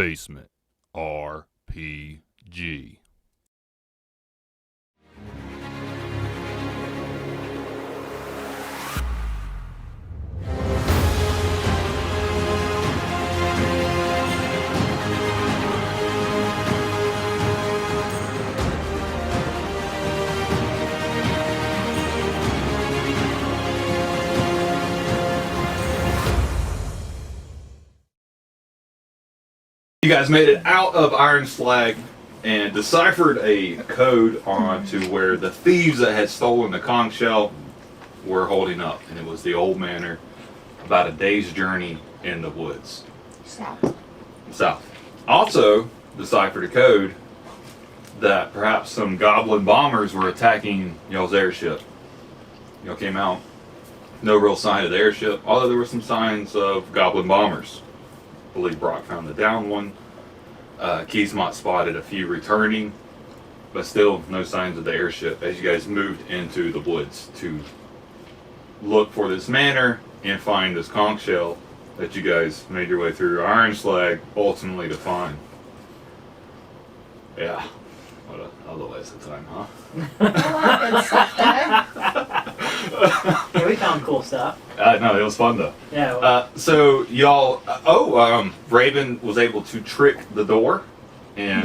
Basement RPG. You guys made it out of Iron Slag and deciphered a code onto where the thieves that had stolen the conch shell were holding up, and it was the old manor, about a day's journey in the woods. South. Also deciphered a code that perhaps some goblin bombers were attacking y'all's airship. Y'all came out, no real sign of the airship, although there were some signs of goblin bombers. I believe Brock found the down one. Keysmont spotted a few returning, but still no signs of the airship as you guys moved into the woods to look for this manor and find this conch shell that you guys made your way through Iron Slag ultimately to find. Yeah, what a waste of time, huh? Yeah, we found cool stuff. No, it was fun though. Yeah. Well, So y'all, Raven was able to trick the door and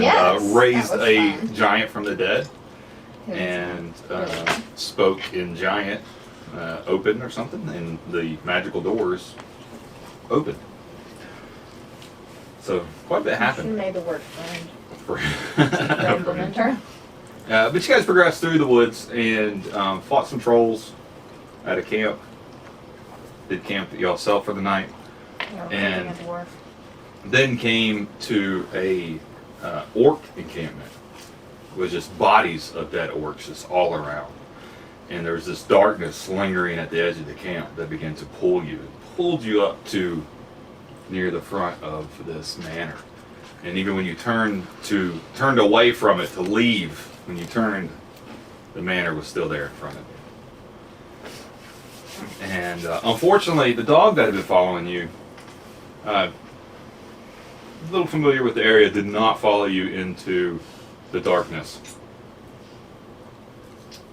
raised a giant from the dead, and spoke in giant, open or something, and the magical doors opened. So quite a bit She happened. made the word friend. For Implementer. But you guys progressed through the woods and fought some trolls at a camp. Did camp yourself for the night. And a dwarf. Then came to a orc encampment. It was just bodies of dead orcs just all around. And there was this darkness lingering at the edge of the camp that began to pull you. It pulled you up to near the front of this manor. And even when you turned away from it to leave, when you turned, the manor was still there in front of you. And unfortunately, the dog that had been following you, a little familiar with the area, did not follow you into the darkness.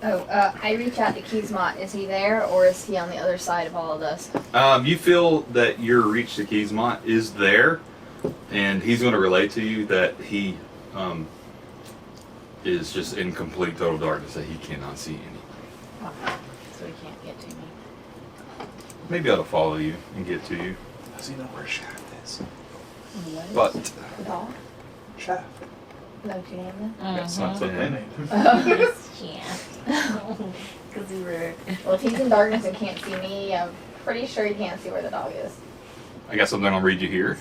I reach out to Keysmont. Is he there, or is he on the other side of all of this? You feel that your reach to Keysmont is there, and he's going to relay to you that he is just in complete total darkness, that he cannot see anything. Okay. So he can't get to me. Maybe I'll follow you and get to you. Does he know where Shaft is? But The dog? Shaft. No, you name him? that's not the They name. named him. Yeah. Because he's rude. Well, if he's in darkness and can't see me, I'm pretty sure he can't see where the dog is. I guess I'm going to read you here.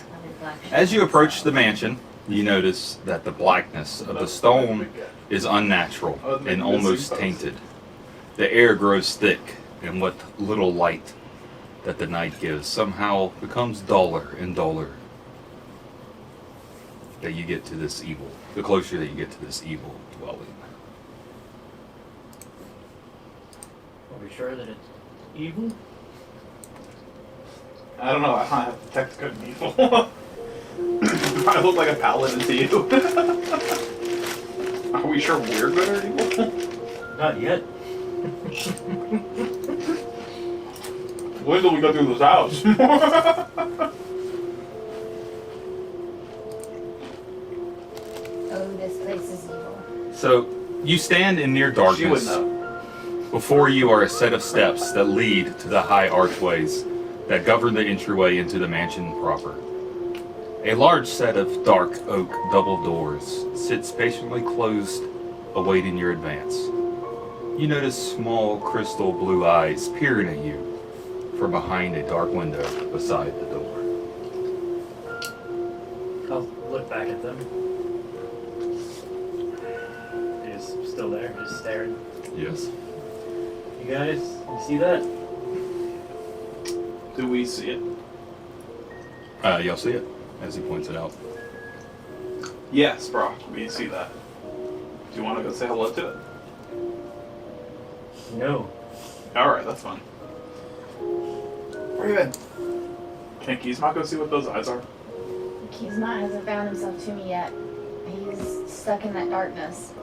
As you approach the mansion, you notice that the blackness of the stone is unnatural and almost tainted. The air grows thick, and what little light that the night gives somehow becomes duller and duller. That you get to this evil, the closer that you get to this evil dwelling. are we sure that it's evil? I don't know. I don't have to detect good and evil. I look like a paladin to you. Are we sure we're good or evil? Not yet. Wait till we go through this house. Oh, this place is evil. So you stand in near She would darkness. know. Before you are a set of steps that lead to the high archways that govern the entryway into the mansion proper. A large set of dark oak double doors sits patiently closed, awaiting your advance. You notice small crystal blue eyes peering at you from behind a dark window beside the door. I'll look back at them. He's still there, just staring. Yes. You guys, you see that? Do we see it? You'll see it as he points it out. Yes, bro. We see that. Do you want to go say hello to it? No. Alright, that's fine. Raven. Can Keysmont go see what those eyes are? He's not, hasn't found himself to me yet. He's stuck in that darkness.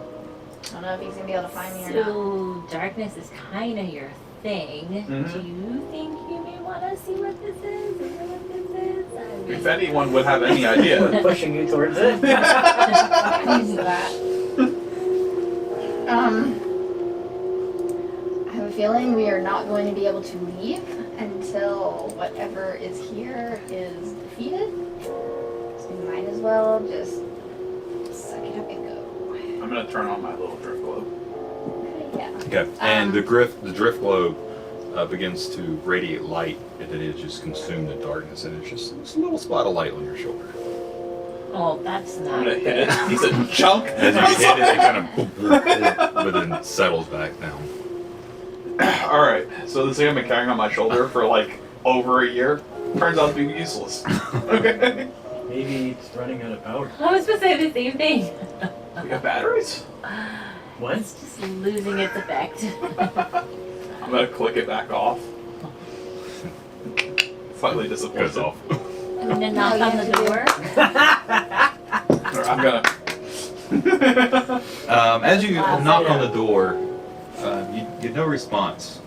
I don't know if he's gonna be able to find me or not. So darkness is kind of your thing. Mhm. Do you think you may want to see what this is? Is it what this is? I mean, If anyone would have any idea. Pushing you towards it. I'm used to that. I have a feeling we are not going to be able to leave until whatever is here is defeated. So we might as well just suck it up and go. I'm gonna turn on my little drift globe. Yeah. Okay. And the drift globe begins to radiate light, and it is just consumed in darkness, and it's a little spot of light on your shoulder. oh, that's I'm not gonna hit good. it. He said, chunk. As you hit it, it kind of, but then settles back down. Alright, so this thing I've been carrying on my shoulder for like over a year turns out to be useless. Okay. Maybe it's running out of power. I was supposed to say the same thing. We have batteries? What? It's just losing its effect. I'm gonna click it back off. Slightly Goes disappointed. off. And then knock on the door. I'm gonna. As you knock on the door, you get no response.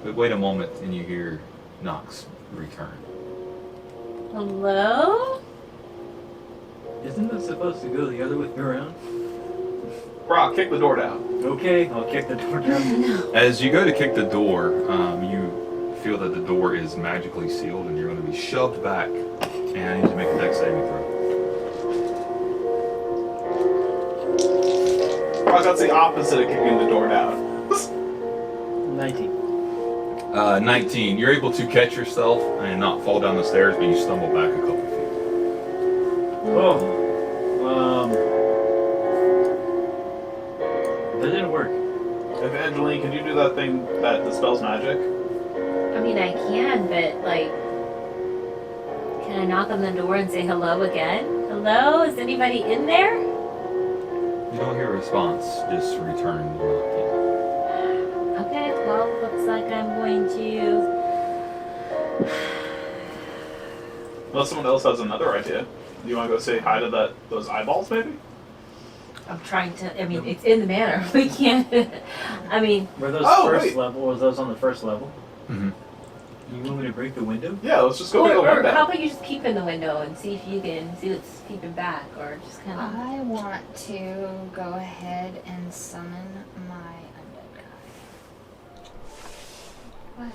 But wait a moment, and you hear knocks return. Hello? Isn't it supposed to go the other way around? Brock, kick the door down. Okay, I'll kick the door down. No. As you go to kick the door, you feel that the door is magically sealed, and you're going to be shoved back. And I need to make a dex saving throw. Brock, that's the opposite of kicking the door down. 19. 19. You're able to catch yourself and not fall down the stairs, but you stumble back a couple feet. Oh. That didn't work. Evangeline, can you do that thing that dispels magic? I mean, I can, but like, can I knock on the door and say hello again? Hello? Is anybody in there? You don't hear a response, just return knocking. Okay, well, looks like I'm going to. Unless someone else has another idea. Do you want to go say hi to those eyeballs, maybe? I'm trying to. I mean, it's in the manor. We can't. I mean, Were those Oh, first wait. level? Was those on the first level? Mm-hmm. You want me to break the window? Yeah, let's just go to the or window. how about you just peep in the window and see if you can see what's peeping back, or just kind of. I want to go ahead and summon my undead guy. What?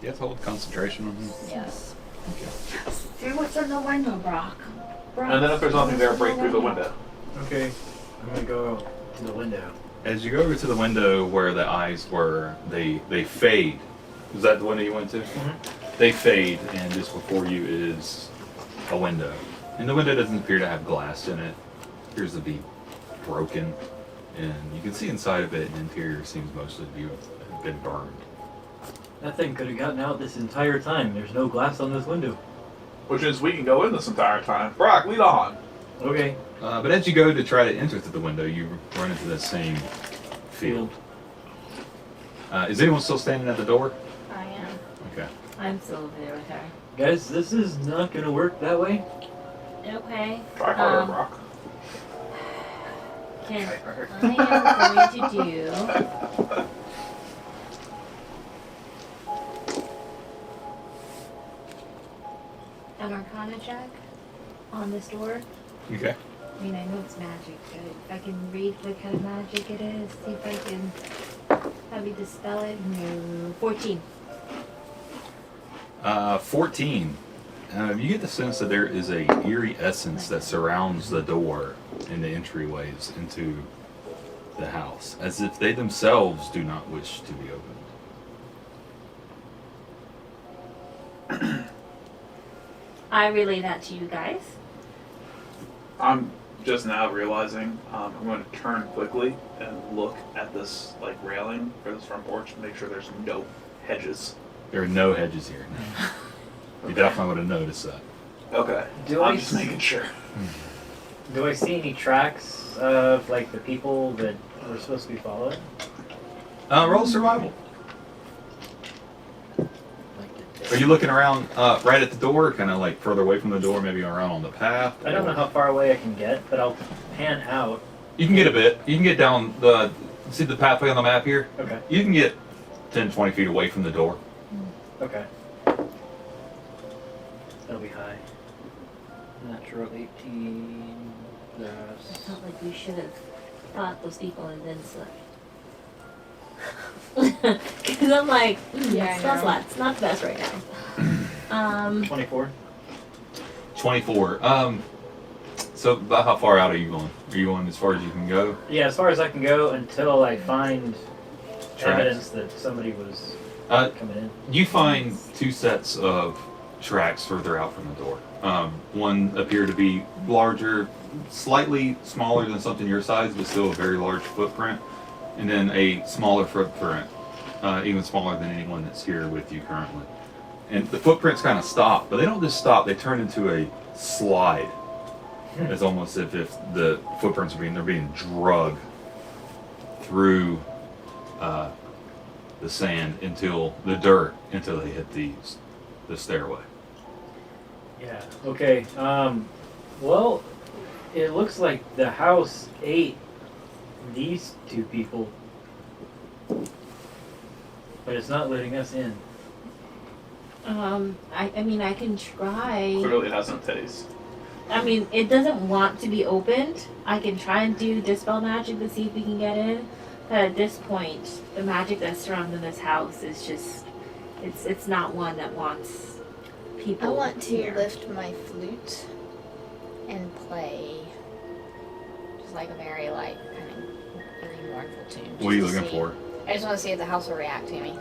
You have to hold concentration on him. Yes. See what's in the window, Brock. And then if there's nothing there, break through the window. Okay, I'm gonna go to the window. As you go over to the window where the eyes were, they fade. Was that the window you went to? Mhm. They fade, and just before you is a window. And the window doesn't appear to have glass in it. It appears to be broken. And you can see inside of it, and the interior seems mostly to have been burned. That thing could have gotten out this entire time. There's no glass on this window. Which is, we can go in this entire time. Brock, lead on. Okay. But as you go to try to enter through the window, you run into that same field. Is anyone still standing at the door? I am. Okay. I'm still over there with her. Guys, this is not gonna work that way. Okay. Try harder, Brock. Can I am going to do. An Arcana check on this door. Okay. I mean, I know it's magic, but if I can read what kind of magic it is, see if I can have you dispel it. No, 14. 14. You get the sense that there is a eerie essence that surrounds the door and the entryways into the house, as if they themselves do not wish to be opened. I relay that to you guys. I'm just now realizing I'm going to turn quickly and look at this like railing for this front porch and make sure there's no hedges. There are no hedges here. No. You definitely would have noticed that. Okay. Do I'm I just see- making sure. Do I see any tracks of like the people that we're supposed to be following? Roll survival. Like the Are you looking around right at the door, kind of like further away from the door, maybe around on the path? I don't know how far away I can get, but I'll pan out. You can get a bit. You can get down the. See the pathway on the map here? Okay. You can get 10, 20 feet away from the door. Okay. That'll be high. Natural 18 I plus. felt like we should have fought those people and then slept. Because I'm like, Yeah, I smells know. lot. It's not the best right now. 24. 24. So about how far out are you going? Are you going as far as you can go? Yeah, as far as I can go until I find Tracks. evidence that somebody was Uh, coming in. You find 2 sets of tracks further out from the door. One appear to be larger, slightly smaller than something your size, but still a very large footprint. And then a smaller footprint, even smaller than anyone that's here with you currently. And the footprints kind of stop, but they don't just stop, they turn into a slide. It's almost as if the footprints they're being drugged through the sand until the dirt until they hit the stairway. Yeah. Okay. Well, it looks like the house ate these 2 people, but it's not letting us in. I mean, I can try. Clearly it has no taste. I mean, it doesn't want to be opened. I can try and do dispel magic to see if we can get in. But at this point, the magic that's surrounding this house is just, it's not one that wants people. I want to here. lift my flute and play just like a very like kind of really mournful tune. What are you just to looking see- for? I just want to see if the house will react to me.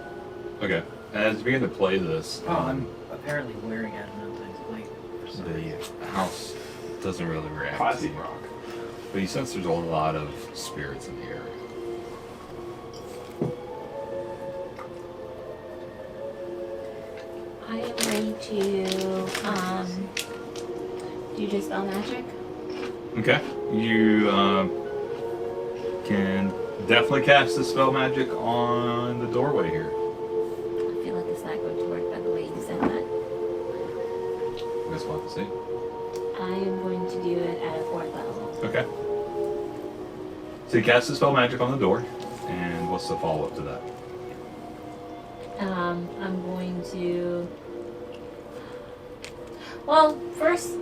Okay. As you begin to play this, Oh, I'm apparently wearing Adamantine plate for some reason. the house doesn't really react to Classy you. rock. But you sense there's a lot of spirits in the area. I am ready to do dispel magic. Okay. You can definitely cast the spell magic on the doorway here. I feel like it's not going to work by the way you said that. I guess we'll have to see. I am going to do it at a 4th level. Okay. So you cast the spell magic on the door, and what's the follow-up to that? I'm going to. Well, first,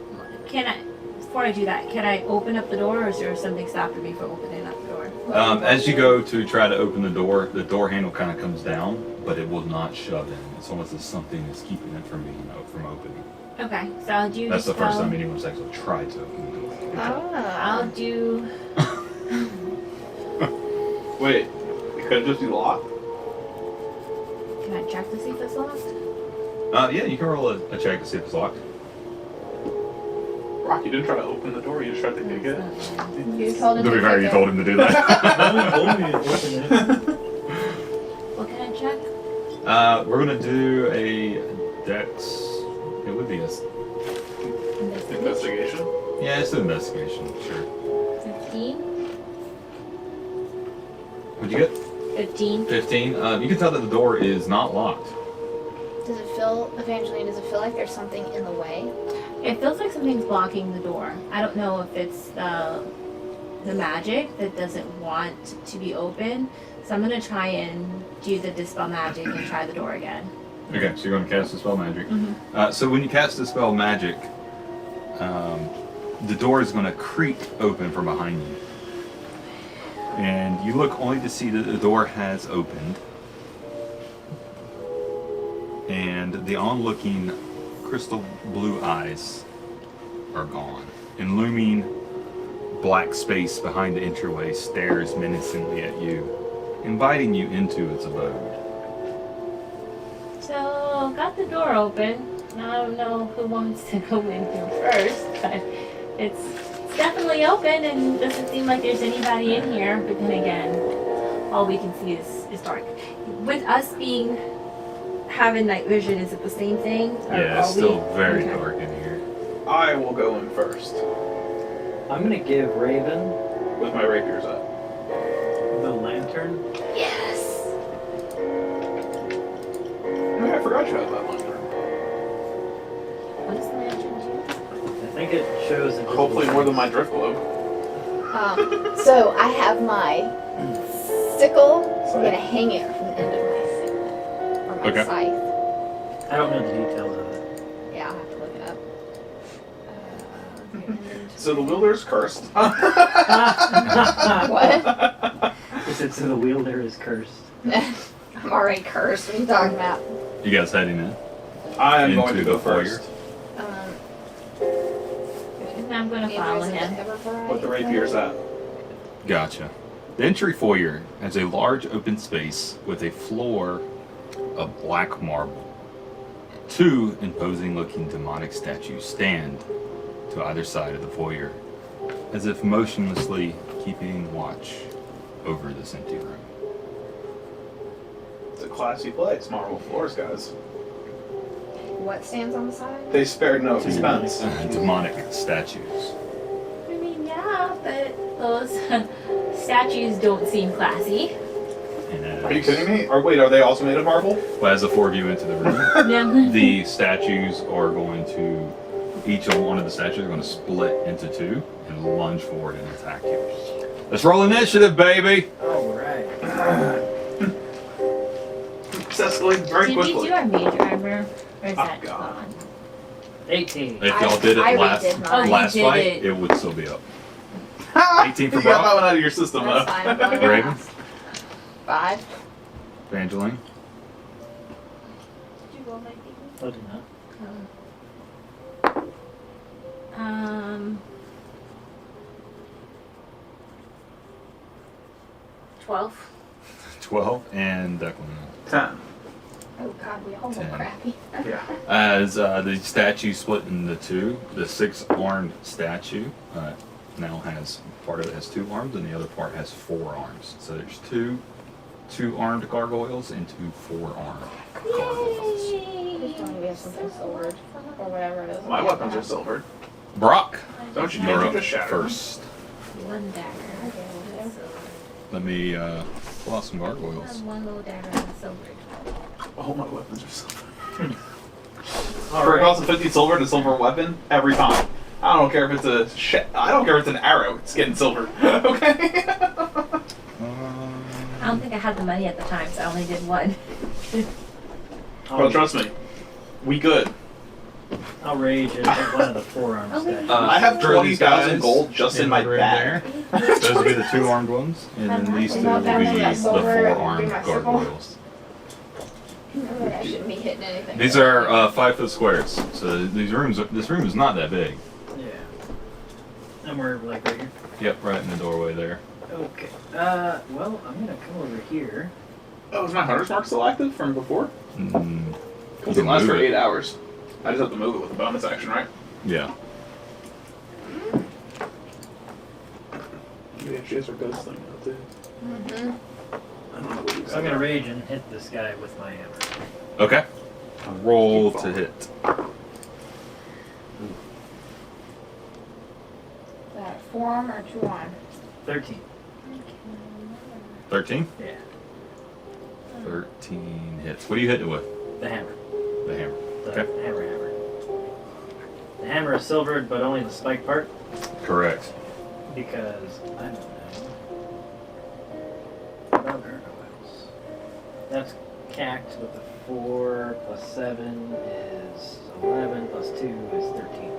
before I do that, can I open up the door, or is there something stopping me from opening up the door? As you go to try to open the door handle kind of comes down, but it will not shove in. It's almost as something is keeping it from opening. Okay, so I'll do. That's the dispel. first time anyone's actually tried to open the door. I'll do. Wait, it could just be locked? Can I check to see if it's locked? Yeah, you can roll a check to see if it's locked. Rock, you didn't try to open the door, you just tried to kick it. You told him To be to fair, kick you it. told him to do that. No one told me to open it. What can I check? We're gonna do a dex. It would be a. Investigation? Yeah, it's an investigation, sure. 15. What'd you get? 15. 15. You can tell that the door is not locked. Does it feel, Evangeline, does it feel like there's something in the way? It feels like something's blocking the door. I don't know if it's the magic that doesn't want to be open. So I'm gonna try and do the dispel magic and try the door again. Okay, so you're gonna cast the spell magic. Mhm. So when you cast the spell magic, the door is gonna creak open from behind you. And you look only to see that the door has opened. And the onlooking crystal blue eyes are gone. And looming black space behind the entryway stares menacingly at you, inviting you into its abode. So got the door open. Now I don't know who wants to go in here first, but it's definitely open and doesn't seem like there's anybody in here. But then again, all we can see is dark. With us having night vision, is it the same thing? Or Yeah, it's are we- still very okay. dark in here. I will go in first I'm gonna give Raven with my rapiers up. the lantern. Yes! Oh, I forgot you had that lantern. What is the lantern do? I think it shows. Hopefully more than my drift globe. So I have my sickle. I'm gonna hang it from the end of my sickle or my Okay. scythe. I don't know the details of it. Yeah, I'll have to look it up. So the wielder is cursed. What? Is it so the wielder is cursed? I'm already cursed. What are you talking about? You guys heading in? I am Into going to the go foyer. first. I'm gonna follow him. What the rapier's at. Gotcha. The entry foyer has a large open space with a floor of black marble. Two imposing looking demonic statues stand to either side of the foyer, as if motionlessly keeping watch over this empty room. It's a classy place. Marble floors, guys. What stands on the side? They spared no expense. Demonic statues. I mean, yeah, but those statues don't seem classy. And Are you kidding me? Or wait, are they also made of marble? Well, as the four of you into the room, Yeah. the statues are going to, each of one of the statues are going to split into two and lunge forward and attack you. Let's roll initiative, baby! Alright. It's escalating very Did we quickly. do our major armor? Or is Oh, that God. gone? 18. If y'all did it I last, redid mine. Oh, you last did fight, it. it would still be up. 18 for You got that Brock. one out of your system, That's though. fine. I'm going Raven? last. 5. Evangeline? Did you roll my thing? Oh, did not. 12. 12 and Declan. 10. Oh god, we all look 10. crappy. Yeah. As the statue split into two, the six-armed statue now has, part of it has 2 arms and the other part has 4 arms. So there's two armed gargoyles and 2 4-armed gargoyles. Just want to have something sword or whatever it is. My weapons are silvered. Brock, Don't you you're think up you just shattered them? first. One dagger. Okay. Let me pull out some gargoyles. And one little dagger and a silver. All my weapons are silver. For it Alright. costs 50 silver and a silver weapon every time. I don't care if it's I don't care if it's an arrow. It's getting silver. Okay. I don't think I had the money at the time, so I only did one. Well, trust me, we good. I'll rage and hit one of the forearm Oh, wait. statues. I have For these 20,000 guys gold just in my room bag. there. Those will be the 2-armed ones, and then these 2 will be the 4-armed gargoyles. I shouldn't be hitting anything. These are 5-foot squares, so this room is not that big. Yeah. And we're like right here. Yep, right in the doorway there. Okay. Well, I'm gonna come over here. Oh, is my hunter's mark still active from before? Mm, Because you it can lasts for move it. 8 hours. I just have to move it with a bonus action, right? Yeah. Maybe she has her ghost thing now, too. Mm-hmm. I don't know what you So I'm gonna rage and hit this guy with my hammer. Okay. Roll to hit. That 4-arm or 2-arm? 13. 13? Yeah. 13 hits. What are you hitting it with? The hammer. The hammer. The Okay. hammer. The hammer is silvered, but only the spike part, Correct. because I don't know. About gargoyles. That's cacked with a 4 plus 7 is 11 plus 2 is 13.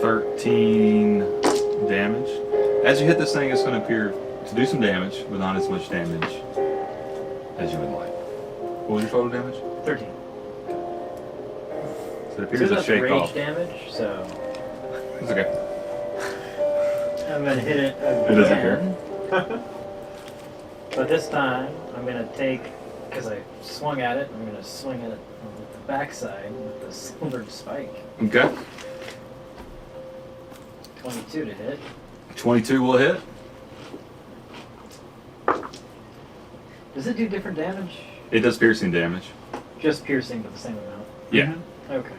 13 damage. As you hit this thing, it's going to appear to do some damage, but not as much damage as you would like. What was your total damage? 13. So it So appears to that's shake rage off. damage, so It's okay. I'm gonna hit it It doesn't again. But this time, I'm gonna take, because I swung at it, I'm gonna swing at it with the backside with the silvered spike. Okay. 22 to hit. 22 will hit. Does it do different damage? It does piercing damage. Just piercing, but the same amount. Yeah. Okay.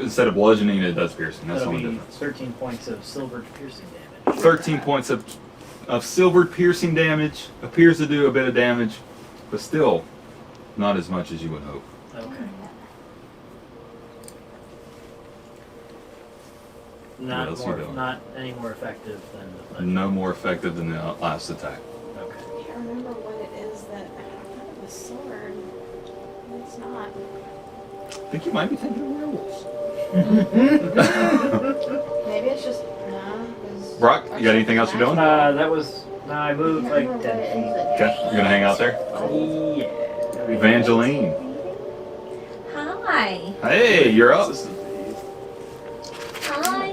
Instead of bludgeoning, it does piercing. That's the That'll only be difference. 13 points of silvered piercing damage. 13 points of silvered piercing damage. Appears to do a bit of damage, but still not as much as you would hope. Okay. What else you doing? Not any more effective than the thunder. No more effective than the last attack. Okay. I can't remember what it is that I thought it was sword. It's not. I think you might be thinking of werewolves. Maybe it's just no. 'Cause Brock, you got anything else you're doing? That was. No, I moved like 10 feet. Okay, you're gonna hang out there? Yeah. Evangeline. Hi. Hey, you're up. This is the Hi.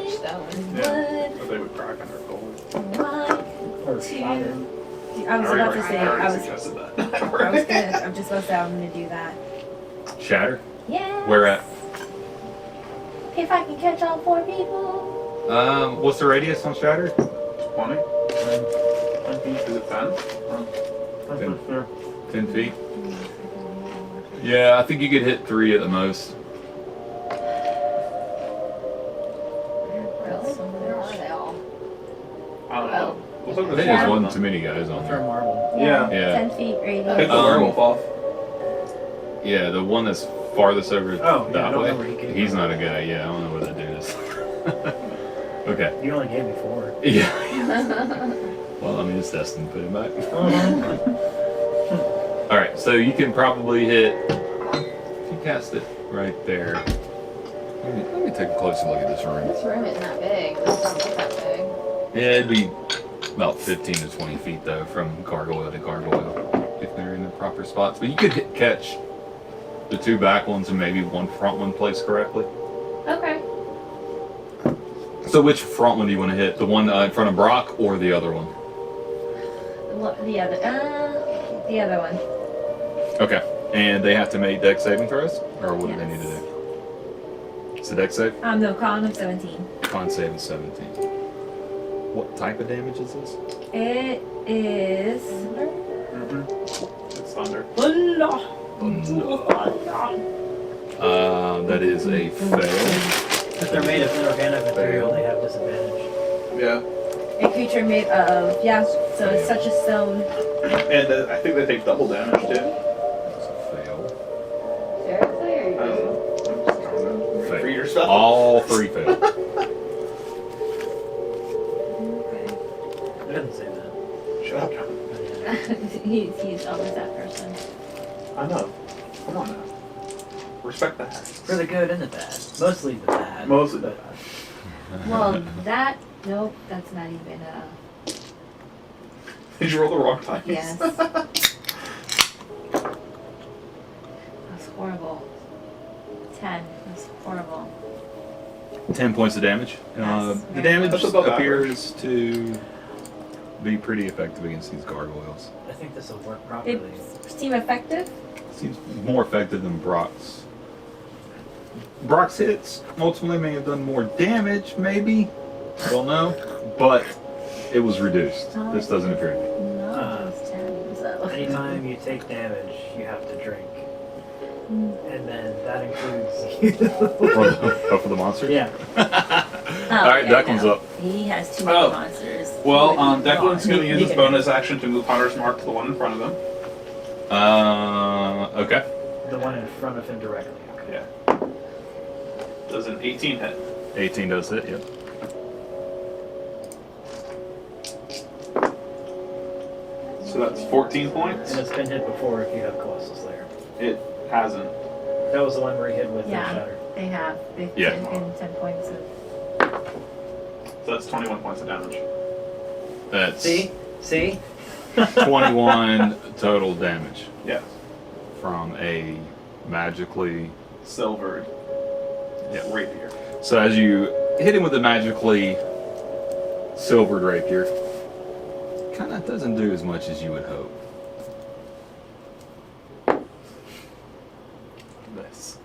yeah. But they would crack under cold. Or Two. fire. I was about to say. I already I was suggested that. gonna. I'm just supposed to. I'm gonna do that. Shatter. Yeah. Where at? If I can catch all 4 people. What's the radius on Shatter? 20? 10 feet. Is it 10? Oh. 10 feet. Yeah, I think you could hit 3 at the most. Really? Where are they all? I don't know. What's up I with think the there's one? one too many guys on Throw a there. marble. Yeah. Yeah. 10 feet radius. Pick the werewolf off. Yeah, the one that's farthest over Oh, yeah, I that don't way. know where he came He's from. not a guy. Yeah, I don't know where that dude is. Okay. You only gave me 4. Yeah. Well, I mean, it's destined to put him back. All right, so you can probably hit. If you cast it right there. Let me take a closer look at this room. This room isn't that big. It doesn't look that big. Yeah, it'd be about 15 to 20 feet though, from gargoyle to gargoyle, if they're in the proper spots. But you could catch the 2 back ones and maybe one front one placed correctly. Okay. So which front one do you want to hit? The one in front of Brock or the other one? The other one. Okay. And they have to make dex saving throws? Or what do they need to do? It's a dex save? No, con of 17. Con save is 17. What type of damage is this? It is. Mm-hmm. It's thunder. That is a fail. If they're made of inorganic material, they have disadvantage. Yeah. A creature made of, so it's such a stone. And I think they take double damage too. That's a fail. Seriously? Or I don't know. I'm just trying to Fail. read your stuff. All 3 fail. It doesn't say that. Shut up, John. he's always that person. I know. Come on now. Respect that. For the good and the bad. Mostly the bad. Mostly the but- bad. Well, nope, that's not even Did you roll the wrong dice? yes. That's horrible. 10. That's horrible. 10 points of damage. Yes, The very damage That's above appears to be pretty effective against these gargoyles. I think this will work properly. It seem effective? Seems more effective than Brock's. Brock's hits ultimately may have done more damage, maybe. I don't know. But it was reduced. This doesn't appear to be. No, it's 10, so. Anytime you take damage, you have to drink. Mm. And then that includes you. For the monster? Yeah. Alright, Declan's up. He has too many Oh. monsters. Well, Too many Declan's going to use You his can- bonus action to move Hunter's Mark to the one in front of him. Okay. The one in front of him directly. Okay. Yeah. Does an 18 hit. 18 does hit, yep. So that's 14 points. And it's been hit before if you have Colossus Slayer. It hasn't. That was the one where he hit with the Yeah. shatter. They have. They've Yeah. taken 10 points of. So that's 21 points of damage. That's See? 21 total damage Yeah. from a magically. Silvered Yeah. rapier. So as you hit him with the magically silvered rapier, kind of doesn't do as much as you would hope. Nice.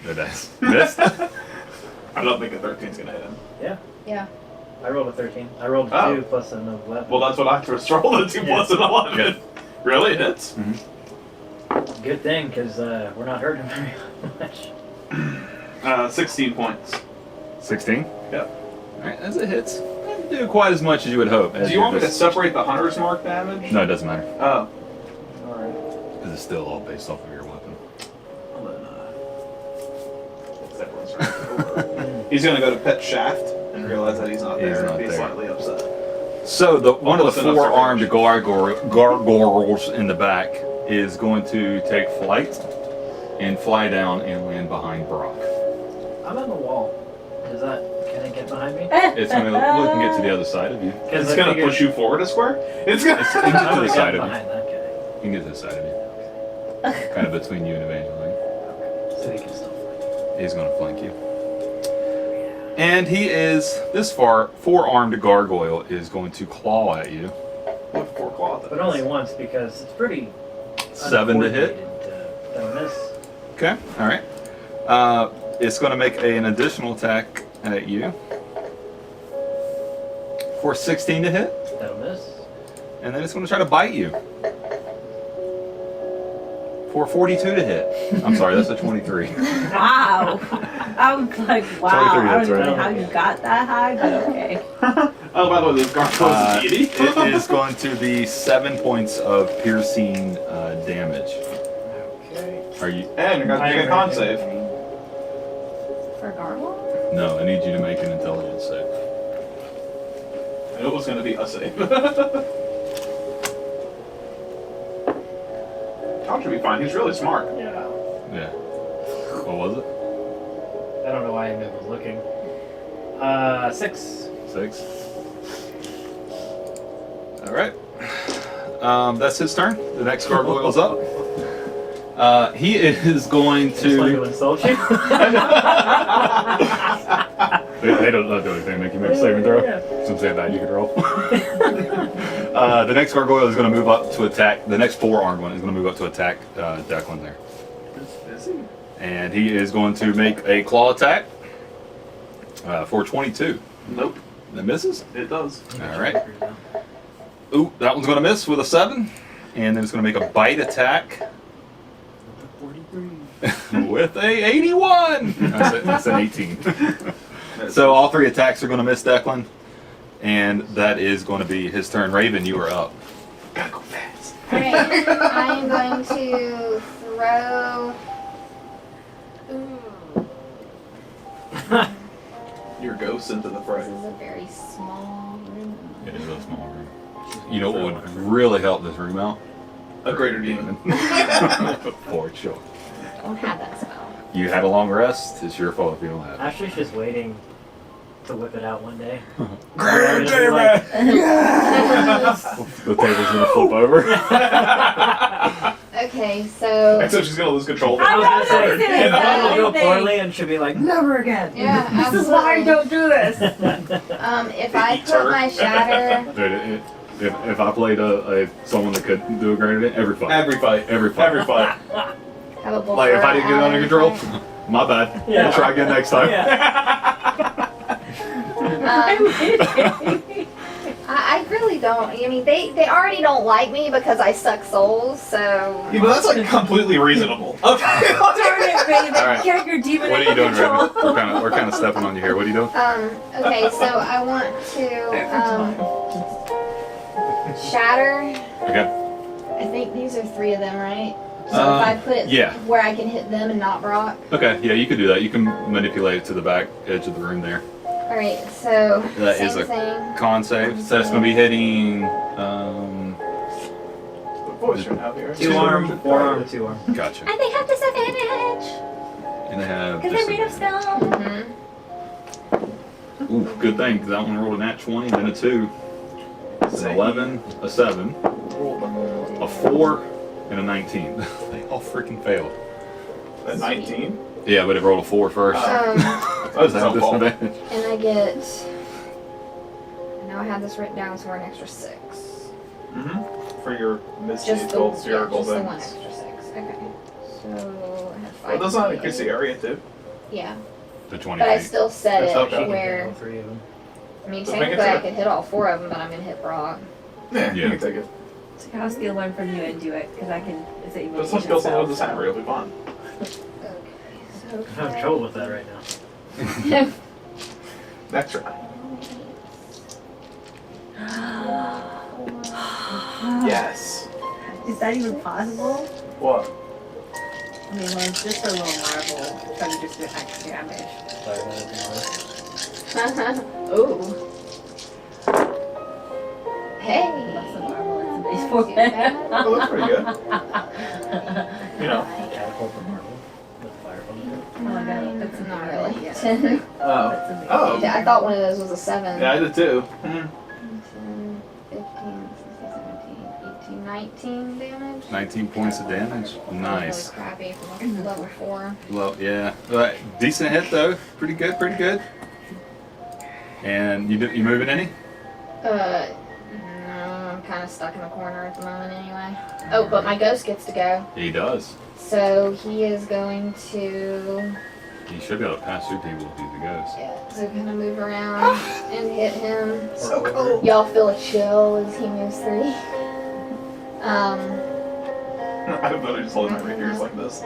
It does. Missed? I don't think a 13's going to hit him. Yeah. Yeah. I rolled a 13. I rolled a Oh. 2 plus an 11. Well, that's what I just rolled a 2 plus an 11. Really? It hits? Good thing, because we're not hurting him very much. 16 points. 16? Yep. Alright, as it hits. Doesn't do quite as much as you would hope. Do you want me to separate the Hunter's Mark damage? No, it doesn't matter. Oh. Alright. Because it's still all based off of your That's right. He's gonna go to pet Shaft and realize that he's not He's there not and be there. slightly upset. So one of the Almost enough four-armed gargoyles in the back is going to take flight and fly down and land behind Brock. I'm on the wall. Can it get behind me? It's going to look and get to the other side of you. Because It's gonna push you forward a square. It's gonna. It's into I the would side get of you. behind that guy. You can get to the side of you. Kind of between you and Evangeline. So he can still flank. He's going to flank you. And he is, this far, four-armed gargoyle is going to claw at you. With 4 claw But only once because it's pretty 7 to hit. uncoordinated, That miss. Okay, alright. It's going to make an additional attack at you. For 16 to hit. That'll miss. And then it's going to try to bite you. For 42 to hit. I'm sorry, that's a 23. Wow. I'm like, wow. 23, I don't that's even right. know how you got that high, but okay. Oh, by the way, this gargoyle is a deity. It is going to be 7 points of piercing damage. Okay. Are you? And you're gonna make a con save. For gargoyle? No, I need you to make an intelligence save. It was gonna be a save. Tom should be fine. He's really smart. Yeah. Yeah. What was it? I don't know why I was looking. 6. 6. All right. That's his turn. The next gargoyle's up. He is going Just like to to. insult you. They don't do anything. Make you make a saving throw. Yeah. Some say that you could roll. The next gargoyle is going to move up to attack. The next four-armed one is going to move up to attack Declan there. Is he? And he is going to make a claw attack for 22. Nope. That misses. It does. All right. Ooh, that one's going to miss with a 7. And then it's going to make a bite attack 43. with a 81. That's an 18. So all 3 attacks are going to miss Declan. And that is going to be his turn. Raven, you are up. Gotta go fast. Alright, I am going to throw. Ooh, Your ghost into the fray. this is a very small room. It is a small room. You know what would really help this room out? A greater demon. For sure. Don't have that spell. You had a long rest. It's your fault if you don't have it. Ashley's just waiting to whip it out one day. Greater Just be like, The table's gonna flip over. Okay, so. Except she's gonna lose control. I was gonna say, Yeah, and that will go anything. poorly and she'll be like, never again. Yeah, This is why I absolutely. don't do this. If I put my shatter. Dude, if I played someone that could do a greater damage, every fight. Every fight. Every fight. Every fight. Have a bull Like if fur I didn't get it out under and control, fight. my bad. Yeah. We'll try again next time. Yeah. I really don't. I mean, they already don't like me because I suck souls, so. Yeah, but that's like completely reasonable. Okay. Darn it, Raven. All right. Get your demon What are you under doing, Raven? control. We're kind of stepping on you here. What are you doing? Okay, so I want to, shatter. Okay. I think these are 3 of them, right? So if I put it yeah. where I can hit them and not Brock. Okay. Yeah, you could do that. You can manipulate it to the back edge of the room there. Alright, so That same is a thing. con save. So it's gonna be hitting. What voice should have here? 2 arm, 4 arm, 2 arm. Gotcha. And they have disadvantage. And they have. Because they're made of disadvantage. stone. Ooh, good thing, because that one rolled a nat 20, then a 2, an 11, a 7, a 4, and a 19. They all freaking failed. At 19? Yeah, but it rolled a 4 first. I just have disadvantage. And I get. Now I have this written down, so we're an extra 6. Mm-hmm. For your Misty Just the, gold yeah, spherical just the one things. extra 6. Okay. So I have 5. Well, doesn't that increase the area too? Yeah, The 20 but I feet. still set That's it okay. where. 3 of them. I mean, Just make it technically I fair. could hit all 4 of them, but I'm gonna hit Brock. Yeah, Yeah. you can take it. So I'll steal one from you and do it, because I can. It's a But let's kill someone with this hammer, it'll be fun. Okay, so. I have trouble with that right now. Next round. Yes. Is that even possible? What? I mean, well, it's just a little marble, so I'm just do X damage. Ooh. Hey. That's a marble, it's a base Not for too bad. Oh, that's pretty good. You know, catapult the marble with fire from it. Oh my god, that's a Not marble. really. Yeah. 10. Oh. That's amazing. Oh. Yeah, I thought one of those was a 7. Yeah, I did too. 10, 15, 16, 17, 18, 19 damage. 19 points of damage. Nice. Really crappy for level 4. Well, yeah. Decent hit though. Pretty good. Pretty good. And you moving any? No, I'm kind of stuck in the corner at the moment anyway. Oh, but my ghost gets to go. He does. So he is going to, He should be able to pass through people if he's a ghost. yeah, so kind of move around and hit him. So cool. Y'all feel a chill as he moves 3. I literally just holding my ears like this.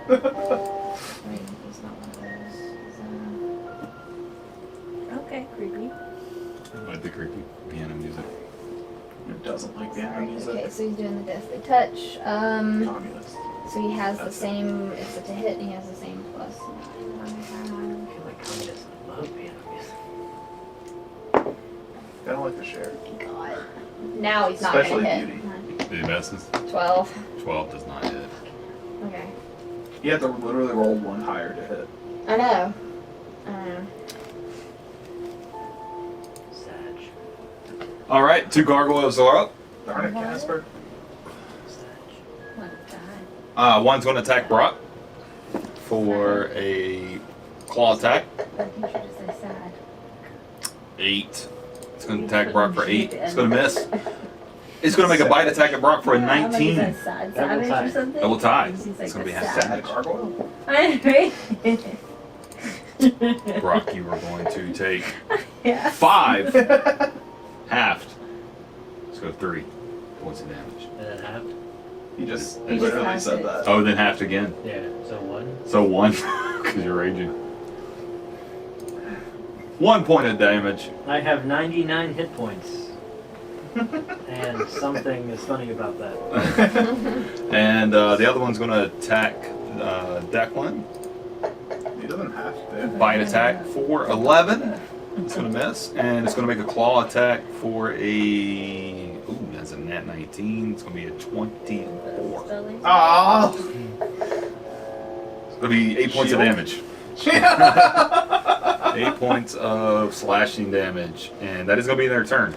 Wait, he's not one of those. He's, Okay, creepy. I like the creepy piano music. Who doesn't like piano sorry. music? Okay, so he's doing the deathly touch. Communist. So he has the That's it. same, if it's a hit, he has the same plus 9. I feel like communists love piano music. I don't like to share. God. Now he's not Especially gonna beauty. hit. The messes. 12. 12 does not hit. Okay. You have to literally roll one higher to hit. I know. Sag. All right, 2 gargoyles are up. Darn it, Casper. Sag. What a god. One's going to attack Brock for a claw attack. I think you should just say sad. 8. It's going to attack Brock for 8. It's going to miss. It's going to make a bite attack at Brock for a Yeah, I'm like, is 19. that sad Double savage tie. or something? Double tie. He's like, It's gonna be that's half Sad damage. gargoyle. Right. Brock, you are going to take Yeah. 5 halved. Let's go 3 points of damage. And then half? He just He just literally has said it. that. Oh, then halved again. Yeah, so 1. So 1, because you're raging. 1 point of damage. I have 99 hit points. And something is funny about that. And the other one's going to attack Declan. He doesn't have to. Bite attack for 11. It's going to miss. And it's going to make a claw attack for a... Ooh, that's a nat 19. It's going to be a 24. Ah! It's going to be 8 points of Shield. damage. 8 points of slashing damage. And that is going to be their turn.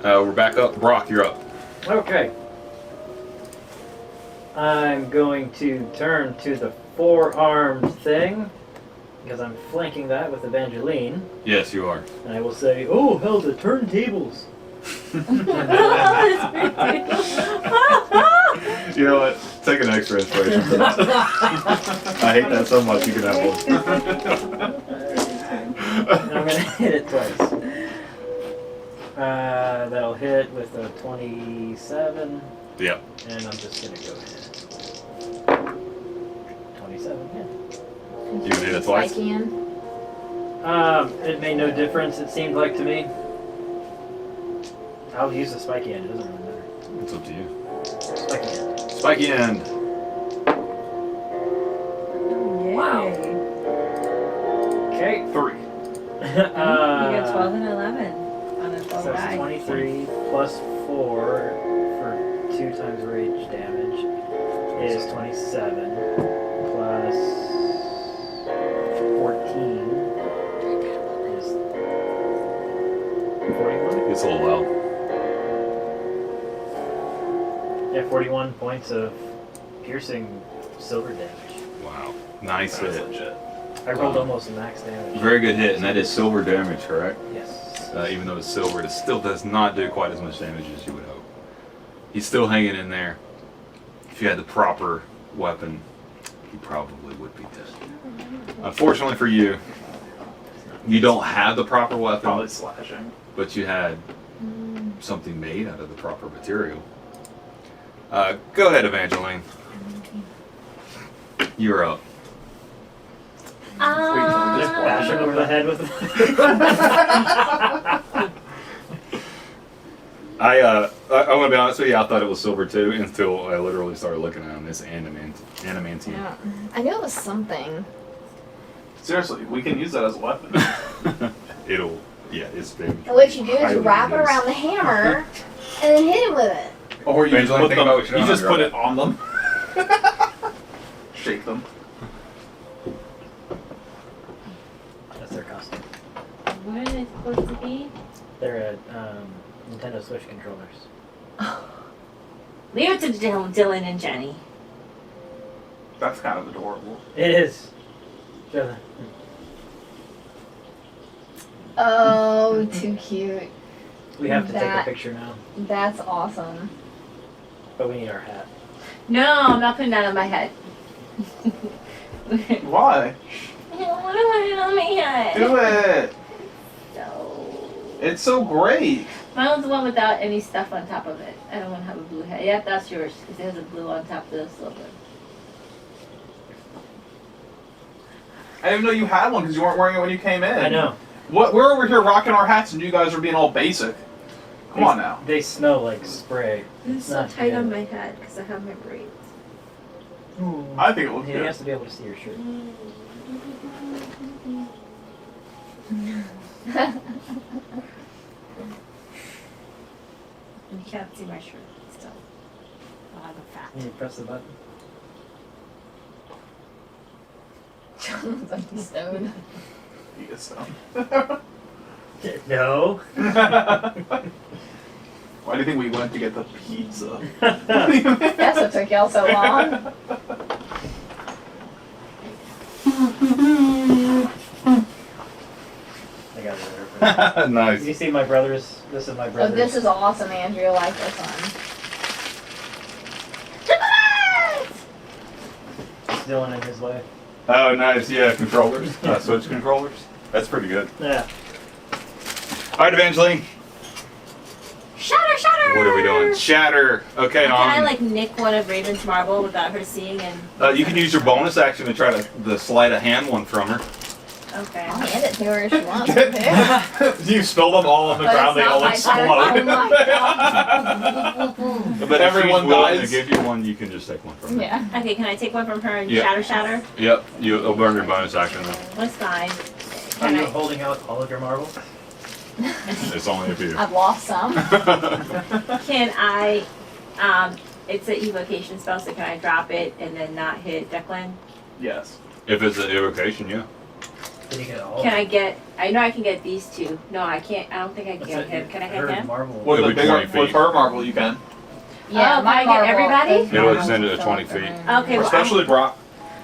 We're back up. Brock, you're up. Okay. I'm going to turn to the 4-armed thing, because I'm flanking that with Evangeline. Yes, you are. And I will say, oh, hell, the turntables. You know what? Take an extra inspiration for that. I hate that so much. You can have one. And I'm going to hit it twice. That'll hit with a 27, Yep. and I'm just going to go ahead. 27, yeah. You can hit it twice. Spike in. It made no difference, it seemed like to me. I'll use the spiky end, it doesn't really matter. It's up to you. Spiky end. Spiky end. Wow. Okay. 3. You got 12 and 11 on a 12 So it's die. 23 plus 4 for 2 times rage damage is 27 plus 14 is 41. It's a little low. Yeah, 41 points of piercing silver damage. Wow. Nice That's hit. legit. I rolled almost max damage. Very good hit, and that is silver damage, correct? Yes. Even though it's silver, it still does not do quite as much damage as you would hope. He's still hanging in there. If you had the proper weapon, he probably would be dead. Unfortunately for you, you don't have the proper weapon, Probably slashing. but you had something made out of the proper material. Go ahead, Evangeline. You're up. Just bash him over the head with I'm gonna be honest with you. I thought it was silver too until I literally started looking at him. It's adamantium. Yeah. I knew it was something. Seriously, we can use that as a weapon. It's very. What you do is highly you wrap it used. around the hammer and then hit it with it. Or you Depends just on put think them. about what you're You doing just on put your it on them. Shake them. That's their costume. What are they supposed to be? They're Nintendo Switch controllers. Leave it to Dylan and Jenny. That's kind of adorable. It is. Show them. Oh, too cute. We have to take a That- picture now, That's awesome. but we need our hat. No, I'm not putting that on my head. Why? I don't want to put it on my head. Do it. No. It's so great. Mine was the one without any stuff on top of it. I don't want to have a blue head. Yeah, that's yours because it has a blue on top of the silver. I didn't even know you had one because you weren't wearing it when you came in. I know. What? We're over here rocking our hats and you guys are being all basic. Come on now. They smell like spray. It's so Not tight good. on my head because I have my braids. I think it looks He good. has to be able to see your shirt. You can't see my shirt still. Oh, I'm fat. You press the button. John's like stoned. You get stoned. No. Why do you think we went to get the pizza? That's what took y'all so long. I got it. Nice. You see my brother's? This is my Oh, brother's. this is awesome, Andrew. I like this one. Dylan in his way. Oh, nice. Yeah, controllers. Switch controllers. That's pretty good. Yeah. All right, Evangeline. Shatter, shatter! What are we doing? Shatter. Okay, Can I on. like nick one of Raven's marble without her seeing and? You can use your bonus action to try to sleight of hand one from her. Okay. I'll hand it to her if she wants it. You spill them all on the But ground, it's they not all my turn. Oh explode. my god. But everyone if she's willing dies. to give you one, you can just take one from her. Yeah. Okay, can I take one from her and Yeah. shatter, shatter? Yep. You'll burn your bonus action though. That's fine. Are Can you I? holding out all of your marbles? It's only a few. I've lost some. Can I? It's an evocation spell, so can I drop it and then not hit Declan? Yes. If it's an evocation, yeah. Did you get all? Can I get? I know I can get these two. No, I can't. I don't think I can That's get him. Can I get her him? Marble. With It'll the be bigger, 20 feet. with her marble, you can. Yeah, Oh, my can I get marble everybody? is It'll normal extend it to fill 20 up feet. in. Okay, well, Especially Brock.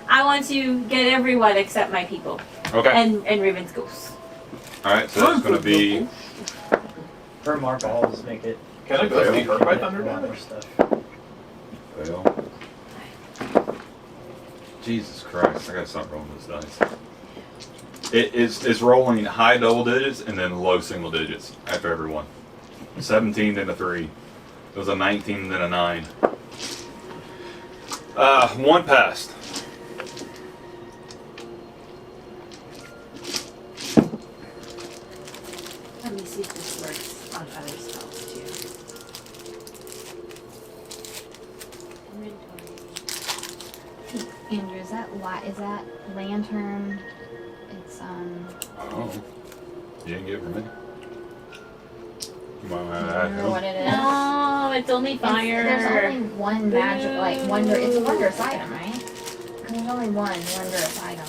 I want to get everyone except my people Okay. and Raven's goose. All right. So that's going to be. Her marbles make it. Can it go be hurt by a thunder lot more damage? stuff. Fail. Jesus Christ! I gotta stop rolling this dice. It's rolling high double digits and then low single digits after every one. 17 then a 3. It was a 19 and then a 9. One passed. Let me see if this works on other spells too. Inventory. Andrew, is that lantern? It's Oh. You didn't get it from me? You might I want don't to remember what it is. No, it's only fire. There's only one magic, like wonder. It's a wondrous item, right? There's only one wondrous item.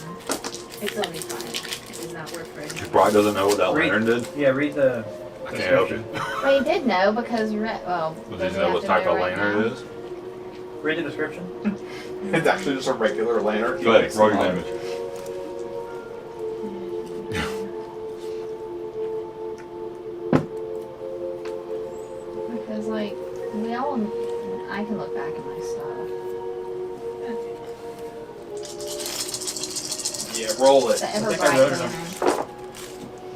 It's only fire. It does not work for She anything. probably doesn't know what that Read- lantern did. Yeah, read the. I can't help you. Well, you did know because you read. Well, But does did you he know have what to type know of right lantern now? it is? Read the description. It's actually just a regular lantern. Go ahead, roll your damage. Because like we all, I can look back at my stuff. Yeah, roll it. The think I Everbright wrote it lantern.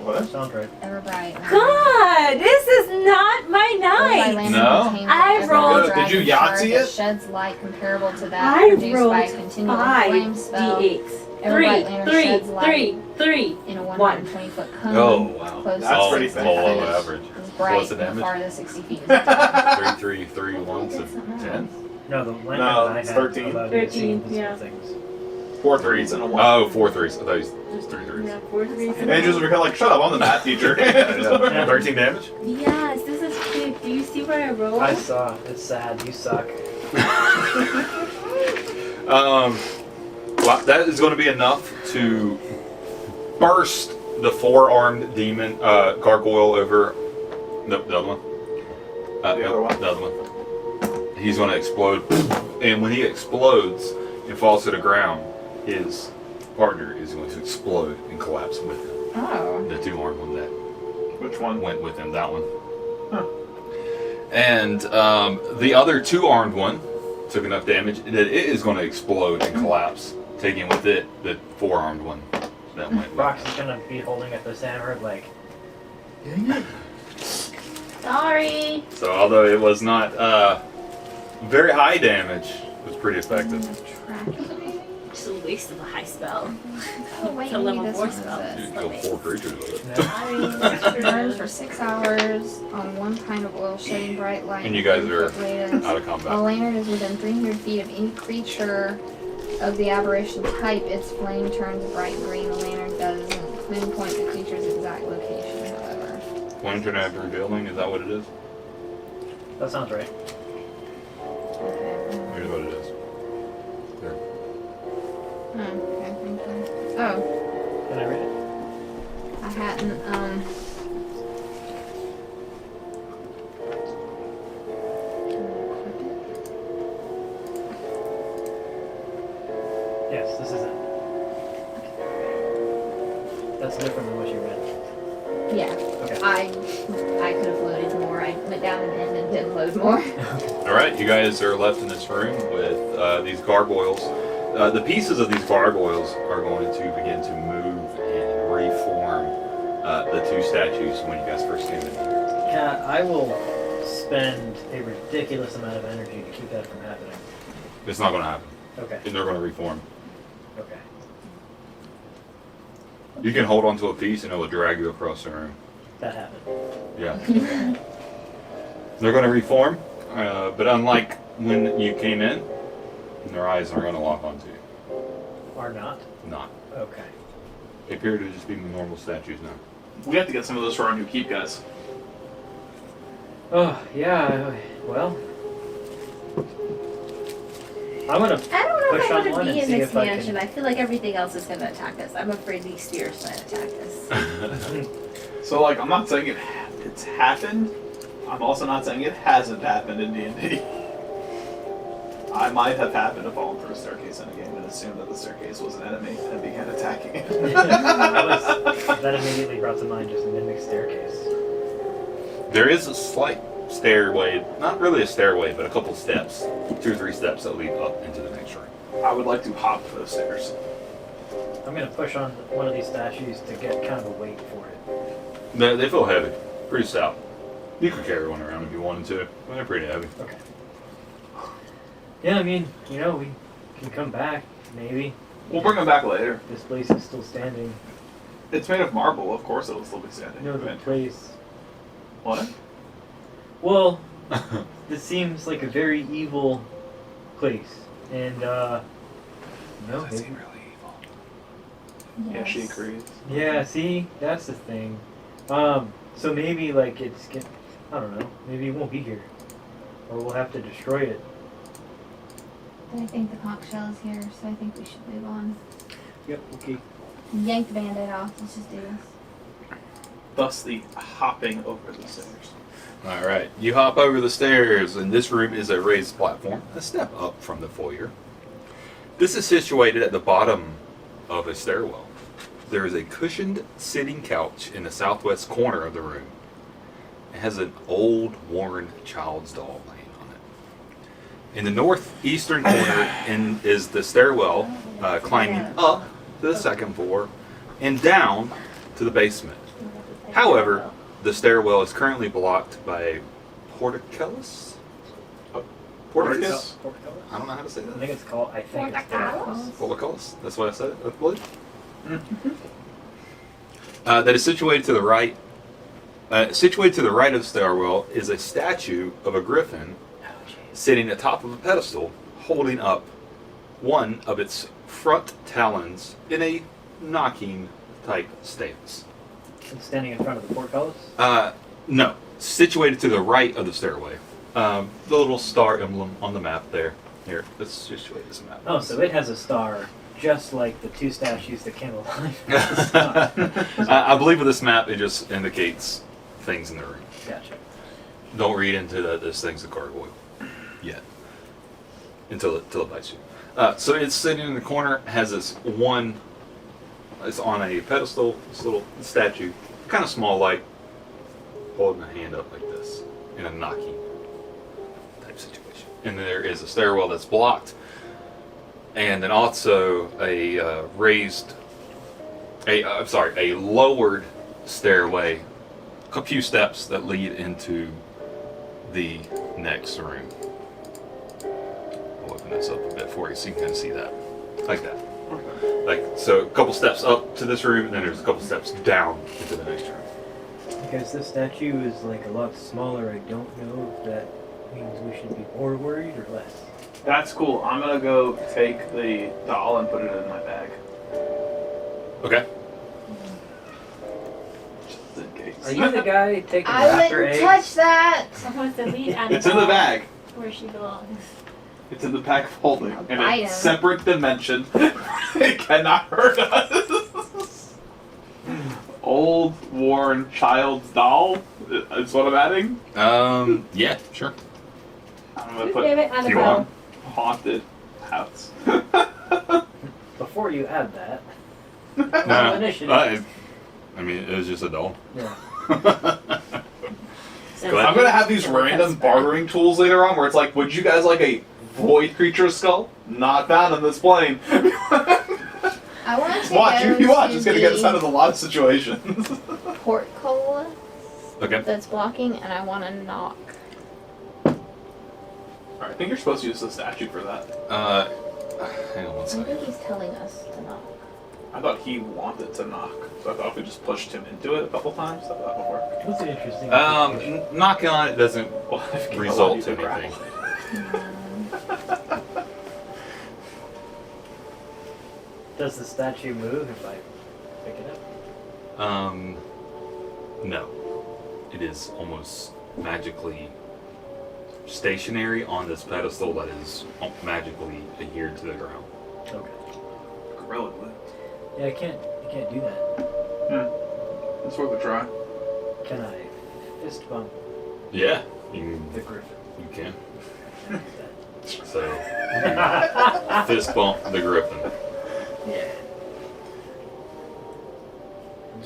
What? Sounds right. Everbright lantern. God, this is not my Everbright night. lantern No? contains I an rolled- Everbright Did you dragon Yahtzee shard it? that sheds light comparable to that I produced by rolled a continual 5 flame spell d8s. Everbright lantern sheds light Three. in a One. 120-foot cone. Oh, wow. Close That's to pretty 60 fast. Below feet. average. This bright What's the and the damage? farthest 60 feet is attack. 3, 3, 3, 1, so 10. No, the lantern No, that I it's had 13. allowed you to see 13, invisible yeah. things. 4 threes and a 1. Oh, 4 threes. I thought you Just 3 threes. Yeah, 4 3s. And just kind of like, shut up, I'm the math teacher. Yeah. 13 damage? Yes, this is cute. Do you see what I rolled? I saw. It's sad. You suck. Well, that is going to be enough to burst the 4-armed demon gargoyle over the other one. The other one? The other one. He's going to explode, and when he explodes and falls to the ground, his partner is going to explode and collapse with him. Oh. The 2-armed one that Which one? went with him, that one. Huh. And the other 2-armed one took enough damage that it is going to explode and collapse, taking with it the 4-armed one that went with Rox him. is gonna be holding up this hammer like. Sorry. So although it was not very high damage, it was pretty effective. Just a waste of a high spell. Oh, wait, It's a maybe level this 4 one is spell. it. You kill 4 creatures with it. Sorry. Burns for 6 hours on 1 pint of oil, shedding bright light. And you guys are radiance. out of While combat. lantern is within 300 feet of any creature of the aberration type, its flame turns bright green. The lantern doesn't pinpoint the creature's exact location, however. Lantern after building, is that what it is? That sounds right. Okay. Here's what it is. There. Okay, thank you. Oh, Can I read it? I hadn't, Yes, this is it. That's different than what you read. yeah. Okay. I could have loaded more. I went down an end and didn't load more. Alright, you guys are left in this room with these gargoyles. The pieces of these gargoyles are going to begin to move and reform the 2 statues when you guys first came in here. Yeah, I will spend a ridiculous amount of energy to keep that from happening. It's not going to happen. Okay. And they're going to reform. Okay. You can hold onto a piece and it will drag you across the room. That happened. Yeah. They're going to reform, but unlike when you came in, their eyes are going to lock onto you. Or not? Not. Okay. They appear to just be normal statues now. We have to get some of those for our new keep, guys. Oh, yeah, well. I'm gonna I don't know push if I on want one to and be in see this if I mansion. can. I feel like everything else is going to attack us. I'm afraid these spheres might attack us. So, like, I'm not saying it's happened. I'm also not saying it hasn't happened in D&D. I might have happened to fall through a staircase in a game and assume that the staircase was an enemy and began attacking it. That immediately brought to mind just a mimic staircase. There is a slight stairway, not really a stairway, but a couple steps, 2 or 3 steps that lead up into the next room. I would like to hop those stairs. I'm gonna push on one of these statues to get kind of a weight for it. They feel heavy, pretty stout. You could carry one around if you wanted to, but they're pretty heavy. Okay. Yeah, I mean, you know, we can come back, maybe. We'll bring them back later. This place is still standing. It's made of marble, of course it'll still be standing. No, the Right? place. What? Well, this seems like a very evil place. And, no, Does it maybe. seem really evil? Yeah, she agrees. Yeah, see? That's the thing. So maybe, like, I don't know. Maybe it won't be here. Or we'll have to destroy it. I think the conch shell is here, so I think we should move on. Yep, okay. Yank the band-aid off. Let's just do this. Thus the hopping over the stairs. Alright, you hop over the stairs, and this room is a raised platform, a step up from the foyer. This is situated at the bottom of a stairwell. There is a cushioned sitting couch in the southwest corner of the room. It has an old, worn child's doll laying on it. In the northeastern corner is the stairwell climbing up to the 2nd floor and down to the basement. However, the stairwell is currently blocked by a portcullis. Portcullis? I don't know how to say I that. think it's called, Portcullis. That's what I said, I believe. That is situated to the right situated to the right of the stairwell is a statue of a griffin sitting atop of a pedestal, holding up one of its front talons in a knocking type stance. It's standing in front of the portcullis? No, situated to the right of the stairway. The little star emblem on the map there. Here, let's just show you this map. Oh, so it has a star, just like the two statues that came alive. I believe with this map, it just indicates things in the room. Gotcha. Don't read into this thing's a gargoyle yet, until it bites you. So it's sitting in the corner, has this one. It's on a pedestal, this little statue, kind of small, like holding a hand up like this in a knocking type situation. And there is a stairwell that's blocked, and then also a a lowered stairway, a few steps that lead into the next room. I'll open this up a bit for you so you can kind of see that, like that. Like, so a couple steps up to this room, and then there's a couple steps down into the next room. Because this statue is like a lot smaller, I don't know if that means we should be more worried or less. That's cool. I'm gonna go take the doll and put it in my bag. Okay. Just in case. Are you the guy taking I after wouldn't eggs? touch that. Someone's to lead out It's in the bag. where she belongs. It's in the bag of holding. In Bite a him. separate dimension. It cannot hurt us. Old, worn child's doll is what I'm adding. Yeah, sure. I'm gonna Give put it on Do the you want? phone. haunted house. Before you add that, Nah, initiative. I mean, it was just a doll. yeah. So Go ahead. I'm gonna have these random bartering tools later on where it's like, would you guys like a void creature skull? Not found in this plane. I want to Watch, go if you watch, to it's gonna get us out of a lot of situations. portcullis Okay. that's blocking, and I want to knock. Alright, I think you're supposed to use the statue for that. Hang on one I second. think he's telling us to knock. I thought he wanted to knock, so I thought if we just pushed him into it a couple times, that would work. What's interesting? Knocking on it doesn't Well, if you result use to the anything. Does the statue move if I pick it up? No. It is almost magically stationary on this pedestal that is magically adhered to the ground. Okay. Gorilla glue. Yeah, I can't do that. It's worth a try. Can I fist bump Yeah, you the griffin? can. Like So, fist bump the griffin. that? Yeah.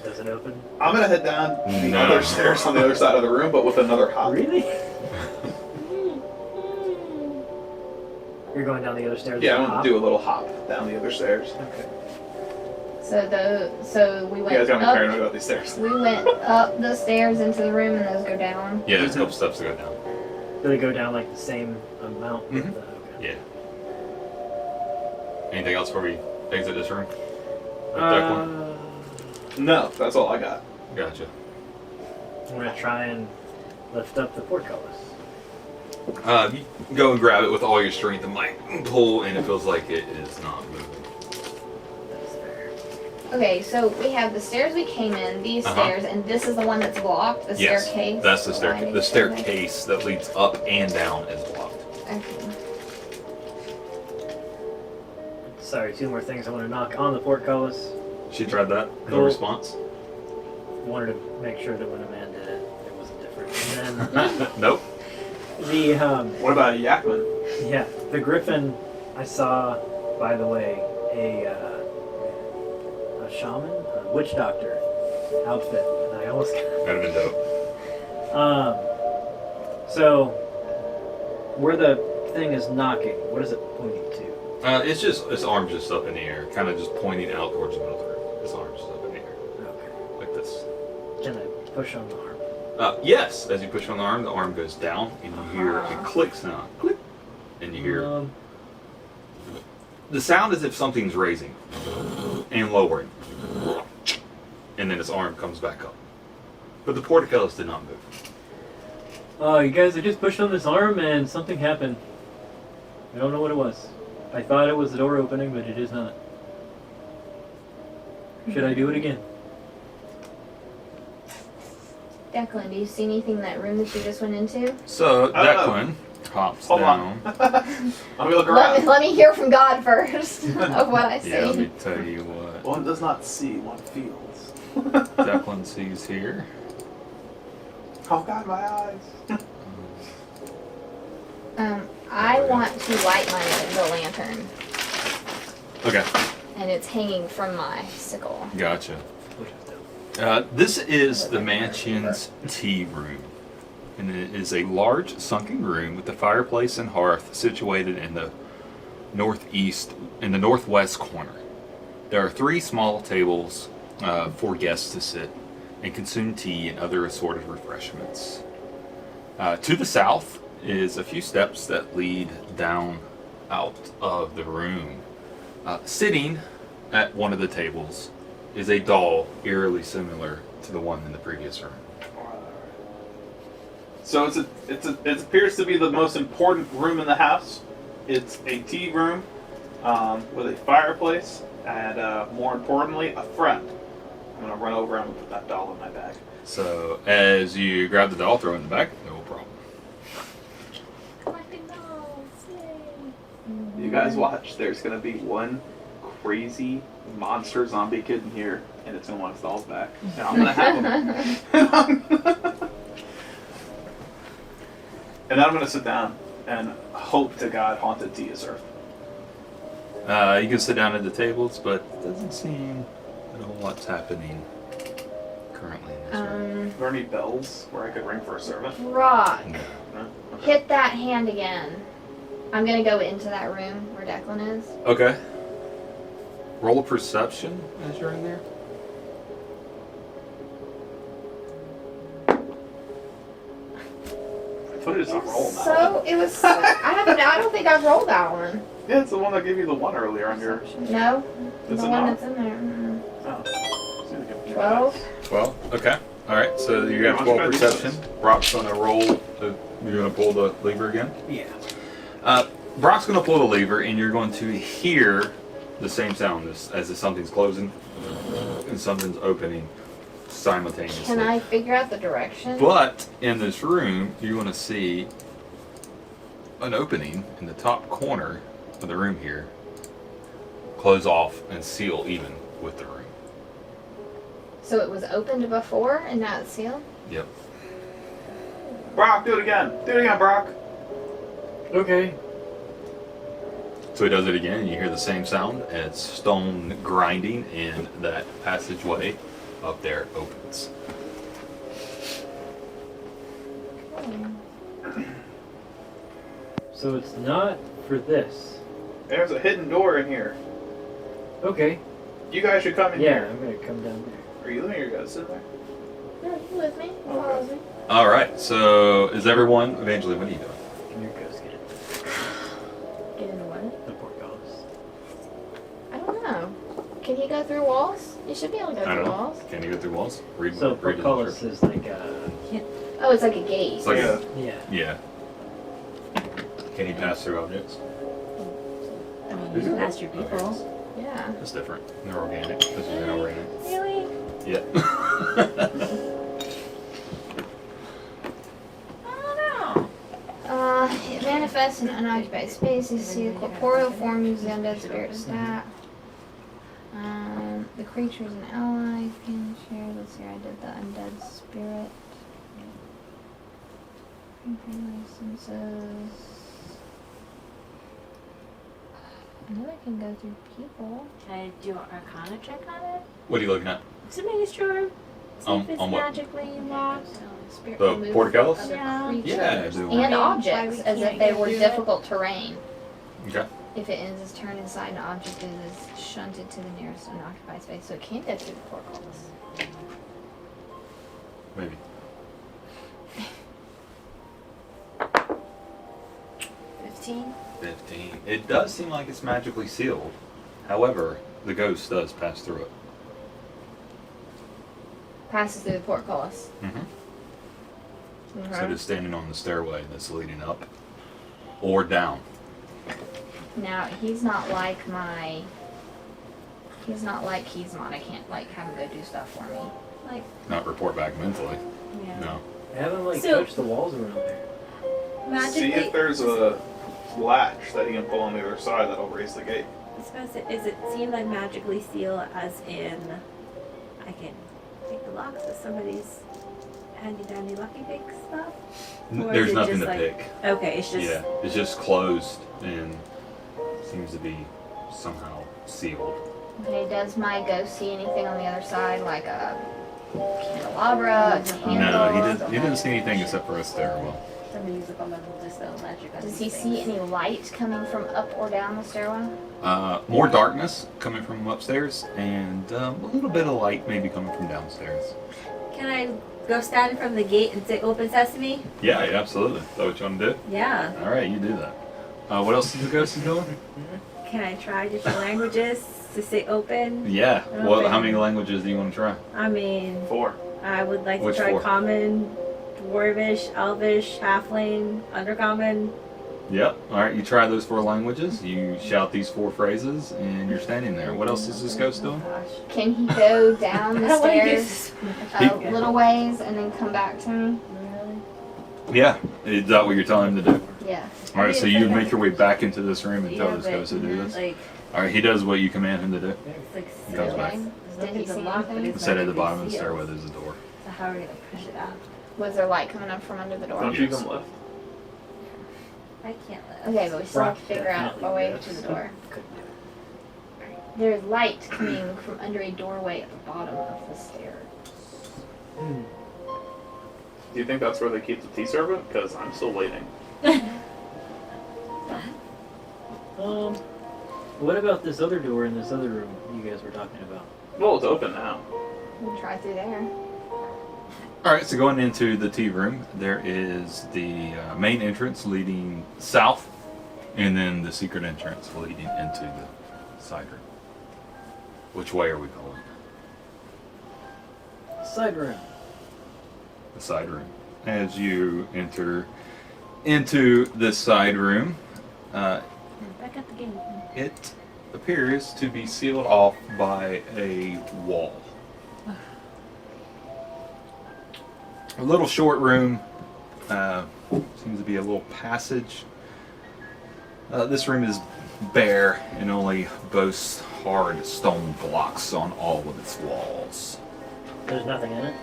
Does it open? I'm gonna head down the No. other stairs on the other side of the room, but with another hop. Really? You're going down the other stairs? Yeah, I'm with a gonna hop? do a little hop down the other stairs. Okay. So we You went guys got me up. paranoid about these stairs. We went up the stairs into the room, and those go down. Yeah, there's a couple steps to go down. Do they go down like the same amount? with Mhm. the- okay. Yeah. Anything else before we exit this room? With that one? No, that's all I got. Gotcha. I'm gonna try and lift up the portcullis. You go and grab it with all your strength and like pull, and it feels like it is not moving. That's fair. Okay, so we have the stairs we came in, these Uh-huh. stairs, and this is the one that's blocked. The Yes, staircase. that's the Why staircase. did The you say staircase that leads up and down is blocked. that? Okay. Sorry, two more things I want to knock on the portcullis. She tried that. No Cool. response. Wanted to make sure that when a man did it, it wasn't different. And then Nope. the What about a Yakman? yeah, the griffin. I saw, by the way, a shaman, a witch doctor outfit, and I almost got. That'd have been dope. So where the thing is knocking, what is it pointing to? It's just its arms just up in the air, kind of just pointing out towards the middle of the room. Its arms just up in the air, Okay. like this. Can I push on the arm? Yes, as you push on the arm goes down, and you hear it clicks now, click, and you hear the sound as if something's raising and lowering, and then its arm comes back up. but the porticos did not move. Oh, you guys, I just pushed on this arm and something happened. I don't know what it was. I thought it was the door opening, but it is not. Should I do it again? Declan, do you see anything in that room that you just went into? So I don't know. Declan hops Hold down. on. Let me look around. Let me hear from God first of what I see. Yeah, let me tell you what. One does not see, one feels. Declan sees here. Oh God, my eyes. I want to light the lantern, Okay, and it's hanging from my sickle. gotcha. This is the mansion's tea room, and it is a large sunken room with a fireplace and hearth situated in the northwest corner. There are 3 small tables for guests to sit and consume tea and other assorted refreshments. To the south is a few steps that lead down out of the room. Sitting at one of the tables is a doll eerily similar to the one in the previous room. So it appears to be the most important room in the house. It's a tea room with a fireplace and more importantly, a friend. I'm gonna run over and put that doll in my bag. So as you grab the doll, throw it in the bag, no problem. Collecting dolls, yay. You guys watch. There's gonna be one crazy monster zombie kid in here, and it's gonna want his dolls back. And I'm gonna have him. And then I'm gonna sit down and hope to God haunted tea is served. You can sit down at the tables, but it doesn't seem a whole lot's happening currently in this room. Are there any bells where I could ring for a servant? Rock, No. No? Okay. hit that hand again. I'm gonna go into that room where Declan is. Okay. Roll a perception as you're in there. Put it as a roll now. So it was. I don't think I've rolled that one. Yeah, it's the one that gave you the one earlier on your. No, It's the a one no? that's in there. Oh. See if I can- 12. 12. Okay. All right. So you got I'm 12 gonna do perception. this. Brock's gonna roll. You're gonna pull the lever again. Yeah. Brock's gonna pull the lever, and you're going to hear the same sound as if something's closing and something's opening simultaneously. Can I figure out the direction? But in this room, you're going to see an opening in the top corner of the room here close off and seal even with the room. So it was opened before and now it's sealed? Yep. Brock, do it again. Do it again, Brock. Okay. So he does it again, and you hear the same sound as stone grinding, and that passageway up there opens. So it's not for this. There's a hidden door in here. Okay. You guys should come in Yeah, here. I'm gonna come down there. Are you living here? You guys sit there. No, you with me? Okay. Me. All right. So is everyone? Evangeline, what are you doing? Come here, ghost, get it. Get into what? The portcullis. I don't know. Can he go through walls? You should be able to go I don't through know. walls. Can you go through walls? Read So read the portcullis description. is like a... Oh, it's like a gate. It's like Yeah. Yeah. yeah. Can he pass through objects? I mean, Is you it? passed your people. Okay. Yeah. That's different. They're organic. This is inorganic. Really? Yeah. I don't know. It manifests in unoccupied space. You see the corporeal form uses the undead spirit stat. The creature is an ally. You can share. Let's see, I did the undead spirit. Licenses. I know I can go through people. Can I do an Arcana check on it? What are you looking at? To make sure. See if it's On what? magically locked. Spirit The removes portcullis? other Yeah. creatures Yeah, do and Why objects we as if can't they get were through it? difficult terrain. Okay. If it ends its turn inside, an object is shunted to the nearest unoccupied space, so it can't go through the portcullis. Maybe. 15. 15. It does seem like it's magically sealed. However, the ghost does pass through it. passes through the portcullis. Mm-hmm. So just standing on the stairway that's leading up or down. Now he's not like Keysmon. I can't like have him go do stuff for me. Like, Not report back mentally. yeah. No. Have him like So- touch the walls around there. Magically, See if there's a latch that you can pull on the other side that'll raise the gate. I suppose is it seemed like magically seal as in I can take the locks with somebody's handy dandy lucky pick stuff? Or There's is it nothing just to like- pick. Okay, it's just Yeah, it's just closed and seems to be somehow sealed. Okay, does my ghost see anything on the other side, like a candelabra, a candle? No, he didn't see anything except for a stairwell. somebody's like on the dispel magic. on Does these he see things. any light coming from up or down the stairwell? More darkness coming from upstairs, and a little bit of light maybe coming from downstairs. Can I go stand in front of the gate and say open sesame? Yeah, absolutely. Is that what you want to do? Yeah. All right, you do that. What else is the ghost doing? Can I try different languages to say open? Yeah. Well, Okay. how many languages do you want to try? I mean, 4. I would like Which to try four? common, dwarvish, elvish, halfling, undercommon. Yep. All right, you try those 4 languages. You shout these 4 phrases, and you're standing there. What else is this ghost doing? Gosh. Can he go down I the don't want to stairs use a little ways and then come back to me? Really? Yeah. Is that what you're telling him to do? Yeah. All right, so you make your way back into this room and tell Yeah, this but, ghost to do this. Like, All right, he does what you command him to do. it's like He goes sealed. back. Okay. There's Did he nothing to see lock, but anything? it's Set at the magically bottom of the sealed. stairway, there's a door. So how are we gonna push it out? Was there light coming up from under the door? Don't you Yes. come left? I can't live. Okay, but we still have to Rock figure out a definitely way yes. to the door. Couldn't do it. There's light coming from under a doorway at the bottom of the stairs. Do you think that's where they keep the tea servant? Because I'm still waiting. What about this other door in this other room you guys were talking about? Well, it's open now. We'll try through there. All right, so going into the tea room, there is the main entrance leading south, and then the secret entrance leading into the side room. Which way are we going? Side room. The side room. As you enter into the side room, Back at the gate. it appears to be sealed off by a wall. A little short room. Seems to be a little passage. This room is bare and only boasts hard stone blocks on all of its walls. There's nothing in it.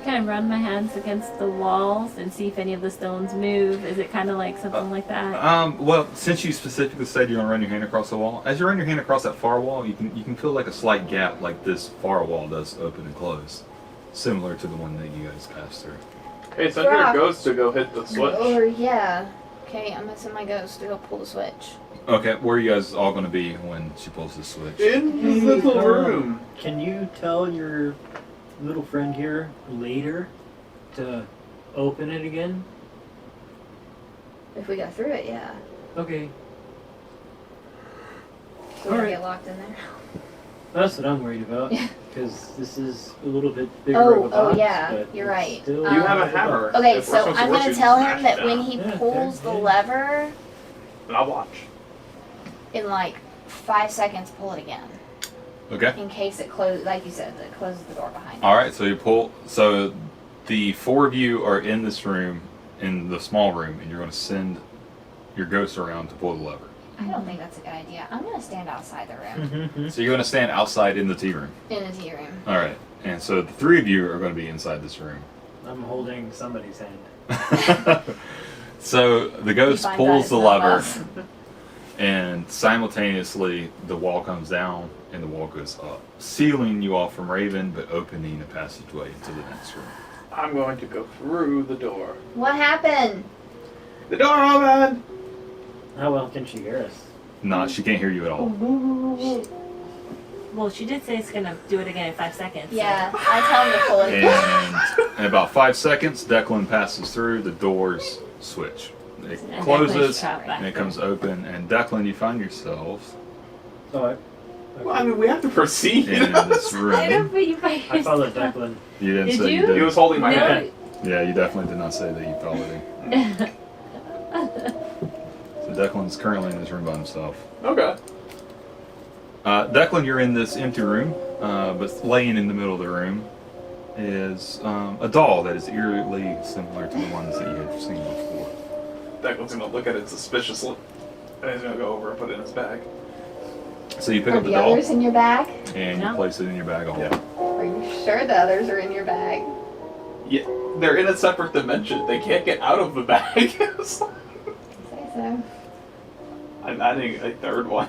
Can I run my hands against the walls and see if any of the stones move? Is it kind of like something like that? Well, since you specifically said you want to run your hand across the wall, as you run your hand across that far wall, you can feel like a slight gap, like this far wall does open and close, similar to the one that you guys passed through. Hey, send your Rock. ghost to go hit the switch. Or yeah. Okay, I'm gonna send my ghost to go pull the switch. Okay, where are you guys all going to be when she pulls the switch? In the little room. Can you tell your little friend here later to open it again? If we go through it, yeah. Okay. So we're gonna Alright. get locked in there. That's what I'm worried about. Yeah. Because this is a little bit bigger of a box. Yeah, but you're it's right. still You have a box. hammer. Okay, If we're so supposed to I'm watch gonna you tell smash him that down, when he Yeah, pulls the yeah. lever, and I'll watch. in like 5 seconds, pull it again. Okay. In case it closes, like you said, it closes the door behind you. All right, so you pull. So the 4 of you are in this room, in the small room, and you're going to send your ghost around to pull the lever. I don't think that's a good idea. I'm gonna stand outside the room, Mhm. So you're going to stand outside in the tea room. in the tea room. All right, and so the 3 of you are going to be inside this room. I'm holding somebody's hand. So the ghost You find pulls that the it's not lever, us. and simultaneously the wall comes down and the wall goes up, sealing you off from Raven, but opening a passageway into the next room. I'm going to go through the door. What happened? The door opened! How well can she hear us? Nah, she can't hear you at all. Well, she did say it's gonna do it again in 5 seconds. so- Yeah, I tell him to pull it again. And in about 5 seconds, Declan passes through, the doors switch. It And closes, Declan's trapped back and it there. comes open, and Declan, you find yourselves Oh, Well, I mean, we have to proceed. in this I room. don't put you by I followed Declan. You didn't Did say you you? did. He was holding my No. hand. Yeah, you definitely did not say that you followed him. So Declan's currently in this room by himself. Okay. Declan, you're in this empty room, but laying in the middle of the room is a doll that is eerily similar to the ones that you had seen before. Declan's gonna look at it suspiciously, and he's gonna go over and put it in his bag. So you pick Are up the the doll others in your bag? and you No. place it in your bag. Yeah. Are you sure the others are in your bag? Yeah, they're in a separate dimension. They can't get out of the bag. Say so. I'm adding a third one.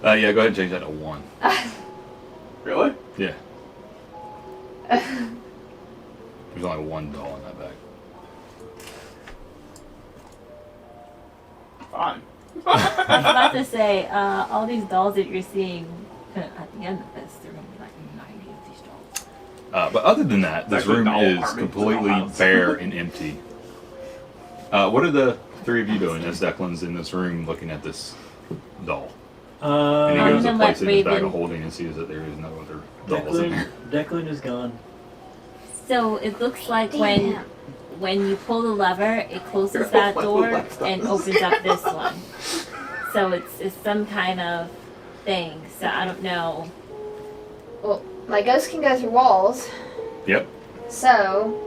Yeah, go ahead and change that to 1. Really? Yeah. There's only 1 doll in that bag. Fine. I was about to say, all these dolls that you're seeing at the end of this, there are going to be like 90 of these dolls. But other than that, this Actually, room doll is army. completely Doll bare and empty. What are the 3 of you doing as Declan's in this room looking at this doll? And he I'm goes to gonna place it let in his bag Raven- of holding and sees that there is no other dolls in Declan, there. Declan is gone. So it looks like Damn. when you pull the lever, it closes Here, that hold my door laptop. and opens up this one. So it's some kind of thing. So I don't know. Well, my ghost can go through walls, Yep. so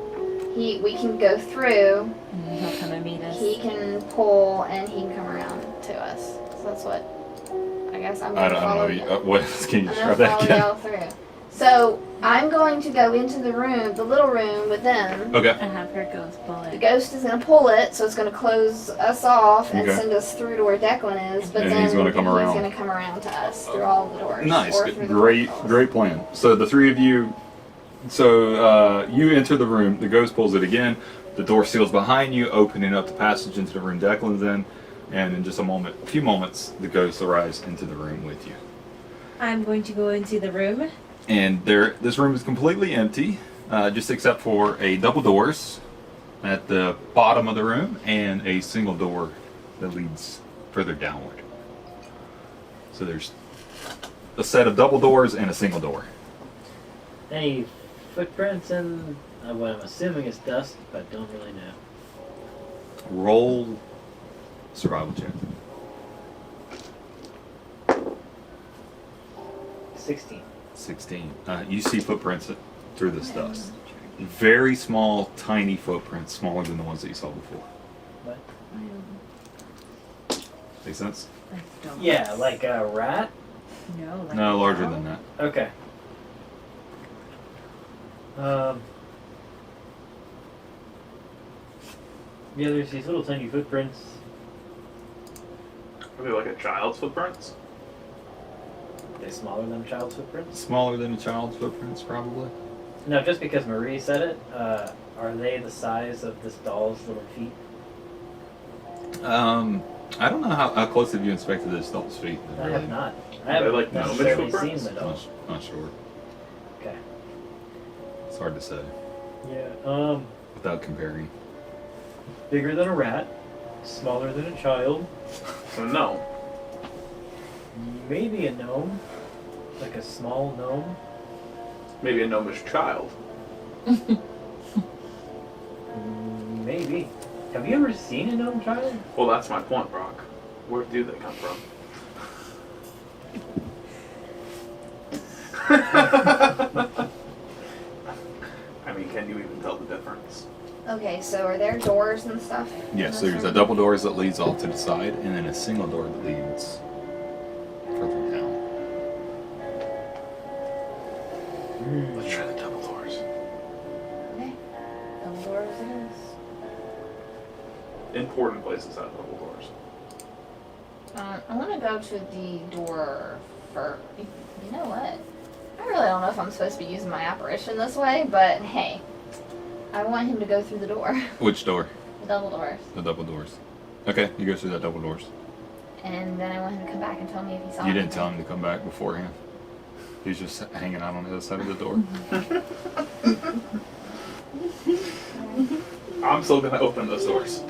we can go through. And he'll come and meet us. He can pull and he can come around to us. So that's what I guess I'm I gonna don't follow. know. you. What can you I'm describe gonna that follow again? y'all through. So I'm going to go into the room, the little room with them. Okay. And have her ghost pull The it. ghost is gonna pull it, so it's gonna close us off and Okay. send us through to where Declan is. But And then he's gonna come around. He's gonna come around to us through all the doors. Nice. or through the Great. portals. Great plan. So the 3 of you. So you enter the room. The ghost pulls it again. The door seals behind you, opening up the passage into the room Declan's in. And in just a few moments, the ghost arrives into the room with you. I'm going to go into the room. And this room is completely empty, just except for a double doors at the bottom of the room and a single door that leads further downward. So there's a set of double doors and a single door. Any footprints in what I'm assuming is dust, but don't really know. Roll survival check. 16. 16. You see footprints through this dust. Very small, tiny footprints, smaller than the ones that you saw before. What? Make sense? Like dolls. Yeah, like a rat? No, like No, a larger doll? than that. Okay. Yeah, there's these little tiny footprints. Are they like a child's footprints? Are they smaller than a child's footprints? Smaller than a child's footprints, probably. No, just because Marie said it, are they the size of this doll's little feet? I don't know how close have you inspected this doll's feet. I have not. I Are they haven't like gnomish necessarily footprints? seen the doll. Not sure. Okay. It's hard to say Yeah. without comparing. Bigger than a rat, smaller than a child, So no. maybe a gnome, like a small gnome. Maybe a gnomish child. Maybe. Have you ever seen a gnome child? Well, that's my point, Brock. Where do they come from? I mean, can you even tell the difference? Okay, so are there doors and stuff? in Yes, this there's a room? double doors that leads off to the side, and then a single door that leads further down. Let's try the double doors. Okay. Double doors it is. Important places have double doors. I want to go to the door for. You know what? I really don't know if I'm supposed to be using my apparition this way, but hey, I want him to go through the door. Which door? The double doors. The double doors. Okay, you go through that double doors. And then I want him to come back and tell me if he saw You didn't anything. tell him to come back beforehand. He's just hanging out on the other side of the door. I'm still gonna open those doors.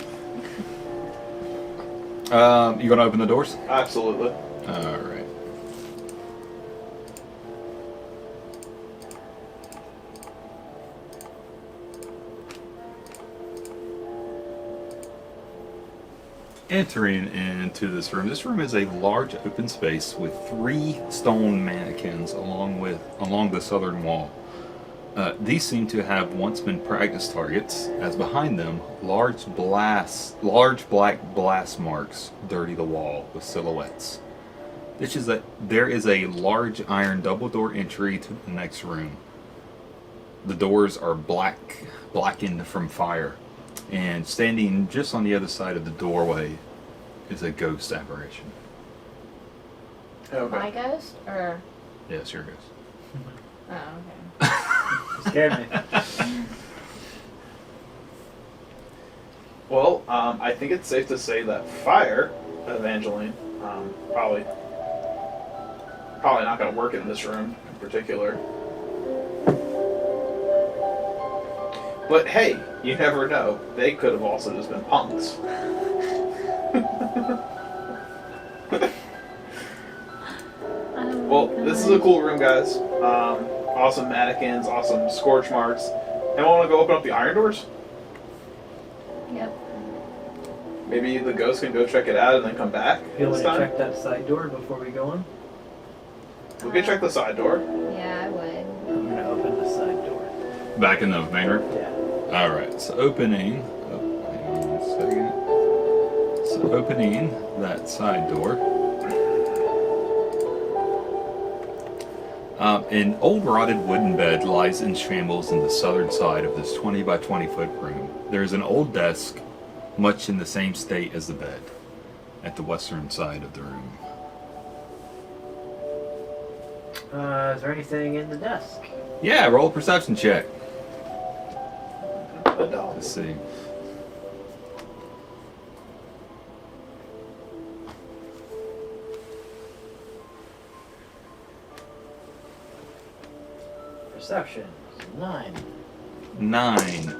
You gonna open the doors? Absolutely. All right. entering into this room is a large open space with 3 stone mannequins along the southern wall. These seem to have once been practice targets, as behind them, large black blast marks dirty the wall with silhouettes. There is a large iron double-door entry to the next room. The doors are blackened from fire, and standing just on the other side of the doorway is a ghost apparition. Okay. My ghost? Or. Yes, your ghost. Oh, okay. Scared me. Well, I think it's safe to say that fire, Evangeline, probably not going to work in this room in particular. But hey, you never know. They could have also just been punks. Well, this is a cool room, guys. Awesome mannequins, awesome scorch marks. And want to go open up the iron doors? Yep. Maybe the ghost can go check it out and then come back You this want to time? check that side door before we go in? We can check the side door. Yeah, I would. I'm gonna open the side door. Back in the main room? Yeah. Alright, so opening. Oh, hang on 1 second. So opening that side door. An old rotted wooden bed lies in shambles in the southern side of this 20 by 20 foot room. There is an old desk, much in the same state as the bed, at the western side of the room. Is there anything in the desk? Yeah, roll a perception check. No. Let's see. Perception. 9. 9.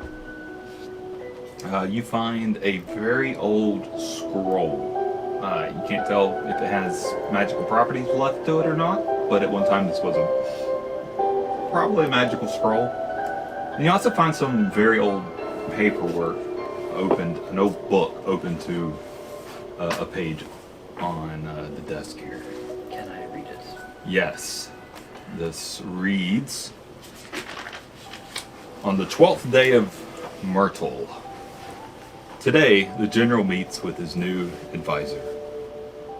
You find a very old scroll. You can't tell if it has magical properties left to it or not, but at one time this was probably a magical scroll. And you also find some very old paperwork opened, an old book open to a page on the desk here. Can I read it? Yes. This reads, on the 12th day of Myrtle, today the general meets with his new advisor.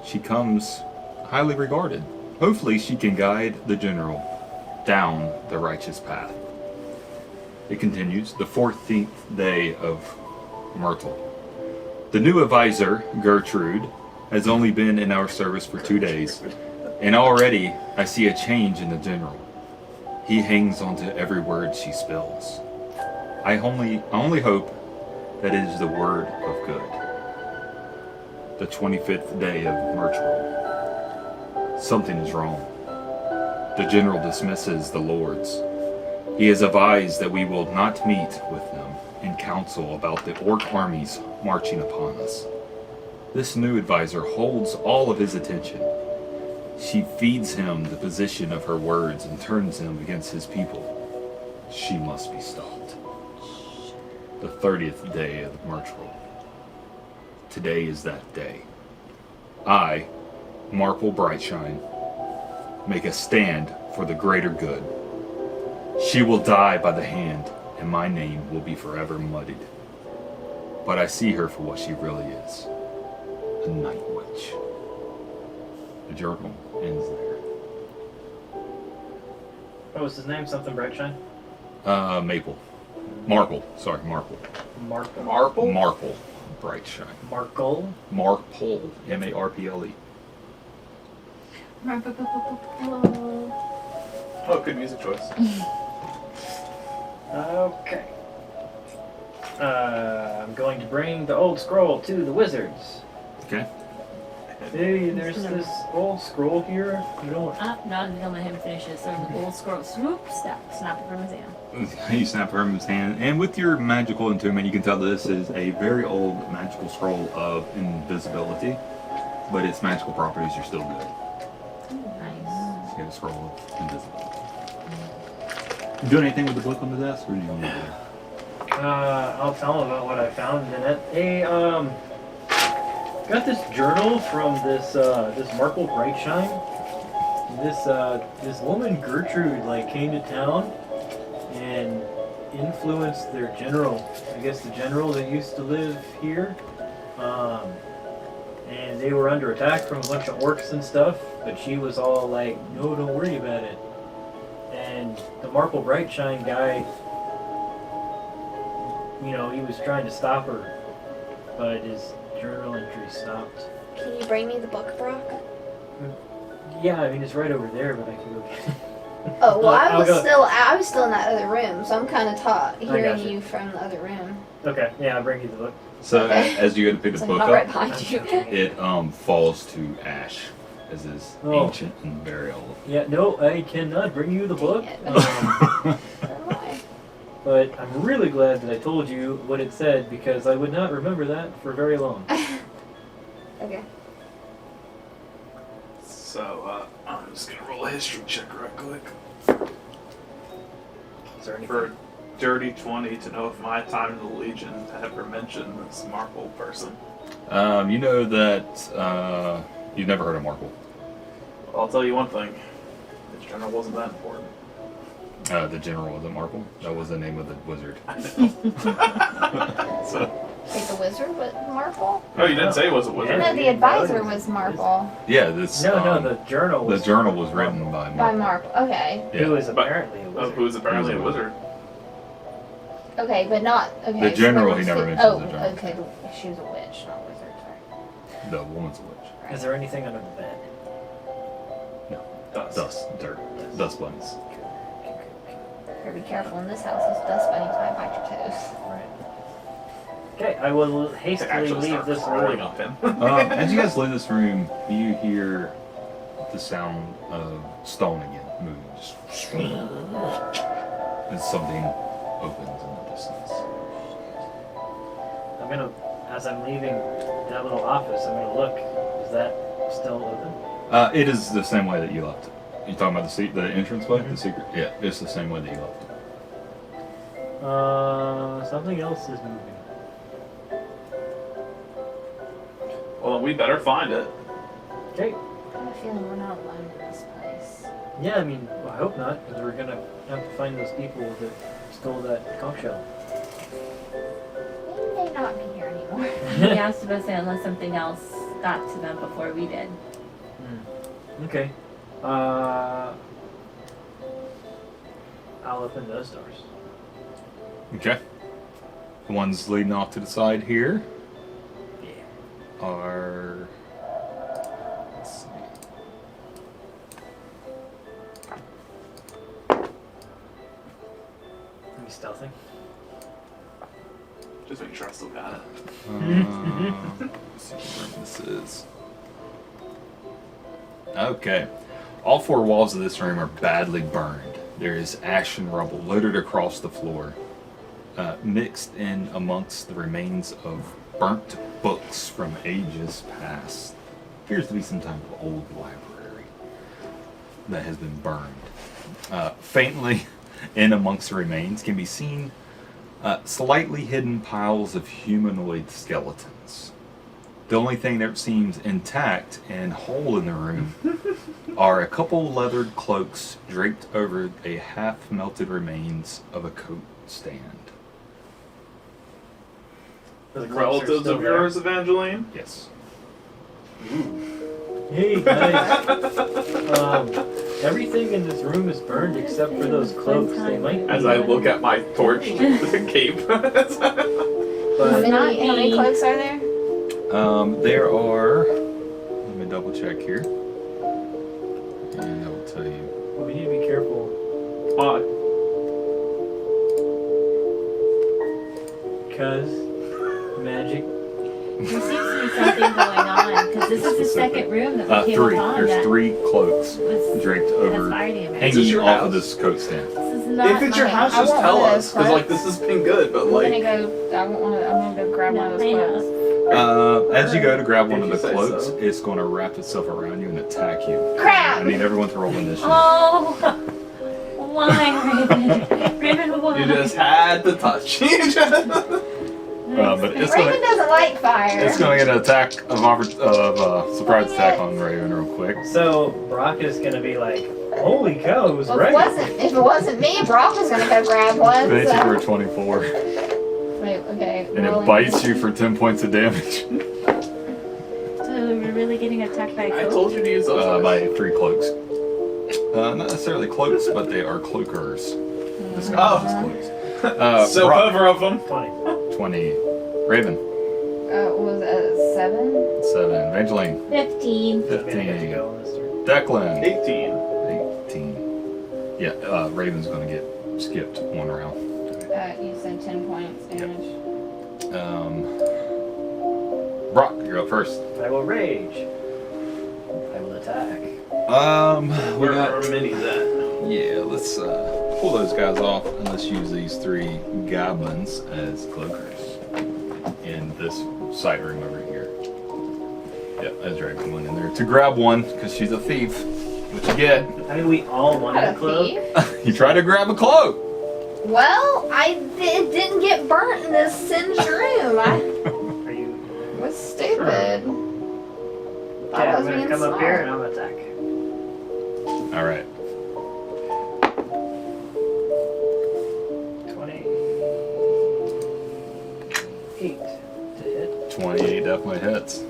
She comes highly regarded. Hopefully she can guide the general down the righteous path. It continues, the 14th day of Myrtle. The new advisor, Gertrude, has only been in our service for 2 days, and already I see a change in the general. He hangs on to every word she spills. I only hope that it is the word of good. The 25th day of Myrtle. Something is wrong. The general dismisses the lords. He has advised that we will not meet with them in council about the orc armies marching upon us. This new advisor holds all of his attention. She feeds him the position of her words and turns him against his people. She must be stopped. The 30th day of Myrtle. Today is that day. I, Marple Brightshine, make a stand for the greater good. She will die by the hand, and my name will be forever muddied. But I see her for what she really is. A night witch. The journal ends there. What was his name? Something Brightshine? Maple. Marple. Sorry, Marple. Marple. Marple? Marple. Brightshine. Markle? Marple. M-A-R-P-L-E. Oh, good music choice. Okay. I'm going to bring the old scroll to the wizards. Okay. Hey, there's this old scroll here. You don't. No, don't let him finish it. So the old scroll, swoop, snap it from his hand. You snap it from his hand, and with your magical attunement, you can tell that this is a very old magical scroll of invisibility, but its magical properties are still good. Nice. So you get a scroll of invisibility. You doing anything with the book on the desk, or do you want to? I'll tell them about what I found in it. Hey, got this journal from this Marple Brightshine. This woman Gertrude came to town and influenced their general. I guess the general that used to live here. And they were under attack from a bunch of orcs and stuff. But she was all like, "No, don't worry about it." And the Marple Brightshine guy, he was trying to stop her, but his journal entry stopped. Can you bring me the book, Brock? Yeah, I mean it's right over there, but I can go get it. Oh well, I I'll was go- still in that other room, so I'm kind of hearing gotcha. you from the other room. Okay, yeah, I'll bring you the book. So Okay. as you go to pick the So I'm book not up, right behind you. it falls to ash, as is Oh. ancient and very old. Yeah, no, I cannot bring you the book. Dang it. Um, So am I. but I'm really glad that I told you what it said because I would not remember that for very long. Okay. So, I'm just gonna roll a history check right quick. Is there anything? For Dirty 20 to know if my time in the Legion ever mentioned this Marple person. You know that you've never heard of Marple. I'll tell you one thing. This general wasn't that important. The general wasn't Marple. That was the name of the wizard. So, Wait, the wizard was Marple? oh, you didn't say it was a wizard? Yeah. No, the advisor was Marple. Yeah, this. No, the journal The was journal was written by Marple. By Marple. Okay. Yeah. Who is But- apparently a Of wizard. who's apparently a wizard. Okay, but not okay. The general, so he never the- mentions oh, the general. okay. She was a witch, not a wizard. Sorry. The woman's a witch. Right. Is there anything under the bed? Dust, dirt, dust bunnies. Better be careful in this house. Those dust bunnies might bite your toes. Right. Okay, I will To hastily actually leave start this crawling room. up him. As you guys leave this room, you hear the sound of stone again moving. Just as something opens in the distance. I'm gonna, as I'm leaving that little office, I'm gonna look. Is that still open? It is the same way that you left it. You talking about the entrance way, the secret? Yeah, it's the same way that you left it. Something else is moving. Well, we better find it. Okay. I have a feeling we're not alone in this place. Yeah, I mean, well, I hope not, because we're gonna have to find those people that stole that conch shell. They may not be here anymore. Yeah, I was supposed to say unless something else got to them before we did. Okay. I'll open those doors. Okay. The ones leading off to the side here Yeah. are. Let's see. Are we stealthing? Just make sure I still got it. Let's see what room this is. Okay. All four walls of this room are badly burned. There is ash and rubble littered across the floor. Mixed in amongst the remains of burnt books from ages past. Appears to be some type of old library that has been burned. Faintly in amongst the remains can be seen slightly hidden piles of humanoid skeletons. The only thing that seems intact and whole in the room are a couple leathered cloaks draped over a half-melted remains of a coat stand. The cloaks are Relatives still of there. yours, Evangeline? Yes. Hey guys. Everything in this room is burned except for those cloaks. They might be. As I look at my torched cape. How But many cloaks are there? There are. Let me double check here. And I will tell you. we need to be careful. Because magic. There seems to be something going on because this is the second room that we came Three. upon There's that three cloaks was draped over, that's fire damage. Is this hanging your off house? of this coat stand. This is not If it's your my house, I just want tell one of us. those Because, like, cloaks. this has been good, but, I'm like. gonna go. I'm gonna go grab one of those I know. cloaks. As you go to grab one of If the you say cloaks, so. it's going to wrap itself around you and attack you. Crap! I need everyone to roll initiative. Oh, why, Raven? Raven, why? You just had to touch. You just- but it's Raven gonna doesn't like fire. it's gonna get an attack of surprise attack on Raven real quick. So Brock is gonna be like, "Holy cow, it was Well, right." if it wasn't me, Brock was gonna go grab one. It hits you for a So. 24, Wait, okay. and it rolling. bites you for 10 points of damage. So we're really getting attacked by a I cloak? told you to use those. By 3 cloaks. Not necessarily cloaks, but they are cloakers. This guy uses cloaks. So Brock, over of them. 20. 20. Raven, What was it, 7? 7. Evangeline, 15. I mean, I get to 15. go on this turn. Declan, 18. 18. Yeah, Raven's gonna get skipped one round. You said 10 points damage. Brock, you're up first. I will rage. I will attack. We Where got. are minis at? Yeah, let's pull those guys off and let's use these 3 goblins as cloakers in this side room over here. Yeah, I dragged one in there to grab one because she's a thief. What you get? I mean, we all wanted Not a a cloak. thief. You try to grab a cloak. Well, it didn't get burnt in this singed room. I Are you? was stupid. Okay, I I'm was gonna being come up smart. here and I'm gonna attack. All right. 28 to hit. 28 definitely hits.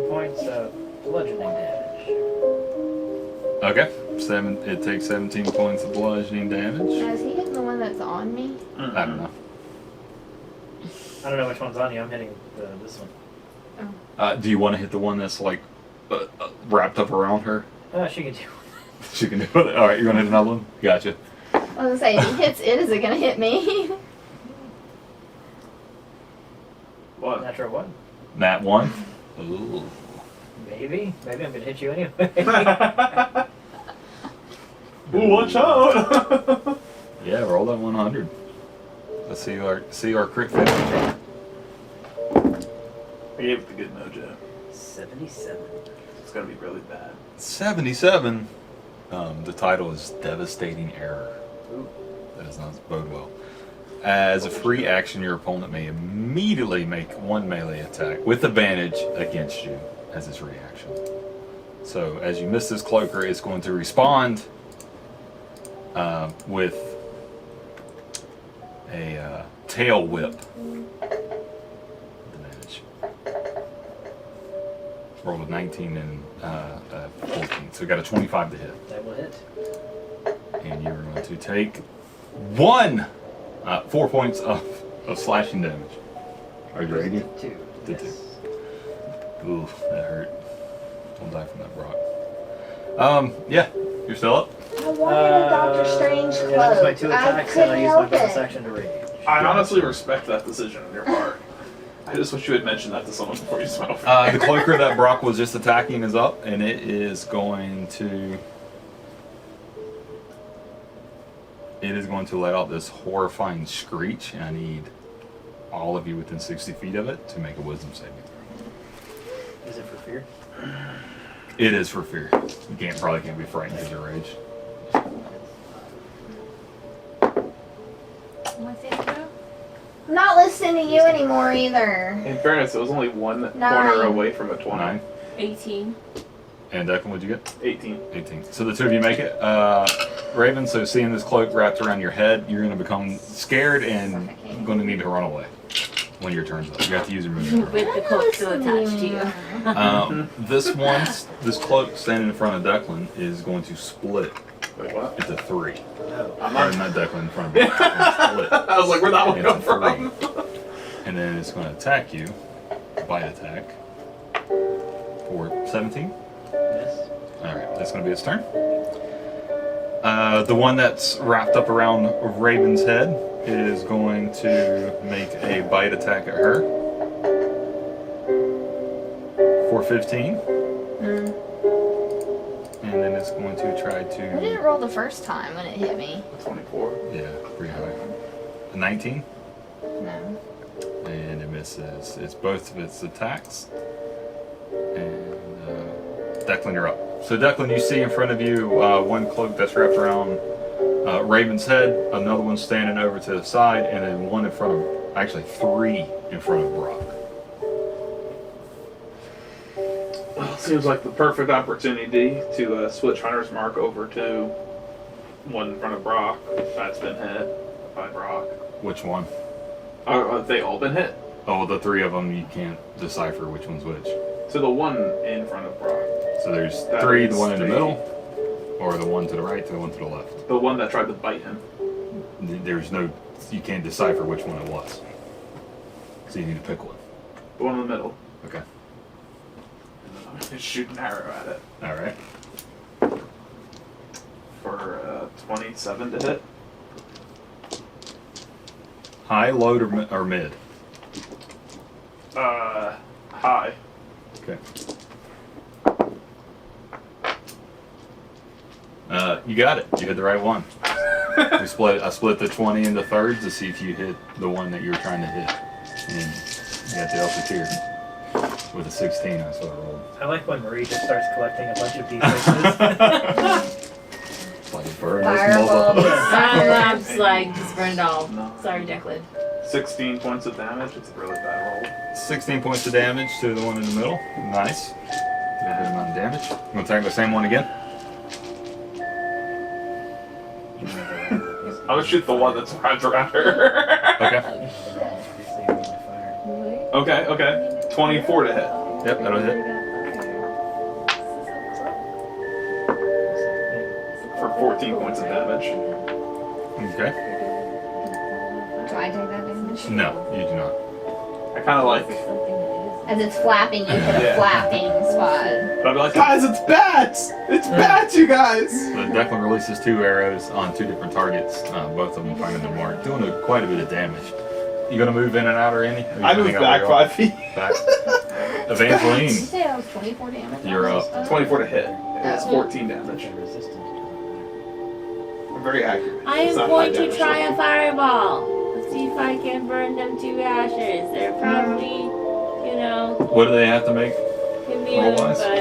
Points of bludgeoning damage. Okay. It takes 17 points of bludgeoning damage. Now, is he hitting the one that's on me? I don't know. I don't know which one's on you. I'm hitting this one. Do you want to hit the one that's like wrapped up around her? She can do. She can do it. All right, you're gonna hit another one. Gotcha. I was gonna say, if he hits it, is it gonna hit me? What? Natural one. Nat 1. Ooh. Maybe I'm gonna hit you anyway. Ooh, watch out! Yeah, roll that 100. Let's see our crit fail. I gave it the good mojo. 77. It's gonna be really bad. 77. The title is Devastating Error. Ooh. That does not bode well. As a free action, your opponent may immediately make one melee attack with advantage against you as its reaction. So, as you miss this cloaker, it's going to respond with a tail whip. Advantage. Roll a 19 and 14. So, we got a 25 to hit. That will hit. And you're going to take 4 points of slashing damage. Are you ready? 2. Did Yes. Ooh, that hurt. Don't die from that rock. Yeah, you're still up. I wanted a Doctor Strange cloak. Yeah, that was my 2 attacks, and I couldn't used my help bonus it. action to rage. I honestly respect that decision on your part. I just wish you had mentioned that to someone before you smelled. The cloaker that Brock was just attacking is up, and it is going to. It is going to let out this horrifying screech, and I need all of you within 60 feet of it to make a wisdom saving throw. Is it for fear? It is for fear. You probably can't be frightened because of rage. What's it through? I'm not listening to you anymore either. In fairness, it was only one 9. corner away from a 20. 9. 18. And Declan, what'd you get? 18. 18. So the 2 of you make it. Raven, so seeing this cloak wrapped around your head, you're going to become scared and going to need to run away when your turn's up. You have to use your movement. With the cloak still attached to you. This cloak standing in front of Declan is going to split Wait, what? into 3. No. I'm Or not. not Declan in front of you. Split I was like, where'd that one into come from? 3. And then it's going to attack you. Bite attack. For 17. Yes. Alright, that's going to be its turn. The one that's wrapped up around Raven's head is going to make a bite attack at her. For 15. And then it's going to try I didn't to. roll the first time when it hit me. 24. Yeah, pretty high. A 19. No. And it misses. It's both of its attacks. And Declan, you're up. So Declan, you see in front of you one cloak that's wrapped around Raven's head, another one standing over to the side, and then one in front of, actually 3 in front of Brock. Well, seems like the perfect opportunity to switch Hunter's Mark over to one in front of Brock. That's been hit by Brock. Which one? Have they all been hit? Oh, the 3 of them, you can't decipher which one's which. So the one in front of Brock. So there's That 3, is the one in the 3. middle, or the one to the right, to the one to the left. The one that tried to bite him. There's no, you can't decipher which one it was. So you need to pick one. The one in the middle. Okay. And then I'm going to shoot an arrow at it. All right. For 27 to hit. High, low, or mid? High. Okay. You got it. You hit the right one. I split the 20 into thirds to see if you hit the one that you're trying to hit. And you got the Elsevier with a 16. That's what I rolled. I like when Marie just starts collecting a bunch of d6s. It's like a bird. Fireball. I'm just like, just burn it all. No. Sorry, Declan. 16 points of damage. It's a really bad 16 points of damage to the one in the middle. Nice. Did a good amount of damage. You want to take the same one again? roll. I'm gonna shoot the one that's wrapped around her. Okay. Okay. 24 to hit. Yep, that'll hit. For 14 points of damage. Okay. Do I take that damage? No, you do not. I kind of like. As it's flapping, you hit a Yeah. flapping spot. But I'd be like, guys, it's bats! It's bats, you guys! So Declan releases 2 arrows on 2 different targets, both of them finding their mark, doing quite a bit of damage. You gonna move in and out or any? Or you I gonna moved hang out back where you 5 feet. are? Back. Did you Evangeline, say that was 24 damage? You're up. 24 to hit. It's Oh. 14 damage. I'm very accurate. I It's am not going high to damage. try a fireball. Let's see if I can burn them to ashes. They're probably, you know, what do they have to make? immune, Roll-wise? but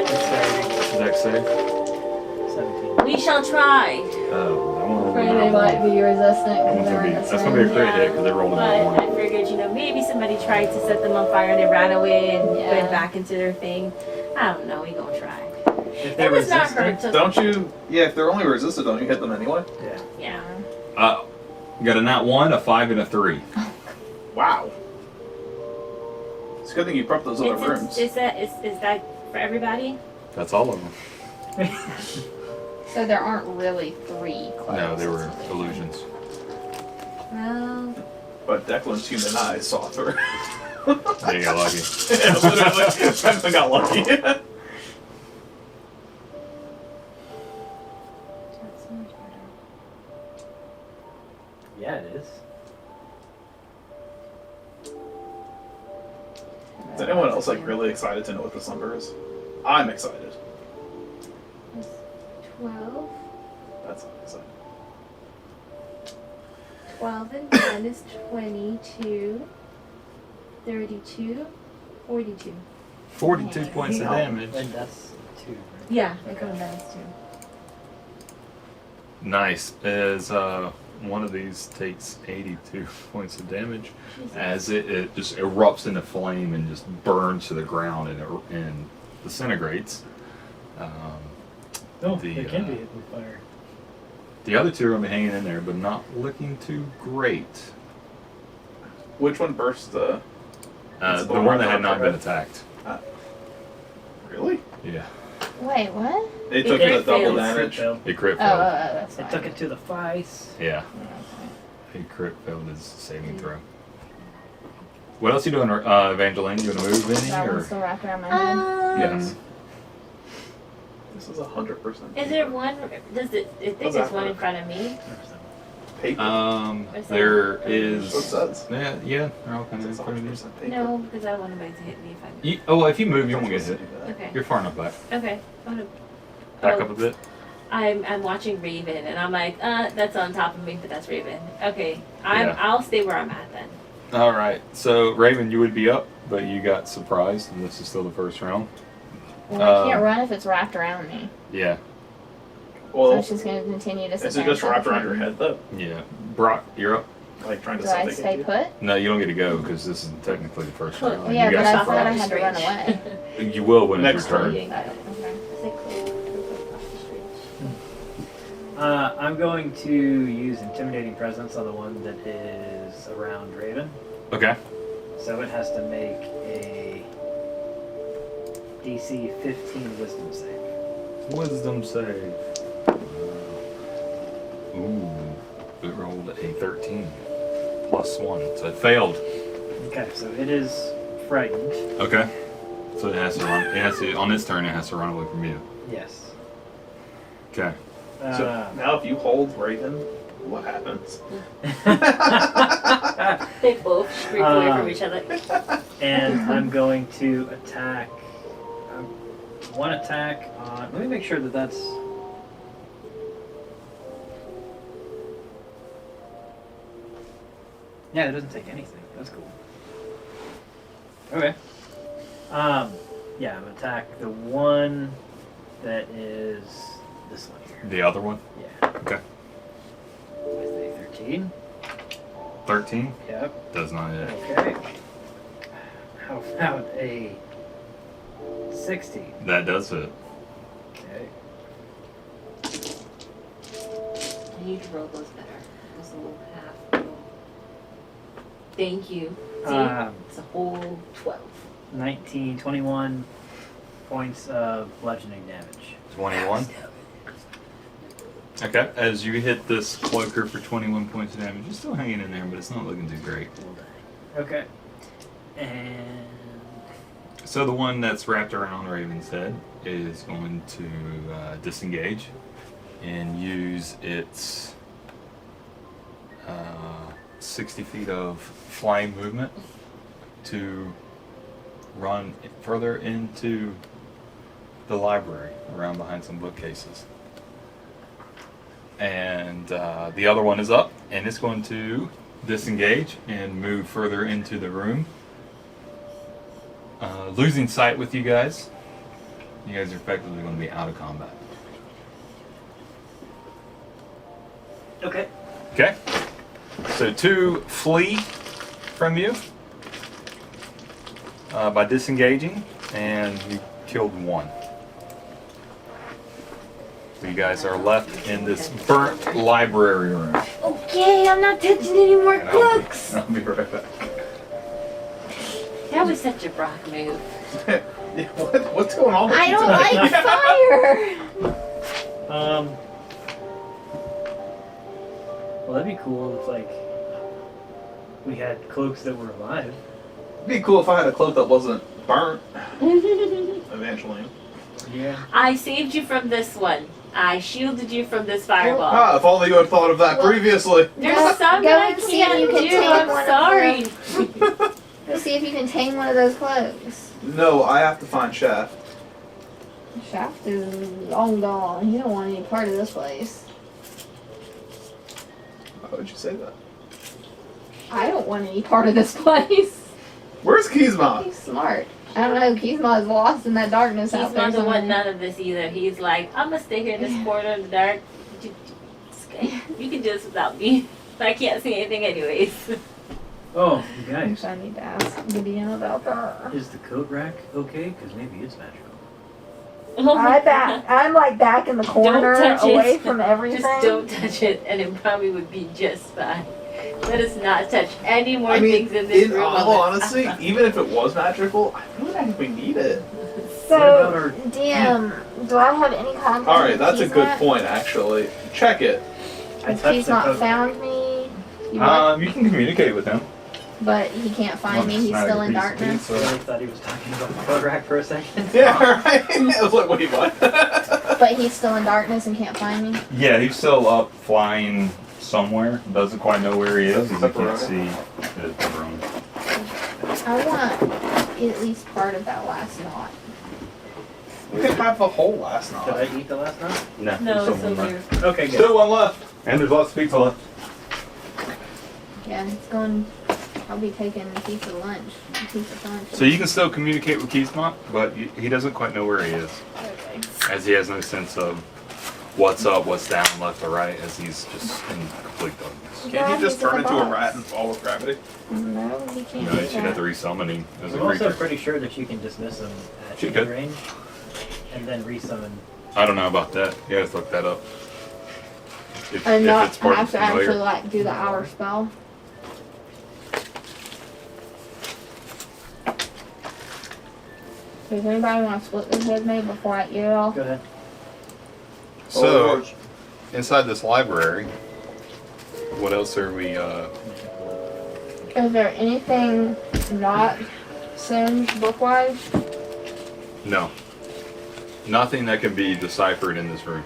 Dex save? 17. we shall try. Oh, I want to Afraid they might be resistant because they're in the That's gonna be a crit hit because they're rolling But a 1. I figured, you know, maybe somebody tried to set them on fire and they ran away and Yeah. went back into their thing. I don't know. We gonna try. If It they're was not resistant, hurt to. Don't you? Yeah, if they're only resisted, don't you hit them anyway? yeah. Yeah. You got a nat 1, a 5, and a 3. Wow. It's a good thing you prepped those other rooms. Is that for everybody? That's all of them. So there aren't really 3 clothes. No, they were illusions. Well, But Declan's human eyes saw through. Yeah, you got lucky. Yeah, literally. Declan got lucky. Yeah, it is. Is anyone else like really excited to know what this number is? I'm excited. 12. That's not exciting. 12 and 10 is 22. 32. 42. 42 points of damage. And that's 2, right? Yeah, it comes down to 2. Nice. As one of these takes 82 points of damage as it just erupts into flame and just burns to the ground and disintegrates. No, The, they can be hit with fire. The other 2 are going to be hanging in there, but not looking too great. Which one burst the? The one that had not been attacked. Really? Yeah. Wait, what? They It took the failed. double Crit damage. failed. It crit Oh, failed. that's They fine. took it to the face. Yeah. He crit failed his saving throw. What else you doing, Evangeline? You want to move any? That Or? one's still wrapped around my head. Yes. This is 100%. Is there one? Does it? I think What's there's that one for? in front of me. Paper. There That's what it is. says. Yeah, they're all kind It's of 100% paper. No, because I don't want anybody to hit me if I. If you move, you won't get hit. Okay. You're far enough back. Okay. Back up a bit. I'm watching Raven and I'm like, that's on top of me, but that's Raven. Okay. Yeah. I'll stay where I'm at then. All right. So Raven, you would be up, but you got surprised, and this is still the first round. Well, I can't run if it's wrapped around me. Yeah. So Well, it's just going to continue to sit is there it just and wrapped around suffocate your me. head though? Yeah. Brock, you're up. Like trying to Do I suffocate stay you? put? No, you don't get to go because this is technically the first round. Well, yeah, You but guys I are thought I fine. had to run away. You will when it's Next your turn. turn. I'm going to use Intimidating Presence on the one that is around Raven. Okay. So it has to make a DC 15 Wisdom save. Wisdom save. Ooh. It rolled a 13. Plus 1. So it failed. Okay, so it is frightened. Okay. So it has to run. It has to, on its turn, it has to run away from you. Yes. Okay. So now if you hold Raven, what happens? They both streak away from each other. And I'm going to attack. One attack on. Let me make sure that that's. Yeah, it doesn't take anything. That's cool. Okay. Yeah, I'm gonna attack the one that is this one here. The other one? Yeah. Okay. With a 13. 13? Yep. Does not hit. Okay. How about a 16? That does hit. Okay. I need to roll those better. Those a little half. Roll. Thank you. See? It's a whole 12. 19, 21 points of bludgeoning damage. 21. Okay. As you hit this cloaker for 21 points of damage, you're still hanging in there, but it's not looking too great. Okay. And So the one that's wrapped around Raven's head is going to disengage and use its 60 feet of flying movement to run further into the library around behind some bookcases. And the other one is up and it's going to disengage and move further into the room. Losing sight with you guys. You guys are effectively going to be out of combat. okay. Okay? So 2 flee from you by disengaging, and you killed 1. So you guys are left in this burnt library room. Okay, I'm not touching any more And books. I'll be right back. That was such a Brock move. What's going on with I you don't tonight? like fire! Well, that'd be cool if, like, we had cloaks that were alive. It'd be cool if I had a cloak that wasn't burnt. Eventually. Yeah. I saved you from this one. I shielded you from this fireball. Ah, if only you had thought of that Well- previously. There's Go- some go that I and see if can't you can do. take I'm one of sorry. Go see if you can tame one of those cloaks. No, I have to find Shaft. Shaft is long gone. You don't want any part of this place. Why would you say that? I don't want any part of this place. Where's Keysma? He's smart. I don't know. Keysma is lost in that darkness out He's there. not the one somewhere. none of this either. He's like, I'm gonna stay here in this corner in the dark. You can do this without me. I can't see anything anyways. Oh, you guys. I need to ask the DM about that. Is the coat rack okay? Because maybe it's magical. I'm like back in the corner, touch away it. from everything. Just don't touch it, and it probably would be just fine. Let us not touch any more I mean, things in this in room. all honesty, even if it was magical, I really don't think we need it. What So, about our- DM, do I have any contact? Alright, with that's a good Keysma? point, actually. Check it. I If touched he's the not coat. found me, you what? You can communicate with him. But he can't find me. He's still in darkness. I really thought he was talking about the coat rack for a second. Yeah, right? I was like, wait, what? But he's still in darkness and can't find me. Yeah, he's still up flying somewhere. Doesn't quite know where he is. He can't Pepperoni. see the room. I want at least part of that last knot. We could have the whole last Did night. I eat the last knot? No, No, there's it's still one over. left. Okay, good. Still one left. And there's lots of pizza left. Yeah, it's going I'll be taking a piece of lunch. A piece of lunch. So you can still communicate with Keysmont, but he doesn't quite know where he is, Okay. as he has no sense of what's up, what's down, left or right, as he's just in complete darkness. Can't Yeah, he just he's in turn the into a box. ret and fall with gravity? No, he You can't know, do you should have that. to resummon him as a I'm also creature. pretty sure that you can dismiss them at She any could. range, and then resummon. I don't know about that. You have to look that up. If, And if not it's part have of to actually familiar. like do the hour spell. Does anybody want to split this with me before I eat it all? Go ahead. So, inside this library, what else are we, Is there anything not singed book-wise? no. Nothing that can be deciphered in this room.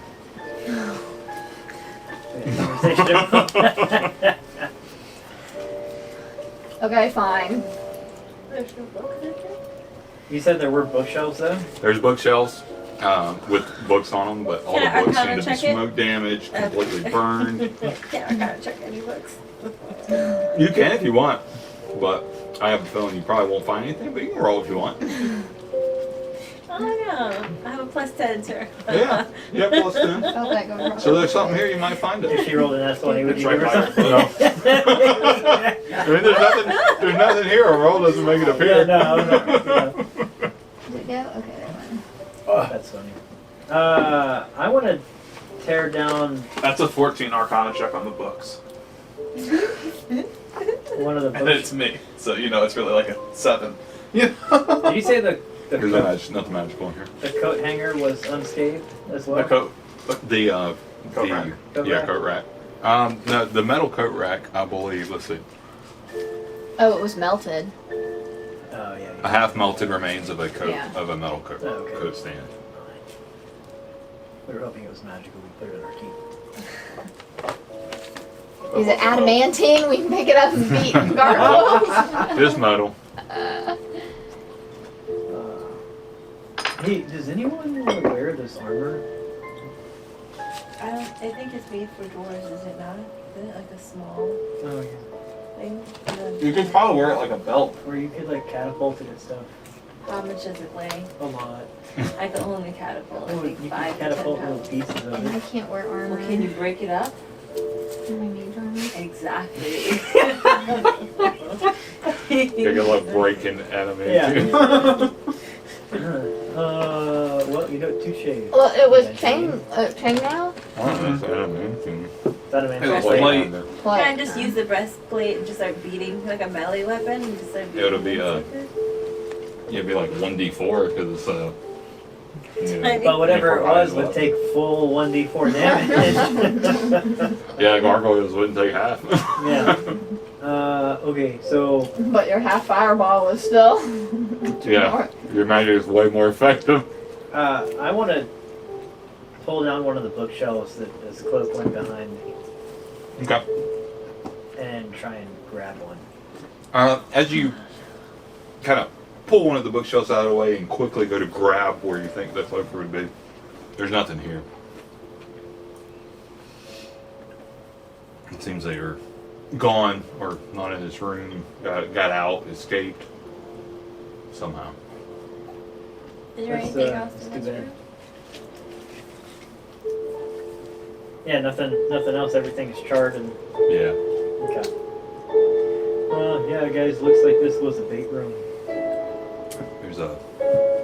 Okay, fine. There's no book in there? You said there were bookshelves though? There's bookshelves with books on them, but all Can I the books arcana seem to be check it? smoke damaged, completely burned. Yeah, I gotta check any books. You can if you want, but I have a feeling you probably won't find anything, but you can roll if you want. Oh no, I have a +10 to Yeah, yeah, plus 10. Okay, go for So there's something here, you might find If it. she rolled an S20, would It's you right give her by something? I mean, there's nothing here. A roll doesn't make it Yeah, appear. no, I'm not, Did it go? Okay, there went. That's funny. I want to tear down That's a 14 Arcana check on the books. one of the And books. it's me, so you know it's really like a 7. Yeah. Did you say the There's nothing magical in here. the coat hanger was unscathed as well? The coat. The Coat rack. Coat yeah, rack? coat rack. No, the metal coat rack, I believe. Let's see, Oh, it was melted. Oh yeah. a half melted remains of a coat Yeah. of a metal coat Oh, okay. coat stand. We were hoping it was magical. We put it in our keep. Is it adamantine? We can pick it up and beat gargoyles. Just metal. Hey, does anyone wear this armor? I think it's made for dwarves, is it not? Isn't it like a small Oh yeah. thing? And then You could probably wear it like a belt. Where you could like catapult it and stuff. how much does it weigh? A lot. I can only catapult, I Oh, think you 5 can to 10 catapult little pounds. pieces of And I it. can't wear armor. Well, can you break it up? Can I mage armor? Exactly. You're gonna love breaking anime Yeah. too. Well, you know, touche. Well, it was chainmail? I don't know if it's anime. Is that a man? It was Plate light. on there. Plate. Can I just use the breastplate and just start beating like a melee weapon and just start beating? It'll be, Yeah, it'd be like 1d4 because But whatever it was would take full 1d4 damage. yeah, gargoyles wouldn't take half. Yeah. Okay, so But your half fireball was still. Yeah, your magic is way more effective. I want to pull down one of the bookshelves that is closely behind me Okay. and try and grab one. As you kind of pull one of the bookshelves out of the way and quickly go to grab where you think the cloaker would be, there's nothing here. It seems they are gone or not in this room, got out, escaped somehow. Is there That's, anything else that's in too this bad. room? Yeah, nothing else. Everything is charred and Yeah. okay. Yeah, guys, looks like this was a bait room. There's a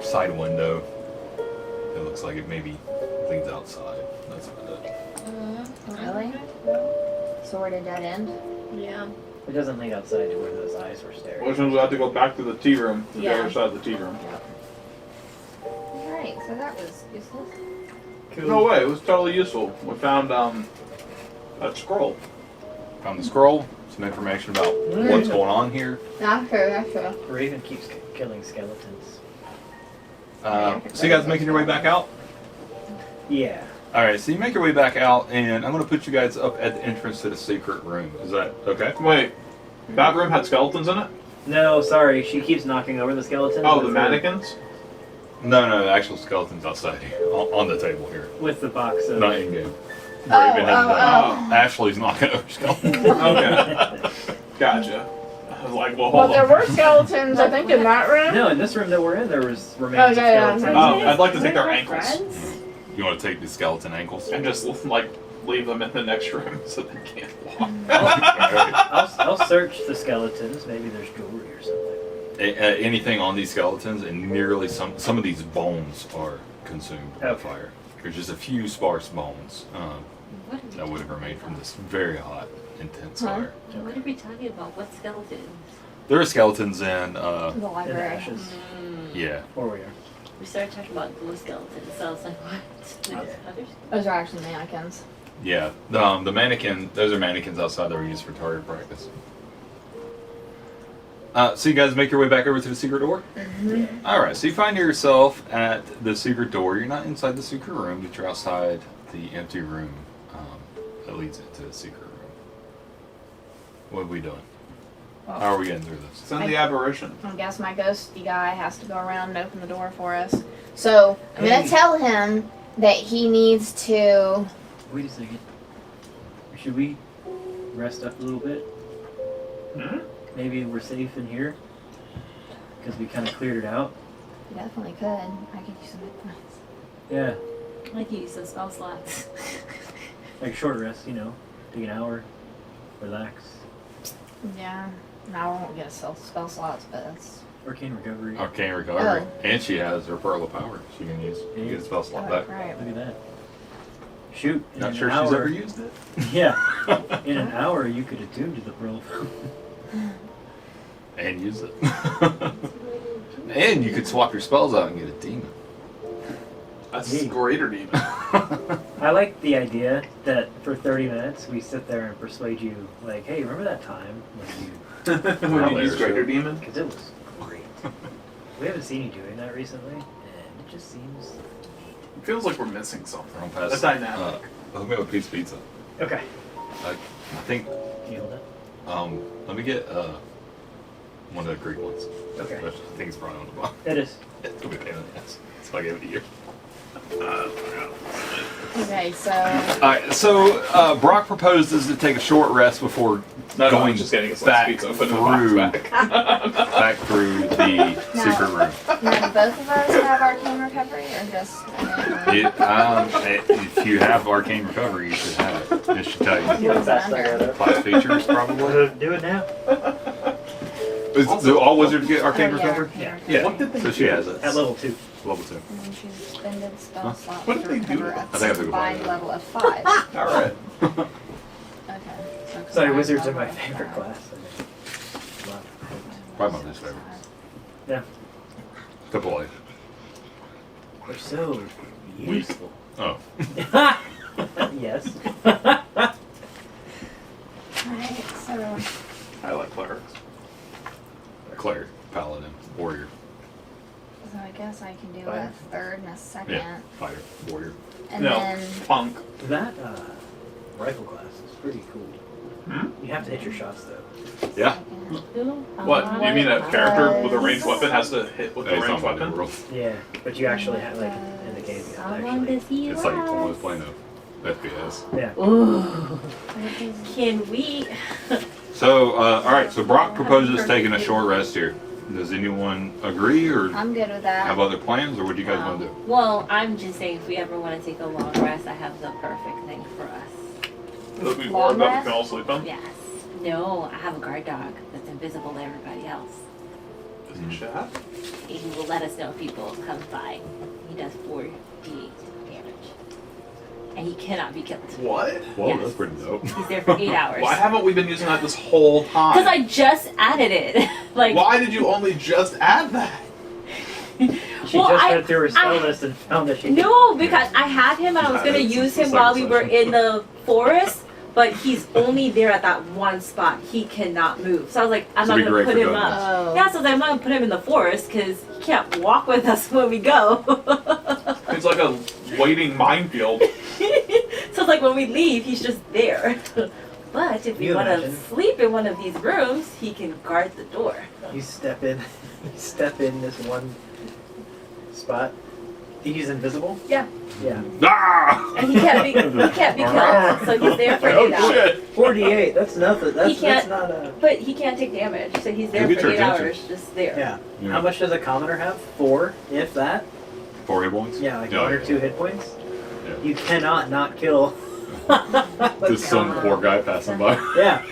side window. It looks like it maybe leads outside. That's about it. Really? Sort of dead end. Yeah. It doesn't lead outside to where those eyes were staring. Which means we have to go back to the tea room, to Yeah. the other side of the tea room. Alright, so that was useless. Cool. No way, it was totally useful. We found a scroll. Found the scroll, some information about what's going on here. That's true, that's true. Raven keeps killing skeletons. So you guys making your way back out? Yeah. Alright, so you make your way back out, and I'm going to put you guys up at the entrance to the secret room. Is that okay? Wait, that room had skeletons in it? No, sorry. She keeps knocking over the skeletons. Oh, with the mannequins? No, the actual skeleton's outside here, on the table here. With the box of. Not in game. Oh. Ashley's knocking over skeletons. Okay. Gotcha. I was like, well, But hold there on. were skeletons, I think, in that room. No, in this room that we're in, there was remains Oh, yeah, of yeah. skeletons. Oh, I'd like to take their We're ankles friends. You want to take the skeleton ankles? and just like leave them in the next room so they can't walk. I'll search the skeletons. Maybe there's jewelry or something. Anything on these skeletons, and nearly some of these bones are consumed by Okay. fire. There's just a few sparse bones What are we that would have remained from this very hot, intense fire. What are we talking about? What skeletons? There are skeletons in, The In the library. ashes. yeah. Or we are. We started talking about glue skeletons, so I was like, what? No, Yeah. others? Those are actually mannequins. Yeah, the mannequin, those are mannequins outside that were used for target practice. So you guys make your way back over to the secret door? Mm-hmm. Alright, so you find yourself at the secret door. You're not inside the secret room, but you're outside the empty room that leads into the secret room. What are we doing? How are we getting through this? Send the aberration. I guess my ghosty guy has to go around and open the door for us. So I'm gonna tell him that he needs to. Wait a second. Should we rest up a little bit? Hmm? Maybe we're safe in here? Because we kind of cleared it out? He definitely could. I could use some advice. Yeah. I like you use those spell slots. Like a short rest, you know. Take an hour. Relax. Yeah. Now I won't get a spell slots, but that's. Arcane recovery. Arcane recovery. Oh. And she has her Pearl of Power she can use. You get a spell slot back. Right. Look at that. Shoot. in Not an sure hour, she's ever used it. Yeah. In an hour, you could attune to the pearl. And use it. And you could swap your spells out and get a demon. That's Hey. greater demon. I like the idea that for 30 minutes we sit there and persuade you, like, hey, remember that time when you. When you Wow, use there, greater sure. demon. Because it was great. We haven't seen you doing that recently, and it just seems. It feels like we're missing something. Wrong A pass. dynamic. Hook me up a piece of pizza. Okay. I think, Can you hold it? let me get one of the Greek ones. Okay. Which I think it's probably on the bottom. It is. It'll be a pain in the ass. So I'll give it to you. Okay, so. Alright, so Brock proposes to take a short rest before No, going I'm just getting a slice back of pizza, put it in the box through, back. back through the secret room. Now, do both of us have arcane recovery, or just? If you have arcane recovery, you should have it. It should tell you What is it under? class features, probably. Do it now. Do all wizards get arcane Oh, yeah, recovery? arcane Yeah. recovery. Yeah. What did they So she has it. At level 2. Level 2. And then choose expended spell Huh? slot What to did they do? recover I at think I have to go combined find it. level of 5. Alright. Okay. So Sorry, combined wizards are level my of favorite 5. class. I mean, Probably my least favorite. yeah. Couple life. They're so useful. Oh. Yes. Alright, so. I like clerics. Cleric, paladin, warrior. So I guess I can do Fighter. a third and a second. Yeah, fighter, warrior. And No, then. punk. That rifle class is pretty cool. Hmm? You have to hit your shots though. Yeah. What? You mean a character with a ranged weapon has to hit with a Hey, it's ranged not my new weapon? world. Yeah, but you actually have like in the game you have to Someone actually. to see It's like us. almost playing a FPS. Yeah. Ooh. Can we? So, alright, so Brock proposes taking a short rest here. Does anyone agree, or I'm good with that. have other plans, or what do you guys want to do? Well, I'm just saying, if we ever want to take a long rest, I have the perfect thing for us. That we Long warmed up, we rest? can all sleep on? Yes. No, I have a guard dog that's invisible to everybody else. Does he chat? He will let us know if people come by. He does 4d8 damage. And he cannot be killed. What? Whoa, Yes. that's pretty dope. He's there for 8 hours. Why haven't we been using that this whole time? Because I just added it. Like, Why did you only just add that? She Well, just I- went through her spell I- list and found that she. no, because I had him and I was going to use him while we were in the forest. But he's only there at that one spot. He cannot move. So I was like, I'm So not be going to great put for him gunmen. up. Oh. Yeah, so I was like, I'm not going to put him in the forest because he can't walk with us when we go. It's like a waiting minefield. So it's like when we leave, he's just there. But if we You want to imagine. sleep in one of these rooms, he can guard the door. You step in, you step in this one spot, He's invisible? Yeah. Yeah. Ah! And he can't be killed, so he's there for 8 Oh hours. shit! 48, that's nothing. That's can't- not a... But he can't take damage, so he's there Maybe for 8 charge hours, just there. Yeah. Yeah. How much does a commoner have? 4, if that? 4 hit points? Yeah, like Yeah, 1 or yeah. 2 hit points. Yeah. You cannot not kill. Just some poor guy passing by. Yeah.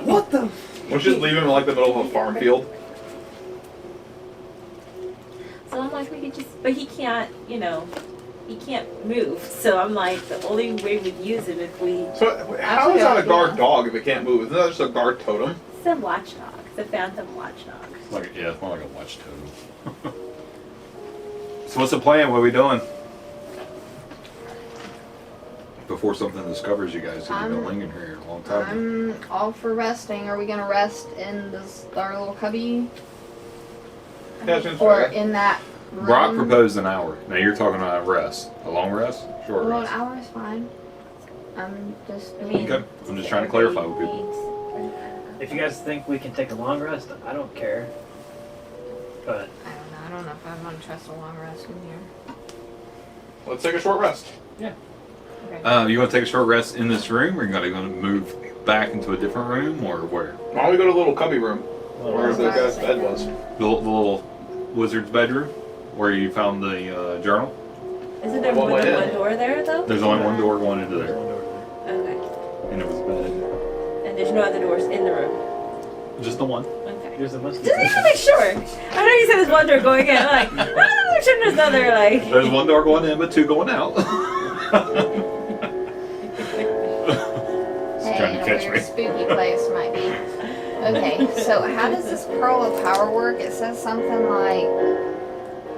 What the? We'll just leave him in like the middle of a farm field. So I'm like, we could just, but he can't, he can't move. So I'm like, the only way we'd use him if we, So how is that a guard dog if it can't move? Isn't that just a guard totem? it's a watchdog, it's a phantom watchdog. Like, yeah, it's more like a watch totem. So what's the plan? What are we doing? Before something discovers you guys, you've been lingering here a long time. I'm all for resting. Are we gonna rest in this our little cubby Yeah, since or in that room? Brock proposed an hour. Now you're talking about rest. A long rest? Short Well, an rest? hour is fine. I'm just. I mean, Okay. I'm just trying to clarify with people. If you guys think we can take a long rest, I don't care. But I don't know. I don't know if I want to trust a long rest in here. Let's take a short rest. Okay. You want to take a short rest in this room, or you going to move back into a different room, or where? Why don't we go to the little cubby room where That's the what I was guy's bed thinking. was? The little wizard's bedroom, where you found the journal? Isn't there One more way than in. one door there though? There's only one door going into there, Okay. and it was a bed. And there's no other doors in the room? Just the one. Okay. there's a must. Just need to make sure. I know you said there's one door going in. I'm like, I make sure there's another, like. There's one door going in, but 2 going out. Just trying to Hey, in a catch weird me. spooky place might be. Okay, so how does this pearl of power work? It says something like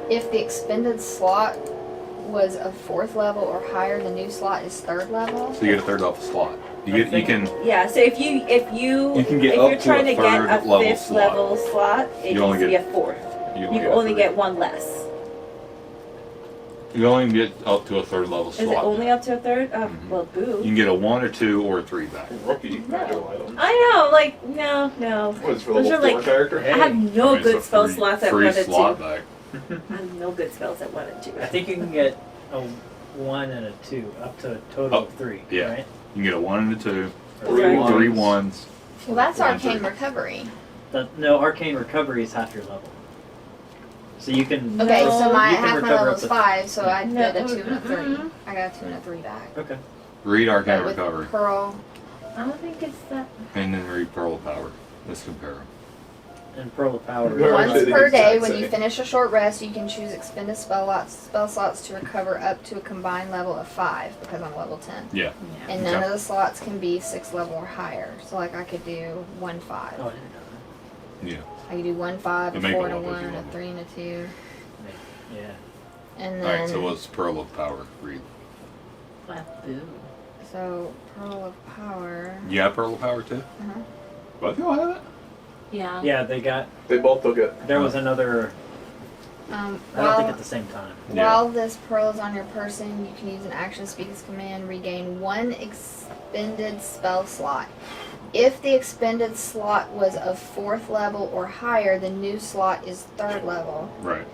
if the expended slot was of 4th level or higher, the new slot is 3rd level. So you get a 3rd level slot. You can Yeah, so if you You can get if up you're to trying a to get third a level 5th slot. level slot, it You only needs to be get- a 4th. you You can can only get get one less. you only get up to a 3rd level Is slot. it only up to a 3rd? Oh, Mhm. well, You boo. can get a 1 or 2 or a 3 back. Rookie magical item. I know, like, no. What is it for Those level are 4 like- character? I have no I mean, good it's a spell free- slots at free 1 and 2. slot back. I have no good spells at 1 and 2. I think you can get a 1 and a 2, up to a total of 3. yeah. Right? You can get a 1 and a 2, Three ones. 3 ones. Well, that's One, arcane 3. recovery. No, arcane recovery is half your level. So you can. Okay, so my you can half my recover level up is to- 5, so I No, did a 2 and a 3. mm-mm. I got a 2 and a 3 back. Okay. Read Arcane But with Recovery, pearl, I don't think it's that. and then read Pearl of Power. Let's compare them. And Pearl of Power. They're once actually the per day, exact when you same. finish a short rest, you can choose expended spell slots to recover up to a combined level of 5 because I'm level 10. Yeah. And none Okay. of the slots can be 6th level or higher. So like I could do 1-5. Oh, I didn't know Yeah. I could do 1-5, You a make 4 it and a up as 1, you a level. 3 and a 2. that. Yeah. And All then right. So what's Pearl of Power? Read. so Pearl of Power. You got Pearl of Power too? Uh-huh. Both of y'all have it? Yeah. Yeah, they got. They both took it. There was another. I don't think While, at the same time. Yeah. while this pearl is on your person, you can use an action speak this command, regain 1 expended spell slot. If the expended slot was of 4th level or higher, the new slot is 3rd level. Right.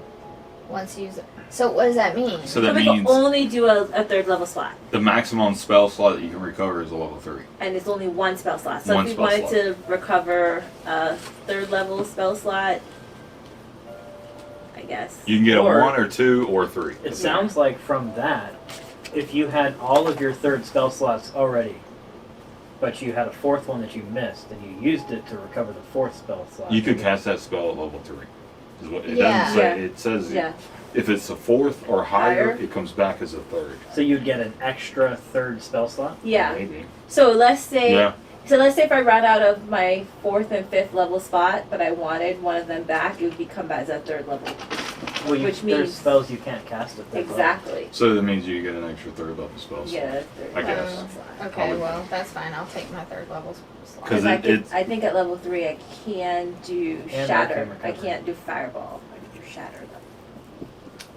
Once you use it. So what does that mean? So So that we can means only do a 3rd level slot. the maximum spell slot that you can recover is a level 3. And it's only 1 spell slot. So One if we spell wanted slot. to recover a 3rd level spell slot, I guess. You can get Or- a 1 or 2 or 3. It sounds like from that, if you had all of your 3rd spell slots already, but you had a 4th one that you missed, and you used it to recover the 4th spell slot. You could cast that spell at level 3. Is what, it Yeah. doesn't say. Yeah. It says Yeah. if it's a 4th or higher, Higher. it comes back as a 3rd. So you'd get an extra 3rd spell slot? Yeah. Maybe. So let's say Yeah. if I ran out of my 4th and 5th level spot, but I wanted one of them back, it would become back as a 3rd level. Well, Which there's means- spells you can't cast at that level. Exactly. So that means you get an extra 3rd level spell. slot. Yeah. I guess. Okay, Probably. well, that's fine. I'll take my 3rd level slot. 'Cause I think at level 3 I can do And shatter. arcane I recovery. can't do fireball. I can do shatter though.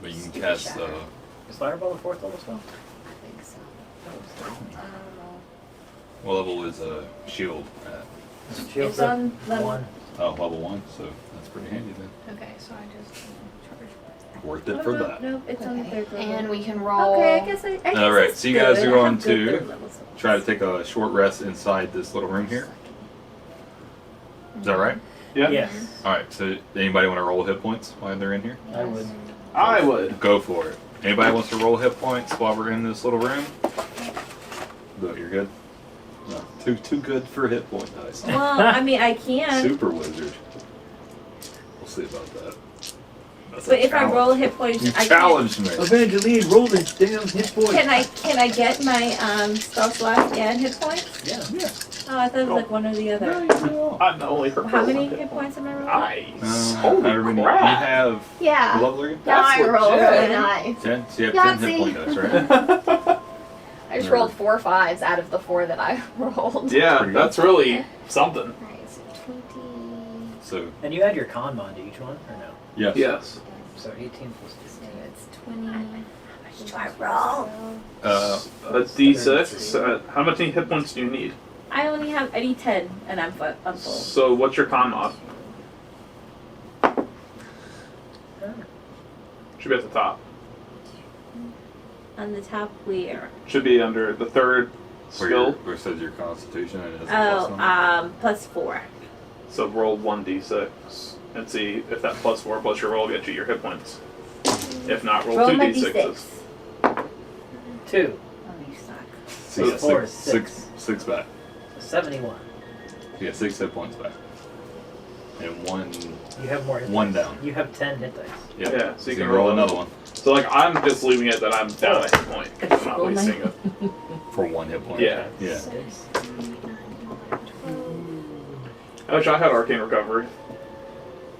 But you can Stupid cast. shatter. Is Fireball a 4th level spell? I think so. I don't know. What level is a shield at? Shield It's set? on level 1. Oh, level 1. So that's pretty handy then. Okay, so I just charge. Worth it for that. Nope, it's on the Okay. third level. And we can roll. Okay, I guess I All right, so you guys good. are I going have good to third level spells. Try to take a short rest inside this little room here. Is that right? Yeah. Yes, All right. So anybody want to roll hit points while they're in here? I would. I would. Go for it. Anybody wants to roll hit points while we're in this little room? No, you're good. No, too good for hit point dice. Well, I mean, I can. Super wizard. We'll see about that. That's a But if I challenge. roll hit points, You I challenged me. Evangeline, roll the damn hit point. can I get my spell slots and hit points? Yeah. Yeah. Oh, I thought it was like one or the other. I'm the only person. How many hit points am I rolling? Nice. Holy However many- crap. You have. What Yeah. level are you? Now I That's rolled legit. really nice. 10? So you have 10 hit point dice, right? I just rolled 4 5s out of the 4 that I rolled. Yeah, Pretty good. that's really something. Alright, so 20. So, And you add your con mod to each one, or no? yes. Yes. So 18 plus So 15. it's 20. How much do I roll? A D6. How many hit points do you need? I need 10, and I'm full. So what's your con mod? Should be at the top. On the top where? Should be under the third skill. Where it says your constitution and it has a plus Oh, on plus 4. So roll 1d6 and see if that plus 4 plus your roll gets you your hit points. If not, roll, Roll 2 my d6s. D6. 2. Oh, you suck. So you get Four, six back. 71. You get 6 hit points back. And one. You have more hit One dice. down. You have 10 hit dice. Yep. Yeah, so you can roll roll another one So like I'm just leaving it that I'm down a hit point. I'm not Roll my- wasting it. for 1 hit point. Yeah. Yeah. 6, 8, 9, 11, 12. I wish I had arcane recovery.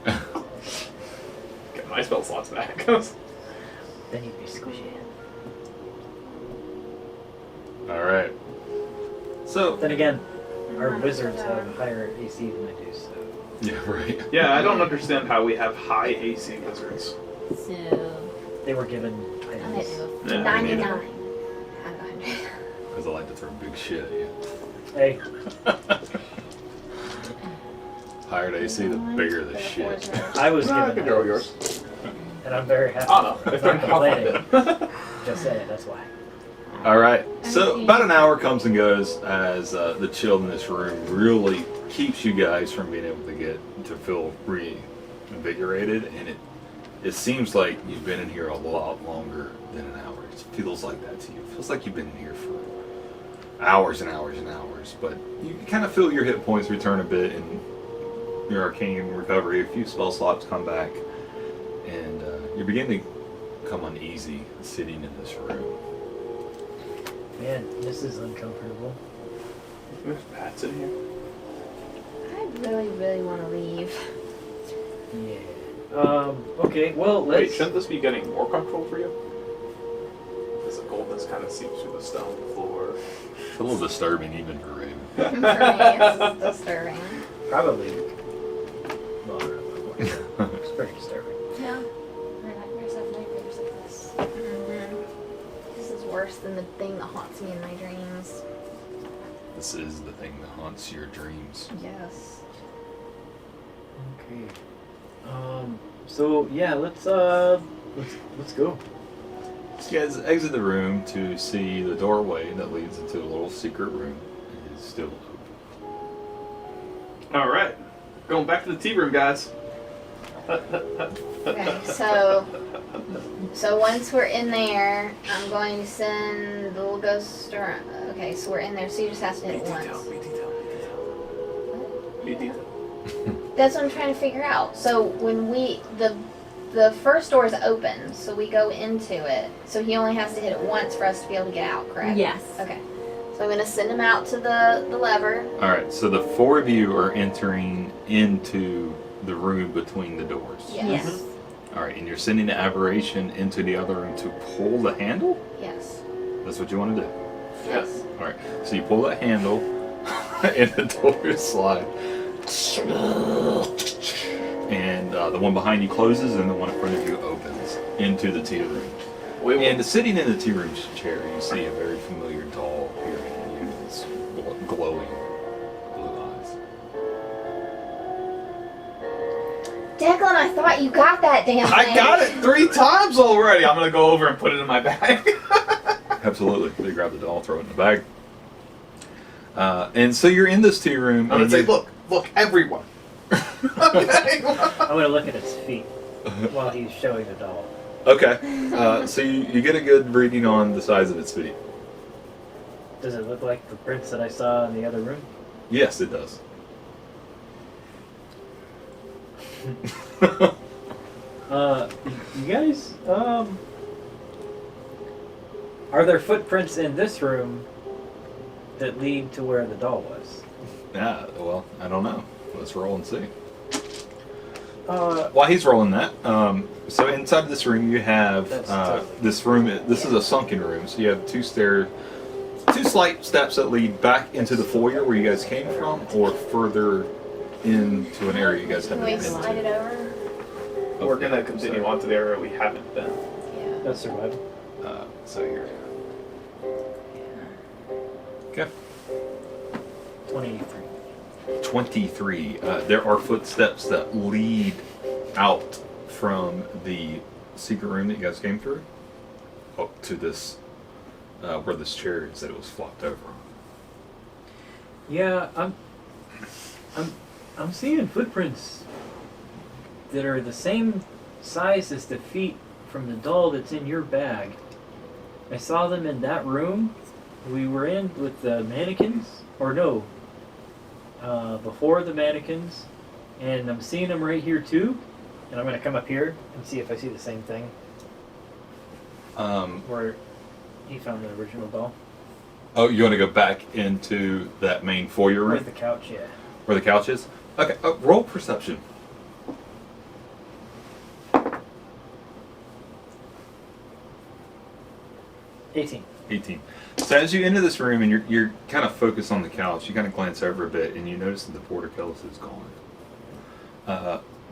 Get my spell slots back. Then you'd be squishy. All right. So. Then again, our wizards have higher AC than I do, so. Yeah. Right. Yeah, I don't understand how we have high AC wizards. So, They were given I items. do. Yeah, 99 me out of 100. Because I like to throw big shit at you. Hey, Higher the AC, the bigger the shit. I was No, I given can throw items, yours. and I'm very happy. I don't know. If they're I'm not complaining. Just saying, that's why. All right. So about an hour comes and goes as the chill in this room really keeps you guys from being able to feel reinvigorated, and it seems like you've been in here a lot longer than an hour. It feels like that to you. It feels like you've been in here for hours and hours and hours, but you kind of feel your hit points return a bit and your arcane recovery. A few spell slots come back, and you begin to become uneasy sitting in this room. Man, this is uncomfortable. There's bats in here. I really, really want to leave. Yeah. Okay, well, Wait, let's... shouldn't this be getting more comfortable for you? Because the coldness kind of seeps through the stone floor. It's a little disturbing even for Raven. For me, it's disturbing. Probably... Well, I don't know. It's pretty disturbing. Yeah. My nightmares have nightmares like this. This is worse than the thing that haunts me in my dreams. This is the thing that haunts your dreams. Yes. Okay. So yeah, let's go. So you guys exit the room to see the doorway that leads into a little secret room is still open. Alright. Going back to the tea room, guys. Okay, so once we're in there, I'm going to send the little ghost around. Okay, so we're in there, so you just have to hit it once. Be detailed. That's what I'm trying to figure out. So when the first door is open, so we go into it. So he only has to hit it once for us to be able to get out, correct? yes. Okay. So I'm gonna send him out to the lever. Alright, so the four of you are entering into the room between the doors. Yes. Yes. Alright, and you're sending the aberration into the other room to pull the handle? Yes. That's what you want to do. Yes. Alright, so you pull that handle and the doors slide. And the one behind you closes and the one in front of you opens into the tea room. And sitting in the tea room chair, you see a very familiar doll peering at you with its glowing blue eyes. Declan, I thought you got that damn thing. I got it 3 times already. I'm gonna go over and put it in my bag. Absolutely. They grab the doll, throw it in the bag. And so you're in this tea room. I'm gonna and say, you- look, everyone. Okay. I'm gonna look at its feet while he's showing the doll. Okay. So you get a good reading on the size of its feet. Does it look like the prints that I saw in the other room? Yes, it does. You guys, are there footprints in this room that lead to where the doll was? Yeah, well, I don't know. Let's roll and see. Uh, While he's rolling that, so inside this room you have That's totally this room. This is a sunken room, so you have 2 slight steps that lead back into the foyer where you guys came from, or further into an area you guys Can haven't we been slide it to. over? We're gonna continue on to the area we haven't been. Yeah. that's survival. So you're okay. 23. 23. There are footsteps that lead out from the secret room that you guys came through up to this where this chair is that it was flopped over. Yeah, I'm seeing footprints that are the same size as the feet from the doll that's in your bag. I saw them in that room we were in with the mannequins, or no, before the mannequins, and I'm seeing them right here too. And I'm gonna come up here and see if I see the same thing where he found the original doll. Oh, you want to go back into that main foyer room With the couch, yeah. where the couch is? Okay, roll perception. 18. 18. So as you enter this room and you're kind of focused on the couch, you kind of glance over a bit and you notice that the portcullis is gone.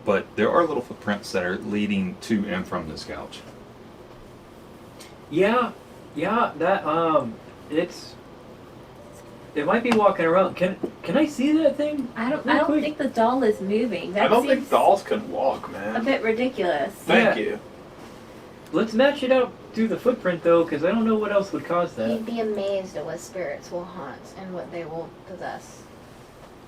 But there are little footprints that are leading to and from this couch. Yeah, that it might be walking around. Can I see that thing? I Real don't quick? think the doll is moving. That I don't seems think dolls can walk, man. a bit ridiculous. Thank Yeah. you. Let's match it out through the footprint though, because I don't know what else would cause that. You'd be amazed at what spirits will haunt and what they will possess.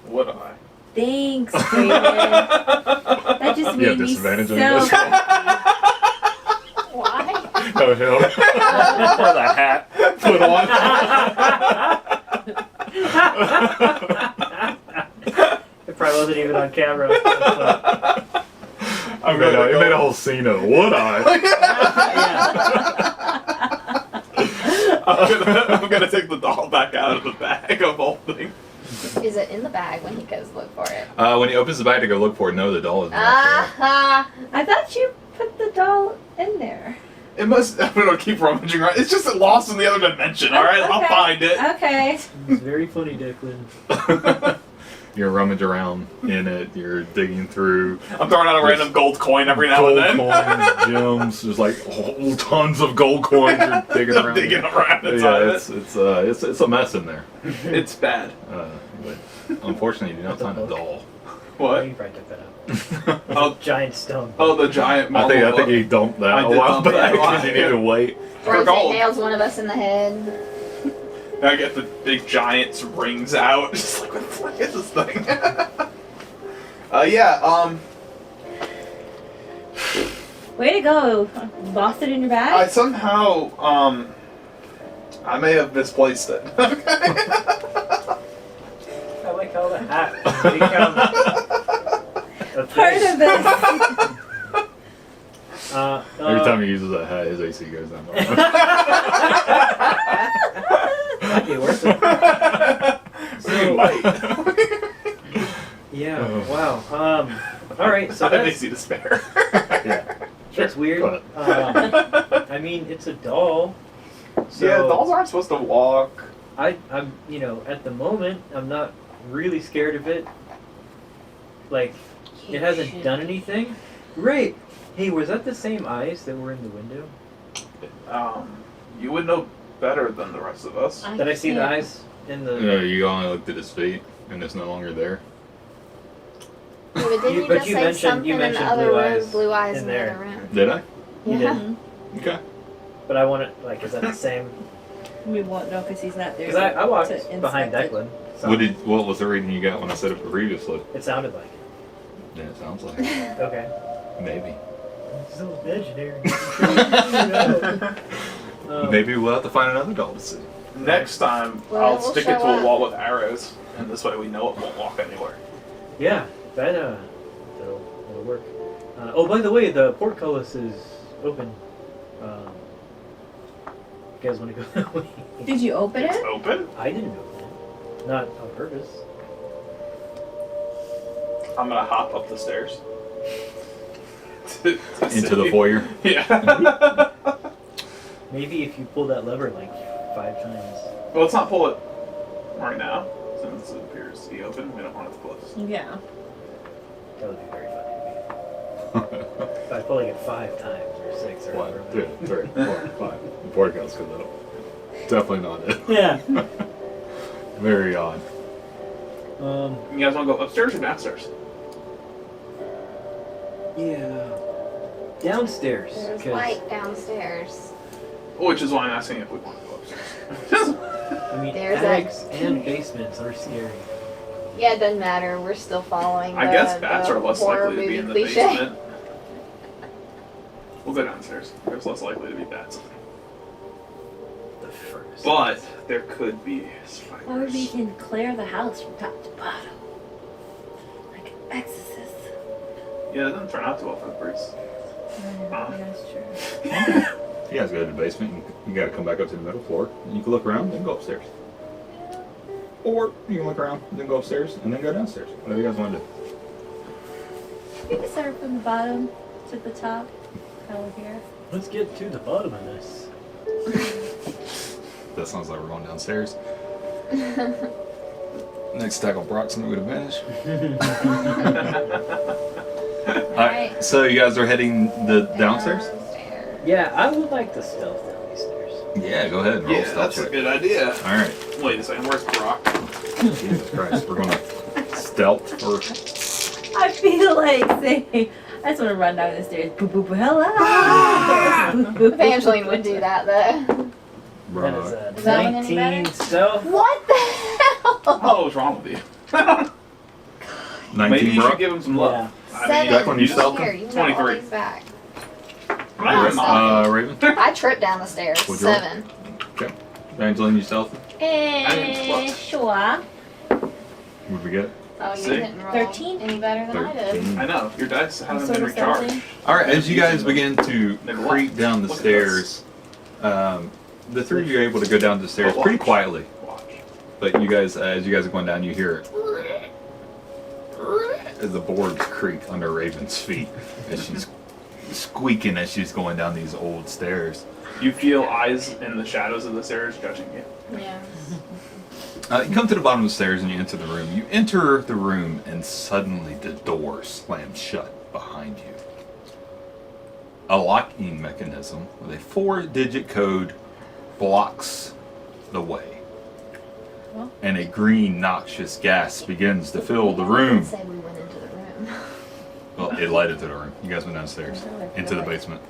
Would I? Thanks, David. That just You have made me disadvantage so on this? happy. Why? Oh, hell. Or the hat put on. It probably wasn't even on camera. I made a whole scene of would I? I'm gonna take the doll back out of the bag of all things. Is it in the bag when he goes look for it? When he opens the bag to go look for it, no, the doll is not Aha! I thought you put the doll in there. It must. I'm gonna keep rummaging around. It's just lost in the other dimension. All right, I'll Okay. find it. Okay. It's very funny, Declan. there. You're rummaging around in it. You're digging through I'm throwing out a random gold coin every now gold and then. coins, gems. There's like whole tons of gold coins. You're digging I'm around. digging around inside Yeah, of it's a mess in there. it. It's bad. But unfortunately, you do not find a doll. What? You probably took that out. Oh, Giant stone. oh, the giant. I think marble he dumped that I a did while dump it back a while because you need to wait. For Or if it gold. nails one of us in the head. Now I get the big giant's rings out. Just like, what the fuck is this thing? Yeah. Way to go. Lost it in your I bag? somehow I may have misplaced it. I like how the hat becomes a Part thing. of this. Every time he uses that hat, his AC goes down. Might be worth it. You might. Yeah. Oh. Wow. All right. So I have that's AC to spare. Yeah. that's weird. Go I mean, it's a doll. So Yeah, dolls aren't supposed to walk. I'm at the moment I'm not really scared of it. Like it hasn't done anything. Right. Hey, was that the same eyes that were in the window? You would know better than the rest of us. Did I see the can't- eyes in the? No, you only looked at his feet, and it's no longer there. Yeah, but didn't you But just you say mentioned- something you in the mentioned other blue room? eyes Blue eyes in in the there. other room. Did I? You Yeah. didn't. Okay. But I want it, like, is that the same? We won't know because he's not there. Because I walked to behind inspect it. Declan. So What was the reading you got when I said it previously? it sounded like Yeah, it sounds like it. it. Okay. Maybe. So legendary. Maybe we'll have to find another doll to see. Next time, Well, I'll we'll stick it show to a up. wall with arrows, and this way we know it won't walk anywhere. Yeah, that'll work. Oh, by the way, the portcullis is open. You guys want to go that way? Did you open It's it? open. I didn't open it. Not on purpose. I'm gonna hop up the stairs. Into the foyer. Yeah. Maybe if you pull that lever like 5 times. Well, let's not pull it right now, since it appears to be open. We don't want it to close. Yeah. That would be very funny. If I pull it like 5 times or 6 or 1, whatever. 2, 3, 4, 5. The portcullis could little. Definitely not it. Yeah. Very odd. You guys want to go upstairs or downstairs? Yeah. Downstairs. There's 'cause, light downstairs. Which is why I'm asking if we want to go upstairs. I mean, There's attics and basements are scary. Yeah, it doesn't matter. We're still following. I guess bats the are less horror likely to be movie in the cliche. basement. We'll go downstairs. There's less likely to be bats. The furnace. But there could be Or we spiders. can clear the house from top to bottom. Like an exorcist. Yeah, it doesn't turn out too well for the Bruce. Yeah, that's true. You guys go to the basement. You got to come back up to the middle floor. And you can look around, then go upstairs. Or you can look around, then go upstairs, and then go downstairs. Whatever you guys want to do. We can start from the bottom to the top. Over here. Let's get to the bottom of this. That sounds like we're going downstairs. Next tackle approximate with advantage. Alright, so you guys are heading the downstairs? Yeah, I would like to stealth down these stairs. Yeah, go ahead and roll Yeah, stealth that's a check. good idea. Alright. Wait a second, where's Brock? Jesus Christ, we're gonna stealth first. I feel like saying, I just want to run down the stairs. Boo boo boo, hello! Evangeline would do that though. That is Right. a Is that one any 19 better? stealth. What the hell? Oh, what's wrong with you? 19, Maybe you bro. should give him some love. Yeah. I Seven. Back when you stealth Here, him? you can have all 23. these back. I'm not even Raven? I tripped down the stairs. What'd you roll? 7. Okay. Evangeline, you stealth? Sure. What'd we get? Oh, you See? didn't roll 13. any better than I did. 13. I know, your dice haven't So been does recharged. stealthing? Alright, as you guys begin to Maybe creep what? down the Look at stairs, the three of you are able to go down the stairs Oh, pretty watch. quietly. Watch. But you guys, as you guys are going down, you hear it. As the boards creak under Raven's feet as she's squeaking as she's going down these old stairs. You feel eyes in the shadows of the stairs judging you. Yeah. You come to the bottom of the stairs and you enter the room. You enter the room and suddenly the door slams shut behind you. A locking mechanism with a 4-digit code blocks the way. Well. And a green noxious gas begins to fill the room. Say we went into the room. Well, it lighted to the room. You guys went downstairs into the basement.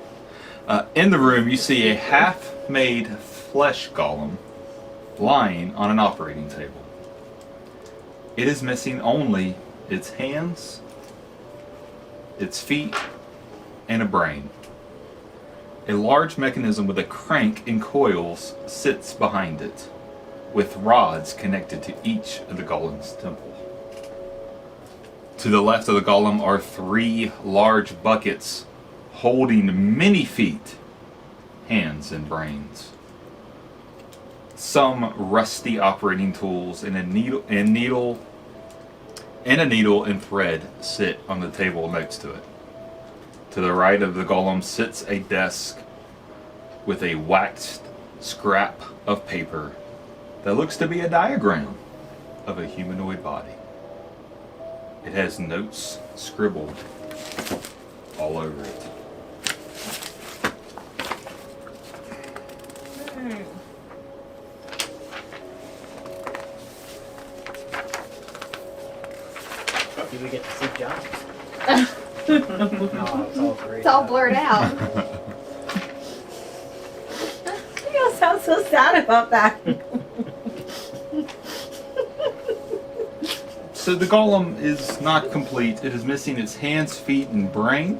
In the room, you see a half-made flesh golem lying on an operating table. It is missing only its hands, its feet, and a brain. A large mechanism with a crank and coils sits behind it, with rods connected to each of the golem's temple. To the left of the golem are 3 large buckets holding many feet, hands, and brains. Some rusty operating tools and a needle and thread sit on the table next to it. To the right of the golem sits a desk with a waxed scrap of paper that looks to be a diagram of a humanoid body. It has notes scribbled all over it. You Did we get to see John? No, it's all great. It's all blurred out. You don't sound so sad about that. So the golem is not complete. It is missing its hands, feet, and brain.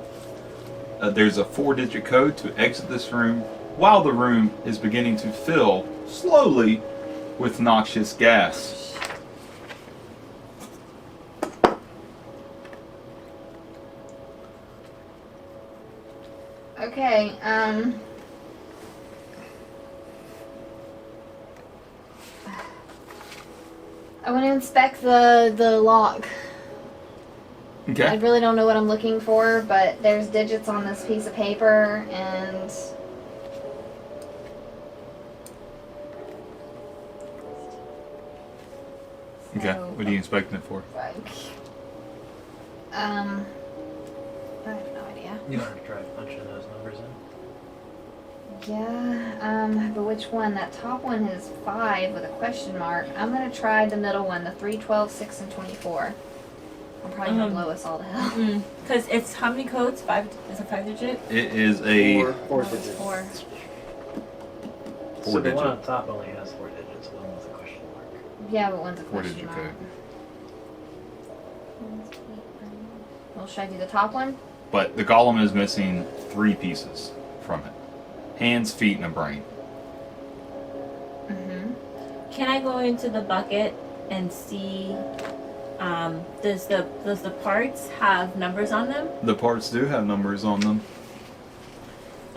There's a 4-digit code to exit this room while the room is beginning to fill slowly with noxious gas. Okay, I want to inspect the lock. I Okay. really don't know what I'm looking for, but there's digits on this piece of paper, and Okay. So- What are you inspecting it for? like, I have no idea. You don't have to try punching those numbers in. Yeah, but which one? That top one is 5 with a question mark. I'm gonna try the middle one, the 3, 12, 6, and 24. I'm probably gonna blow us all to hell. Because it's how many codes? 5? Is it 5-digit? It is a Four No, it's digits. 4. So the 4-digit. one on top only has 4 digits, one with a question mark. Yeah, but one's a 4-digit question mark. code. Well, should I do the top one? But the golem is missing 3 pieces from it: hands, feet, and a brain. Mm-hmm. Can I go into the bucket and see? Does the parts have numbers on them? The parts do have numbers on them.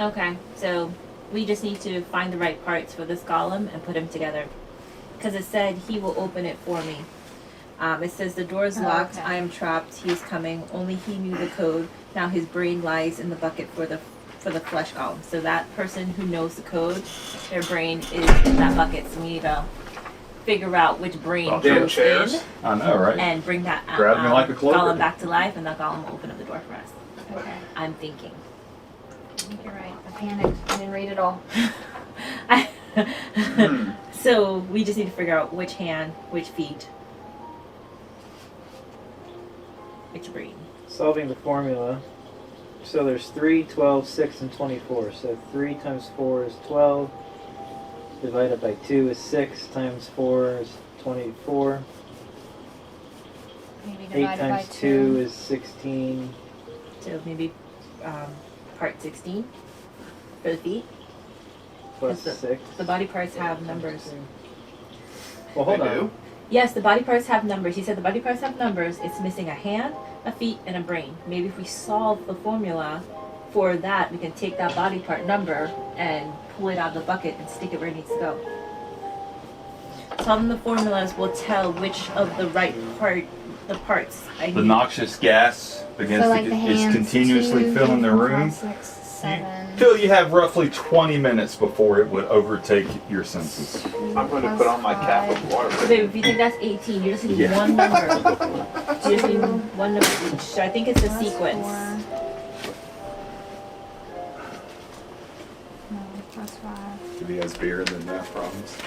Okay, so we just need to find the right parts for this golem and put them together. Because it said he will open it for me. It says the door is Oh, locked. okay. I am trapped. He's coming. Only he knew the code. Now his brain lies in the bucket for the flesh golem. So that person who knows the code, their brain is in that bucket. So we need to figure out which brain Oh, damn goes chairs. in I know, right? and bring that Grab me like a clover. golem back to life, and that golem will open up the door for us. Okay. I'm thinking. I think you're right. I panicked. I didn't read it all. So we just need to figure out which hand, which feet, which brain. Solving the formula. So there's 3, 12, 6, and 24. So 3 times 4 is 12. Divided by 2 is 6. Times 4 is 24. Maybe 8 divided by times 2 is 16. So maybe part 16 for the feet. Plus Is 6. The body parts have numbers. Well, hold They on. do? Yes, the body parts have numbers. He said the body parts have numbers. It's missing a hand, a feet, and a brain. Maybe if we solve the formula for that, we can take that body part number and pull it out of the bucket and stick it where it needs to go. Solving the formulas will tell which of the parts I need. The noxious gas begins So like to the is hands, continuously 2, filling the 3, 4, room. 5, 6, 7. Till you have roughly 20 minutes before it would overtake your senses. I'm going to put on my cap of water. So babe, if you think that's 18, you just need Yeah. one number. You just need one number each. So I think it's a Plus sequence. 4. No, plus 5. Give you guys beer and then math problems.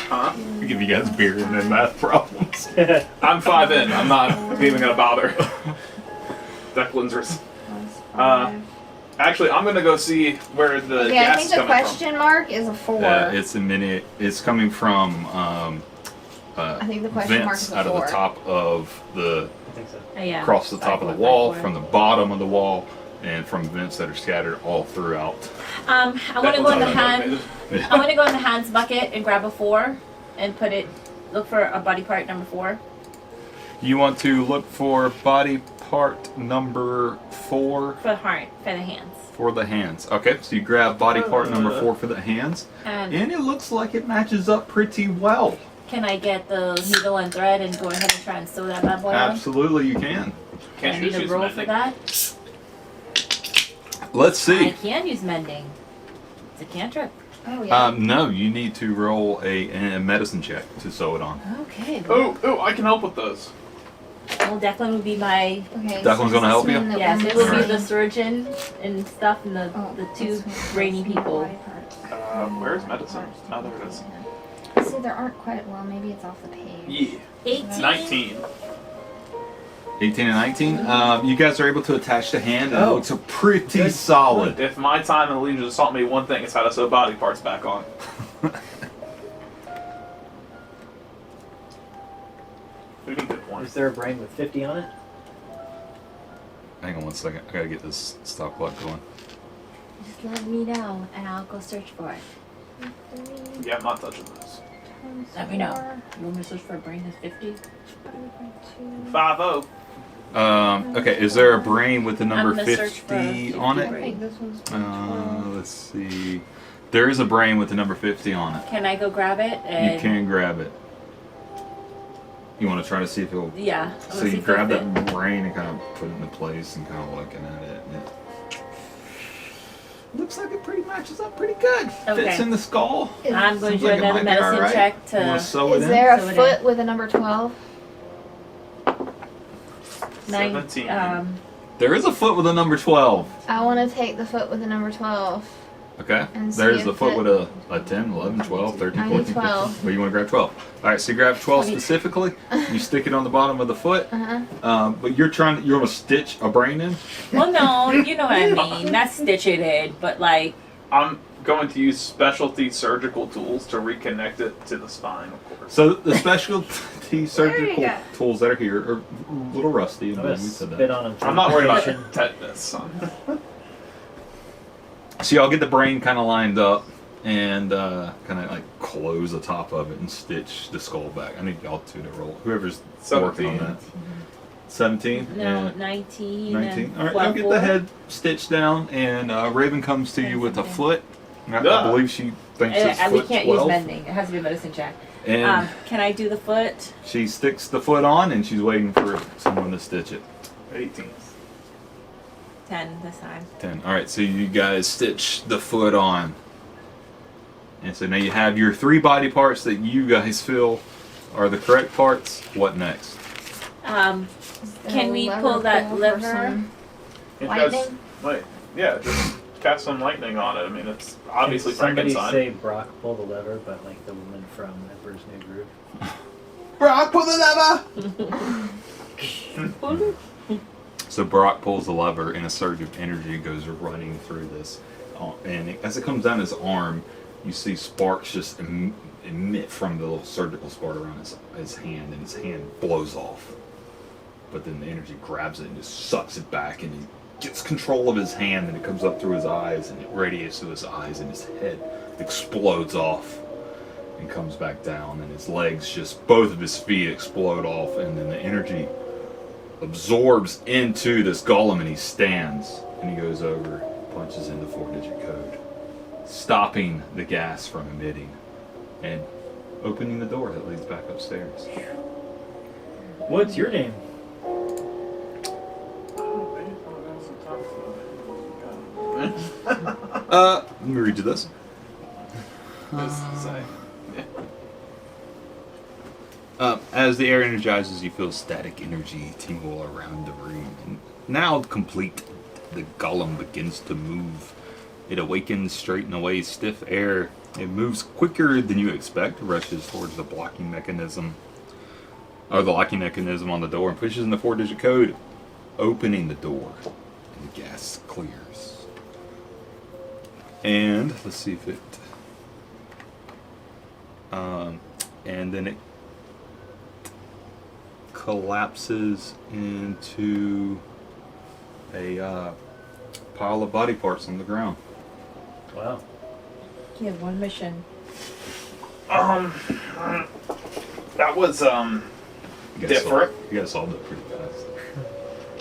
Huh? We give you guys beer and then math problems. I'm 5 in. I'm not even going to bother. Declan's Plus Uh, 5. Actually, I'm going to go see where the Yeah, I gas think is the coming question mark is a 4. It's a minute. It's coming from I think the question mark vents is a out of 4. the top of the I think so. Yeah. across the top of the 5.54. wall, from the bottom of the wall, and from vents that are scattered all throughout. I want to go in the hand. motivated. I want to go in the hands bucket and grab a 4 and put it. Look for a body part number 4. You want to look for body part number 4 For the heart, for the hands. for the hands. Okay, so you grab body part number 4 for the hands, And and it looks like it matches up pretty well. can I get the needle and thread and go ahead and try and sew that bad boy on? Absolutely, you can. Can't I you need just a use roll for mending? that. Let's I see. can use mending. It's a cantrip. Oh, yeah. No, you need to roll a medicine check to sew it on. Okay. Oh, I can help with those. Well, Declan would be my. Okay, That one's gonna help you? Yes, it will be the Alright. surgeon and stuff, and the two brainy people. Where's medicine? Oh, there it is. See, there aren't quite. Well, maybe it's off the page. Yeah. 18. 19. 18 and 19. You guys are able to attach the hand, and it Oh. looks pretty Good. solid. If my time and Legion has taught me one thing, it's how to sew body parts back on. We need good Is points. there a brain with 50 on it? Hang on one second. I gotta get this stop clock going. Just let me know, and I'll go search for it. Yeah, I'm not touching this. Let me know. You want me to search for a brain that's 50? 5-0. Okay, is there a brain with the number I'm gonna search for 50 on I it? think this one's 12. Let's see. There is a brain with the number 50 on it. Can I go grab it? And You can grab it. You want to try to see if it'll. Yeah. I'm So gonna see you if grab it'll that brain and kind of put it into place and kind of looking at it. And it looks like it pretty matches up pretty good. Okay. Fits in the skull. fit. I'm going to Seems do like it another might be medicine alright. check You want to to sew it Is in? there a So it foot with a number 12? 17. There is a foot with a number 12. I want to take the foot with the number 12. Okay. And see There's if the foot it- with a 10, 11, 12, 13, I need 14, 15. 12. But you want to grab 12. All right, so you grab 12 specifically. You stick it on the bottom of the foot. But you're going to stitch a brain in? Well, no, you know what I mean. Not stitch it in, but like, I'm going to use specialty surgical tools to reconnect it to the spine, of course. So the specialty surgical go. tools that are here are a little rusty. I'm And gonna we said spit that. on him. I'm not worried about tetanus. So y'all get the brain kind of lined up and kind of like close the top of it and stitch the skull back. I need y'all two to roll. Whoever's working on 17. that. 17? no, And 19. 19. And All right, 12 I'll get the head stitched down, and Raven comes to you with a foot. I believe she thinks it's And we foot can't 12. use mending. It has to be a medicine check. And Can I do the foot? she sticks the foot on, and she's waiting for someone to stitch it. 18. 10 this time. 10. All right, so you guys stitch the foot on. And so now you have your 3 body parts that you guys feel are the correct parts. What next? Can we pull that lever? It Lightning? does- Wait, yeah, just cast some lightning on it. I mean, it's obviously Can somebody Frankenstein. say Brock pull the lever, but like the woman from Emperor's New Groove? Brock, pull the lever! So Brock pulls the lever, and a surge of energy goes running through this. And as it comes down his arm, you see sparks just emit from the little surgical spot around his hand, and his hand blows off. But then the energy grabs it and just sucks it back, and he gets control of his hand, and it comes up through his eyes, and it radiates to his eyes, and his head explodes off and comes back down, and his legs, just both of his feet explode off, and then the energy absorbs into this golem, and he stands, and he goes over, punches in the 4-digit code, stopping the gas from emitting, and opening the door that leads back upstairs. What's your name? Let me read you this. As the air energizes, you feel static energy tingle around the room. And now complete, the golem begins to move. It awakens, straighten away stiff air. It moves quicker than you expect, rushes towards the blocking mechanism, or the locking mechanism on the door, and pushes in the 4-digit code, opening the door, and the gas clears. And let's see if it. And then it collapses into a pile of body parts on the ground. Wow. You have one mission. That was You guys different. You guys solved it pretty fast.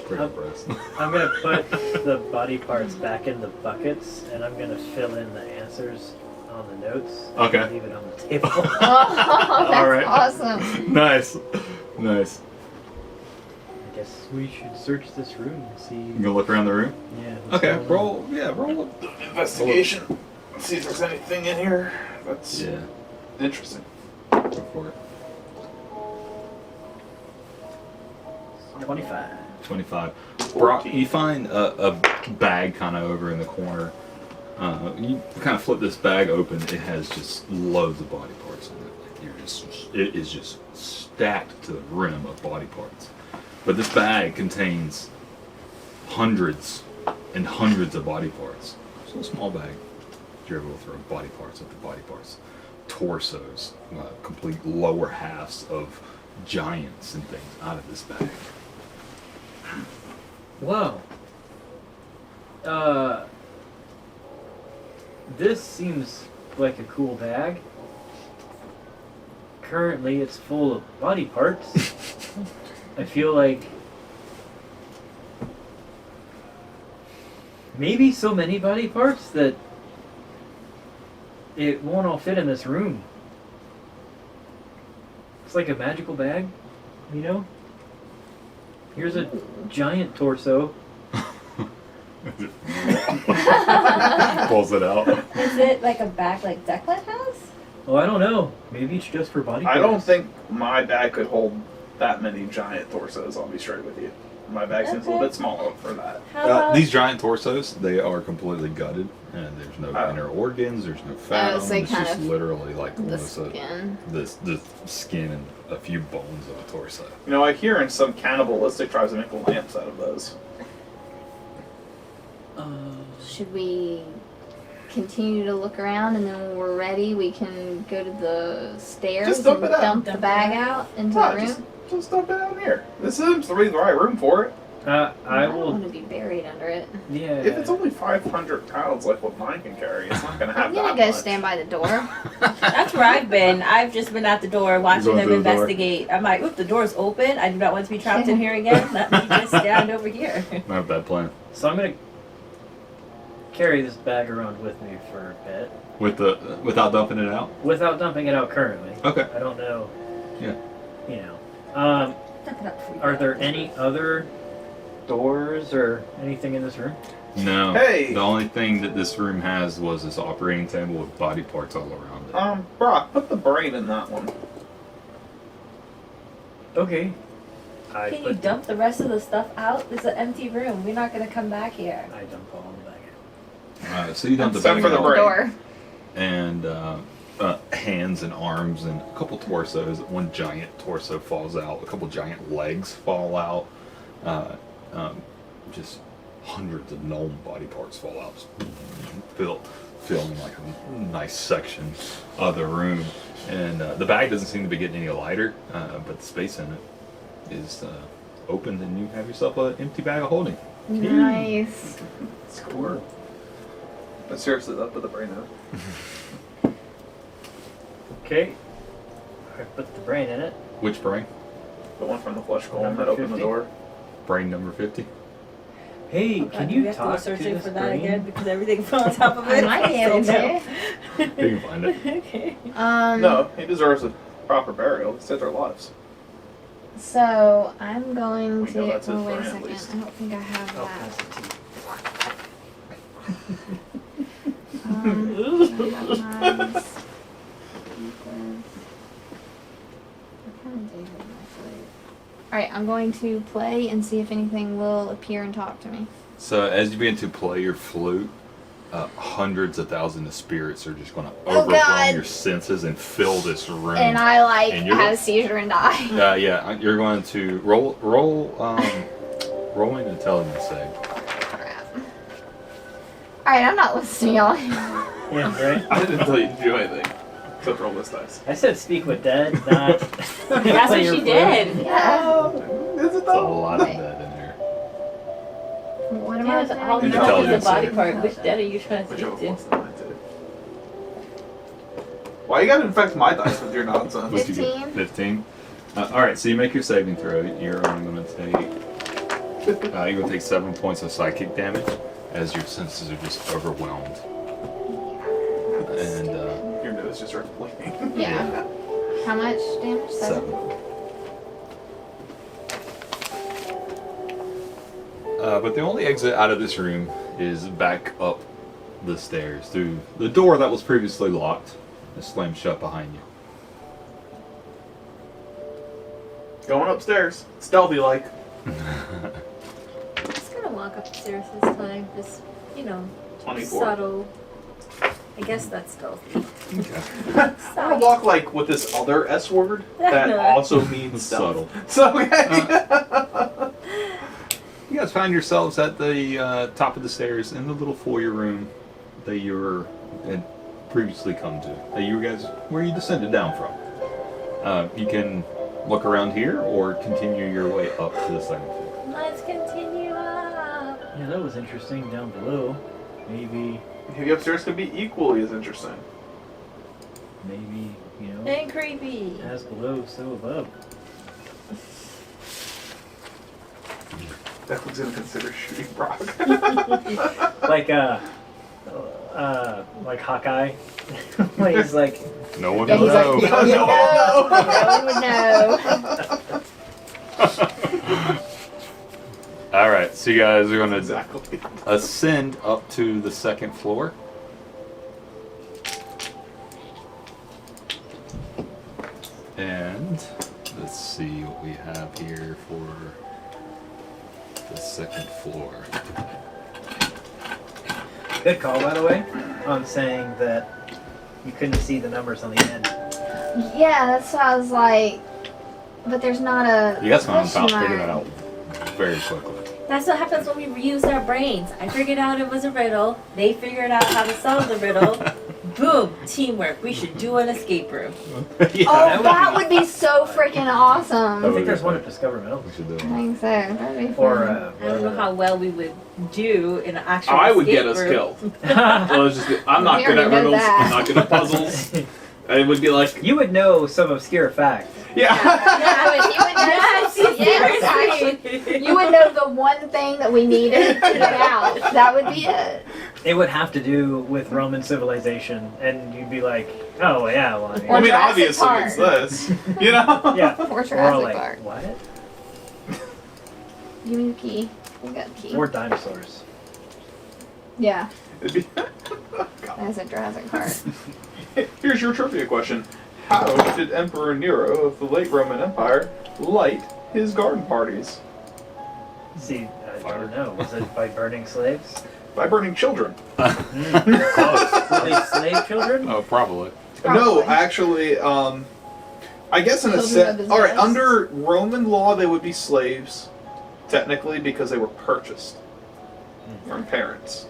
Pretty impressed. I'm gonna put the body parts back in the buckets, and I'm gonna fill in the answers on the notes. Okay. And leave it on the table. Oh, that's Alright. awesome. Nice. Nice. I guess we should search this room and see. You gonna look around the room? Yeah. what's Okay, going roll. Yeah, roll. Investigation. See if there's anything in here that's Yeah, interesting. go for it. on? 25. 25. Brock, you find a bag kind of over in the corner. You kind of flip this bag open. It has just loads of body parts in it. It is just stacked to the rim of body parts. But this bag contains hundreds and hundreds of body parts. It's a small bag. You're able to throw body parts after body parts, torsos, complete lower halves of giants and things out of this bag. Wow. This seems like a cool bag. Currently, it's full of body parts. I feel like maybe so many body parts that it won't all fit in this room. It's like a magical bag, you know? Here's a giant torso. Pulls it out. Is it like a bag like Declan has? Oh, I don't know. Maybe it's just for body I parts. don't think my bag could hold that many giant torsos, I'll be straight with you. My bag seems a little bit small for that. How about These giant torsos, they are completely gutted, and there's no Oh. inner organs, there's no fat. Oh, so they it's kind just of- literally like The almost skin. the skin and a few bones of a torso. You know, I hear in some cannibalistic tribes they make lamps out of those. Should we continue to look around and then when we're ready we can go to the stairs Just dump and it out. dump the bag out into No, the room? just dump it out here. This seems to be the right room for it. I don't will. want to be buried under it. Yeah. If it's only 500 pounds like what mine can carry, it's not going to have I'm that gonna go much. stand by the door. That's where I've been. I've just been at the door watching going them through the door? investigate. I'm like, oop, the door's open. I do not want to be trapped in here again. Let me just stand over here. Not a bad plan. So I'm gonna carry this bag around with me for a bit, Without dumping it out. without dumping it out currently. Okay. I don't know. Yeah. You know. Are there any other doors or anything in this room? No. Hey! The only thing that this room has was this operating table with body parts all around it. Brock, put the brain in that one. Okay. Can you dump the rest of the stuff out? It's an empty room. We're not gonna come back here. I dump all the bag out. So you dump the Except bag for the out, brain. Door. and hands and arms and a couple torsos. One giant torso falls out. A couple giant legs fall out. Just hundreds of gnome body parts fall out. Filling like a nice section of the room. And the bag doesn't seem to be getting any lighter, but the space in it is open, and you have yourself an empty bag of holding. Nice. Score. But seriously, though, put the brain in. Okay. I put the brain in it. Which brain? The one from the flesh golem Number that opened the 50. door. Brain number 50? Hey, God, can do you we have to go talk to searching this for that brain? again because everything fell on top of I it? might be able Say to. You can find it. no. Okay. No, he deserves a proper burial. He saved our lives. So I'm going We know to. that's his Oh wait a brain, at second. least. I don't think I have I'll that. pass it to you. I have mine. Alright, I'm going to play and see if anything will appear and talk to me. So as you begin to play your flute, hundreds of thousands of spirits are just going to Oh, overwhelm God. your senses and fill this room. And I like And you're- have a seizure and die. You're going to roll an intelligence save. Crap. Alright, I'm not listening, y'all. Yeah, right? I didn't tell you to do anything. Except roll this dice. I said speak with dead, not. That's what play your she flute. did. Yeah. Is it It's a though? lot of Right. dead in here. What am Yeah, I it's all doing? the rest of the Intelligence body save. part. Which dead are you trying to Which speak one to? was the mine too? Why you gotta infect my dice with your nonsense? What'd you get? 15. 15. Alright, so you make your saving throw. You're only going to take... you're going to take 7 points of psychic damage as your senses are just overwhelmed. And Your nose just starts bleeding. Yeah. How much damage? 7? 7. But the only exit out of this room is back up the stairs through the door that was previously locked and slammed shut behind you. Going upstairs. Stealthy like. I'm just gonna walk up the stairs this time. Just, 24. subtle. I guess that's stealthy. Okay. I'm gonna walk like with this other S word that also means stealth. Subtle. So, okay. guys find yourselves at the top of the stairs in the little foyer room that you had previously come to. Where you descended down from. You can look around here or continue your way up to the second floor. Let's continue up. Yeah, that was interesting down below. Maybe, upstairs could be equally as interesting. you know, And creepy. as below, so above. Declan's gonna consider shooting Brock. Like Hawkeye. When he's like, No one Yeah, will he's know. like, no, no one would know. Alright, so you guys are going to Exactly. ascend up to the second floor. And let's see what we have here for the second floor. good call, by the way, on saying that you couldn't see the numbers on the end. Yeah, that's what I was like. But there's not a. You guys found question figured that mark. out very quickly. That's what happens when we reuse our brains. I figured out it was a riddle. They figured out how to solve the riddle. Boom! Teamwork. We should do an escape room. Yeah, Oh, that would be so freaking awesome. I think there's one at Discover Middle. we should do I it. think so. That'd be fun. Or, I don't know how well we would do in an actual I would escape get us room. killed. Well, it's just, I'm not We good at already know riddles. that. I'm not good at puzzles. It would be like, You would know some obscure fact. yeah. Yes, actually. You would know the one thing that we needed to get out. That would be it. It would have to do with Roman civilization, and you'd be like, oh yeah, well, Or I mean, Jurassic obviously Park. it's this. You know? yeah. Or Or Jurassic like, Park. what? Give me the key. We got the key. Or dinosaurs. Yeah, It'd be, that's a Jurassic Park. Here's your trivia question. How did Emperor Nero of the late Roman Empire light his garden parties? See, I don't know. Was it by burning slaves? By burning children. Were they slave children? Oh, probably. No, Probably. actually, I guess in a Children sense. of his Alright, best. under Roman law, they would be slaves, technically, because they were purchased from parents.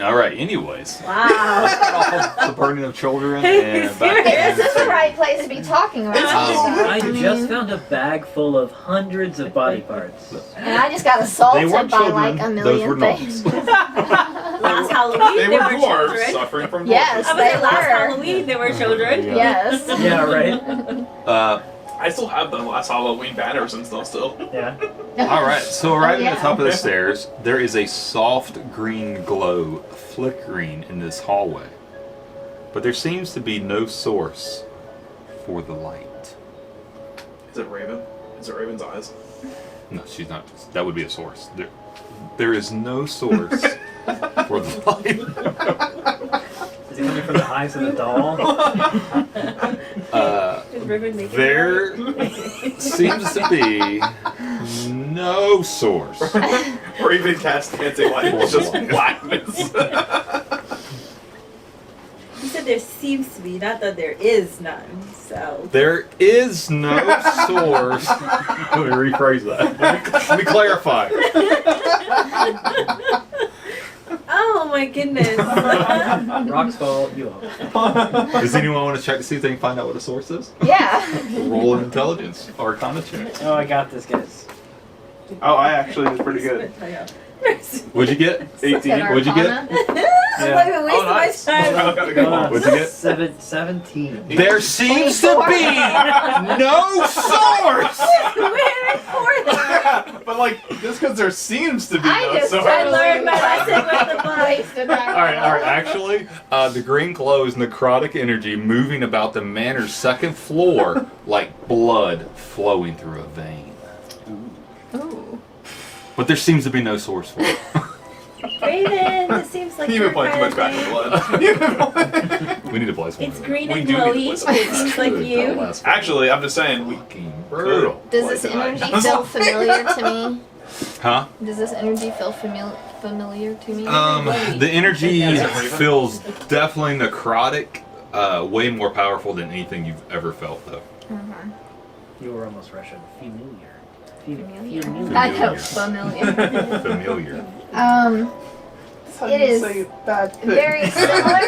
Alright, anyways. Wow. The burning of children and back This is the right place to be talking about stuff. I just found a bag full of hundreds of body parts. And I just got They assaulted weren't by children, like a those were million things. Last Halloween, They they were were dwarves children. suffering from Yes. I was They like, last were. Halloween, they were children. Yeah. Yes. Yeah, right? I still have the last Halloween banners and stuff still. Yeah. Alright, so arriving at the yeah. top of the stairs, there is a soft green glow flickering in this hallway. But there seems to be no source for the light. Is it Raven? Is it Raven's eyes? No, she's not. That would be a source. There is no source for the light. Is it coming from the eyes of the doll? Is Ribbon making There seems to be no source. Raven cast anti-light. It's just blackness. You said there seems to be, not that there is none. So There is no source. Let me rephrase that. Let me clarify. oh my goodness. Rocks fall, you own. Does anyone want to check to see if they can find out what a source is? Yeah. Roll an intelligence or a check. Oh, I got this, guys. Oh, I actually did pretty good. What'd you get? 18. What'd you get? I'm not even wasting Oh, nice. my time. I gotta go. Hold on. What'd you get? 17. There seems to be no source. But like, just because there seems to be I no just source. I learned my lesson with the book. Wasted that. All right. Actually, the green glow is necrotic energy moving about the manor's second floor like blood flowing through a vein. Ooh. But there seems to be no source for it. Raven, it seems like You've you're been playing too much kind Back of in Blood. We need to play some. It's green We and do need to glowy. play some. It seems like Good, you. that last Actually, I'm just saying, we fucking brutal. Does Play this tonight. energy feel familiar to me? Huh? Does this energy feel familiar to me? The energy Is it Raven? feels definitely necrotic, way more powerful than anything you've ever felt, though. Uh-huh. You were almost Russian. Familiar. That helps. Familiar. Familiar. That's how It you is say bad thing. Very similar,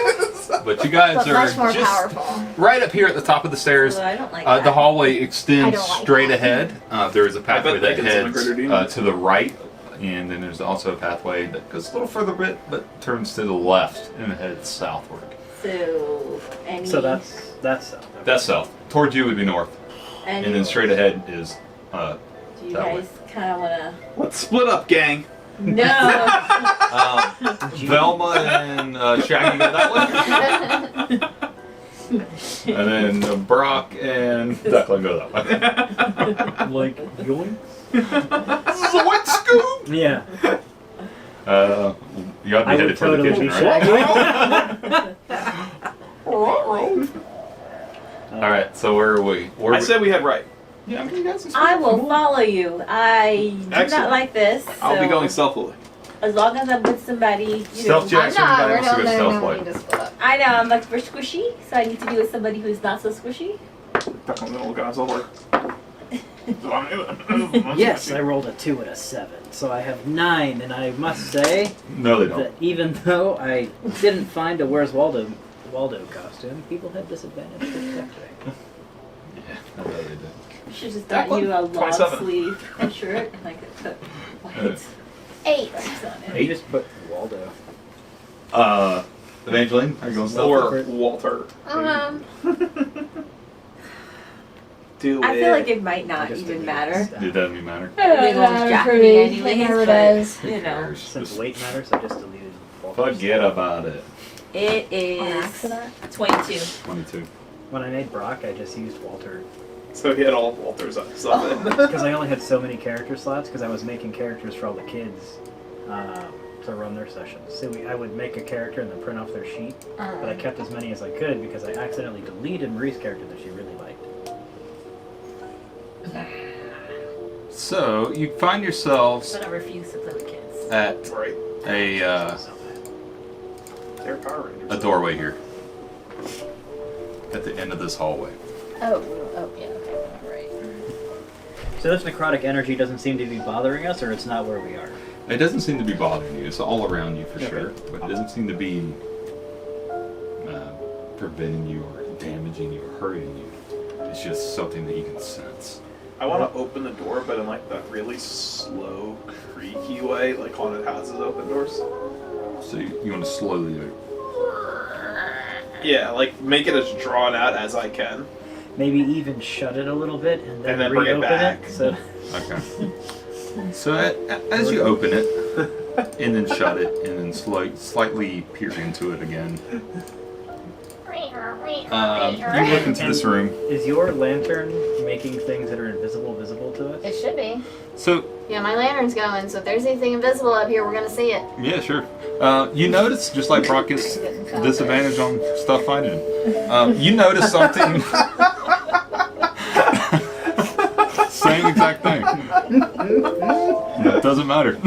But you guys but are much more just powerful. right up here at the top of the stairs. Well, I don't like The that. hallway I extends don't like straight that. ahead. There is a pathway that bacon's on a heads gritter, do you? to the right, and then there's also a pathway that goes a little further bit, but turns to the left and heads southward. So, any. So that's south. That's south. Towards you would be north, any, and then straight ahead is. Do you that way. guys kind of want to. Let's split up, gang. No! Velma and Shaggy go that way, and then Brock and Declan go that way. Like yoink. What scoop? Yeah. You got to I be would headed for the totally kitchen, be right? Shaggy. All right, so where are we? I said we had right. Yeah, I mean, you guys I will follow you. I do Excellent. not like this. I'll be so going stealthily. As long as I'm with somebody, you know. Stealth check. I'm not. Everybody We're wants to not. go No, stealth no, play. we need to split up. I know, I'm like, we're squishy, so I need to be with somebody who's not so squishy. Back on the old guys, I'll like. Yes, I rolled a 2 and a 7, so I have 9, and I must say No, they that don't. even though I didn't find a Where's Waldo costume, people had disadvantage for detecting. Yeah, I know they did. We should just That got you a long 27. sleeve shirt and I could put white 8. stripes on it. You just put Waldo. Evangeline, are you going stealth? Or Walter. Do I it. feel like it might I not just even didn't matter. understand. It doesn't even matter. Everyone's Jack for me me. anyways, Never but, does. you know. cares? Since Just weight matters, I just deleted Waldo. forget about it. It On is accident? 22. 22. When I made Brock, I just used Walter. So he had all of Walter's stuff in. Because I only had so many character slots, because I was making characters for all the kids to run their sessions. So I would make a character and then print off their sheet, but I kept as many as I could because I accidentally deleted Marie's character that she really liked. So you find yourselves But I refuse to play with kids. at Right. They're Power Rangers. a doorway here. At the end of this hallway. Oh, yeah, okay, right. So this necrotic energy doesn't seem to be bothering us, or it's not where we are? It doesn't seem to be bothering you. It's all around you for Okay. sure, but it doesn't seem to be preventing you or damaging you or hurting you. It's just something that you can sense. I want to open the door, but in like that really slow, creaky way, like haunted houses open doors. So you want to slowly. Yeah, like make it as drawn out as I can. Maybe even shut it a little bit and then, And then bring it reopen back. So Okay. So as you open it and then shut it and then slightly peer into it again, you look into this room. is your lantern making things that are invisible visible to us? It should be. So Yeah, my lantern's going, so if there's anything invisible up here, we're gonna see it. yeah, sure. You notice, just like Brock gets disadvantage on stuff finding, you notice something. Same exact thing. It doesn't matter.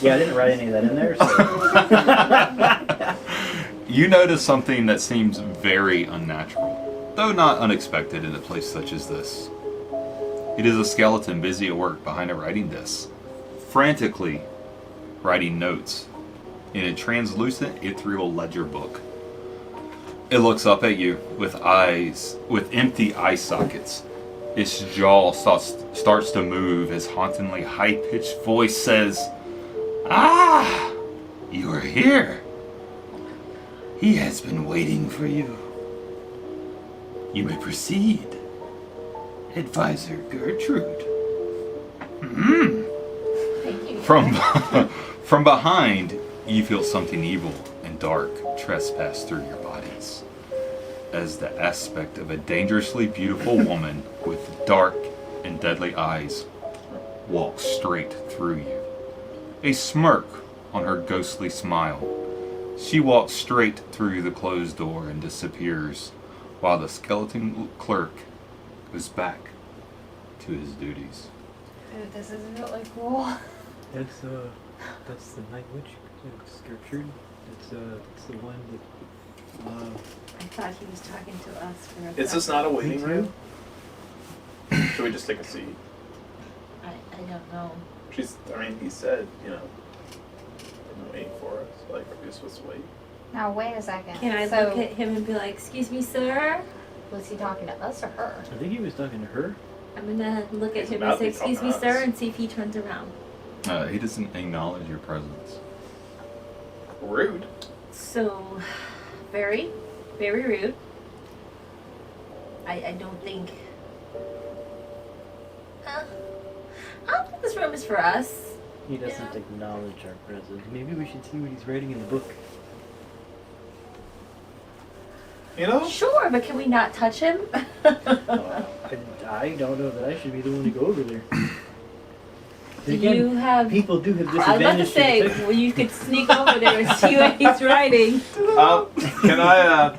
Yeah, I didn't write any of that in there. So. You notice something that seems very unnatural, though not unexpected in a place such as this. It is a skeleton busy at work behind a writing desk, frantically writing notes in a translucent ethereal ledger book. It looks up at you with empty eye sockets. Its jaw starts to move as hauntingly high-pitched voice says, "Ah, you are here. He has been waiting for you. You may proceed, Advisor Gertrude." Thank you. From behind, you feel something evil and dark trespass through your bodies, as the aspect of a dangerously beautiful woman with dark and deadly eyes walks straight through you. A smirk on her ghostly smile. She walks straight through the closed door and disappears, while the skeleton clerk goes back to his duties. Dude, this is really cool. That's the Night Witch, Gertrude. It's the one that. I thought he was talking to us for a Is this second. not a waiting room? Should we just take a seat? I don't know. He said, waiting for us. Like, are we supposed to wait? Now wait a second. Can I so, look at him and be like, excuse me, sir? was he talking to us or her? I think he was talking to her. I'm gonna look at He's him about and to say, be excuse me, talking to sir, us. and see if he turns around. He doesn't acknowledge your presence. Rude. So, very, very rude. I don't think. I don't think this room is for us. He doesn't Yeah. acknowledge our presence. Maybe we should see what he's writing in the book. Sure, but can we not touch him? I don't know that I should be the one to go over there. Do Again, you have? people do have I was about to disadvantage. say, to the well, you could sneak over there and see what he's writing. Can I,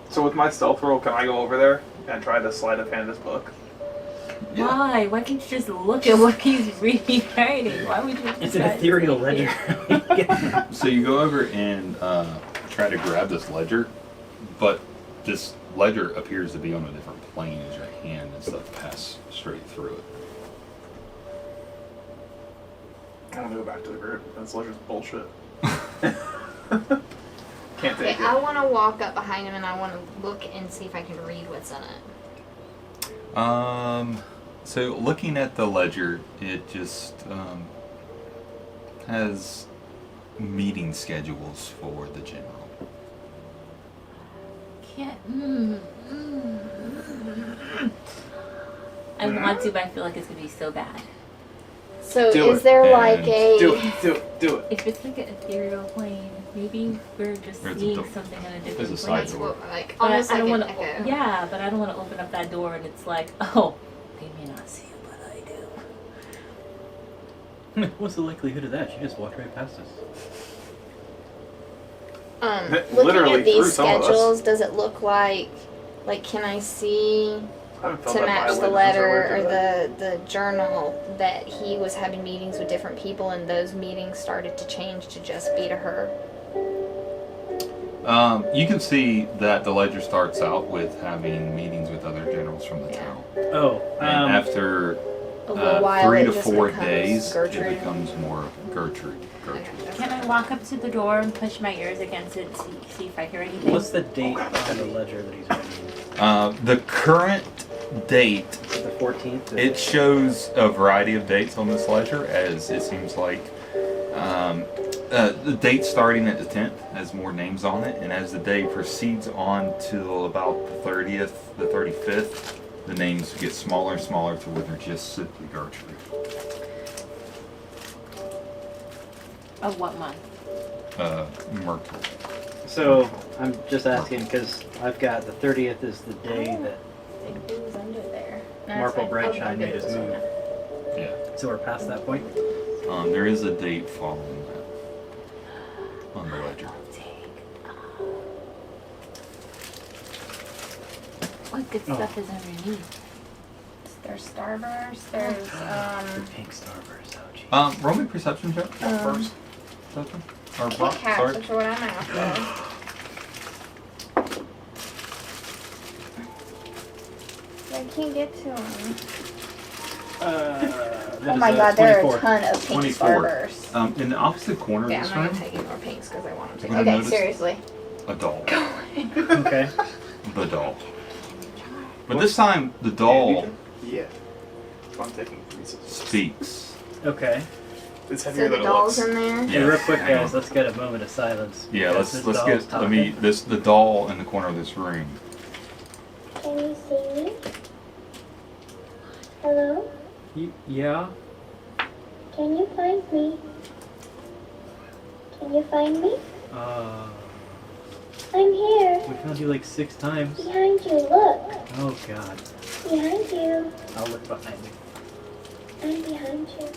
so with my stealth roll, can I go over there and try to sleight of hand this book? Yeah. Why? Why can't you just look at what he's writing? Why would you? It's an try to ethereal sneak ledger. in? So you go over and try to grab this ledger, but this ledger appears to be on a different plane as your hand and stuff pass straight through it. I want to go back to the group. This ledger's bullshit. Can't Okay, take I it. want to walk up behind him and I want to look and see if I can read what's in it. So looking at the ledger, it just has meeting schedules for the general. Can't. I want to, but I feel like it's gonna be so bad. So Do is it. there And like a... Do it. If it's like an ethereal plane, maybe we're just There's a seeing door. something on a There's different a side plane. That's door. what, like, But almost I like don't an want echo. to. Yeah, but I don't want to open up that door and it's like, oh, they may not see it, but I do. What's the likelihood of that? She just walked right past us. Looking Literally at these through some of us. schedules, does it look like can I see I haven't felt to that match the violated letter since I or worked the journal that he was having meetings with different people and those meetings started to change to just be to her? You can see that the ledger starts out with having meetings with other generals from the Yeah. town. Oh, And after A little while 3 it to just 4 becomes days, Gertrude. it becomes more Gertrude. Okay, that's Can I walk up to the door and push my ears against it and see if I hear anything? what's the date on the ledger that he's writing? The current date, The 14th? it shows a variety of dates on this ledger, as it seems like the date starting at the 10th has more names on it, and as the day proceeds on till about the 30th, the 35th, the names get smaller and smaller to where they're just simply Gertrude. Of what month? Myrtle. So, I'm just asking because I've got the 30th is the day that I think it was under there. No, Marple that's fine. Brightshine I'll made get his this one move. now. Yeah. So we're past that point. There is a date following that on the ledger. I'll take, what good Oh. stuff is underneath? There's starburst, there's The pink starburst. Oh, geez. Roll me perception check first. Perception? Or Kit rock, Kats, sorry. which are what I'm after. I can't get to them. That Oh is my a god, there are a 24. ton of pink 24. starbursts. In the opposite corner Yeah, of I'm this not room, gonna take any more pinks because I want them You're to. gonna Okay, notice- seriously. a doll. Okay. The doll. But this time, the doll Yeah. I'm taking pieces. speaks. Okay. It's So heavier the than it doll's looks. in there? Hey, real quick, guys, let's get a moment of silence. Yeah, because let's this doll's get talking. the doll in the corner of this room. Can you see me? Hello? Yeah. Can you find me? Can you find me? I'm here. We found you like 6 times. Behind you, look. Oh god. Behind you. I'll look behind me. I'm behind you.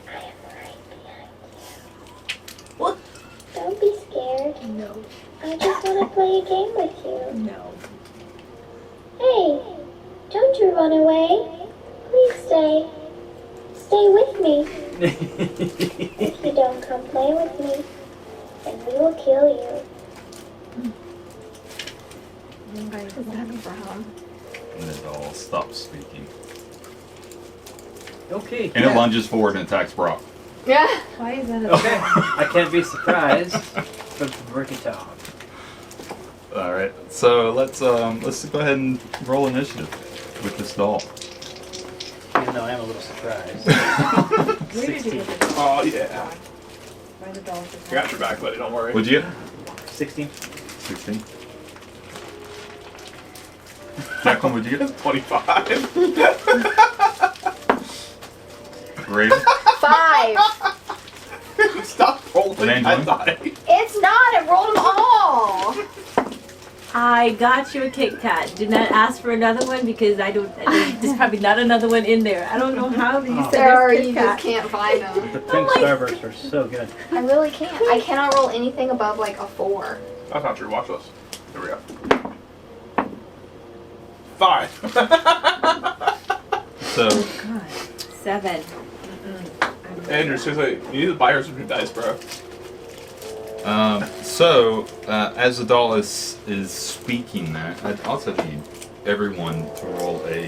I am right behind you. What? Don't be scared. No, I just want to play a game with you. no. Hey, don't you run away. Please stay. Stay with me. If you don't come play with me, then we will kill you. Anybody from? And the doll stops speaking. Okay. And it lunges forward and attacks Brock. Yeah. Why is that a Okay. I can't be surprised, but work it out. All right. So let's go ahead and roll initiative with this doll. Even though I am a little surprised. Where did you get this? Oh yeah. Why the dolls? I got your back, buddy. Don't worry. What'd you get? 16. 16. Jacqueline, what'd you get? 25. Raven. 5. Stop rolling Name that one. die. It's not. I rolled them all. I got you a Kit Kat. Did not ask for another one because there's probably not another one in there. I don't know how, but you said There are. there's You Kit just Kat. can't find them. The pink Starbursts are so good. I really can't. I cannot roll anything above like a 4. That's not true. Watch this. Here we go. 5. So God, 7. Andrew, seriously, you need to buy her some new dice, bro. as the doll is speaking that, I'd also need everyone to roll a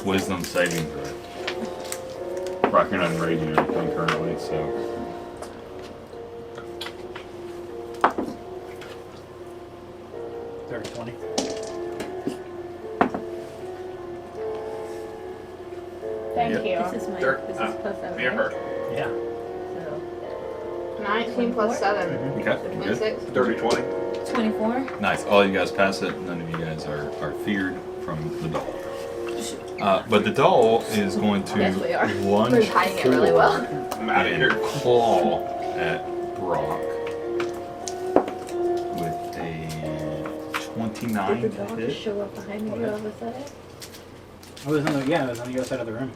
wisdom saving throw. Brock, you're not enraging or anything currently, so. They're 20. Thank Yep. you. This is my. There. This is plus 7. Me or her? Yeah. So 19 plus 7. Okay, good. 26. Dirty 20. 24. Nice. All you guys pass it. None of you guys are feared from the doll. But the doll is going to Yes, we are. lunge We're hiding it really well. I'm out of and here. claw at Brock with a 29 Did the to dog just hit. show up behind me all of a sudden? I was on the other side of the room.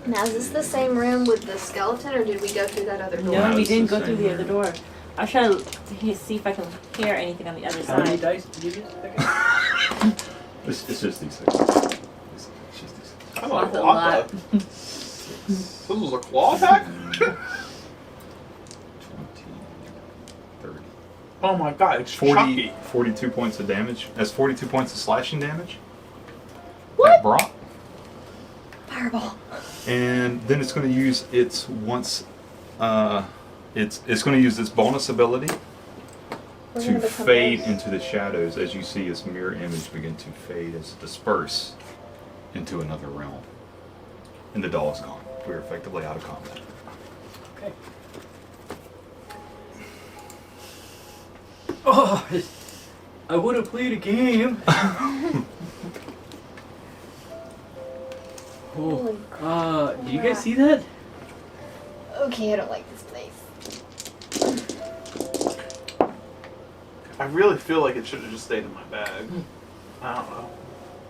Now, is this the same room with the skeleton, or did we go through that other door? No, we it's didn't the go through same the other room. door. I was trying to see if I can hear anything on the other How many side. dice did you get? It's just these six. It's just these six. I don't That's a know. lot. This was a claw attack? 20, 30. Oh my god, it's 40, Chucky. 42 points of damage. That's 42 points of slashing damage. What? At Brock. Fireball. And then it's going to use its it's going to use its bonus ability We're to gonna become fade ghosts. into the shadows as you see its mirror image begin to fade as disperse into another realm. And the doll is gone. We're effectively out of combat. Okay. Oh, I would have played a game. Holy Do you guys see that? Okay, I don't like this place. I really feel like it should have just stayed in my bag. I don't know.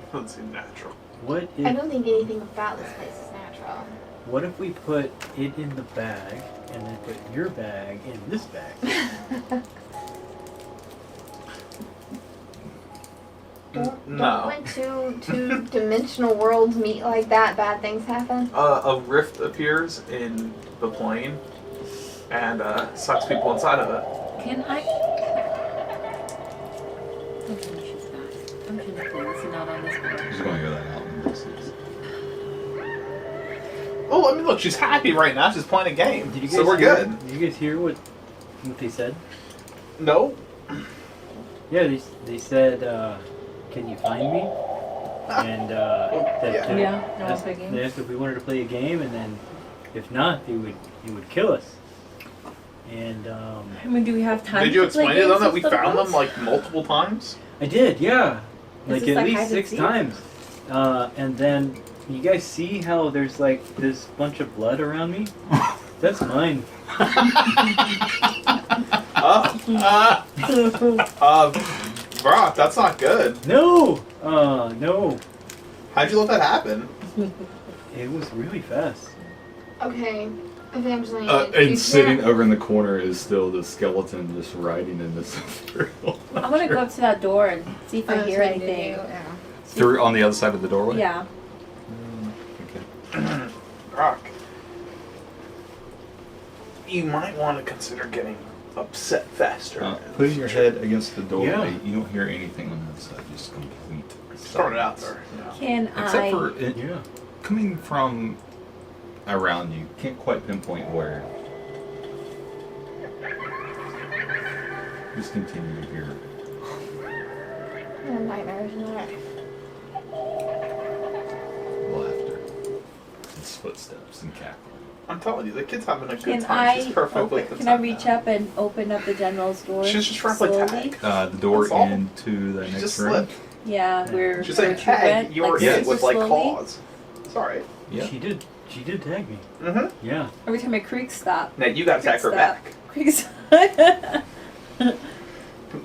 It doesn't seem natural. What I if don't think anything about this place is natural. what if we put it in the bag and then put your bag in this bag? Don't No. when two dimensional worlds meet like that, bad things happen. A rift appears in the plane and sucks people inside of it. Can I? I'm sure she's not. I'm sure the police are not on this board. Just going to go that out in this. Oh, I mean, look, she's happy right now. She's playing a game. Did you guys So we're hear, good. Did you guys hear what they said? No? Yeah, they said, "Can you find me?" And that Yeah. they Yeah, no asked, one's picking. they asked if we wanted to play a game, and then if not, he would kill us. And I mean, do we have time? Did you to play explain to them games that we instead of found them us? like multiple times? I did, yeah, like this at like least hide and 6 seek? times. And then you guys see how there's like this bunch of blood around me? That's mine. Brock, that's not good. No, no, How'd you let that happen? it was really fast. Okay, Evangeline. And you sitting can't- over in the corner is still the skeleton just riding in this I'm gonna go up to that door and see if I Oh, hear sorry, did anything. you? Yeah. through on the other side of the doorway. Yeah. Okay. Brock, you might want to consider getting upset faster. Putting your head against the doorway, Yeah. you don't hear anything on the other side. Just complete Throwing it out silence. there. Yeah. Can Except I? for it Yeah. coming from around you. Can't quite pinpoint where. Just continue to hear Nightmares, not. laughter, and footsteps and cackling. I'm telling you, the kid's having a good Can time. She's I? perfectly Can I reach up and open up the general's door? She's just trying to play slowly? tag. The door That's all. into the She next just room. slipped. Yeah, we're. She's saying we're tag. red, You were like in super with like slowly. claws. It's alright. Yeah. She did tag me. Mm-hmm. Yeah. Every time I creak stop. Now you gotta attack her Stop. back. Creak stop.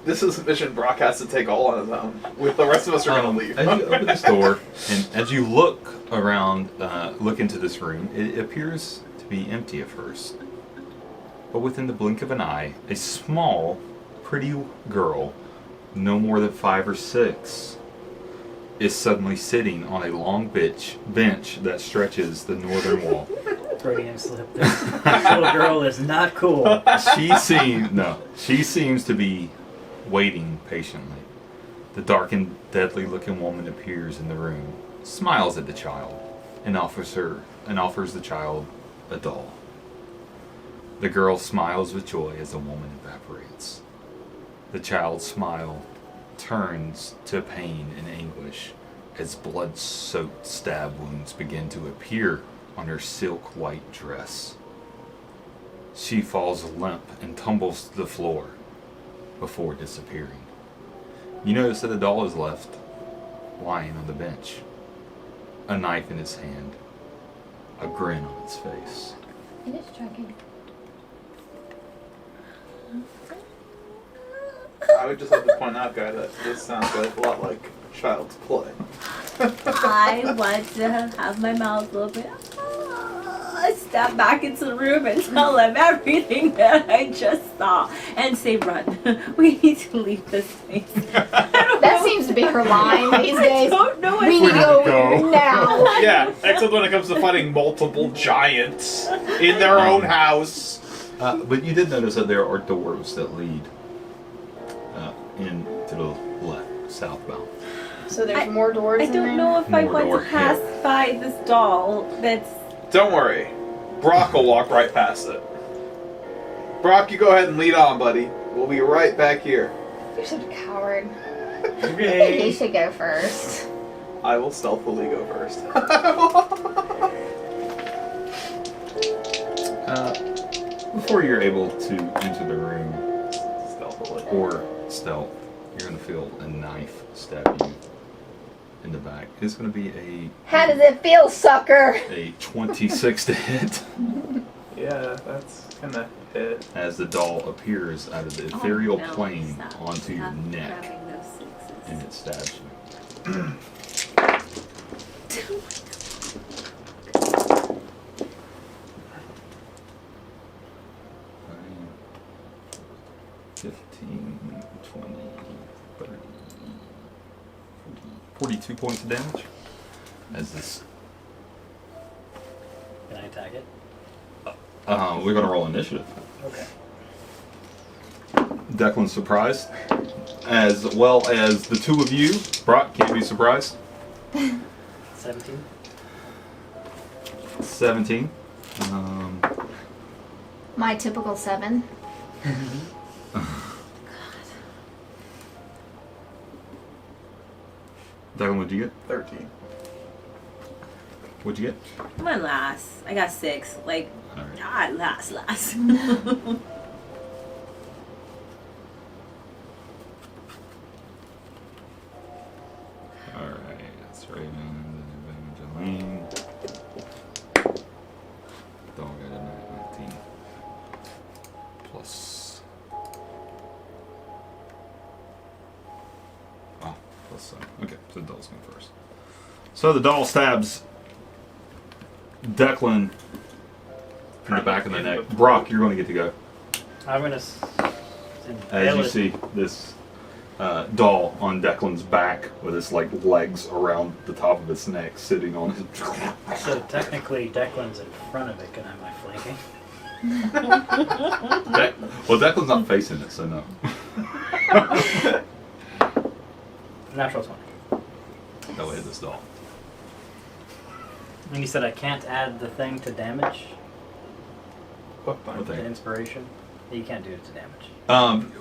This is a mission Brock has to take all on his own. With the rest of us are gonna leave. As you open this door, and as you look around, look into this room, it appears to be empty at first. But within the blink of an eye, a small, pretty girl, no more than 5 or 6, is suddenly sitting on a long bench that stretches the northern wall. Freudian slip there. This little girl is not cool. She seems to be waiting patiently. The dark and deadly looking woman appears in the room, smiles at the child, and offers the child a doll. The girl smiles with joy as the woman evaporates. The child's smile turns to pain and anguish as blood-soaked stab wounds begin to appear on her silk white dress. She falls limp and tumbles to the floor before disappearing. You notice that the doll is left lying on the bench, a knife in its hand, a grin on its face. It is tracking. I would just like to point out, guy, that this sounds like a lot like child's play. I want to have my mouth open. Step back into the room and tell them everything that I just saw and say, run. We need to leave this place. That seems to be her line these days. I don't know We need to go now. Yeah, except when it comes to fighting multiple giants in their own house. But you did notice that there are doors that lead in to the left, southbound. So there's more doors I in there? don't know if I More want door, to pass by this doll that's... Don't worry. Brock will walk right past it. Brock, you go ahead and lead on, buddy. We'll be right back here. You're such a coward. I think he Okay. should go first. I will stealthily go first. Before you're able to enter the room Stealthily. or stealth, you're going to feel a knife stab you in the back. It's going to be How does it feel, sucker? a 26 to hit Yeah, that's gonna hit. as the doll appears out of the ethereal Oh, no, plane stop. onto your Stop neck grabbing those sixes. and it stabs you. 15, 20, 30, 40, 42 points of damage as this. Can I attack it? We're going to roll initiative. Okay. Declan's surprised, as well as the two of you. Brock can't be surprised. 17. 17. My typical 7. Declan, what'd you get? 13. What'd you get? I'm on last. I got 6. Like, All right. God, last. Alright, that's Raven, Evangeline. Dog got a 19. Plus. Oh, plus 7. Okay, so the doll's going first. So the doll stabs Declan in the back of the neck. Brock, you're going to get to go. I'm gonna As you see this doll on Declan's back with its like legs around the top of its neck, sitting on his. So technically, Declan's in front of it. Am I flanking? Well, Declan's not facing it, so no. Natural 20. That will hit this doll. And you said I can't add the thing to damage? What What The thing? inspiration? You can't do it to damage.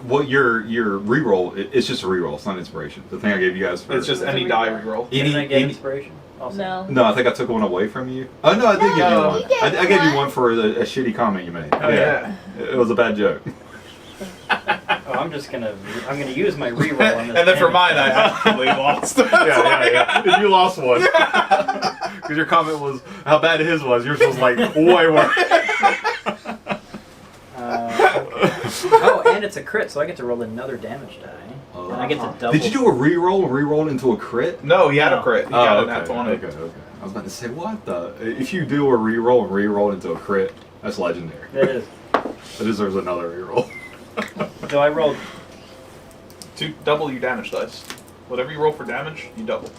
What your reroll? It's just a reroll. It's not inspiration. The thing I gave you guys for It's just any die reroll. Didn't I get inspiration? Also? No. No, I think I took one away from you. Oh no, I did give you No, one. you gave I gave you one. one for a shitty comment you made. Oh yeah. It was a bad joke. Oh, I'm gonna use my reroll on this. And then for damage mine, I die. actually lost. yeah. You lost one. Because your comment was how bad his was. Yours was like way worse. Oh, and it's a crit, so I get to roll another damage die. And I get to double. Did you do a reroll and reroll into a crit? No, he had a crit. He got Oh, a nat 20. okay. I was about to say, what the? If you do a reroll and reroll into a crit, that's legendary. It is. It deserves another reroll. So I rolled. To double your damage dice. Whatever you roll for damage, you double.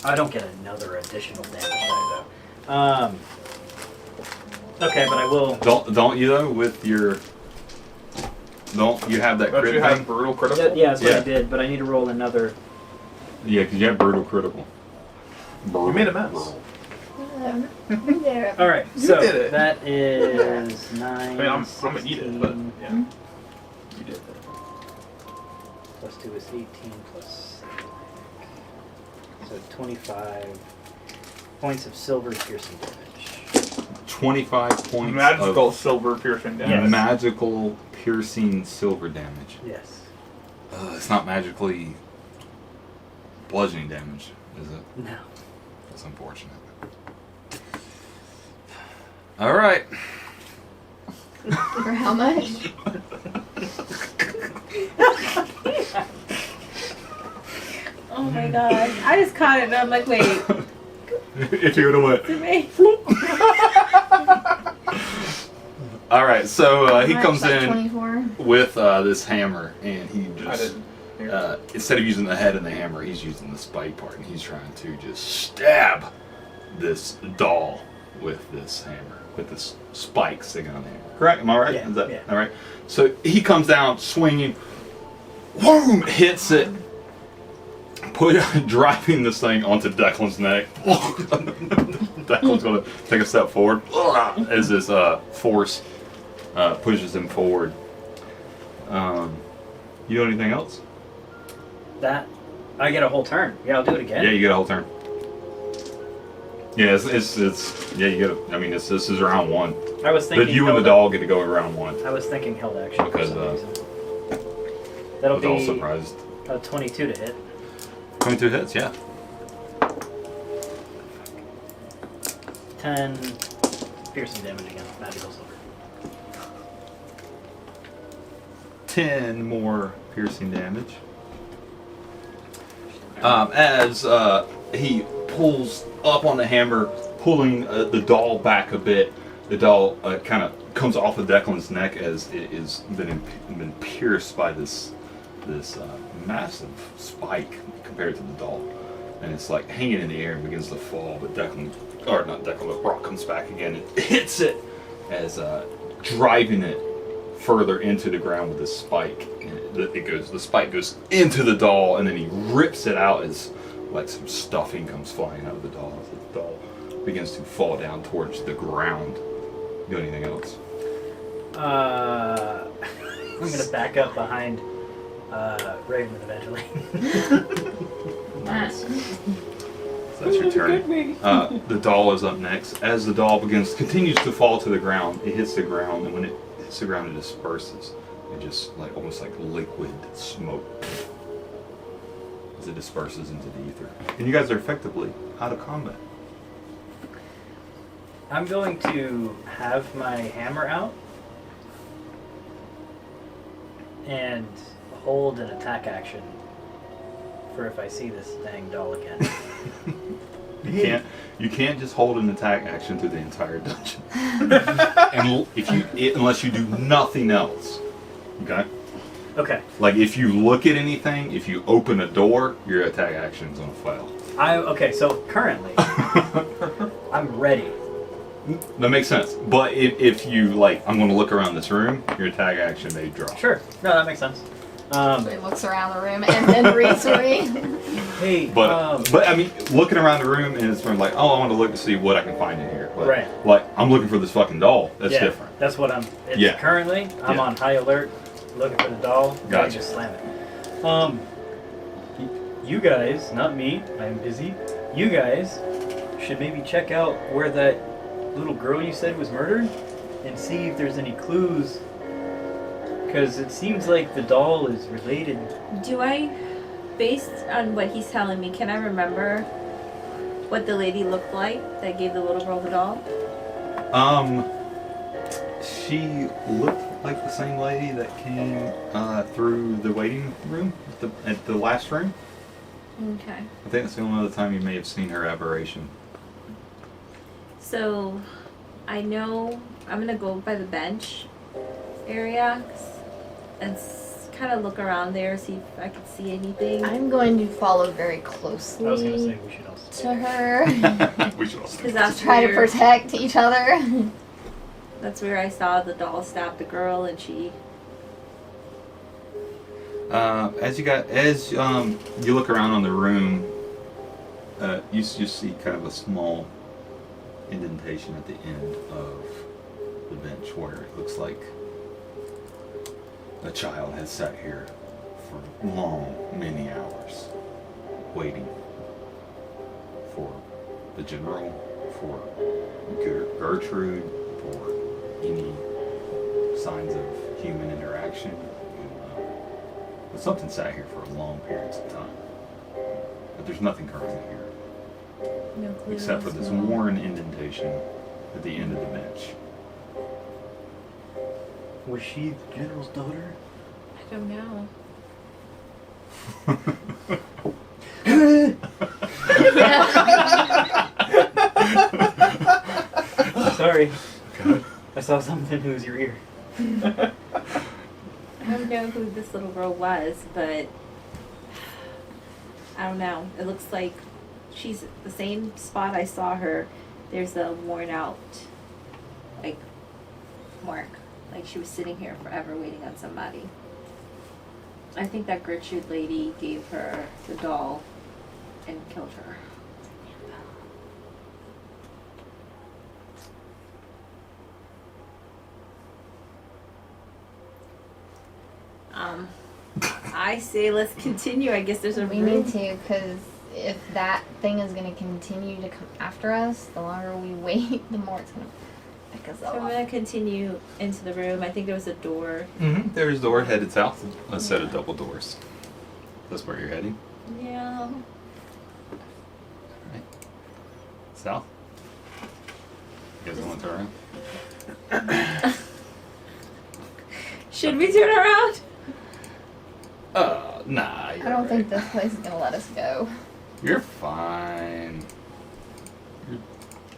I don't get another additional damage die though. Okay, but I will. Don't you though with your? Don't you have that Don't crit you have thing? brutal critical? Yeah, that's what Yeah. I did, but I need to roll another. Yeah, because you have brutal critical. You made a mess. There. All right, You so did it. that is 9. I mean, I'm gonna eat it, but yeah. You did. Plus 2 is 18 plus 7. So 25 points of silver piercing damage. 25 points Magical of silver piercing damage. Yes. magical piercing silver damage. Yes. It's not magically bludgeoning damage, is it? No. That's unfortunate. All right. For how much? Oh my god. I just caught it and I'm like, wait, If you would have went. to me? All right, so he How comes much, like in 24? with this hammer, and he I just didn't. Here. instead of using the head and the hammer, he's using the spike part, and he's trying to just stab this doll with this hammer, with this spike sticking on the hammer. Correct? Am I right? Yeah, Is that yeah. all right? So he comes down swinging, boom, hits it, driving this thing onto Declan's neck. Declan's gonna take a step forward as this force pushes him forward. You do anything else? That. I get a whole turn. Yeah, I'll do it again. Yeah, you get a whole turn. Yeah, it's yeah, you get a, I mean, this is round one. I was But thinking. you and the held dog get to go in round one. I was thinking held action Because, for some reason. I That'll was all be surprised. 22 to hit. 22 hits, yeah. 10 piercing damage again. Magical silver. 10 more piercing damage. As he pulls up on the hammer, pulling the doll back a bit, the doll kind of comes off of Declan's neck as it has been pierced by this massive spike compared to the doll, and it's like hanging in the air and begins to fall. But but Brock comes back again and hits it as driving it further into the ground with this spike. And the spike goes into the doll, and then he rips it out as like some stuffing comes flying out of the doll. As the doll begins to fall down towards the ground. Do anything else? I'm gonna back up behind Raven eventually. Nice. So that's your turn. The doll is up next. As the doll continues to fall to the ground, it hits the ground, and when it hits the ground, it disperses. It just almost like liquid smoke as it disperses into the ether. And you guys are effectively out of combat. I'm going to have my hammer out and hold an attack action for if I see this dang doll again. You can't just hold an attack action through the entire dungeon. Unless you do nothing else. Okay? Okay. Like if you look at anything, if you open a door, your attack action's gonna fail. Okay, so currently I'm ready That makes sense. But if you like, I'm going to look around this room. Your attack action may draw. Sure. No, that makes sense. So he looks around the room and then reads to me. Hey, But I mean, looking around the room and it's from like, oh, I want to look to see what I can find in here. But, Right. Like, I'm looking for this fucking doll. That's yeah, different. That's what I'm. It's Yeah. Currently, I'm Yeah. on high alert, looking for the doll. ready Gotcha. to slam it. You guys, not me. I'm busy. You guys should maybe check out where that little girl you said was murdered, and see if there's any clues. Because it seems like the doll is related. Do I, based on what he's telling me, can I remember what the lady looked like that gave the little girl the doll? She looked like the same lady that came through the waiting room at the last room. Okay. I think that's the only other time you may have seen her aberration. So, I know I'm gonna go by the bench area and kind of look around there, see if I can see anything. I'm going to follow very I was gonna closely say we should also. to her We should also. Because to that's try to where, protect each other. that's where I saw the doll stab the girl, and she. As you look around on the room, you just see kind of a small indentation at the end of the bench where it looks like a child has sat here for long, many hours, waiting for the general, for Gertrude, for any signs of human interaction. But something sat here for long periods of time. But there's nothing currently here, No clues. except for this no. worn indentation at the end of the bench. Was she the general's daughter? I don't know. Sorry. I saw something that was your ear. I don't know who this little girl was, but I don't know. It looks like she's the same spot I saw her. There's a worn out, like, mark. Like she was sitting here forever waiting on somebody. I think that Gertrude lady gave her the doll and killed her. I say let's continue. I guess there's a We room. need to, because if that thing is going to continue to come after us, the longer we wait, the more it's going to pick us So I'm up. gonna continue into the room. I think there was a door. Mm-hmm. There's the door headed south. A set of double doors. That's where you're heading. Yeah. South. You guys want to turn around? Should we turn around? Nah. I don't think this place is going to let us go. You're fine. You're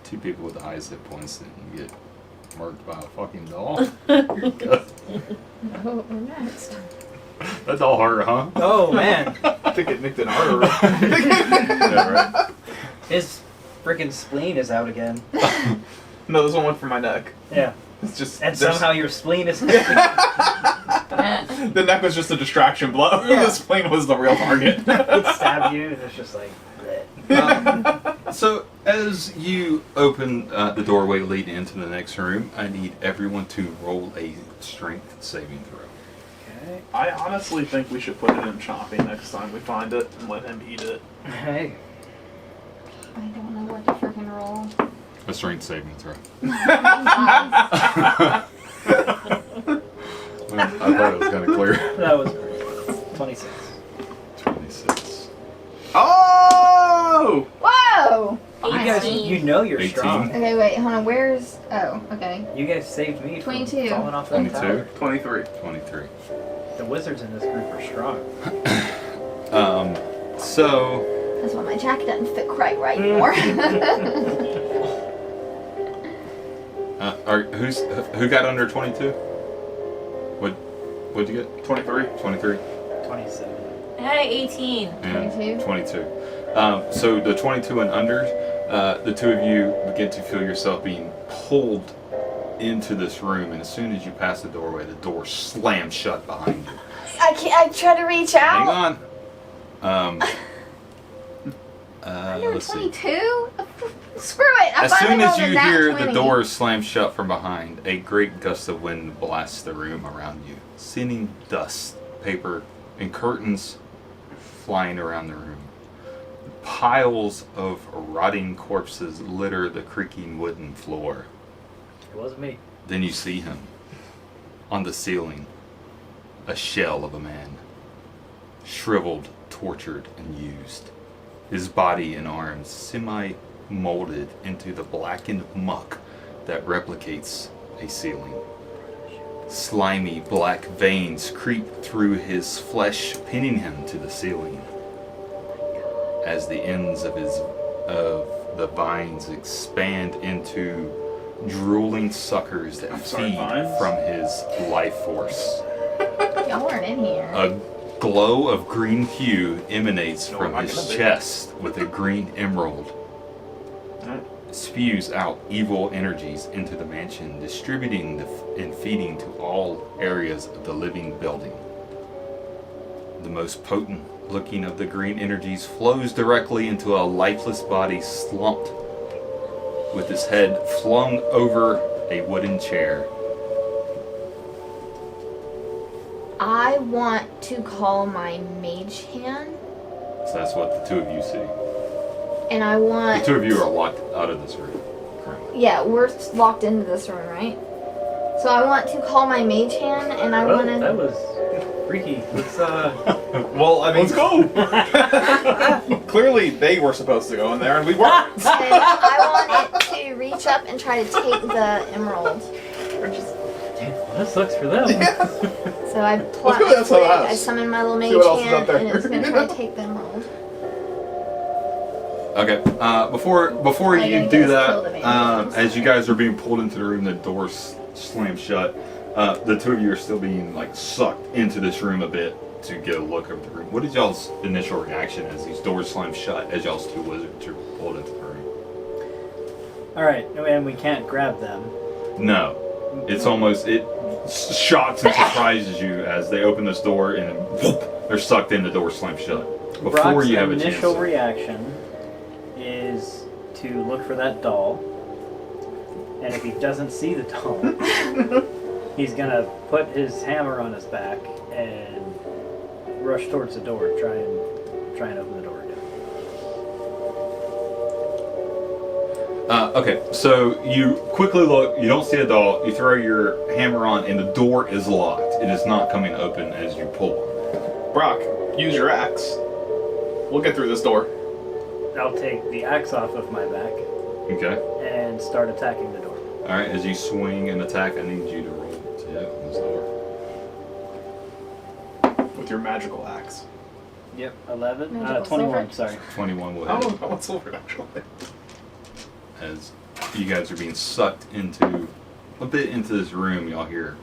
two people with the highest hit points and you get murked by a fucking doll. You're good. No, we're next. That doll hurt, huh? Oh man, I think it nicked an artery. Yeah, right. his freaking spleen is out again. No, this one went for my neck. Yeah, It's just and there's- somehow your spleen is. the neck was just a distraction blow. Yeah. The spleen was the real target. It stabbed you, and it's just like. bleh. So, as you open the doorway leading into the next room, I need everyone to roll a strength saving throw. Okay. I honestly think we should put it in choppy next time we find it and let him eat it. Hey. I don't know what to freaking roll. A strength saving throw. I thought it was kind of clear. That was great. 26. 26. Oh! Whoa! You guys, you know you're 18. strong. Okay, wait, hold on. Where's... Oh, okay. You guys saved me from 22. falling off that 22. tower. 23. 23. The wizards in this group are strong. So, That's why my jacket doesn't fit quite right anymore. who got under 22? What'd you get? 23. 23? 27. Hey, 18. And 22? 22. So the 22 and under, The two of you begin to feel yourself being pulled into this room, and as soon as you pass the doorway, the door slams shut behind you. I try to reach Hang out. on. Number Let's see. 22? Screw it. I As soon finally as rolled a you nat hear 20. the door slam shut from behind, a great gust of wind blasts the room around you, sending dust, paper, and curtains flying around the room. Piles of rotting corpses litter the creaking wooden floor. It wasn't me. Then you see him on the ceiling, a shell of a man, shriveled, tortured, and used. His body and arms semi-molded into the blackened muck that replicates a ceiling. Slimy black veins creep through his flesh, pinning him to the ceiling. As the ends of the vines expand into drooling suckers that feed from his life force. Y'all weren't in here. A glow of green hue emanates from his chest with a green emerald. Spews out evil energies into the mansion, distributing and feeding to all areas of the living building. The most potent looking of the green energies flows directly into a lifeless body slumped with his head flung over a wooden chair. I want to call my mage hand, So that's what the two of you see. and I The want. two of you are locked out of this room currently. Yeah, we're locked into this room, right? So I want to call my mage hand, and I Well, want that to. was freaky. Let's Well, I mean, Let's go! clearly they were supposed to go in there, and we weren't. And I want it to reach up and try to take the emerald. Or just. Damn, well, that sucks for them. So I Let's go to that house. I summon my little See mage what else is hand, up there. and it's gonna try to take the emerald. Okay. Before Are you you gonna do get us that, killed eventually? as you guys are being pulled into the room, the door slams shut. The two of you are still being sucked into this room a bit to get a look over the room. What is y'all's initial reaction as these doors slam shut as y'all's two wizards are pulled into the room? Alright, and we can't grab them. No, it's almost it shocks and surprises you as they open this door and then they're sucked in. The door slams shut before Brock's you have a chance. initial reaction is to look for that doll, and if he doesn't see the doll, he's gonna put his hammer on his back and rush towards the door, try and open the door again. Okay, so you quickly look, you don't see a doll, you throw your hammer on, and the door is locked. It is not coming open as you pull on it. Brock, use your axe. We'll get through this door. I'll take the axe off of my back Okay. and start attacking the door. Alright, as you swing and attack, I need you to roll to hit on this door. With your magical axe. Yep, 11? Magical 21, silver? sorry. 21 will hit. I want silver, actually. As you guys are being sucked into a bit into this room, y'all hear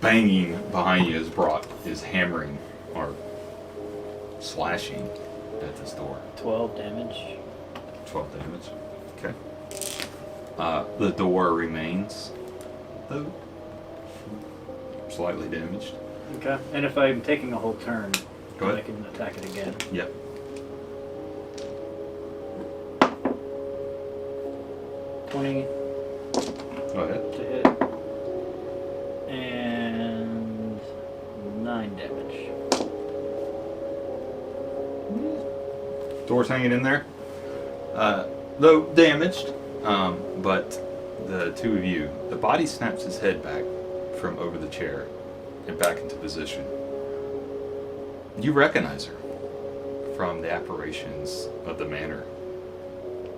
banging behind you as Brock is hammering or slashing at this door. 12 damage. 12 damage. Okay. The door remains, though, slightly damaged. Okay. And if I'm taking a whole turn, Go I ahead. can attack it again. Yep. 20 Go ahead. to hit. And 9 damage. Door's hanging in there. Though damaged, but the two of you, the body snaps his head back from over the chair and back into position. You recognize her from the apparitions of the manor.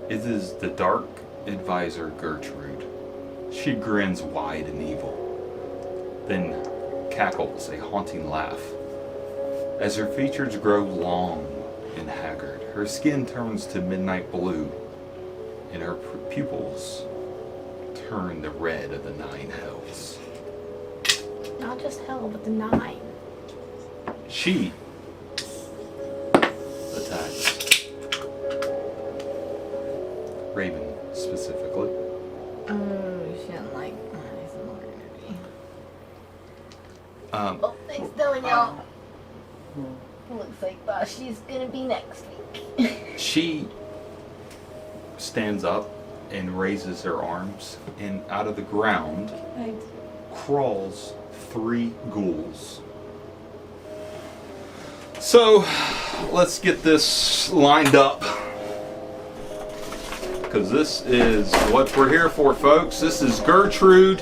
It is the dark advisor Gertrude. She grins wide and evil, then cackles a haunting laugh. As her features grow long and haggard, her skin turns to midnight blue, and her pupils turn the red of the 9 hells. Not just hell, but the 9. She attacks. Raven specifically. Oh, she doesn't like eyes and energy. Um, Oh, thanks, Dylan, y'all. Looks like Bashi's gonna be next week. she stands up and raises her arms, and out of the ground crawls 3 ghouls. So, let's get this lined up. Because this is what we're here for, folks. This is Gertrude,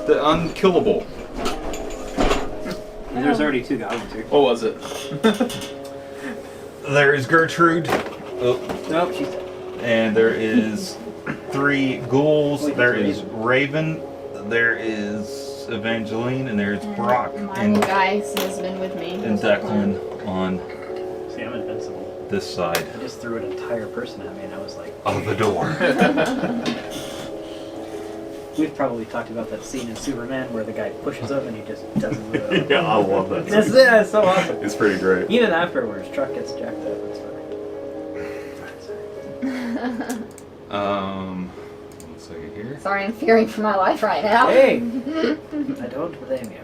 the Unkillable. There's already 2 goblins here. What was it? There is Gertrude. Oh, Nope, she's. and there is 3 ghouls. There is Raven. There is Evangeline, and there's Brock My and guys has been with me. Declan on See, I'm invincible. this side I just threw an entire person at me, and I was like, of the door. we've probably talked about that scene in Superman where the guy pushes up and he just doesn't move. Yeah, I love that. That's it. It's so awesome. It's pretty great. Even afterwards, truck gets jacked up. It's fine. One second here. Sorry, I'm fearing for my life right now. Hey, I don't blame you.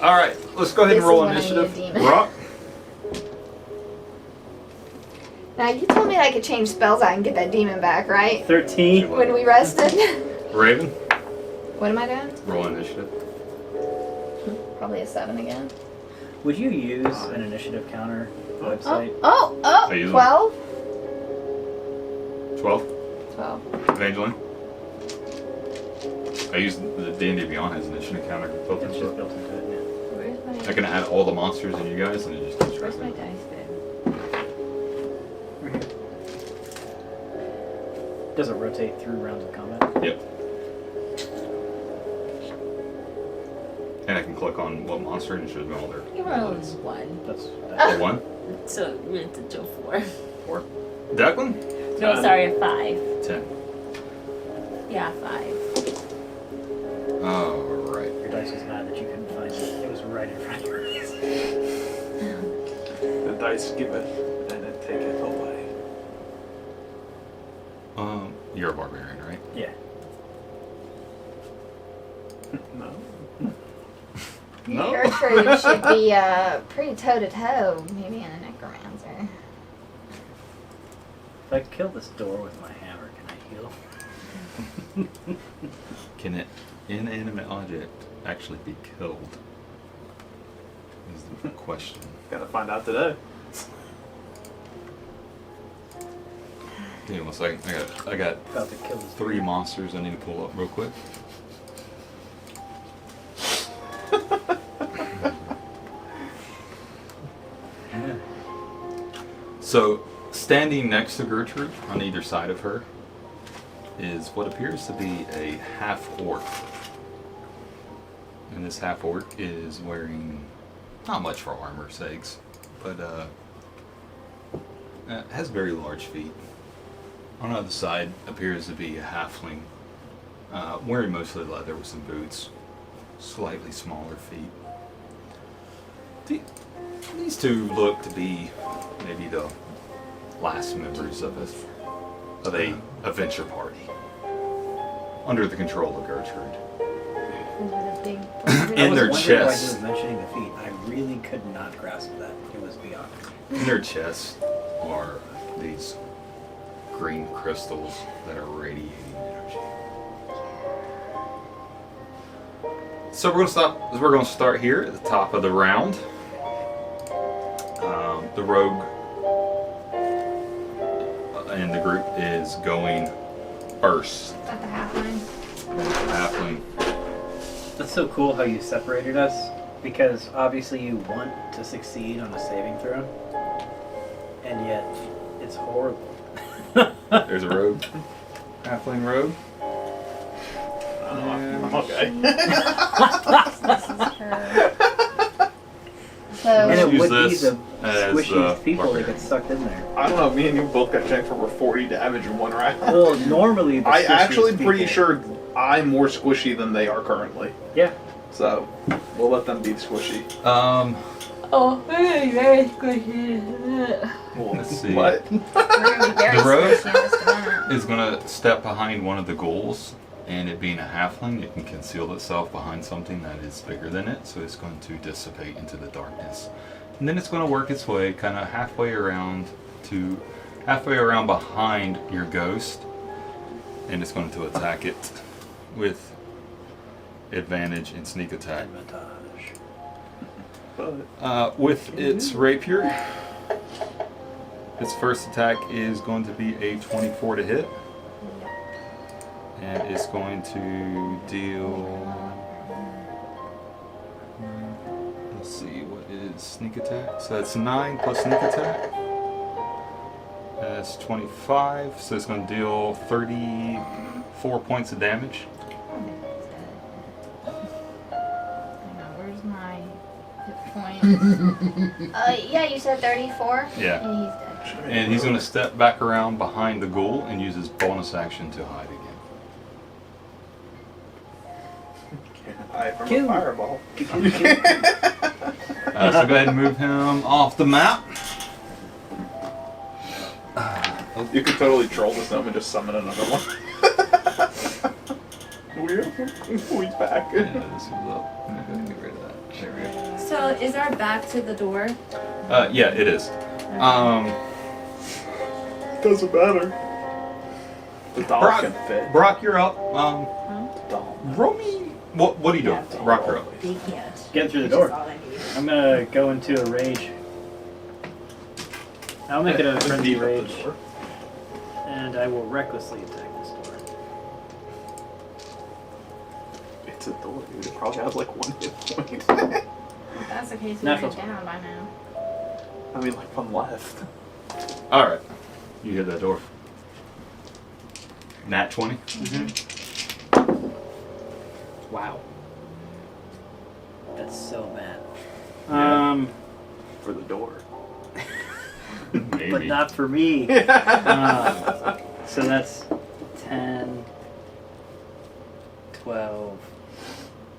All right, let's go ahead and This roll is when I need a initiative. demon. Brock, Now, you told me that I could change spells out and get that demon back, right? 13. When we rested. Raven, What am I doing? roll initiative. Probably a 7 again. Would you use an initiative counter website? Oh, I use 12? 12. 12. Evangeline. I use the D&D Beyond has initiative counter built It's into just it. built into it. Yeah. Where's my, I can add all the monsters and you guys, and it just keeps track where's of my it. dice bed? Right here. Does it rotate through rounds of combat? Yep. And I can click on what monster and it shows me all their. You rolled 1. That's. A 1, So we have to do 4. 4. Declan, No, sorry, a 5. 10. Yeah, 5. All right. Your dice was mad that you couldn't find it. It was right in front of your face. The dice give it and then take it away. You're a barbarian, right? Yeah. No. No. Gertrude should be pretty toe-to-toe, maybe in a necromancer. If I kill this door with my hammer, can I heal? Can an inanimate object actually be killed? Is the question. Gotta find out today. Give me 1 second. I got About to kill this 3 monsters I need to pull up real quick. Yeah. So, standing next to Gertrude, on either side of her, is what appears to be a half-orc. And this half-orc is wearing, not much for armor's sakes, but has very large feet. On the other side appears to be a halfling, wearing mostly leather with some boots, slightly smaller feet. These 2 look to be maybe the last members of a adventure party under the control of Gertrude. In their I was chests, mentioning the feet. I really could not grasp that. It was beyond me. in their chests are these green crystals that are radiating energy. So we're going to start here at the top of the round. The rogue in the group is going first. At the halfling. Halfling. That's so cool how you separated us, because obviously you want to succeed on a saving throw, and yet it's horrible. There's a rogue. Halfling rogue. I'm okay. This is her. So, And it Use would be this the as squishy the people that barbarian. get sucked in there. I don't know. Me and you both got checked for over 40 damage in 1 round. Well, normally the I squishiest actually pretty people- sure I'm more squishy than they are currently. Yeah. So we'll let them be squishy. Oh, very, very squishy. Let's see. What? We're gonna be very The road? squishy in just a minute. Is gonna step behind one of the ghouls, and it being a halfling, it can conceal itself behind something that is bigger than it, so it's going to dissipate into the darkness. And then it's going to work its way kind of halfway around behind your ghost, and it's going to attack it with advantage and sneak attack. With its rapier, its first attack is going to be a 24 to hit. And it's going to deal. Let's see, what is sneak attack? So that's 9 plus sneak attack. That's 25, so it's going to deal 34 points of damage. Hang on, where's my hit point? Yeah, you said 34? Yeah. And he's dead. And he's going to step back around behind the ghoul and use his bonus action to hide again. I from Kill. a fireball. So go ahead and move him off the map. You could totally troll this gnome and just summon another one. He's back. Yeah, this is up. I'm going to get rid of that. There we go. So, is our back to the door? Yeah, it is. Doesn't matter. The doll Brock, can fit. Brock, you're up. The doll. Roll me. What are you doing? Brock, you're up. They can't. Get through the Which is door. all I need. I'm gonna go into a rage. I'll make it a frenzy Deep up the rage, door. and I will recklessly attack this door. It's a door, dude. It probably has like 1 hit point. If that's the case, we Natural went down by now. I mean, like 1 left. All right. You hit that door. Nat 20. Wow. That's so bad. Yeah. For the door. Maybe. But not for me. So that's 10, 12,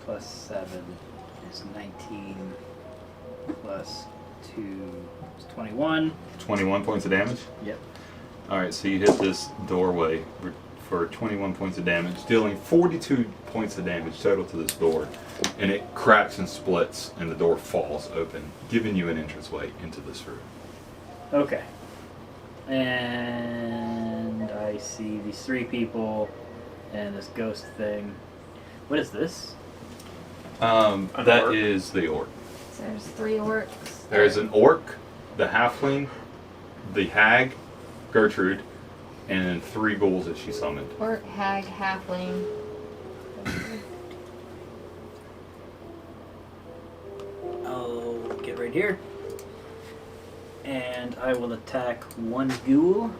plus 7 is 19, plus 2 is 21. 21 points of damage. Yep. All right. So you hit this doorway for 21 points of damage, dealing 42 points of damage total to this door, and it cracks and splits, and the door falls open, giving you an entranceway into this room. Okay. And I see these 3 people and this ghost thing. What is this? That orc? is the orc. So there's 3 orcs. There's an orc, the halfling, the hag, Gertrude, and then 3 ghouls that she summoned. Orc, hag, halfling. I'll get right here. And I will attack 1 ghoul.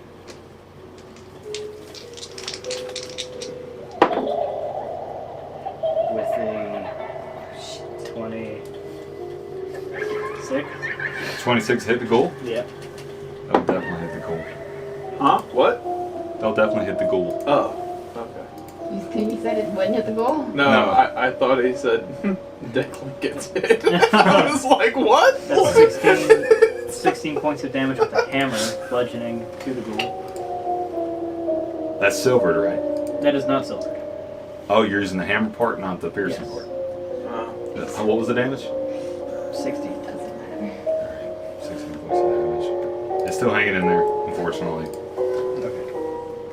With a 26. 26 hit the ghoul. Yep. That'll definitely hit the ghoul. Huh? What? That'll definitely hit the ghoul. Oh. Okay. You said it wouldn't hit the goal? No, No. I thought he said Declan gets hit. I was like, what? That's 16 points of damage with a hammer, bludgeoning to the ghoul. That's silvered, right? That is not silvered. Oh, you're using the hammer part, not the piercing Yes. part. What was the damage? 16. Doesn't matter. 16 points of damage. It's still hanging in there, unfortunately. Okay.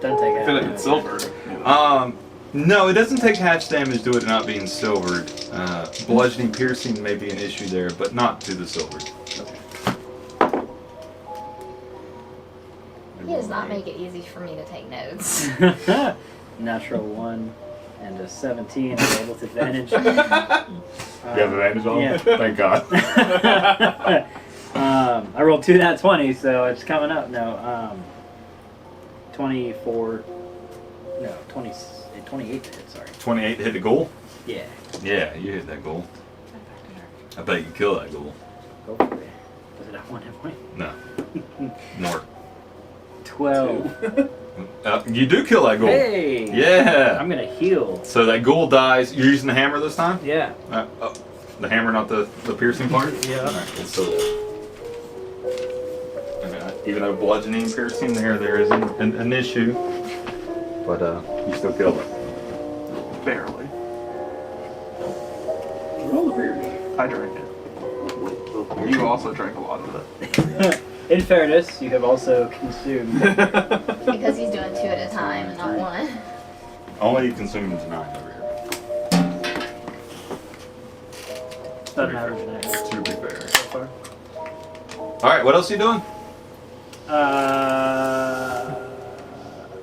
Doesn't take I half feel like damage. it's silver. No, it doesn't take half damage due to it not being silvered. Bludgeoning, piercing may be an issue there, but not to the silvered. He does not make it easy for me to take notes. Natural 1 and a 17. I rolled with advantage. You have advantage on? Yeah. Thank God. I rolled 2 nat 20, so it's coming up now. 24. No, 28 hit, sorry. 28 hit the ghoul? Yeah. Yeah, you hit that ghoul. I bet you can kill that ghoul. Go for it. Does it have 1 hit point? No. More. 12. You do kill that ghoul. Hey! Yeah. I'm gonna heal. So that ghoul dies. You're using the hammer this time? Yeah. The hammer, not the piercing part? Yeah. Alright, cool. So, even though bludgeoning and piercing there is an issue. But you still killed it. Barely. Roll the beer. I drank it. You also drank a lot of it. In fairness, you have also consumed. Because he's doing 2 at a time and not 1. Only consuming tonight over here. Doesn't matter tonight To be fair. so far. Alright, what else are you doing?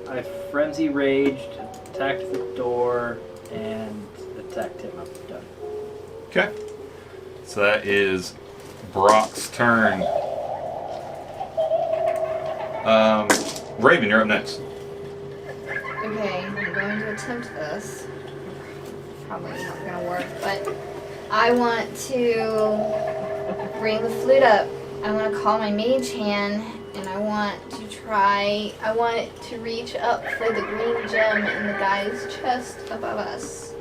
I frenzy raged, attacked the door, and attacked him. I'm done. Okay. So that is Brock's turn. Raven, you're up next. Okay, I'm going to attempt this. Probably not gonna work, but I want to bring the flute up. I want to call my mage hand, and I want it to reach up for the green gem in the guy's chest above us.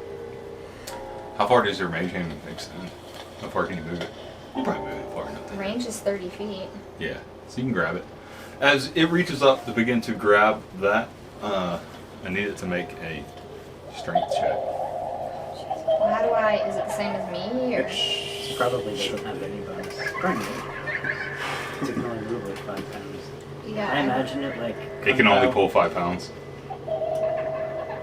How far does your mage hand extend? How far can you move it? You probably move it far enough. The range is 30 feet. Yeah, so you can grab it. As it reaches up to begin to grab that, I need it to make a strength check. Well, how do I? Is it the same as me, or? It probably doesn't have any bonus. Probably. Because it can only move like 5 pounds. Yeah. I imagine it like. It can only pull 5 pounds.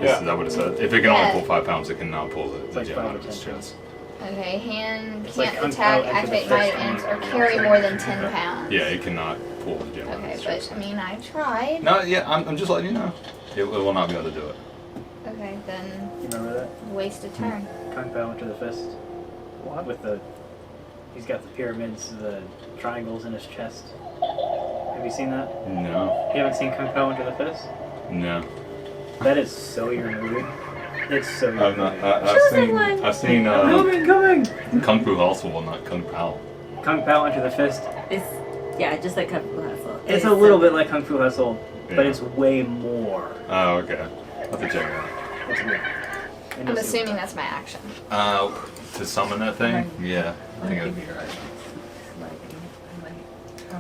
Is that what it said? If it can only pull 5 pounds, it cannot pull the like gem 5 out or of his 10 chest. Okay, hand It's can't like attack, unpelled into the activate my fist ends, or and carry more than 10 pounds. Yeah, it cannot pull the gem out of Okay, his but chest. I mean, I tried. No, yeah, I'm just letting you know. It will not be able to do it. Okay, then You remember that? waste a turn. Kung Pao into the fist. What? With the. He's got the pyramids, the triangles in his chest. Have you seen that? No, You haven't seen Kung Pao into the fist? no. That is so your movie. It's so your I've not. movie. I've seen Coming! Kung Fu Hustle, not Kung Pao. Kung Pao into the fist. It's just like Kung Fu Hustle. It's a little bit like Kung Fu Hustle, but Yeah. it's way more. Oh, okay. I'll have to check it out. It's good. And I'm you'll see assuming why. that's my action. To summon that thing? Yeah, I think that'd be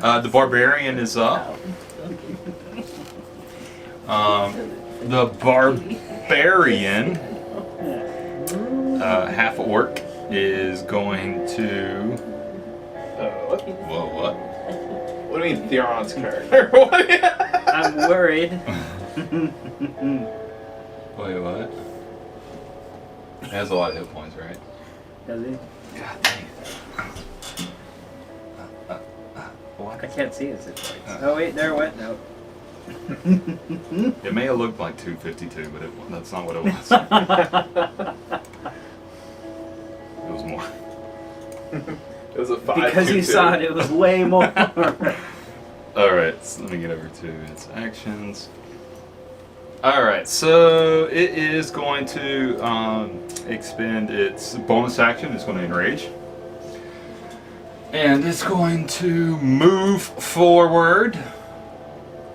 alright. The barbarian is up. The barbarian, half orc, is going to. What? Whoa, what? What do you mean Theron's character? What? I'm worried. Wait, what? It has a lot of hit points, right? Does he? God dang I can't see his hit points. Oh wait, there it went. No. It may have looked like 252, but that's not what it was. It was more. It was a 5. Because you saw it, it was way more. Alright, so let me get over to its actions. Alright, so it is going to expend its bonus action. It's going to enrage. And it's going to move forward.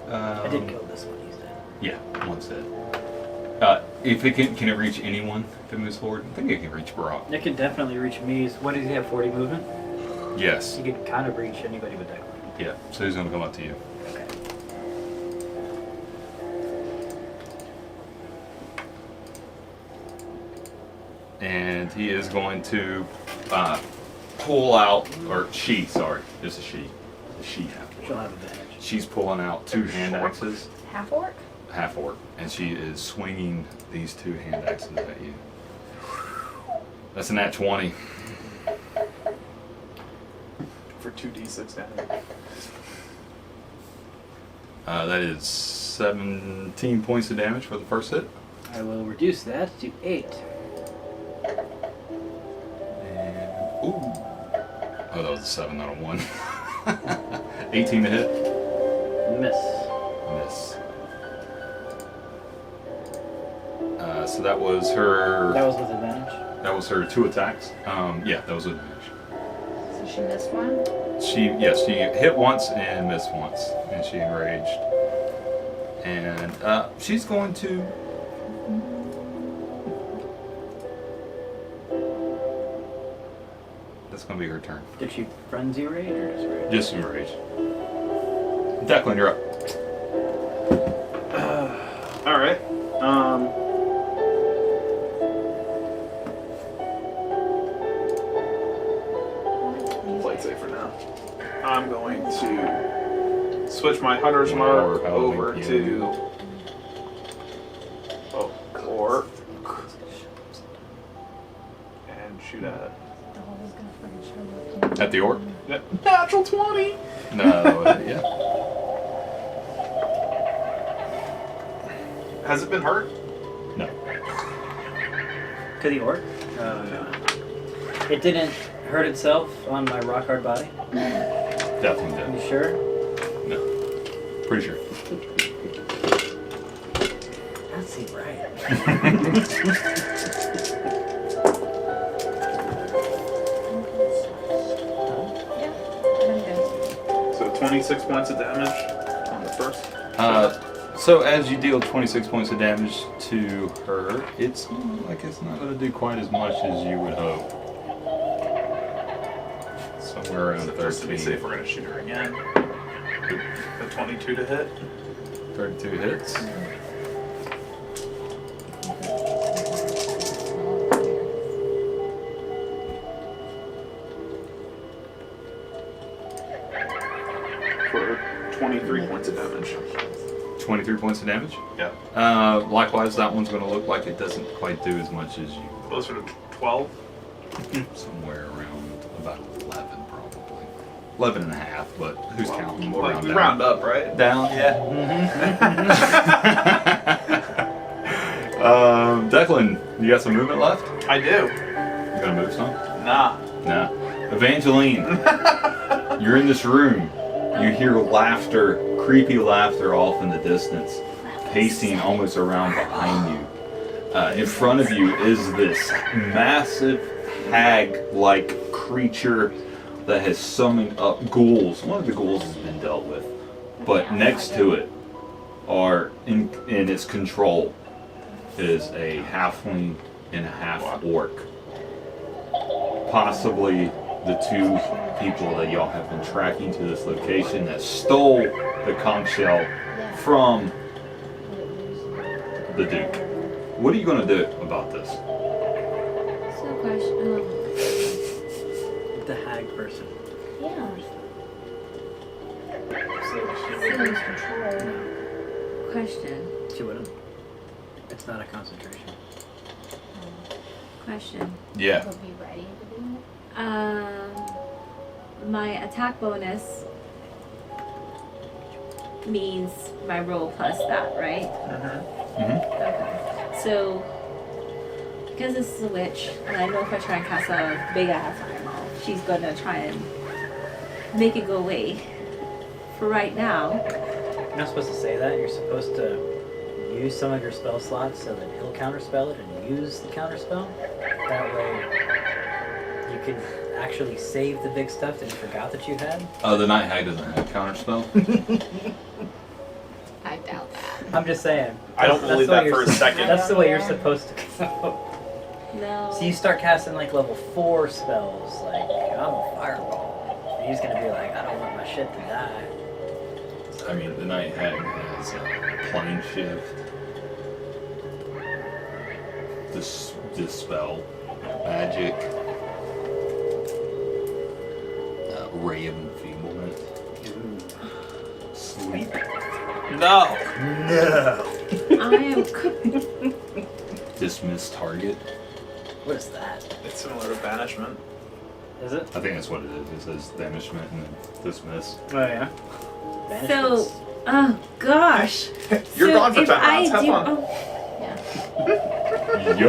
I did kill this one, he's dead. Yeah, one's dead. If it can it reach anyone if it moves forward? I think it can reach Brock. It can definitely reach me. What does he have, 40 movement? Yes. He could kind of reach anybody with that one. Yeah, so he's going to come up to you. Okay. And he is going to pull out, or she, sorry, it's a she. She She'll have advantage. She's pulling out 2 hand axes, Half orc? half orc, and she is swinging these 2 hand axes at you. That's a nat 20. For 2d6 damage. That is 17 points of damage for the first hit. I will reduce that to 8. And, ooh. Oh, that was a 7, not a 1. 18 to hit. Miss. Miss. So that was her. That was with advantage. That was her 2 attacks. Yeah, that was with advantage. So she missed one? She hit once and missed once, and she enraged. And she's going to. it's gonna be her turn. Did she frenzy rage or just rage? Just enrage. Declan, you're up. All right. Play it safe for now. I'm going to switch my hunter's mark Or, over yeah. to orc and shoot At the orc? at natural 20. No, yeah. Has it been hurt? No. To the orc? No. It didn't hurt itself on my rock hard body? Definitely You did. sure? No. Pretty sure. That seems right. So 26 points of damage on the first. So as you deal 26 points of damage to her, it's like it's not going to do quite as much as you would hope. Somewhere around Just to be 13. safe, we're going to shoot her again. The 22 to hit. 32 hits. For 23 points of damage. 23 points of damage. Yeah. Likewise, that one's going to look like it doesn't quite do as much as you. Closer to 12. Somewhere around about 11, probably. 11 and a half, but who's counting? We'll Like, round we down. round up, right? Down, yeah. Declan, you got some movement left? I do. You gonna move some? Nah. No. Evangeline, you're in this room. You hear laughter, creepy laughter off in the distance, pacing almost around behind you. In front of you is this massive hag-like creature that has summoned up ghouls. One of the ghouls has been dealt with, but next to it are in its control is a halfling and a half orc. Possibly the two people that y'all have been tracking to this location that stole the conch shell from the Duke. What are you going to do about this? So question. The hag person. Yeah. So she would lose control. Question. She wouldn't. It's not a concentration. Question. Yeah. We'll be ready to do it. My attack bonus means my roll plus that, right? Mm-hmm. Okay. So, because this is a witch, and I know if I try and cast a big ass fireball, she's gonna try and make it go away. For right now, You're not supposed to say that. You're supposed to use some of your spell slots so that he'll counterspell it and use the counterspell. That way, you can actually save the big stuff that you forgot that you had. The Night Hag doesn't have counterspell. I doubt that. I'm just saying. I don't believe the way that for you're a second. That's the way you're supposed to go. no. So you start casting like level 4 spells, like I'm a fireball. And he's gonna be like, I don't want my shit to die. I mean, the Night Hag has plane shift, dispel, magic, ray of enfeeblement, sleep. No. I am. Dismiss target. What is that? It's similar to banishment. Is it? I think that's what it is. It says banishment and then dismiss. Oh yeah. So, oh gosh. You're So gone for if 10 rounds. Have do- fun. oh,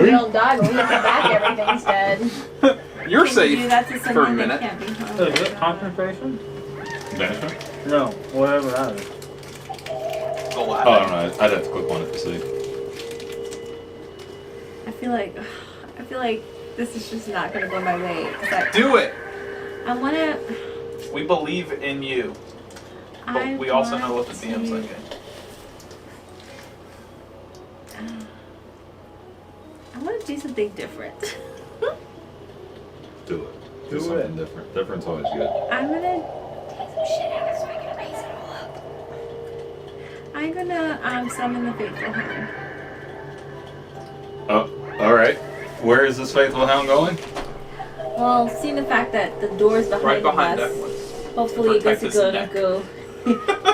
We don't die, but we look back, everything's dead. You're can you safe do that to for a someone minute. that can't be home? Oh, is it concentration? Banishment? No, whatever that is. The Oh, I laughing. don't know. I'd have to click on it to see. I feel like this is just not gonna go my way. 'Cause Do it. I wanna. We believe in you. But we also know what the DM's thinking. I want to do something different. Do it. Do something different. Different's always good. I'm gonna take some shit out so I can raise it all up. I'm gonna summon the faithful hound. Oh, all right. Where is this faithful hound going? Well, seeing the fact that the door's Right behind behind us, Declan's. hopefully it Protect gets his to neck. go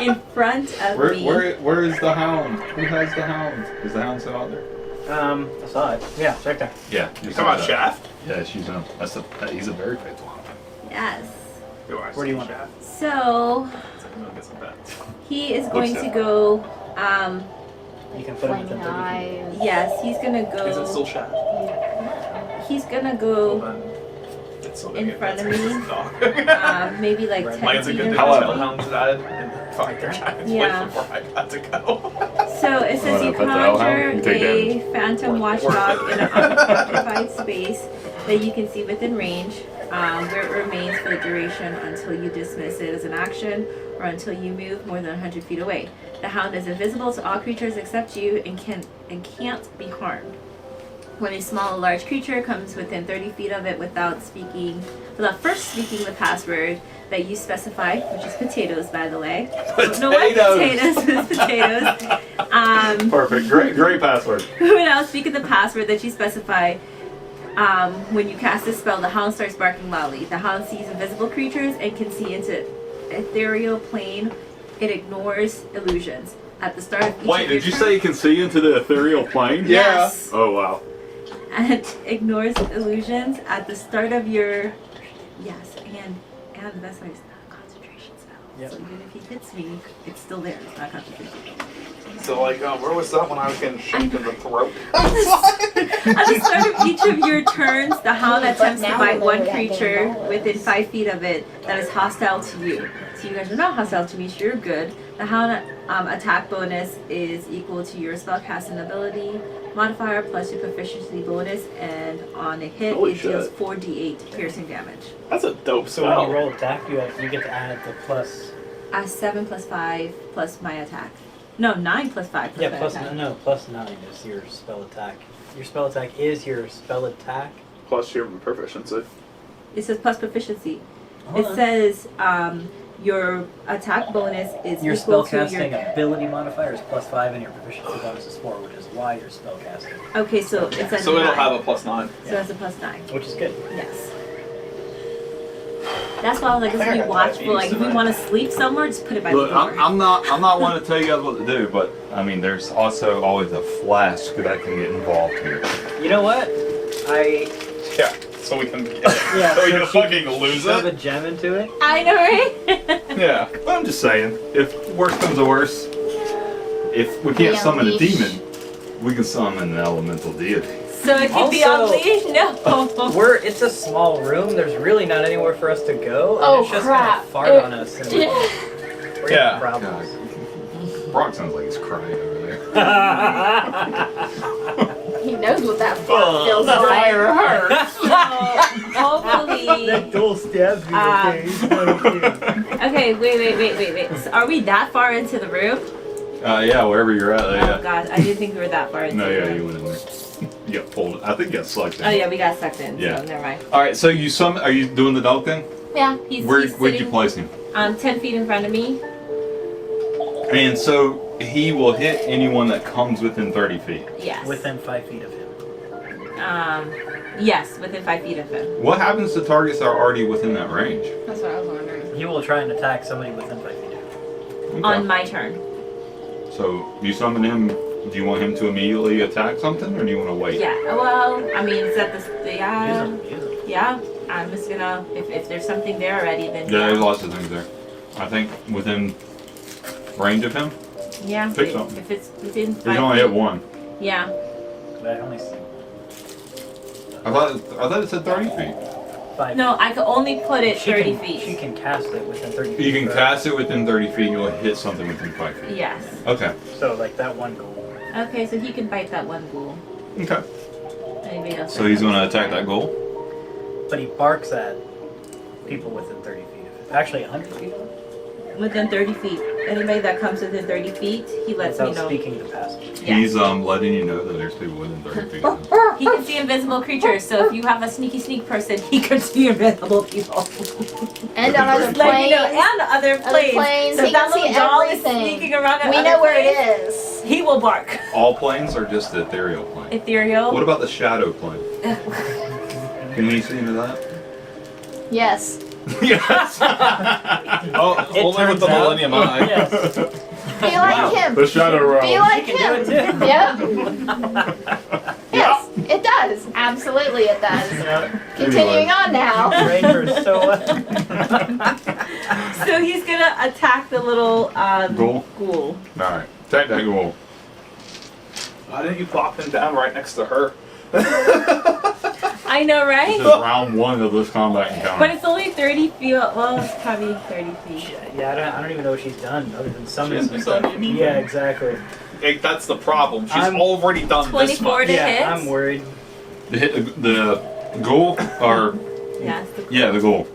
in front of me. Where is the hound? Who has the hound? Is the hound still out there? I saw it. Yeah, it's right there. Yeah. You talking about Shaft? Yeah, she's him. He's a very faithful hound. Yes. Where do you want Shaft? So I'm gonna get some bets. he is going Looks to at- go. You can put him within Flaming 30 eyes. Yes, he's gonna go. Is it still Shaft? He's gonna Well, go then it's still in gonna front of get me. Dog. Maybe like Right. 10 Like, it's a feet good in thing front the of spell me. hounds died and fuck their giants Yeah. way before I got to go. So it says Wanna you pet the hellhound? conjure You take a damage. phantom watchdog in an unoccupied space that you can see within range, where it remains for the duration until you dismiss it as an action or until you move more than 100 feet away. The hound is invisible to all creatures except you and can't be harmed. When a small or large creature comes within 30 feet of it without first speaking the password that you specify, which is potatoes, by the way. No, what potatoes? It's potatoes. Perfect. Great password. Without speaking the password that you specify, when you cast this spell, the hound starts barking loudly. The hound sees invisible creatures and can see into ethereal plane. It ignores illusions. At the start of each Wait, of your did you turns- say you can see into the ethereal plane? Yes. Oh wow. And ignores illusions at the start of your and the best way is not a concentration spell. Yep. So even if he hits me, it's still there. It's not concentration. So like, where was that when I was getting shanked in the throat? At the start of each of your turns, the hound attempts to now bite we'll know one where that creature damn ball within is. 5 feet of it that is hostile to you. So you guys are not hostile to me, so you're good. The hound attack bonus is equal to your spellcasting ability modifier plus your proficiency bonus, and on a hit, Holy it deals shit. 4d8 piercing damage. That's a dope So when spell. you roll attack, you get to add the plus. 7 plus 5 plus my attack. No, 9 plus 5 plus Yeah, my plus attack. no, plus 9 is your spell attack. Your spell attack is your spell attack. Plus your proficiency. It says plus proficiency. Hold It on. says your attack bonus is Your equal to spellcasting your. ability modifier is plus 5 and your proficiency bonus is 4, which is why you're spellcasting. Okay, so it says So it'll 9. have a plus 9. So that's a plus 9. Which is good. Yes. That's why I was like, I let's think be I got watchful. Like, diabetes if we tonight. want to sleep somewhere, just put it by Look, the door. I'm not one to tell you guys what to do, but I mean, there's also always a flask that can get involved here. You know what? Yeah. So we can. Yeah, so we so can she- fucking lose shove a it. gem into it. I know, right? Yeah. But I'm just saying, if worse comes to worse, if we can't summon a Unleash. demon, we can summon an elemental deity. So it can be Also- unleashed? No. It's a small room. There's really not anywhere for us to go. And Oh, it's just crap. gonna fart on us. And we're Yeah. problems. Brock sounds like he's crying over there. He knows what that fart feels like. Hopefully. Dual stabs me, okay? It's not okay. Okay, wait. So are we that far into the room? Yeah, wherever you're at. Oh Yeah. gosh, I didn't think we were that far into No, the yeah, room. you went in there. You got pulled. I think you got sucked in. Oh yeah, we got sucked in. Yeah. So never mind. All right, so you are you doing the dog thing? Yeah, he's Where'd you sitting, place him? 10 feet in front of me. And so he will hit anyone that comes within 30 feet. Yes. Within 5 feet of him. Yes, within 5 feet of him. What happens to targets that are already within that range? That's what I was wondering. He will try and attack somebody within 5 feet of him. Okay. On my turn. So you summon him. Do you want him to immediately attack something, or do you want to wait? Yeah. Well, I mean, is that the Use yeah? him. Yeah. I'm just gonna if there's something there already, then Yeah, there's lots of things there. I think within range of him, yeah. pick something. If it's within 5 you can only feet. hit one. Yeah. But I only see I thought it said 30 feet. 5. No, I could only put it She 30 can, feet. She can cast it within 30 feet. You can correct? cast it within 30 feet. You'll hit something within 5 feet. Yes. Okay. So like that one goal. Okay, so he can bite that one ghoul. Okay. Anybody else? So he's going to attack that goal. But he barks at people within 30 feet of it. Actually, 100 feet of it. Within 30 feet. Anybody that comes within 30 feet, he lets me Without know. speaking to passengers. Yeah. He's letting you know that there's people within 30 feet. of him. He can see invisible creatures, so if you have a sneaky sneak person, he can see invisible people. And on other Like, planes. you know, and other planes. So he if that can see little doll is everything. sneaking around at We other know where planes, it is. he will bark. All planes or just the ethereal plane? Ethereal. What about the shadow plane? Can we see into that? Yes. Yes. Oh, It only with turns the out- Millennium Eye. Yes. Be like him. The shadow realm. Be like She can do him. it too. Yep. Yes, it does. Absolutely, it does. Yeah. Continuing on now. Rangers so well. So he's gonna attack the little Ghoul? ghoul. Alright. Take that ghoul. Why didn't you plop him down right next to her? I know, right? This is round 1 of this combat encounter. But it's only 30 feet. Well, it's probably 30 feet. Yeah, I don't even know what she's done other than summon hasn't some stuff. done anything. Yeah, exactly. Hey, that's the problem. She's I'm- already done this 24 much. to Yeah, hit. I'm worried. The hit the ghoul or Yeah, it's the yeah, the ghoul.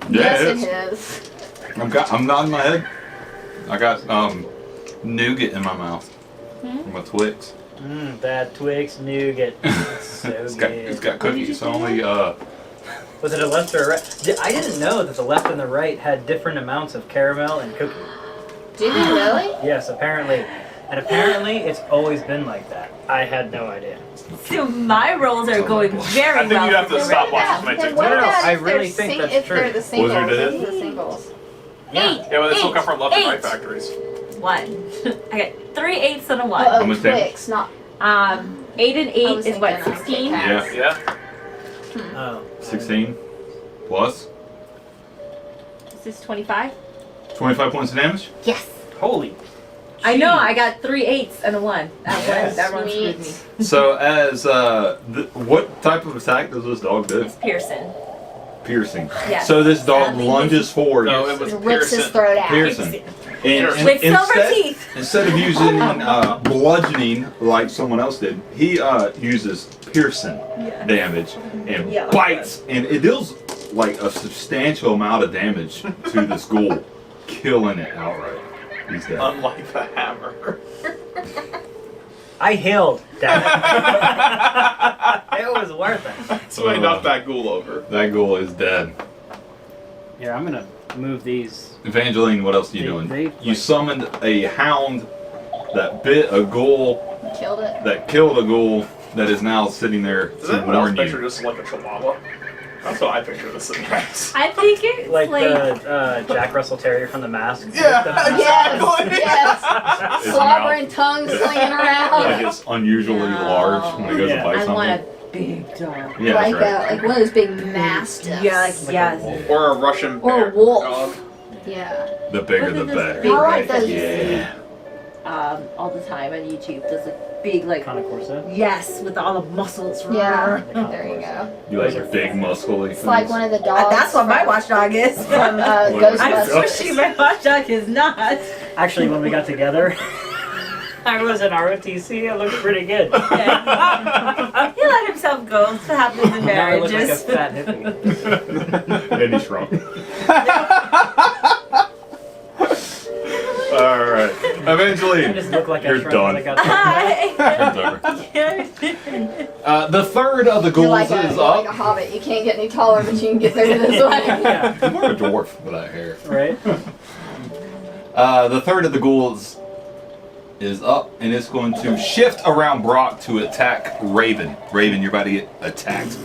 Yes, Yeah, it it is. is. I'm nodding my head. I got nougat in my mouth. From a Twix. That Twix nougat. It's so It's good. got cookies. So only Was it a left or a right? I didn't know that the left and the right had different amounts of caramel and cookie. Did you really? Yes, apparently. And apparently it's always been like that. I had no idea. So my rolls are going very I think well. you have to today. stop watching my Then TikTok. what No, no, about I if really they're think that's if true. they're the singles? Blizzard it This is? is the singles. Eight. Yeah, but they still come from left and right 8. factories. 1. I got 3 8s and a 1. Oh, much damage? Twix, not. 8 and 8 was is what, thinking, 16? Yeah. Yeah. Oh. 16 plus Is this 25? 25 points of damage. Yes. Holy. I know, jeez. I got 3 8s and a 1. That one screwed me. So as what type of attack does this dog do? It's Pearson. Piercing. Yes. So this dog Sadly, lunges forward. No, it was It rips his Pearson. throat out. Pearson. And With silver instead, teeth. instead of using bludgeoning like someone else did, he uses piercing damage and Yeah. bites, and it deals like a substantial amount of damage to this ghoul, killing it outright. He's dead. Unlike the hammer. I healed. Damn it. It was worth it. So I knocked that ghoul over. That ghoul is dead. Here, I'm gonna move these. Evangeline, what else are you doing? You summoned a hound that bit a ghoul, Killed it. that killed a ghoul, that is now sitting there Does to anyone else warn picture you. just like a chihuahua? That's what I picture this thing as. I think it's Like like the Jack Russell Terrier from The Mask. Yeah. The mask. Yes, yes. His Slobbering mouth. tongue slinging Like around. it's unusually No. large when it goes Yeah. to bite I something. want a big dog. Yeah, Like that's right. like one of those big mastiffs. Yeah, like, Like a yes. wolf. Or a Russian Or a bear wolf. dog. Yeah. The bigger Look the at this better. big I like guy those. Yeah. All the time on YouTube. Does a big like Kind of corset. yes with all the muscles. Yeah. There you go. You like your big muscly It's like one of the dogs. That's what my from- watchdog is. From I'm I'm Ghostbusters. switching my watchdog is not. Actually, when we got together, I was in ROTC. I looked pretty good. Yeah. He let himself go. That's what happens in Now I look like a marriages. fat hippie. And he shrunk. Alright. I Eventually, just look like I You're shrunk done. when I got it's over. The third of the You're ghouls like, is you're like a up. hobbit. You can't get any taller, but you can get there this way. Yeah, I'm more of a dwarf with that hair. right? The third of the ghouls is up, and it's going to shift around Brock to attack Raven. Raven, you're about to get attacked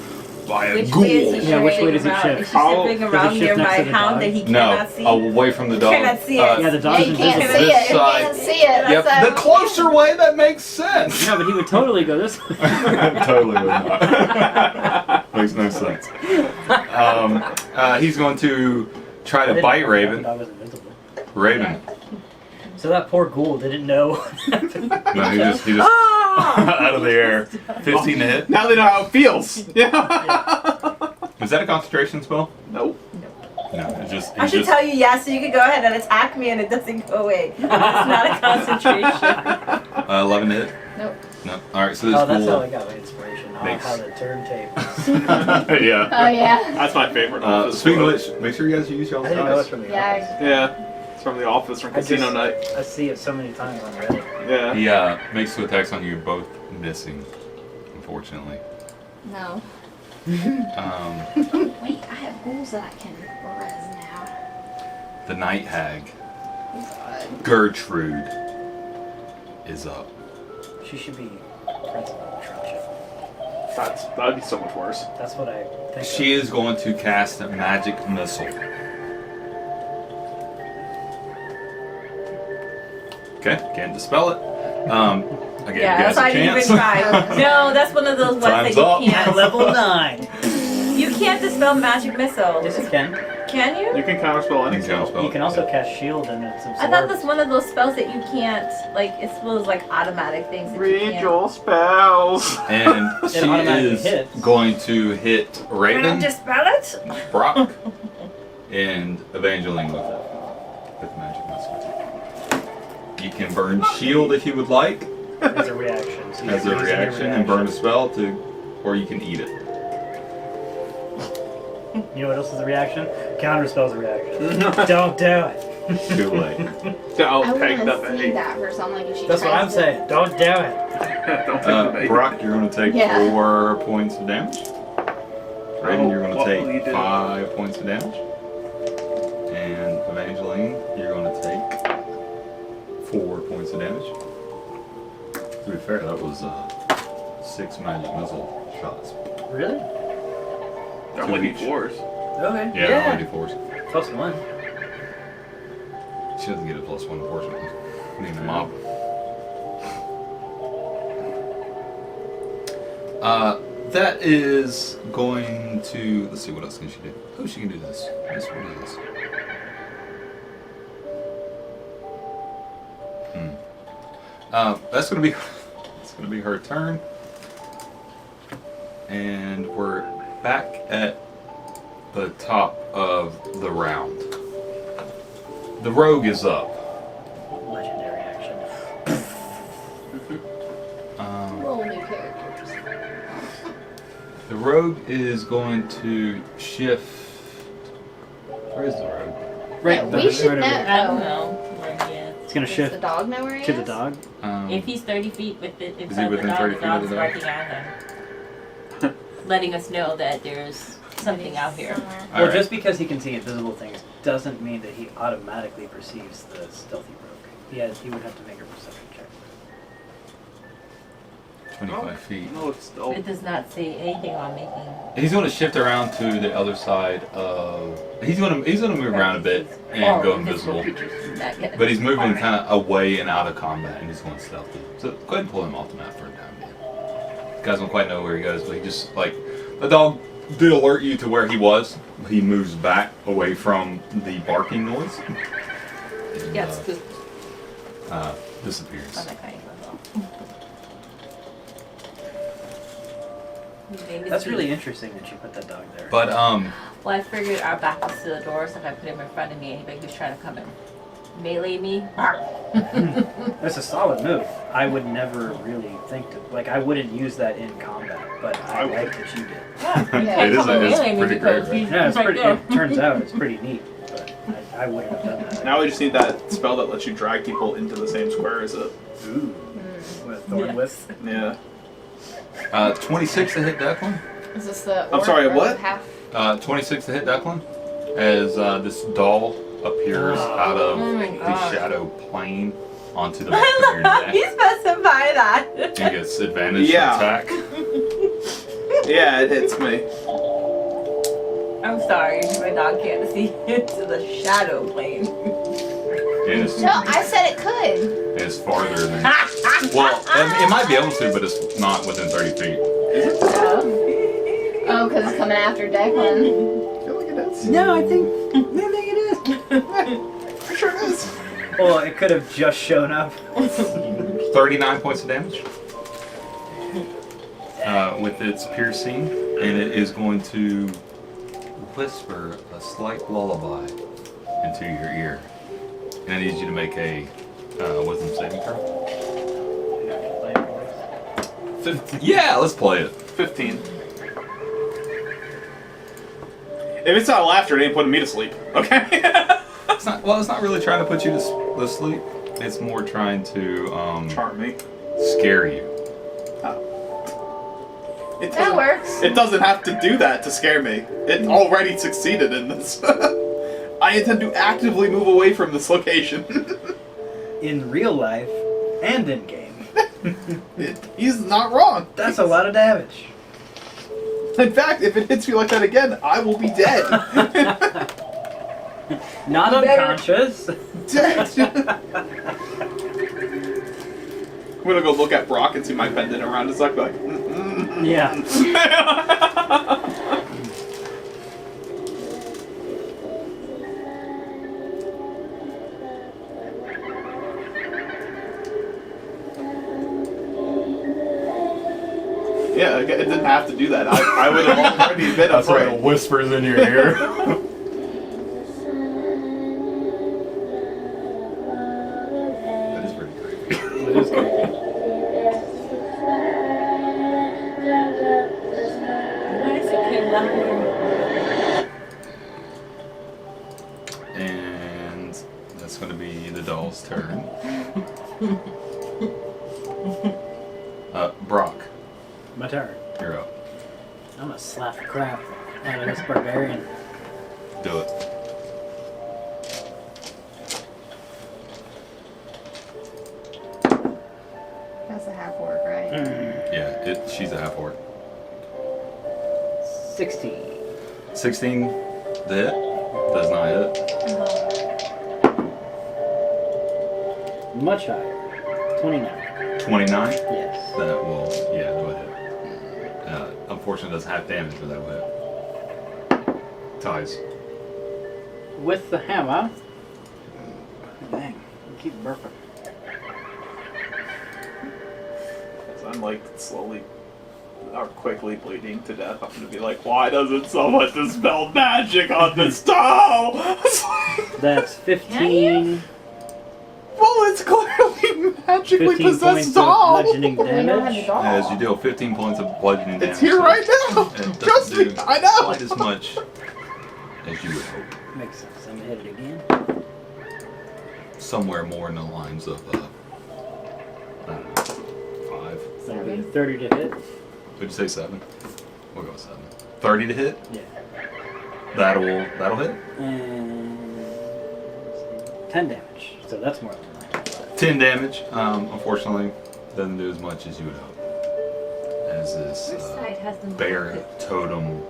by a Which ghoul. way is he Yeah, which way shifting does he around? shift? Is he shifting Does around he near shift next my to the hound dog? that he No, cannot see? away from the dog. Cannot see it. Yeah, the Yeah, dog's you can't invisible. see This it. You side. can't see it. Yep, That's the closer way that makes sense. No, but he would totally go this way. Totally would not. Makes no sense. He's going to try to bite Raven. I was invisible. Raven. So that poor ghoul didn't know. No, he just Ah! out of the air. 15 to hit. Now they know how it feels. Yeah. Is that a concentration spell? Nope. No, it's just. I should tell you yes, so you can go ahead and attack me and it doesn't go away. It's not a concentration. 11 to hit. Nope. No. All right. So this Oh, that's how I fool. got my inspiration. Oh, Makes- how the turntables. Yeah. Oh yeah. That's my favorite. Office Speaking of quote. which, make sure you guys use y'all's I didn't know dice. it's from the Yeah. office. Yeah, it's from The Office from I Casino just- Night. I see it so many times on Reddit. Yeah. He makes two attacks on you, both missing, unfortunately. No. Wait, I have ghouls that I can res now. The Night Hag, God. Gertrude, is up. She should be principal of the trap ship. That'd be so much worse. That's what I think. She is going to cast a magic missile. Okay, can't dispel it. Again, Yeah, you guys that's why I a didn't chance. even try. No, that's one of those ones Time's that up. you can't. Level 9. You can't dispel magic missile. Yes, you can. Can you? You can counterspell any You can spell. counterspell. You can also cast shield and it's absorbed. I thought that's one of those spells that you can't, like, it's one of those, like, automatic things that you Read can't. your spells. And she automatically is hits. going to hit Raven, dispel it? Brock, and Evangeline with it. With magic missile. You can burn shield if you would like, as a reaction. So you as can a use it in your reaction, and burn a spell to, or you can eat it. You know what else is a reaction? Counter spell's a reaction. Don't do it. Too late. Don't I take want the to see bait. that for something like if she That's what tries I'm to- saying. Don't do it. Don't take the bait. Brock, you're going to take Yeah. 4 points of damage. Raven, you're going What to will you take do? 5 points of damage. And Evangeline, you're going to take 4 points of damage. To be fair, that was 6 magic missile shots. Really? They're only each. D4s. Okay. Yeah, only D4s. Plus 1. She doesn't get a +1, unfortunately. Being a mob. That is going to. Let's see, what else can she do? Oh, she can do this. What is this? That's gonna be. It's gonna be her turn. And we're back at the top of the round. The rogue is up. Legendary action. Roll new characters. The rogue is going to shift. Where is the rogue? Right. Yeah, we should know. I don't know where he is. It's gonna Does shift the dog know where he to is? the dog. If he's 30 feet with the, he inside the within dog, 30 the feet of dog's the dog? barking at him. Letting us know that there's something out here. Somewhere. Well, Alright. just because he can see invisible things doesn't mean that he automatically perceives the stealthy rogue. He would have to make a perception check. 25 feet. No, it's still. It does not say anything on making. He's going to shift around to the other side of. He's going to move around a bit and go invisible. But he's moving kind of away and out of combat, and he's going stealthy. So go ahead and pull him off the map for a time being. You guys don't quite know where he goes, but he just the dog did alert you to where he was. He moves back away from the barking noise. And, Yeah, it's good. disappears. On that kind of level. His name is That's Pete. really interesting that you put that dog there. But Well, I figured our back was to the door, so if I put him in front of me, anybody who's trying to come and melee me, That's a solid move. I would never really think to I wouldn't use that in combat, but I like that you did. Yeah. It is come and it's melee me pretty because great, he's Yeah, it's right pretty. there. It turns out it's pretty neat, but I wouldn't have done that. Now we just need that spell that lets you drag people into the same square as it. Ooh. With Thorn Whip. Yeah. 26 to hit Declan. Is this the I'm sorry, orc or what? the half? 26 to hit Declan. As this doll appears out of Oh my the gosh. shadow plane onto the back of your neck. You specify that. And gets advantage Yeah. to attack. Yeah, it hits me. I'm sorry, my dog can't see into the shadow plane. And it's, No, I said it could. it's farther than. Well, it might be able to, but it's not within 30 feet. Oh, because it's coming after Declan. I feel like it is. No, I think it is. For sure it is. Well, it could have just shown up. 39 points of damage. With its piercing, and it is going to whisper a slight lullaby into your ear. And I need you to make a wisdom saving throw. Yeah, let's play it. 15. If it's not laughter, it ain't putting me to sleep. Okay. It's not. Well, it's not really trying to put you to sleep. It's more trying to Charm me. scare you. It That doesn't- works. It doesn't have to do that to scare me. It already succeeded in this. I intend to actively move away from this location. In real life and in game. He's not wrong. That's a lot of damage. In fact, if it hits me like that again, I will be dead. Not You better- unconscious. I'm gonna go look at Brock and see my pendant around his neck, like. Yeah. Yeah, it didn't have to do that. I would have already been afraid. whispers in your ear. That is pretty creepy. It is good. Nice, okay, louder. And that's going to be the doll's turn. Brock, My turn. you're up. I'm gonna slap the crap out of this barbarian. Do it. That's a half orc, right? Yeah, she's a half orc. 16. 16, the hit. Does not hit. Much higher. 29. 29. Yes. That will, yeah, that will hit. Unfortunately, does half damage, but that will hit. Ties. With the hammer. Dang. Keep burping. As I'm like slowly or quickly bleeding to death, I'm gonna be like, why doesn't someone dispel magic on this doll? That's 15. Well, it's clearly magically 15 points possessed of doll. bludgeoning We don't have the damage. doll. As you deal 15 points of bludgeoning damage. It's here right now. And it Trust doesn't me, do I know. quite as much as you would hope. Makes sense. I'm gonna hit it again. Somewhere more in the lines of, I don't know, 5. So it'll be 30 to hit. Would you say 7? We'll go with 7. 30 to hit? Yeah. That'll hit. And 10 damage. So that's more than 10 damage. Unfortunately, doesn't do as much as you would hope. As this Which side has the bear totem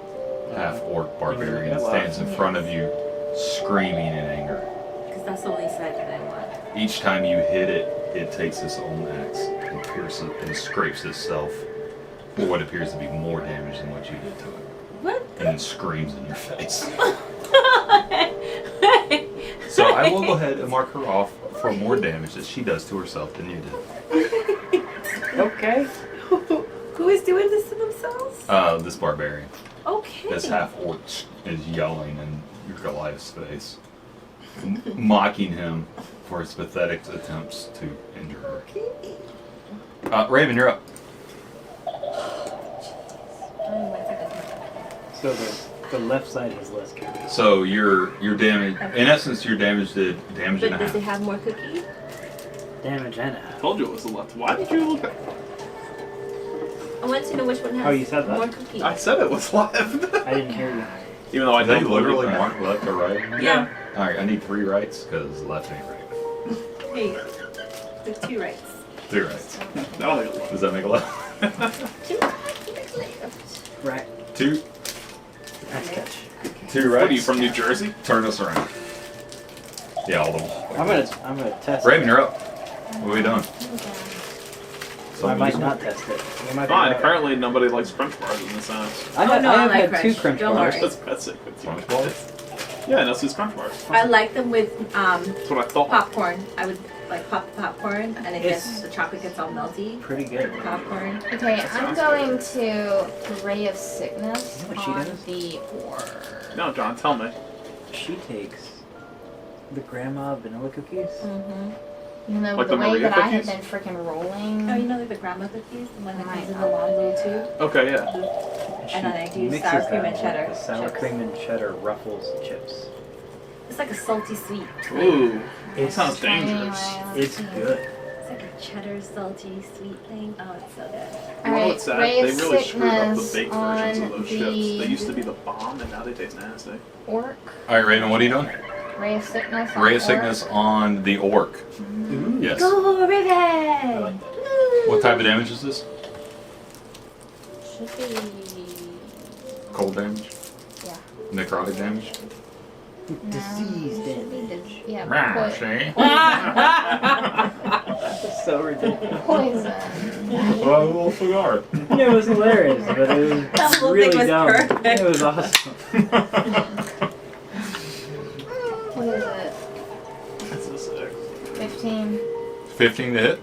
half-orc barbarian Wow. stands in front of you, screaming in anger. Because that's the only side that I want. Each time you hit it, it takes its own axe and pierces and scrapes itself for what appears to be more damage than what you did to it. What? And then screams in your face. So I will go ahead and mark her off for more damage that she does to herself than you did. Okay. Who is doing this to themselves? This barbarian. Okay. This half-orc is yelling in your Goliath's face, mocking him for his pathetic attempts to injure her. Raven, you're up. So the left side has less damage. So your damage, in essence, your damage did damage and But a does it half. have more cookie? Damage and a I half. told you it was the left. Why did you look at? I want to know which one has Oh, you said that? more cookie. I said it was left. I didn't hear you. Even though I They don't literally believe that. mark left or right. Yeah. All right, I need 3 rights because left ain't right. Hey, there's 2 rights. 3 rights. I don't think it was Does that make a left? 2 Right. 2. Nice catch. 2 left. rights. What are you from New Jersey? Turn us around. Yeah, all the way. I'm gonna test Raven, it. you're up. What are we doing? So I might not test it. We might be Fine. right. Apparently nobody likes Crunch bars in this house. I have, no, I I have like had Crunch. 2 crunch Don't bars. worry. That's it. Crunch balls? Yeah, Nelson's Crunch bars. I like them with That's what I thought. popcorn. I would like pop the popcorn and it It's- gets the chocolate gets all melty. Pretty good. Popcorn. Okay, I'm going to Ray of Sickness You know what she on does? the orb. No, John, tell me. She takes the grandma vanilla cookies Mm-hmm. You know, Like the the way Maria that I had cookies? been freaking rolling. Oh, you know like the grandma cookies, the one that My comes in the long blue tube, Okay, yeah. and then I do Mixes sour cream them and with cheddar. the sour chips. cream and cheddar Ruffles chips. It's like a salty sweet. Ooh, that Alright, sounds try dangerous. anyway, let's It's see. good. It's like a cheddar salty sweet thing. Oh, it's so good. You know Alright, what's sad? ray They of really screwed up the sickness baked versions of on those chips. They used to the be the bomb, and now they taste nasty. orc. All right, Raven, what are you doing? Ray of sickness. On Ray of orc. sickness on the orc. Yes. Go, Riven! I like that. What type of damage is this? Should be. Cold damage? Yeah. Necrotic damage? No, Disease should be damage. yeah, Rah, see? That's so ridiculous. poison. Well, a little cigar. It was hilarious, but it was That whole really thing was dumb. perfect. It was awesome. What is it? That's a 6. 15. 15 to hit?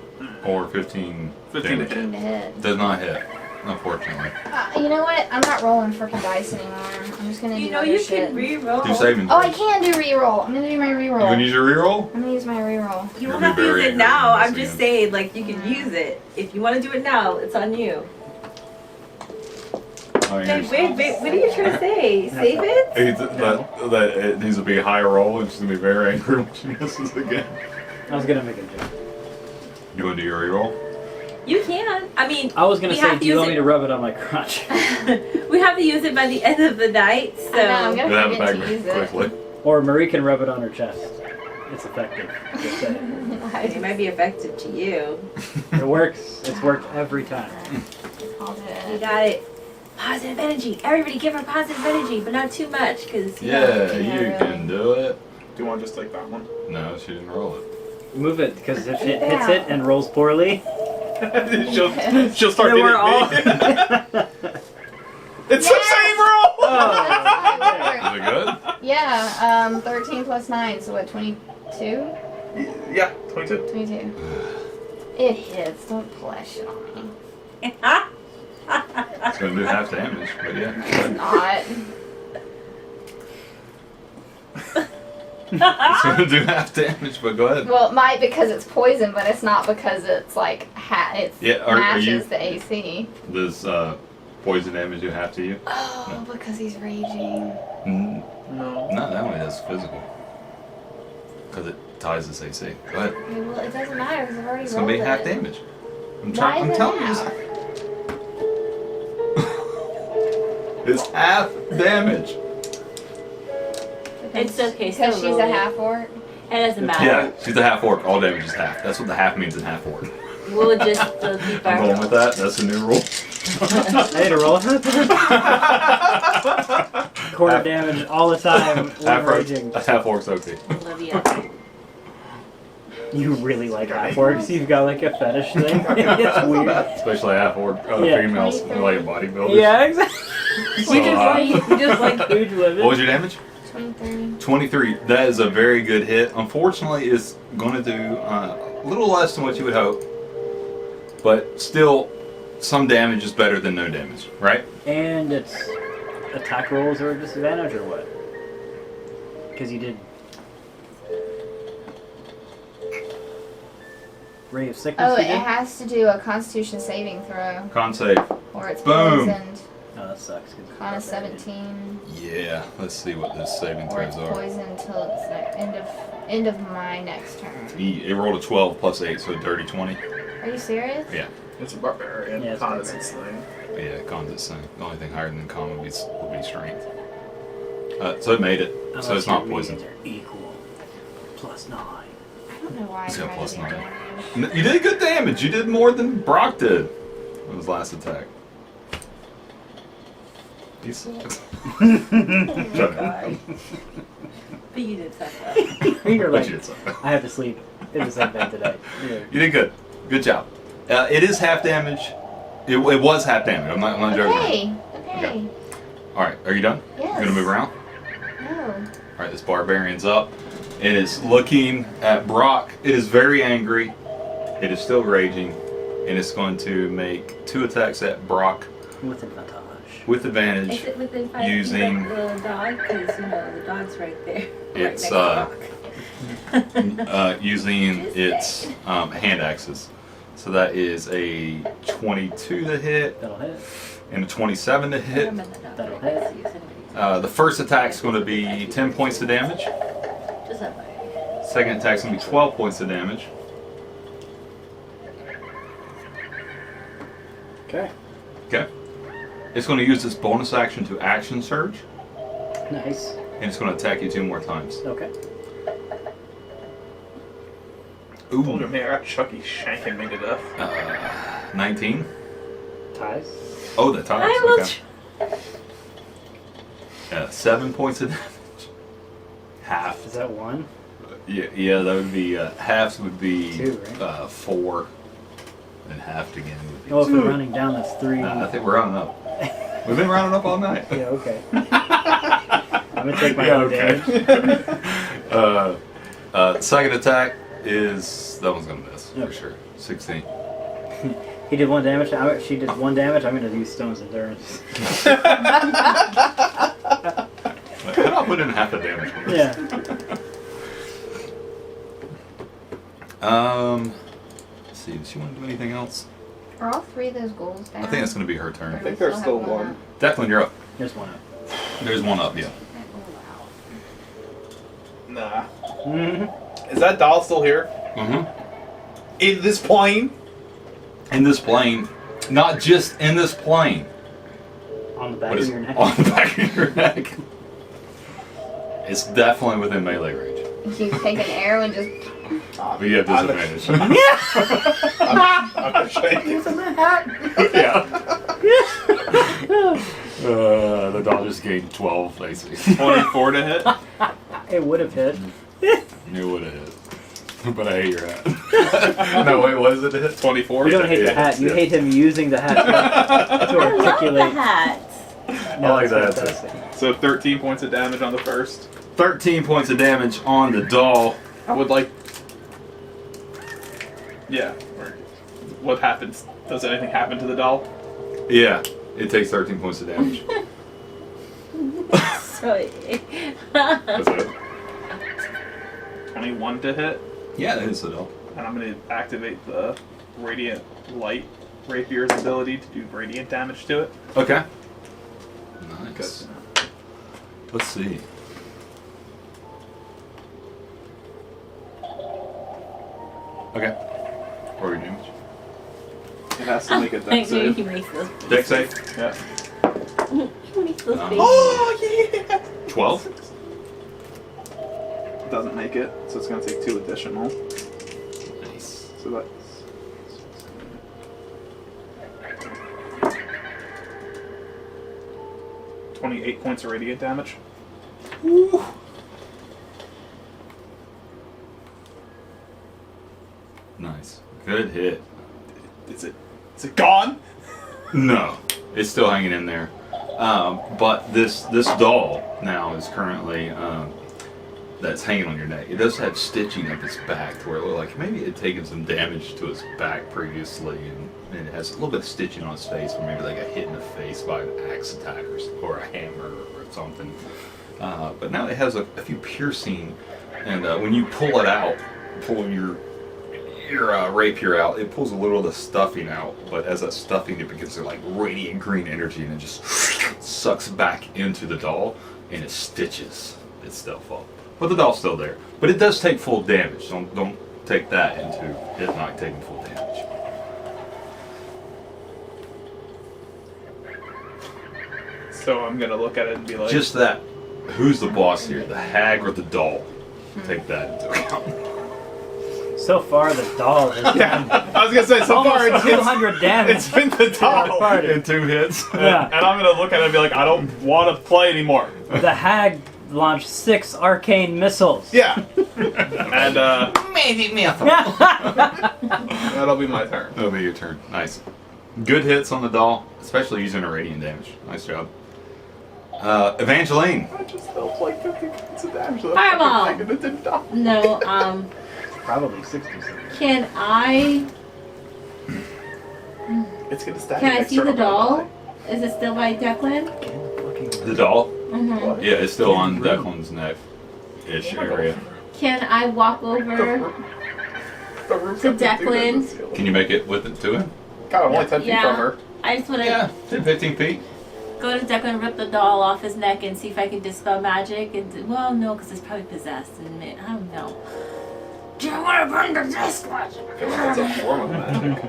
Or 15 15 to damage? 15 to hit. Does not hit, unfortunately. You know what? I'm not rolling freaking dice anymore. I'm just gonna You do know other you shit. can re-roll. Do saving Oh, I throws. can do reroll. I'm gonna do my You reroll. gonna use your reroll? I'm gonna use my reroll. You You'll won't have be to use very it angry now. when I'm this just again. saying, like, you can use it. If you want to do it now, it's on you. Oh, Wait, yes. wait, what are you trying to say? Save it? That it needs to be a high roll and she's gonna be very angry when she misses again. I was gonna make a joke. You wanna do your reroll? You can. I mean, I was gonna We say, have to do you use want it- me to rub it on my crotch? we have to use it by the end of the night, so. I know, I'm You'll gonna have it forget back to very use it. quickly. Or Marie can rub it on her chest. It's effective. Just saying. It might be effective to you. It works. It's worked every time. I'll do You it. got it. Positive energy. Everybody give her positive energy, but not too much, because Yeah, Yeah, you really. can do it. Do you want to just take that one? No, she didn't roll it. Move it, because if it hits it and rolls poorly, she'll start then hitting we're all. me. It's the same roll! Oh, Is it good? Yeah, 13 plus 9, so what, 22? Yeah, 22. 22. It hits, don't flash it on me. It's gonna do half damage, but yeah. Not. It's gonna do half damage, but go ahead. Well, it might because it's poison, but it's not because it's like, it Yeah, are matches you- the AC. Does poison damage do half to you? Oh, because he's raging. Mm, No. no, that one is physical. Because it ties this AC. Go ahead. Okay, well, it doesn't matter because I've already It's rolled gonna be half it. damage. Why I'm is it telling you, half? it's half damage. It's okay, Because so she's roll a it. half ork. It doesn't matter. Yeah, she's a half orc. All damage is half. That's what the half means in half orc. We'll just keep I'm our. going with that. That's the new rule. I had to roll quarter damage all the time when half raging. half orcs OP. Olivia. You really like half orcs? You've got like a fetish thing? It's weird. Especially half orc Yeah. females, like bodybuilders. Yeah, exactly. So, We just like huge women. what was your damage? 23. 23. That is a very good hit. Unfortunately, it's going to do a little less than what you would hope, but still, some damage is better than no damage, right? And it's attack rolls are a disadvantage or what? Because you did Ray of Sickness. Oh, you it did? has to do a Constitution saving throw, Con save. or it's Boom. poisoned. Oh, that sucks. 'cause it's Con is barbarian. 17, Yeah, let's see what this saving or it's throws are. poisoned till it's the end of my next turn. It rolled a 12 plus 8, so a dirty 20. Are you serious? Yeah. It's a barbarian. Yeah, it's Con is barbarian. insane. Yeah, con's the same. The only thing higher than con would be strength. So it made it. So Unless it's not your poisoned. readings are equal. +9. I don't know why It's got I'm plus trying to do 9. damage. You did good damage. You did more than Brock did on his last attack. He sucks. God. But you did suck though. You're But like, you did suck. I have to sleep in the same bed today. Yeah. You did good. Good job. It is half damage. It was half damage. I'm not joking. Okay, okay. All right, are you done? Yes. You gonna move around? No. All right, this barbarian's up. It is looking at Brock. It is very angry. It is still raging, and it's going to make 2 attacks at Brock With advantage. with Is advantage. it within 5 Using- feet of the dog? Because, you know, the dog's right there. It's, right next to using its hand axes. So that is a 22 to hit That'll hit. and a 27 to hit. That'll hit. The first attack's going to be 10 points of damage. Just that way. Second attack's going to be 12 points of damage. Okay. Okay. It's going to use its bonus action to action surge, Nice. and it's going to attack you 2 more times. Okay. Told Ooh. him, hey, I got Chucky shanking me to death. 19. Ties. Oh, the ties. I will. Okay. 7 points of damage. Half. Is that one? Yeah, that would be halves would be 2, right? 4, and half again would be Oh, if 2. we're running down, that's 3. I think we're rounding up. We've been rounding up all night. Yeah, okay. I'm gonna take my Yeah, own okay. Second attack is that one's gonna miss Yep. for sure. 16. He did 1 damage. She did 1 damage. I'm gonna use Stone's Endurance. I'll put in half the damage. Yeah. Let's see. Does she want to do anything else? Are all 3 of those goals down? I think that's gonna be her I turn. think there's still Still have one. Declan, you're up. There's 1 up. There's one up. Yeah. Nah. Mm-hmm. Is that doll still here? Mm-hmm. In this plane? In this plane, not just in this plane. On the back What of is your neck. on the back of your neck? It's definitely within melee range. You take an arrow and just. But you have disadvantage. I'm gonna shake. Using the hat. Yeah. The dog just gained 12 AC. 24 to hit. It would have hit. It would have hit. But I hate your hat. No, wait, what is it to hit? 24. You don't hate the hat. You hate him using the hat to I love the articulate. hat. I like that it's too. fantastic. So 13 points of damage on the first. 13 points of damage on the doll. I would like. Yeah. What happens? Does anything happen to the doll? Yeah, it takes 13 points of damage. So, That's it. 21 to hit. Yeah, that hits the doll. And I'm going to activate the Radiant Light Rapier's ability to do radiant damage to it. Okay. Nice. Let's see. Okay. What are we doing? It has to make a I dex knew save. he makes those. Dex save? Yeah. He makes those faces. Oh, yeah! 12? It doesn't make it, so it's going to take 2 additional. Nice. So that's. 28 points of radiant damage. Woo. Nice. Good hit. Is it gone? No, it's still hanging in there. But this doll now is currently that's hanging on your neck. It does have stitching up its back to where it looked like maybe it had taken some damage to its back previously, and it has a little bit of stitching on its face, or maybe they got hit in the face by an axe attack or a hammer or something. But now it has a few piercing, and when you pull it out, pull your rapier out, it pulls a little of the stuffing out, but as that stuffing, it begins to like radiant green energy, and it just sucks back into the doll, and it stitches itself up. But the doll's still there. But it does take full damage. Don't take that into it not taking full damage. So I'm gonna look at it and be like, Just that. Who's the boss here? The hag or the doll? Take that into account. So far, the doll has yeah. done I was gonna say so far almost 200 damage. it's been the doll. Party. In 2 hits. Yeah. And I'm gonna look at it and be like, I don't want to play anymore. The hag launched 6 arcane missiles. Yeah. And that'll be my turn. That'll be your turn. Nice. Good hits on the doll, especially using a radiant damage. Nice job. Evangeline. I just felt like 50 points of damage. to that Fireball. fucking thing and it didn't die. No, Probably 60. can I It's gonna stack. can I next see turn the on my doll? body. Is it still by Declan? The doll? Mm-hmm. What? Yeah, it's still on Declan's neck-ish area. Can I walk over? The roof To has to do Declan. with the ceiling. Can you make it with it to him? God, I'm only 10 feet Yeah. from her. I just want to Yeah, 10, 15 feet. go to Declan, rip the doll off his neck, and see if I can dispel magic. And well, no, because it's probably possessed. And I don't know. Do you want to burn the disc magic? I feel like that's a form of magic.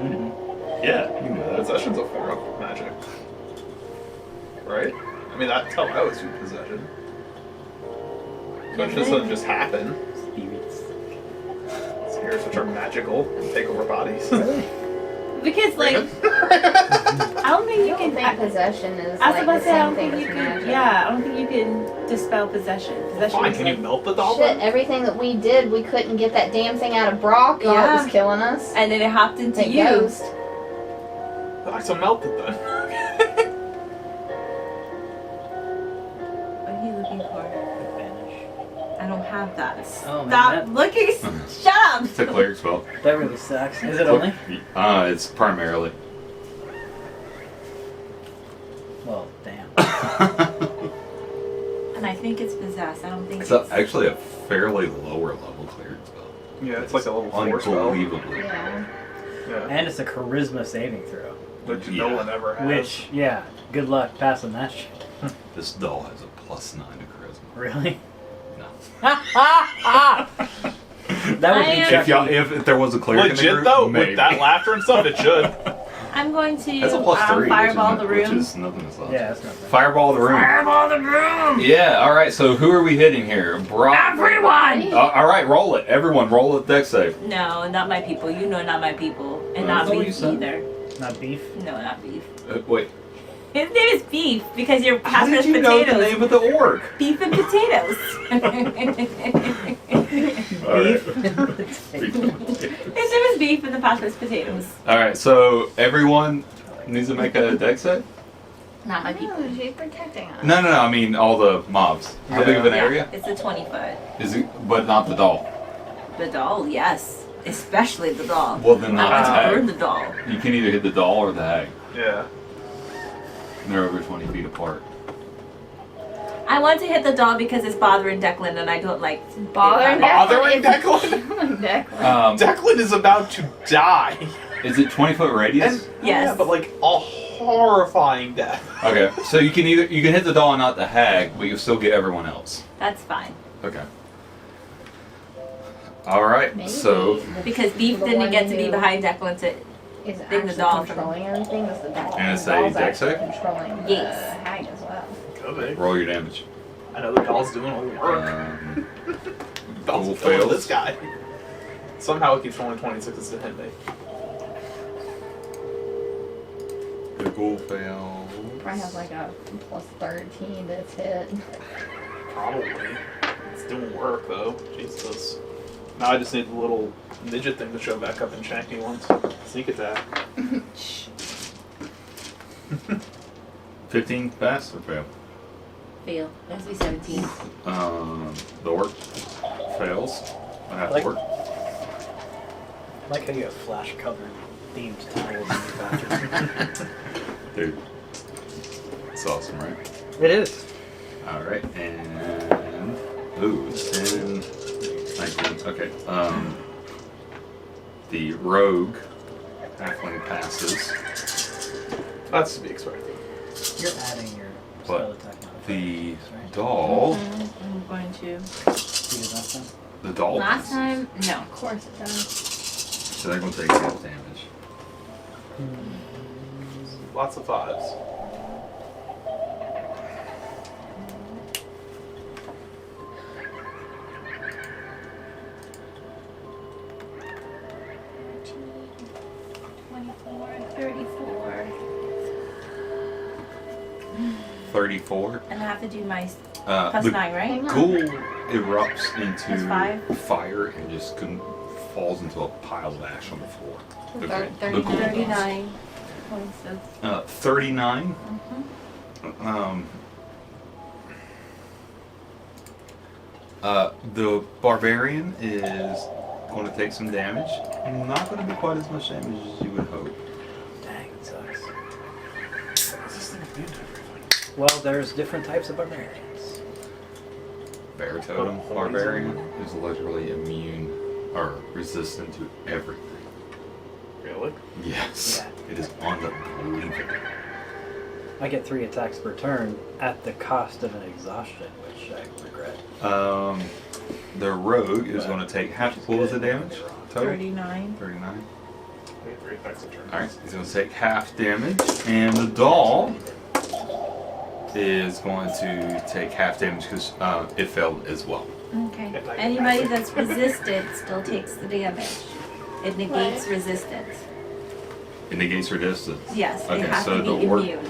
Yeah, you can do that. Possession's a form of magic. Right? I mean, that's how I always do possession. Possession doesn't just happen. Spirits. Spirits which are magical and take over bodies. Because like, I don't think you I don't can. think possession is I was like about the to say, I same don't thing think you as can. magic. Yeah, I don't think you can dispel possession. Possession Fine, is can like, you melt the doll Shit, then? everything that we did, we couldn't get that damn thing out of Brock. Y'all, it was Yeah. killing us. and then it hopped into That you. ghost. I so melt it then. What are you looking for? Vanish. I don't have that. Oh, man, Stop that- looking. Shut up. It's a cleric spell. That really sucks. Is it only? It's primarily. Well, damn. And I think it's possessed. I don't think It's actually a fairly lower level cleric spell. Yeah, it's like a level 4 spell. Unbelievably. Yeah. Yeah. And it's a charisma saving throw. Which Yeah. no one ever has. Which, yeah, good luck passing that shit. This doll has a +9 to charisma. Really? No. That would be I am- Chucky. If there was a cleric in the Legit group, though, maybe. with that laughter and stuff, it should. I'm going to That's a +3, fireball the which room. is nothing as well. Yeah, that's not bad. Fireball the room. Fireball the room. Yeah. All right. So who are we hitting here? Brock. Everyone. All right. Roll it. Everyone, roll it. Dex save. No, not my people. You know, not my people, and Well, not that's what you beef said. either. Not beef? No, not beef. Wait. His name is Beef because you're How past did his you know the potatoes. name of the orc? Beef and potatoes. All right. His name is Beef and the past is potatoes. All right. So everyone needs to make a dex save. Not my people. Oh, she's protecting us. No. I mean all the mobs. How big of an Yeah, area? it's a 20-foot. Is it? But not the doll. The doll, yes. Especially the doll. Well, then not I the want to burn hag. the doll. You can either hit the doll or the hag. Yeah. And they're over 20 feet apart. I want to hit the doll because it's bothering Declan and I don't like Bothering Bothering Declan. Declan. Declan is about to die. Is it 20-foot radius? And, Yes. Yeah, but like a horrifying death. Okay, so you can hit the doll and not the hag, but you'll still get everyone else. That's fine. Okay. All right. Maybe So Because Beef The didn't one get to be who- behind Declan to Is Bring the actually doll from- controlling everything. Is the doll? And it's the a doll's dex actually save? controlling the Yes. hag as well. Could be. roll your damage. I know the doll's doing all the work. Doll's Cool killing fails. this guy. Somehow it keeps rolling 26s to hit me. The ghoul fail. Probably has like a +13 to its hit. Probably. It's doing work though. Jesus. Now I just need the little midget thing to show back up and shank me once. Sneak attack. 15 pass or fail? fail. It has to be 17. The orc fails. I have Like- to work. I like how you have flash-covered themed towels in your bathroom. Dude. It's awesome, right? It is. Alright, and... Ooh, 10... 19, okay. The rogue halfling passes, That's to be expected. You're adding your What? spell attack modifier. the right? doll... I'm going to. You did last time? The doll Last passes. time, no. Of course it does. So they're going to take half damage. Lots of 5s. Thirty-four. 34. And I have to do my Uh, plus the 9, right? Hang on. ghoul erupts into That's 5. fire and just falls into a pile of ash on the floor. The ghoul- the 39. ghoul does. 39 points of. 39. The barbarian is going to take some damage. Not going to be quite as much damage as you would hope. Dang, it sucks. What's this thing immune to everything? Well, there's different types of barbarians. bear totem barbarian who's literally immune or resistant to everything. Really? Yes. Yeah. It is unbelievable. I get 3 attacks per turn at the cost of an exhaustion, which I regret. The rogue is going to take half. What was the damage? Total? 39. 39. We have 3 attacks a turn. Alright, he's going to take half damage. And the doll is going to take half damage because it failed as well. Okay. Anybody that's resistant still takes the damage. It negates resistance. It negates resistance. Yes, they Okay, have so to the be orc. immune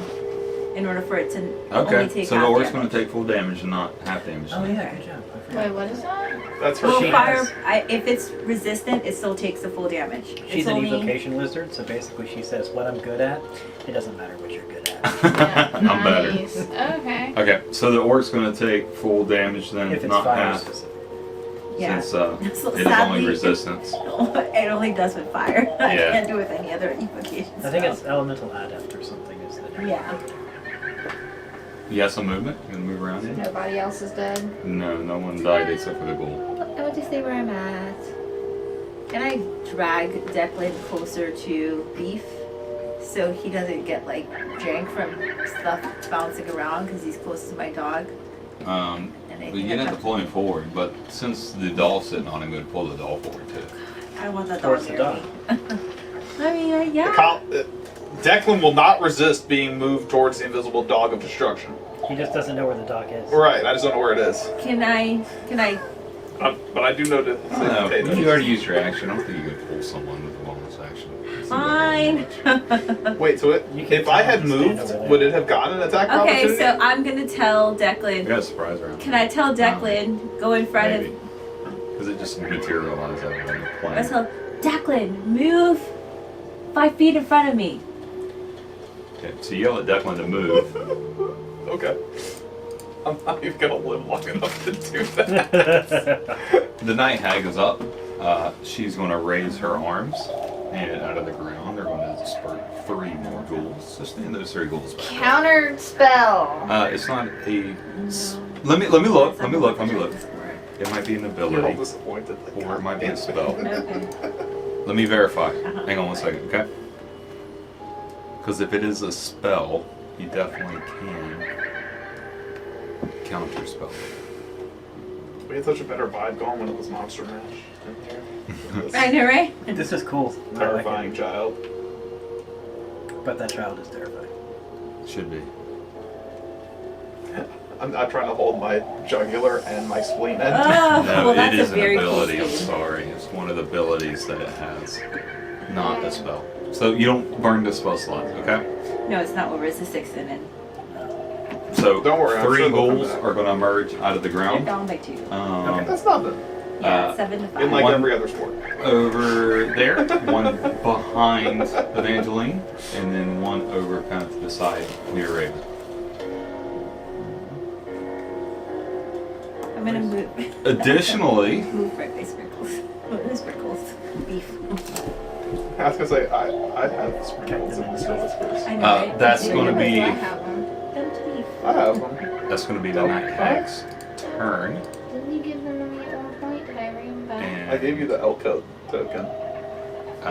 in order for it to only Okay, take so the half orc's damage. going to take full damage and not half damage. Oh yeah, good job. I forgot. Wait, what is that? That's her Well, She fire. has- If it's resistant, it still takes the full damage. She's it's an only, evocation wizard, so basically she says, what I'm good at, it doesn't matter what you're good at. I'm better. Nice. Okay. Okay, so the orc's going to take full damage then, If it's not fire half, specific. Yeah. since So it is only sadly, resistance. It only does with fire. I Yeah. can't do with any other evocation. I think spell. it's elemental adept or something is the name. Yeah. You have some movement? You going to move around here? Nobody else is dead. No, no one died except for the ghoul. I want to stay where I'm at. Can I drag Declan closer to Beef so he doesn't get like jank from stuff bouncing around because he's close to my dog? And I We think get I at the jump- pulling forward, but since the doll's sitting on him, I'm going to pull the doll forward too. I don't want that Towards dog the near me. I mean, yeah. Declan will not resist being moved towards the invisible dog of destruction. He just doesn't know where the dock is. Right, I just don't know where it is. Can I? But I do know to No, say you already used your action. I don't think you could pull someone with a bonus action. Fine. Wait, so if I had moved, would it have gotten an attack Okay, opportunity? so I'm gonna tell We Declan. got a surprise round. Can I tell Declan go in front Maybe. of? Because it just materialized out of the I plan. tell Declan move 5 feet in front of me. Okay, so you yell at Declan to move. Okay. I'm not even gonna live long enough to do that. The night hag is up. She's going to raise her arms, and out of the ground, they're going to spurt 3 more ghouls. So stand those 3 ghouls back. Counter spell. It's not a. Let me look. Let me look. It might be an You're all ability, disappointed. or it might be a spell. Okay. Let me verify. Hang on one second, okay? Because if it is a spell, you definitely can counter spell. We had such a better vibe going when it was Monster Mash in here. This I know, right? This is cool. I like terrifying it. child. But that child is terrifying. Should be. I'm trying to hold my jugular and my spleen in. Oh, No, well, it that's is a an very ability. cool I'm thing. sorry. It's one of the abilities that it has, not a spell. So you don't burn the spell slots, okay? No, it's not over. It's a 6 in it. So Don't worry, I'm 3 sure they'll come ghouls back. are going to emerge out of the You're ground. down by 2. That's nothing. Yeah, 7 to 5. In like One- every other sport. Over there, one behind Evangeline, and then one over kind of to the side near Raven. I'm gonna move. Additionally, Move right by Sprinkles. What is Sprinkles? Beef. I was gonna say I have sprinkles in this first. I know, right? that's Yeah, gonna you're be- I right. have them. Don't beef. I have them. that's going to be the Night Hag's turn. Didn't you give them to me at one point? Did I bring them back? And I gave you the L code token.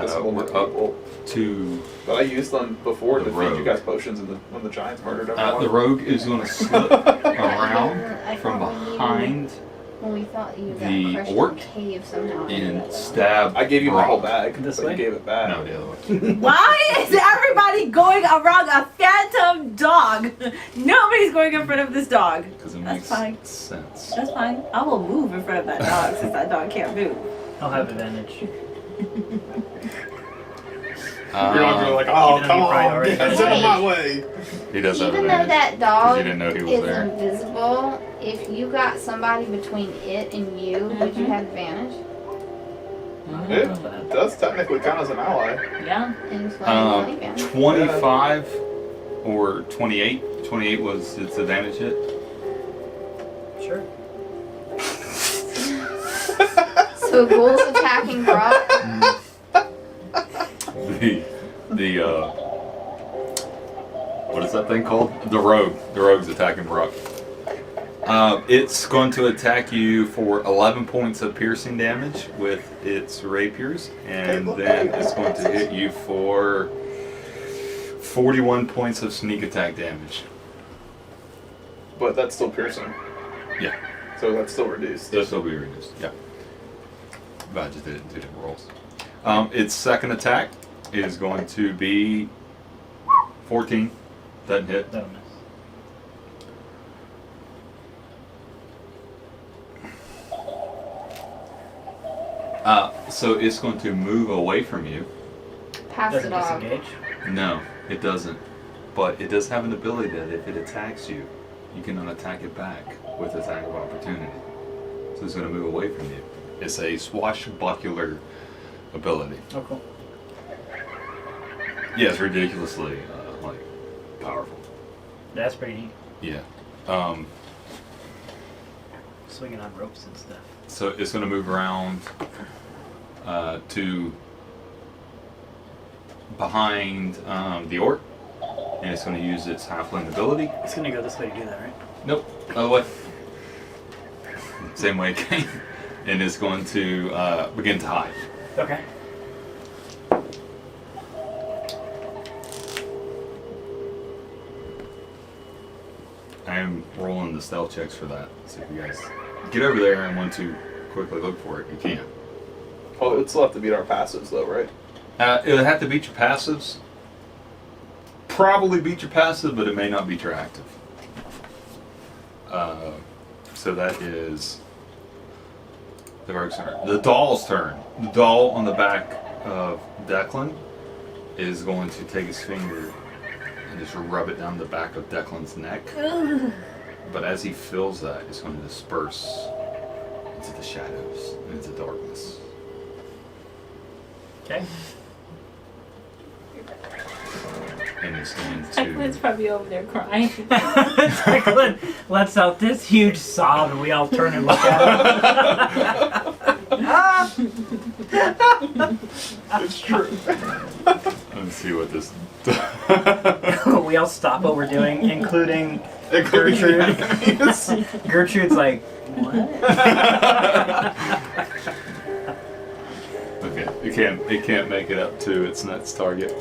This one we're with up people. to But I used them before The to feed you rogue. guys potions when the giants murdered everyone. the rogue is going to slip around I from thought when you- behind When we thought you got the crushed orc in a cave somehow. and stab. I gave you my whole Brock. bag, This but way? you gave it back. No, the other way. Why is everybody going around a phantom dog? Nobody's going in front of this dog. Because it That's makes fine. sense. That's fine. I will move in front of that dog since that dog can't move. I'll have advantage. You're not gonna be like, oh, Even though come you probably on, already get know. out of my way. He does have Even though advantage. that 'cause dog you didn't know he was is there. invisible, if you got somebody between it and you, would you have advantage? It does technically count as an ally. Yeah. And flying advantage? 25 or 28. 28 was its advantage hit. Sure. So ghouls attacking Brock? The what is that thing called? The rogue. The rogue's attacking Brock. It's going to attack you for 11 points of piercing damage with its rapiers, and then it's going to hit you for 41 points of sneak attack damage. But that's still piercing. Yeah. So that's still reduced. This will be reduced. Yeah. But I just did it in 2 different rolls. Its second attack is going to be 14. Doesn't hit. That'll miss. So it's going to move away from you. Pass Doesn't it off. disengage. No, it doesn't. But it does have an ability that if it attacks you, you can unattack it back with attack of opportunity. So it's going to move away from you. It's a swashbuckler ability. Oh, cool. Yeah, it's ridiculously powerful. That's pretty neat. Yeah. Swinging on ropes and stuff. So it's going to move around to behind the orc, and it's going to use its halfling ability. It's gonna go this way to do that, right? Nope, other way. Same way it came. And it's going to begin to hide. Okay. I am rolling the stealth checks for that. So if you guys get over there and want to quickly look for it, you can. Oh, it's still have to beat our passives though, right? It'll have to beat your passives. Probably beat your passive, but it may not beat your active. So that is the rogue's turn. The doll's turn. The doll on the back of Declan is going to take his finger and just rub it down the back of Declan's neck. But as he feels that, it's going to disperse into the shadows, into darkness. Okay. And it's going Declan's to... probably over there crying. Declan lets out this huge sob, and we all turn and look at him. It's true. Let's see what this... We all stop what we're doing, including Including the Gertrude. enemies. Gertrude's like, what? Okay, it can't make it up to its next target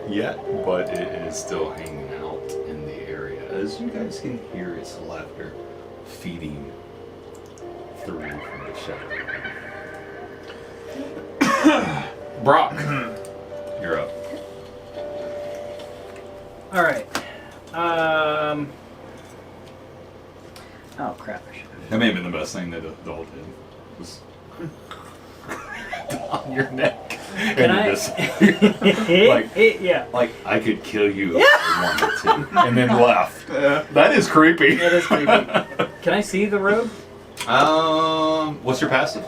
yet, but it is still hanging out in the area. As you guys can hear its laughter feeding through from the shadow. Brock, you're up. All right. Oh crap! I should have. That may have been the best thing that the doll did. Was on your neck. Can and I? This, Yeah. like I could kill you if I wanted to, and then left. That is creepy. That is creepy. Can I see the road? What's your passive?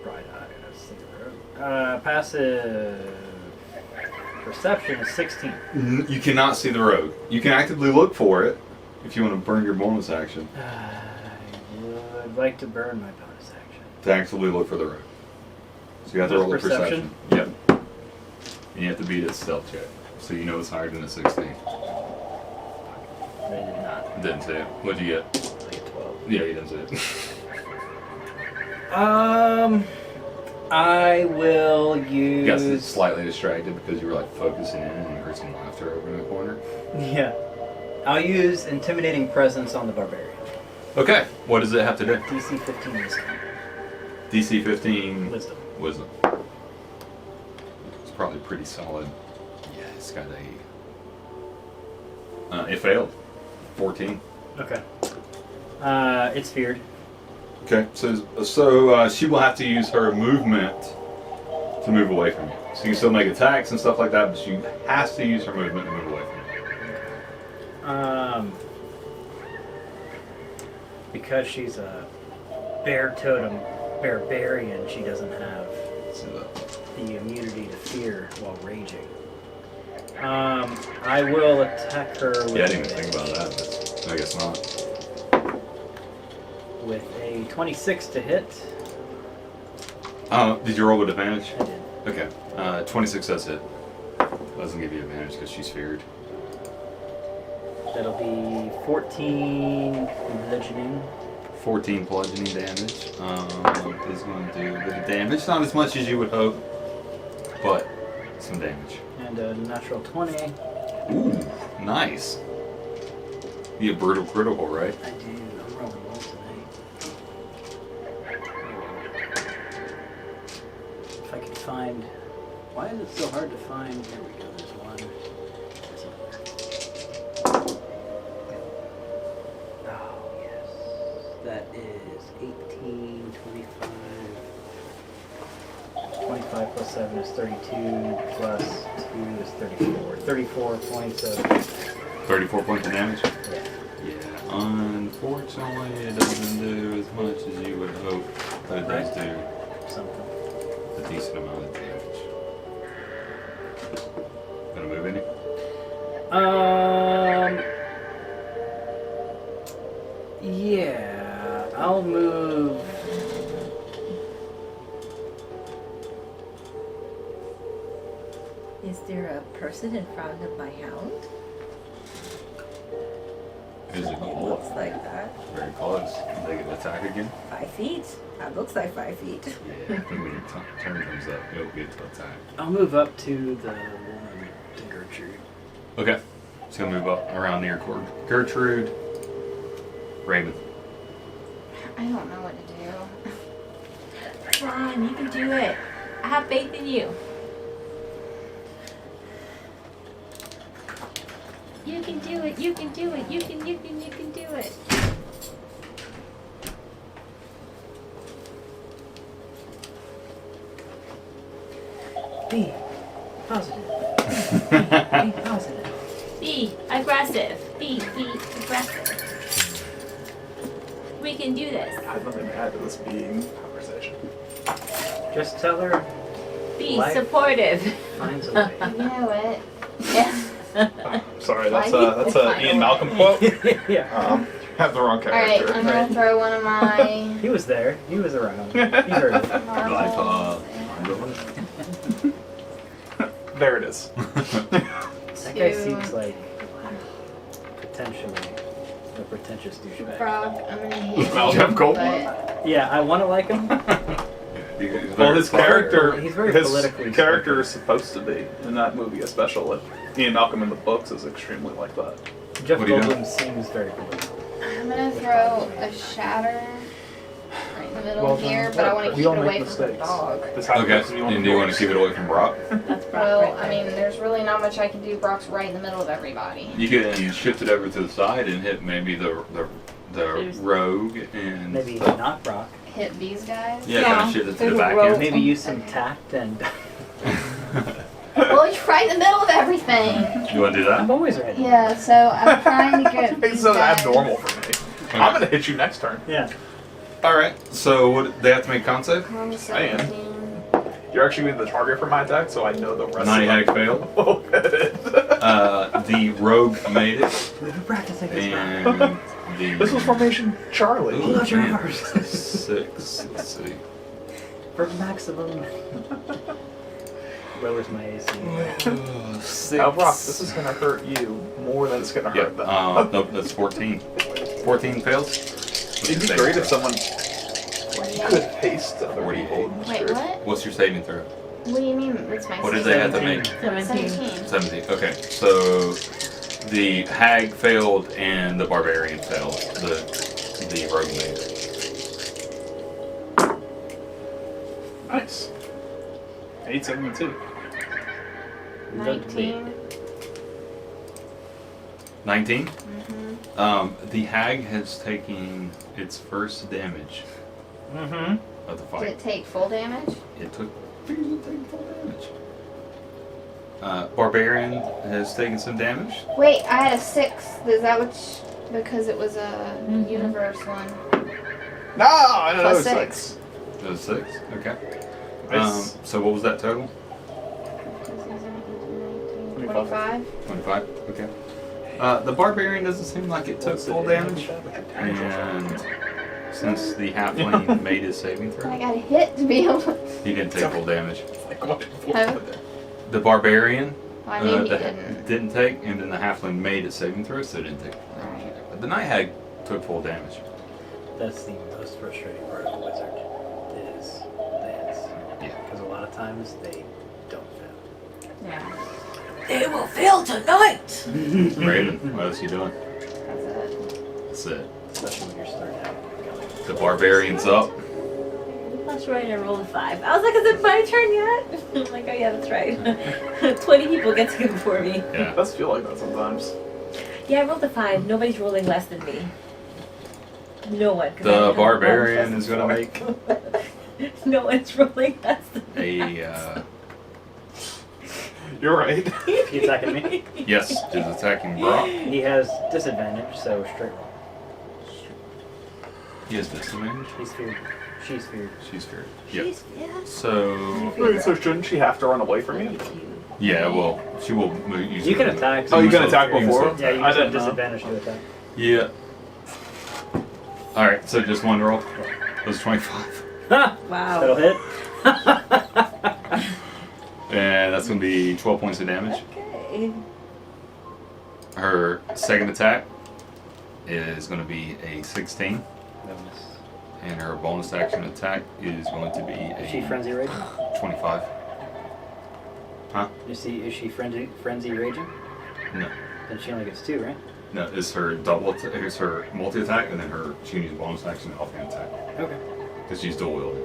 Bright eye. Let's see the road. Passive perception is 16. You cannot see the road. You can actively look for it if you want to burn your bonus action I would like to burn my bonus action. to actively look for the road. So you have to Just roll a perception. perception? Yep. And you have to beat its stealth check, so you know it's higher than a 16. I did not. Didn't say it. What'd you get? I get 12. Yeah, you didn't say it. I will You got use. slightly distracted because you were like focusing in and you heard some laughter over in the corner. Yeah. I'll use intimidating presence on the barbarian. Okay, what does it have to do? DC 15 wisdom. DC 15 Wisdom. Wisdom. It's probably pretty solid. Yeah, it's got a... it failed. 14. Okay. It's feared. Okay, so she will have to use her movement to move away from you. So you can still make attacks and stuff like that, but she has to use her movement to move away from you. Because she's a bear totem barbarian, she doesn't have So the immunity to fear while raging. I will attack her with, yeah, I didn't even think about that, but I guess not. with a 26 to hit. Did you roll with advantage? I did. Okay, 26 does hit. Doesn't give you advantage because she's feared. That'll be 14 bludgeoning. 14 bludgeoning damage. Is going to do a bit of damage. Not as much as you would hope, but some damage. And a natural 20. Ooh, nice. You a brutal critical, right? I do. I'm rolling well tonight. If I could find... Why is it so hard to find... There we go, there's one. There's another. Oh, yes. That is 18, 25... 25 plus 7 is 32, plus 2 is 34. 34 points of... 34 points of damage? Yeah. Yeah, unfortunately it doesn't do as much as you would hope, but it does do Something. a decent amount of damage. Gonna move any? Yeah, I'll move. Is there a person in front of my hound? Is it It cool? looks like that. Very close. They get to attack again? 5 feet. That looks like 5 feet. Yeah, I think when your turn comes up, you'll get to attack. I'll move up to the woman, to Gertrude. Okay. It's gonna move up around near Gertrude. Raven. I don't know what to do. Come on, you can do it. I have faith in you. You can do it. You can do it. You can do it. Be positive. Be positive. Be aggressive. Be aggressive. We can do this. I have nothing to add to this being conversation. Just tell her Be Life. supportive. finds a way. You know what? Yeah. Sorry, that's Why? a Ian Malcolm quote. Yeah. Have the wrong Alright, character. I'm gonna throw one of my He was there. He was around. He heard it. marbles. There it is. That guy seems like potentially a pretentious douchebag. Frog, I'm gonna hit Malcolm you, Goldman? but Yeah, I want to like him. Well, his character, He's very his politically character is supposed to be in that movie, especially. Ian Malcolm in the books is extremely like that. Jeff What are you Goldblum seems very political. I'm gonna throw a shatter right in the middle Well, here, but I want to we keep all it make away from the mistakes. dog. This happens Okay, if you want and do you want to keep it away from Brock? That's Brock Well, right I there. mean, there's really not much I can do. Brock's right in the middle of everybody. You can shift it over to the side and hit maybe the rogue and Maybe stuff. not Brock. Hit these guys. Yeah, kind of shift it to There's the a back rogue. end. Maybe use some tact and. Well, you're right in the middle of everything. You want to do that? I'm always ready. Yeah, so I'm trying to get It's these so guys. abnormal for me. I'm gonna hit you next turn. Yeah. All right. So what, they have to make con save. I'm I am. 17. You're actually going to be the target for my attack, so I know the rest 90 of hack them. failed. will hit it. The rogue made it, We've been practicing this. and the This was Formation Charlie. Ooh, Love your man. hours. 6. Let's see. For maximum. Lowers my AC. 6. Now, Brock, this is going to hurt you more than it's going to Yep. hurt them. Nope. That's 14. 14 fails. It'd be great if someone could haste other 48. people in this Wait, group. what? What's your saving throw? What do you mean? It's my What did they have to 17. make? 17. 17. Okay, so the hag failed and the barbarian failed. The rogue made it. Nice. 8, 7, and 2. 19. 19. Mm-hmm. The hag has taken its first damage Mm-hmm. of the Did fight. it take full damage? It took full damage. Barbarian has taken some damage. Wait, I had a 6. Is that which? Because it was a universe one. No, I don't know. Plus 6. 6. It was 6. Okay. Nice. So what was that total? 25. 25. Okay. The barbarian doesn't seem like it took full damage, and since the halfling made his saving I throw, got hit to be able to. he didn't take full damage. Like, what? Huh? The barbarian I knew he the didn't. didn't take, and then the halfling made a saving throw, so it didn't take. Right. But the night hag took full damage. That's the most frustrating part of a wizard is the hits. Yeah. Because a lot of times they don't fail. Yeah. They will fail tonight! Raven, what else you doing? That's it. That's it. Especially when you're starting out. The barbarian's up. That's right, I rolled a 5. I was like, is it my turn yet? I'm like, oh yeah, that's right. 20 people get to go before me. Yeah. It does feel like that sometimes. Yeah, I rolled a 5. Nobody's rolling less than me. No one. 'cause I The have barbarian 1 is gonna plus make 4. No one's rolling less than me. a You're right. He attacking me? yes, she's attacking Brock. He has disadvantage, so straight roll. He has disadvantage. He's feared. She's feared. She's feared. Yep. Jeez, yeah. So Wait, so shouldn't she have to run away from you? yeah, well, she will use. You her can move. attack. Oh, you can still- attack you can before? still Yeah, you I use didn't a know. disadvantage to attack. Yeah. All right, so just one roll. It was 25, That'll Wow. hit. and that's gonna be 12 points of damage. Okay. Her second attack is gonna be a 16, and her bonus action attack is going to be Is she a frenzy raging? 25. Is she frenzy raging? No, Then she only gets 2, right? no, it's her double. It's her multi attack, and then her she can use bonus action and offhand attack Okay. because she's dual wielding.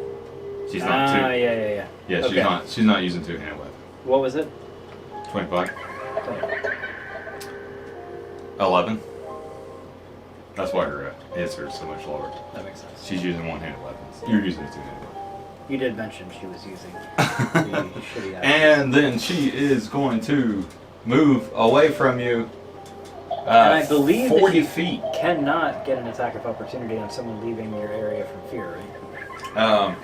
She's not two. Yeah. Yeah, she's Okay. not. She's not using two hand weapon. What was it? 25. 11. That's why her hits are so much lower. That makes sense. She's using one-handed weapons. You're using a two-handed weapon. You did mention she was using the shitty items. And then she is going to move away from you. And I believe that 40 you feet. cannot get an attack of opportunity on someone leaving your area from fear, right?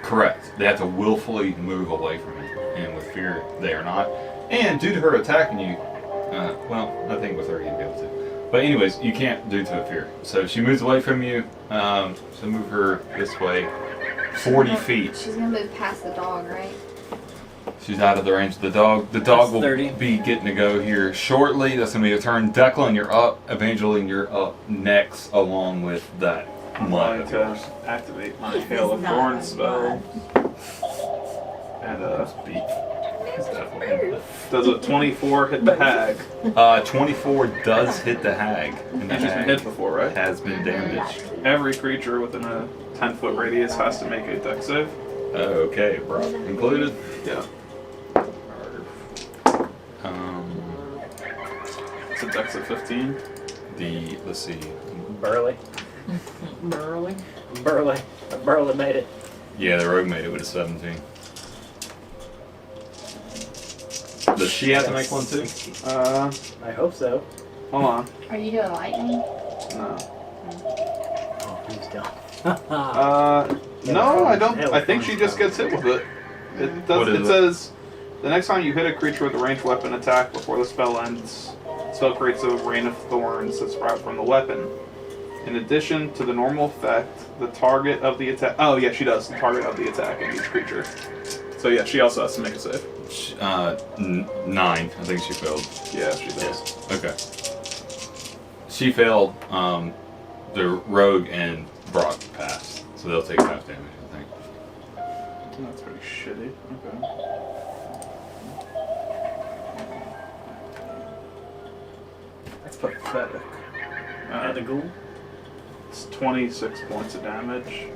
Correct. They have to willfully move away from you. And with fear, they are not. And due to her attacking you, well, I think with her you'd be able to. But anyways, you can't due to a fear. So she moves away from you. So move her this way, 40 feet. She's gonna move past the dog, right? She's out of the range of the dog. The dog That's will 30. be getting to go here shortly. That's going to be your turn. Declan, you're up. Evangeline, you're up next along with that I'm mud going of to yours. activate my This Hail is of not Thorns my spell. And That's beef. It's definitely does a 24 hit the hag? 24 does hit the hag. And the She's been hag hit before, right? has been damaged. Every creature within a 10-foot radius has to make a dex save. Okay, bro. Included? Yeah. It's a dex of 15. Let's see. Burley. Burly. Burley made it. Yeah, the rogue made it with a 17. Does she have to make one too? I hope so. Hold on. Are you doing lightning? No. Oh, he's done. No, I don't. I think she just gets hit with it. It does. What is It it? says the next time you hit a creature with a ranged weapon attack before the spell ends, the spell creates a rain of thorns that sprout from the weapon. In addition to the normal effect, the target of the attack. Oh yeah, she does. The target of the attack in each creature. So yeah, she also has to make a save. 9. I think she failed. Yeah, she does. Okay. She failed. The rogue and Brock passed, so they'll take half damage, I think. That's pretty shitty. Okay. That's pathetic. And the ghoul? It's 26 points of damage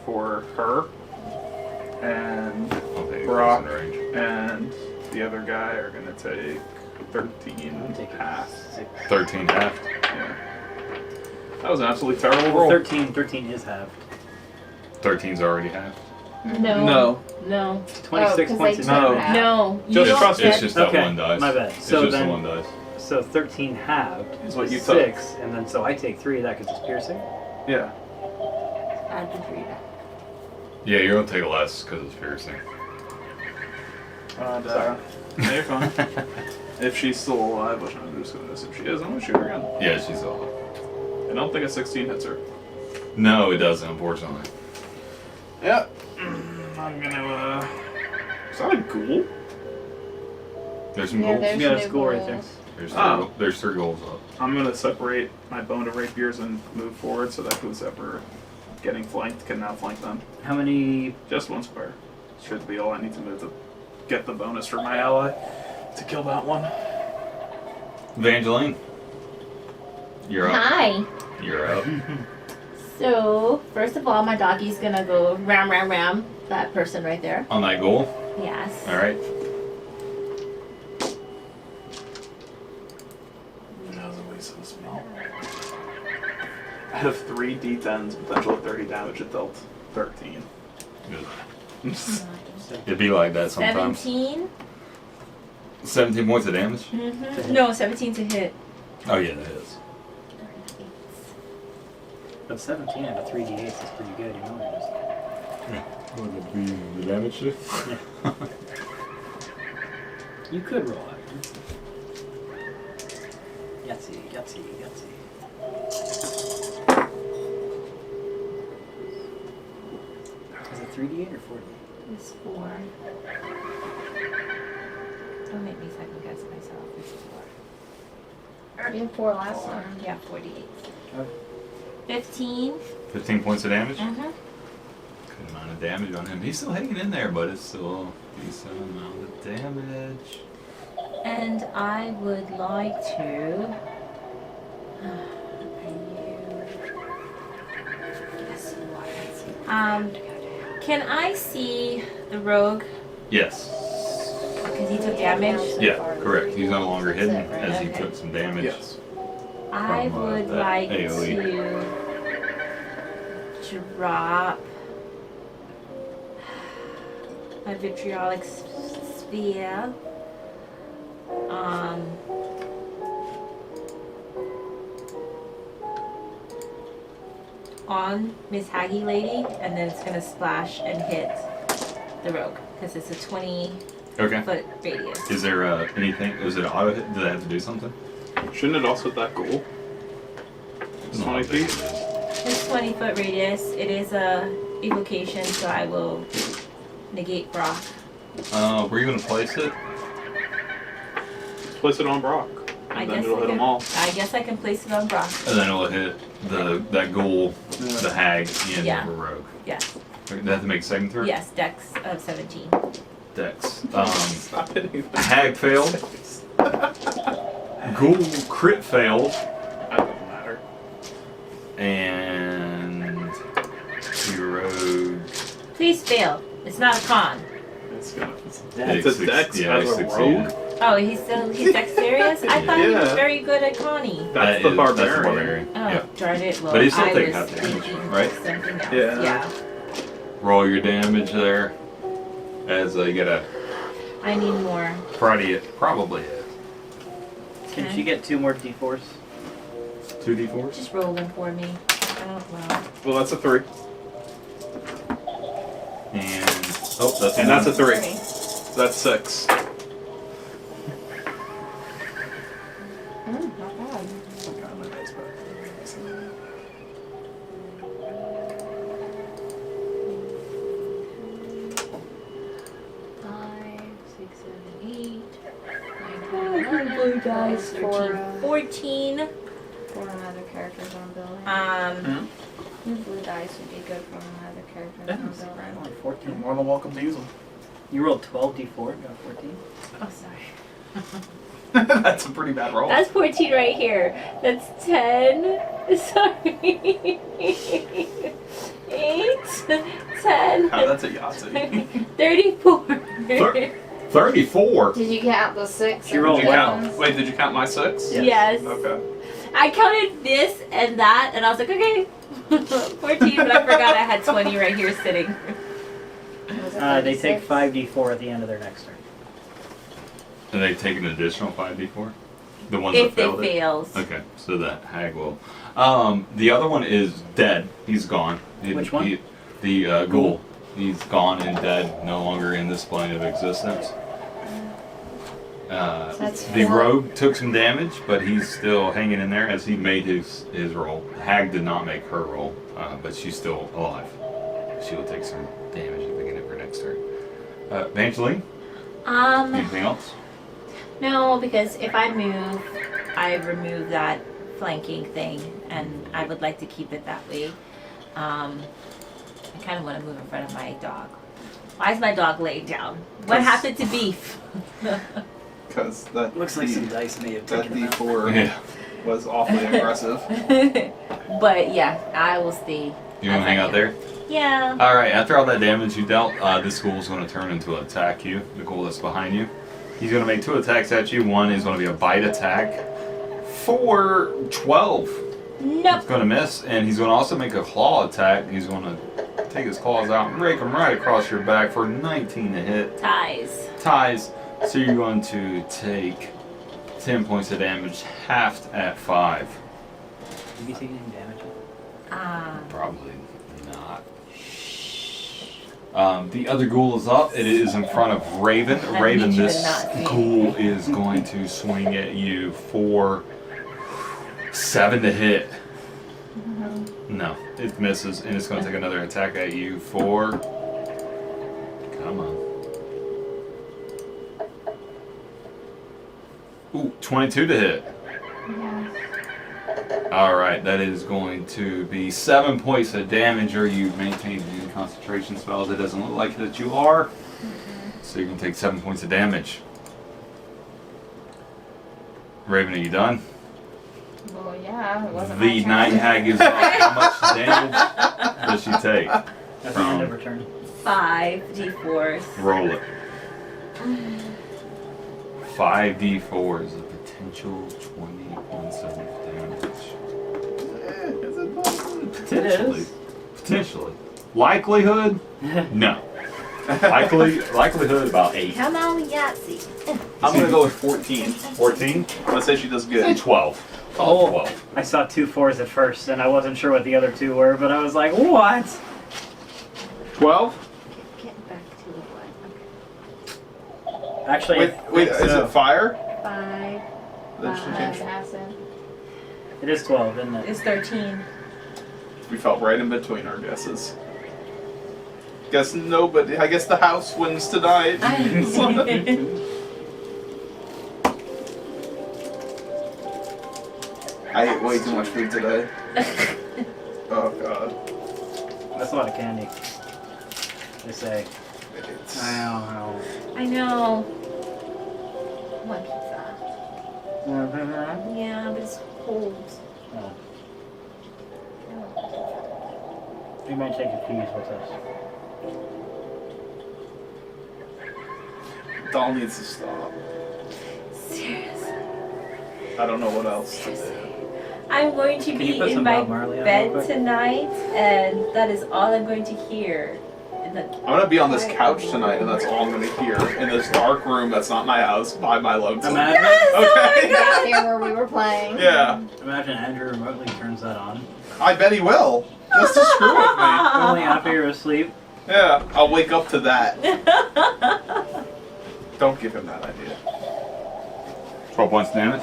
for her. And I'll take it Brock in range. and the other guy are going to take 13 I'm taking half. 6. 13 half. Yeah. That was an absolutely terrible roll. 13 is halved. 13's already half. No. No. 26 'cause points they of No. damage. No. You Just don't trust me. get- It's just that Okay, one dice. my bad. It's So just then- the one dice. So 13 halved Is what you took. 6, and then so I take 3 of that because it's piercing. Yeah. Add the 3 back. Yeah, you're gonna take less because it's piercing. And, yeah, you're fine. If she's still alive, which I'm just going to assume she is, I'm going to shoot her again. Yeah, she's all. I don't think a 16 hits her. No, it doesn't, unfortunately. Yep. I'm going to, is that a ghoul? There's some Yeah, goals. there's You got a new school right there. goals. There's three goals up. I'm gonna separate my bone of rapiers and move forward so that who's ever getting flanked can now flank them. How many? Just one square. Should be all I need to move to get the bonus for my ally to kill that one. Evangeline, you're up. Hi. You're up. So, first of all, my doggy's gonna go ram that person right there. On that goal. Yes. All right. How's it waste of smell? I have 3 d10s, potential of 30 damage. It dealt 13. Good. It'd be like that sometimes. 17. 17 points of damage. Mm-hmm. No, 17 to hit. Oh yeah, that is. But 17 out of 3d8 is pretty good, you know what Would it be the damage shift? You could roll it. Yahtzee. Is it 3d8 or 4d8? It's 4. Don't make me second guess myself. It's 4. You had 4 last time. Yeah, 48. Okay. 15. 15 points of damage. Mm-hmm. Good amount of damage on him. He's still hanging in there, but it's still a decent amount of damage. And I would like to. Yes, you are. Can I see the rogue? Yes. Because he took damage. Yeah, correct. He's no longer hidden That's it, right? as he Okay. took some damage. Yes. I From, would that like AoE. to drop my vitriolic sphere on Miss Haggy Lady, and then it's gonna splash and hit the rogue because it's a 20-foot Okay. radius. Is there anything? Is it auto hit? Does it have to do something? Shouldn't it also hit that goal? It's No, 20 I think feet? it is. It's 20-foot radius. It is a evocation, so I will negate Brock. Where are you gonna place it? Just place it on Brock. I And then guess it'll I hit can. them all. I guess I can place it on Brock. And then it'll hit that ghoul, the hag, and Yeah. the rogue. Yes. They have to make second throw? Yes. Dex of 17. Dex. Stop hitting the Hag failed. Ghoul crit failed. That doesn't matter. And the rogue. Please fail. It's not a con. It's gonna. Dex. It's a Dex Yeah, as he a succeeded. rogue. Oh, he's dexterous? I thought he was Yeah. very good at conning. That's the That's the barbarian. barbarian. Oh, Yeah. darn it. Well, But he still I takes was half damage, thinking right? something else. Yeah. Roll your damage there. As they get a I need more. probably hit. Can Okay. she get 2 more d4s? 2d4s? Just roll them for me. Oh, well. Well, that's a 3. And that's And that's a one. 3. That's 6. Not bad. God, my dice back. 5, 6, 7, 8, 9, Oh, 10, 11, blue dice 13, for 14. for another character's own building. Um, Blue dice would be good for another character's Yeah, own it's building. Only You're 14. more than welcome to use them. You rolled 12 d4, you got 14. oh, sorry. That's a pretty bad roll. That's 14 right here. That's 10. Sorry. 8, 10, God, that's a Yahtzee. 34. 34. Did you count the 6? She rolled Did you well. count? Wait, did you count my 6? Yes. Yes. Okay. I counted this and that, and I was like, okay. 14, but I forgot I had 20 right here sitting. They take 5d4 at the end of their next turn. And they take an additional 5d4? The ones If that they failed it? fails. Okay, so that hag will. The other one is dead. He's gone. Which one? The ghoul. He's gone and dead, no longer in this plane of existence. That's The 4. rogue took some damage, but he's still hanging in there as he made his roll. Hag did not make her roll, but she's still alive. She will take some damage at the beginning of her next turn. Evangeline, anything else? No, because if I move, I remove that flanking thing, and I would like to keep it that way. I kind of want to move in front of my dog. Why is my dog laying down? What happened to Beef? Because that Looks like some dice may have that taken him out. D4 Yeah. was awfully aggressive. But yeah, I will stay. You want to hang out there? Yeah. All right. After all that damage you dealt, this ghoul is going to turn into an attack you. The ghoul that's behind you. He's going to make 2 attacks at you. One is going to be a bite attack for 12. Nope. It's going to miss, and he's going to also make a claw attack. He's going to take his claws out and rake them right across your back for 19 to hit. Ties. So you're going to take 10 points of damage, halved at 5. Did you take any damage? Probably not. The other ghoul is up. It is in front of Raven. I Raven, need you to this not see. ghoul is going to swing at you for 7 to hit. No, it misses, and it's going to take another attack at you for... Come on. Ooh, 22 to hit. Alright, that is going to be 7 points of damage, or you maintain any concentration spells. It doesn't look like that you are. So you're going to take 7 points of damage. Raven, are you done? Well, yeah, it wasn't The my turn. night hag is up. How much damage does she take? That's the end of her turn. 5 d4s. Roll it. 5d4 is a potential 20 points of damage. Is it possible? Potentially. Potentially. Likelihood? No. Likelihood about 8. Come on, Yahtzee. I'm gonna go with 14. 14? Let's say she does good. 12. Oh. 12. I saw 2 4s at first, and I wasn't sure what the other 2 were, but I was like, what? 12? Get back to what? Actually, Wait, is it fire? 5. Then she changed. Acid. it is 12, isn't it? It's 13. We fell right in between our guesses. Guess nobody. I guess the house wins tonight. I ate way too much food today. Oh god. That's a lot of candy. They say. It's- I know. I know. One pizza. Yeah, but it's cold. We might take a fees with us. Doll needs to stop. Seriously. I don't know what else to do. I'm going to Can you be put in some my Bob Marley on real bed quick? tonight, and that is all I'm going to hear. I'm gonna be on this couch tonight, and that's all I'm gonna hear in this dark room that's not my house by my lonesome. Imagine, Okay. Out here where we were playing. Yeah, imagine Andrew remotely turns that on. I bet he will. Just to screw with me. Only after you're asleep. Yeah, I'll wake up to that. Don't give him that idea. 12 points of damage?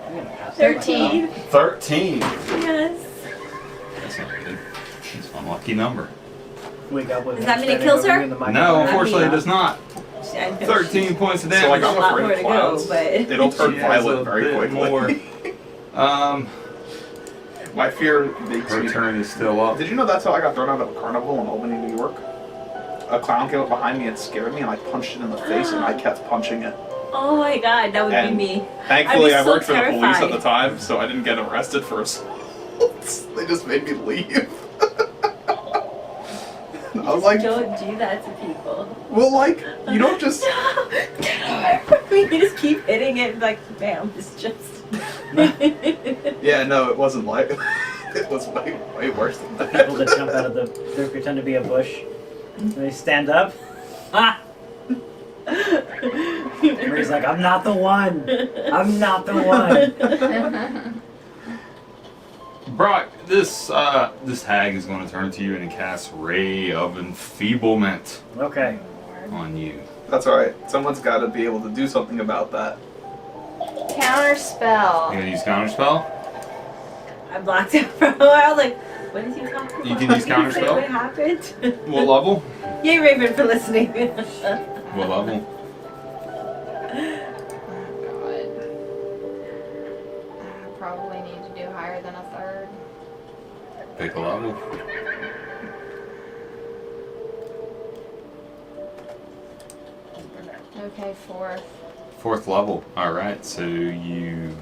I'm gonna pass that 13. 13. Yes. That's not good. It's an unlucky number. Wake up with Does him that mean it standing kills over her? you in the No, microwave. unfortunately it does not. I know 13 points of So, damage. like, There's I'm a lot afraid more of to clouds. go, but It'll turn She has violent a very bit quickly. more. My fear makes Her me. turn is still up. Did you know that's how I got thrown out of a carnival in Albany, New York? A clown came up behind me and scared me, and I punched it in the face, and I kept punching it. oh my god, that would And be me. Thankfully, I'd I be so worked for the police at the terrified. time, so I didn't get arrested for assault. They just made me leave. I was like, Don't do that to people. well, like, you don't just. You just keep hitting it like, bam, it's just. Yeah, no, it wasn't like. It was way worse than that. People that jump out of the, they pretend to be a bush, and they stand up. Ah! Marie's like, I'm not the one. I'm not the one. Brock, this hag is going to turn to you and cast Ray of Enfeeblement Okay. on you. That's alright. Someone's got to be able to do something about that. Counter You spell. gonna use counterspell? I blocked out for a while. I was like, what is he talking about? You can use counterspell? What happened? What level? Yay, Raven, for listening. What level? probably need to do higher than a third. Pick a level. Okay, fourth. 4th level. Alright, so you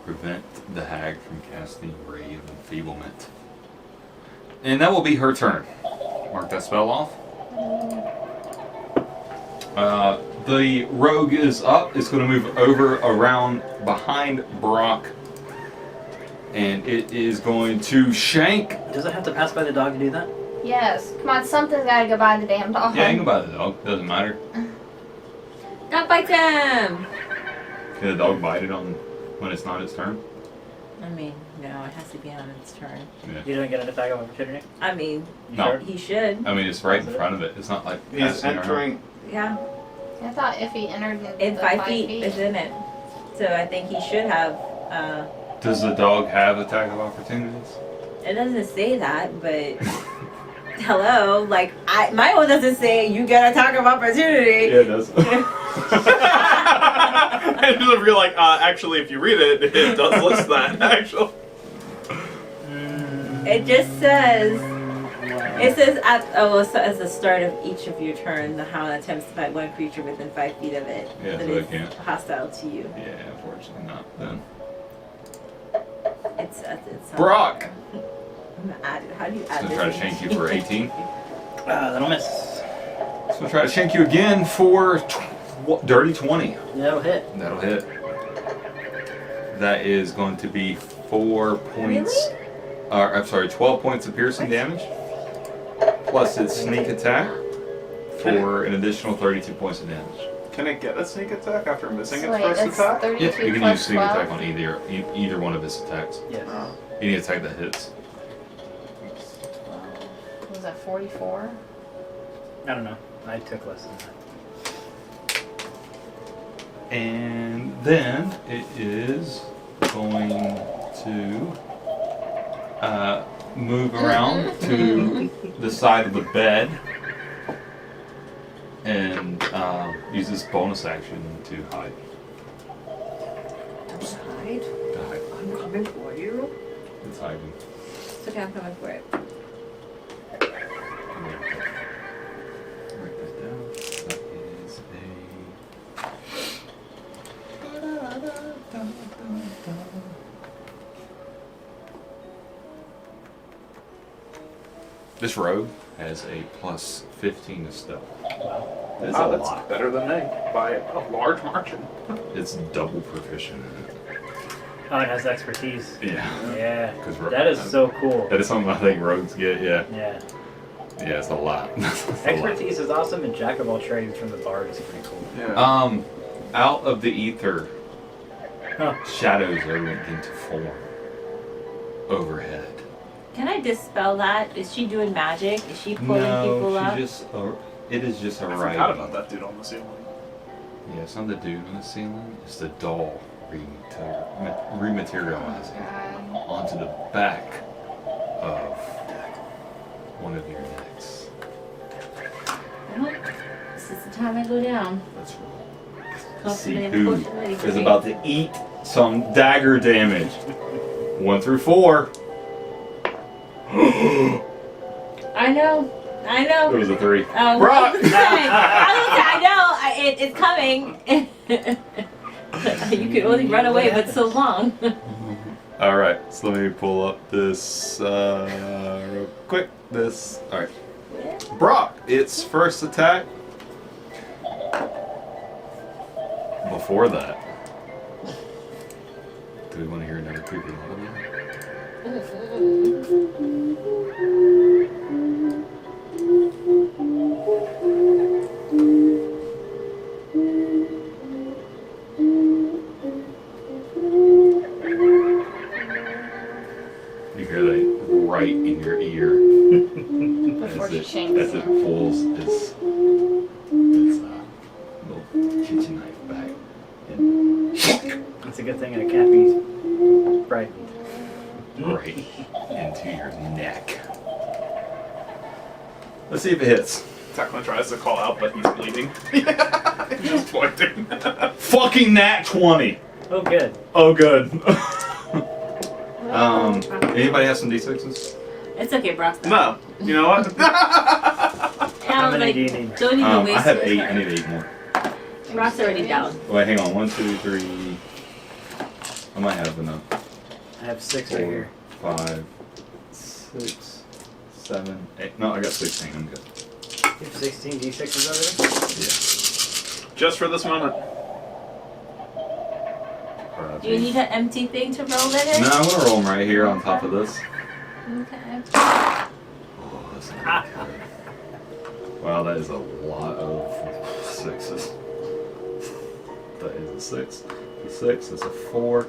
prevent the hag from casting Ray of Enfeeblement. And that will be her turn. Mark that spell off. The rogue is up. It's going to move over around behind Brock. And it is going to shank. Does it have to pass by the dog to do that? Yes. Come on, something's gotta go by the damn dog. Yeah, you can buy the dog. Doesn't matter. Don't bite them! Can the dog bite it on when it's not its turn? I mean, no, it has to be on its turn. You don't get an attack of opportunity? I mean, You No. sure? he should. I mean, it's right in front of it. It's not like He's passing around. entering. Yeah. I thought if he entered the In 5 feet is in it. So I think he should have, Does the dog have attack of opportunities? it doesn't say that, but hello, like, my one doesn't say you get attack of opportunity. Yeah, it does. And if you're like, actually, if you read it, it does list that, actually. It just says, it says at the start of each of your turns, the hound attempts to fight one creature within 5 feet of it Yeah, that so is it can't. hostile to you. Yeah, unfortunately not then. It's Brock! How do you add So this? try to shank you for 18. That'll miss. So try to shank you again for dirty 20. That'll hit. That'll hit. That is going to be 4 points. I'm sorry, 12 points of piercing damage. Plus its sneak attack for an additional 32 points of damage. Can it get a sneak attack after missing So its wait, first it's attack? 32 Yep, you can plus use sneak 12. attack on either one of its attacks. Yes. Any attack that hits. Was that 44? I don't know. I took less than that. And then it is going to move around to the side of the bed and use this bonus action to hide. Hide? To hide. I'm coming for you. It's hiding. It's okay, I'm coming for it. Write that down. That is This rogue has a plus 15 to stealth. That's a That's lot. better than me by a large margin. It's double proficient in it. Oh, it has expertise. Yeah. Yeah. 'Cause That is so cool. That is something I think rogues get, yeah. Yeah. Yeah, it's a lot. It's a lot. Expertise is awesome, and Jack of all trades from the bard is pretty cool. Yeah. Out of the ether, Huh. shadows are beginning to form overhead. Can I dispel that? Is she doing magic? Is she pulling people up? It is just a I writing. forgot about that dude on the ceiling. Yeah, it's not the dude on the ceiling. It's the doll rematerializing God. onto the back of one of your necks. Well, this is the time I go down. Let's roll. See Confident who and fortunate. is about to eat some dagger damage. 1 through 4. I know. It was a 3. Oh, Brock! I know. It's coming. You can only run away but so long. Alright, so let me pull up this real quick. Alright. Brock, its first attack. Before that. Do we want to hear another creepy melody? You hear that right in your ear Before as she it shanks him. pulls its little kitchen knife back. And It's a good thing I can't be frightened. right into your neck. Let's see if it hits. Tekla tries to call out, but he's bleeding. He's just pointing. Fucking nat 20! Oh, good. Oh, good. Well, Anybody have some D6s? It's okay, Brock's done. No. You know what? How many do you need? Don't even waste I have your 8. I turn. need 8 more. Brock's already down. Wait, hang on. 1, 2, 3. I might have enough. I have 6 right 4, here. 5, 6, 7, 8. No, I got 16. I'm good. You have 16 D6s over Yeah. Just for this moment. Do you need an empty thing to roll it in? No, I'm gonna roll them right here on top of this. Okay. Oh, that's not good. Wow, that is a lot of 6s. That is a 6. A 6. That's a 4.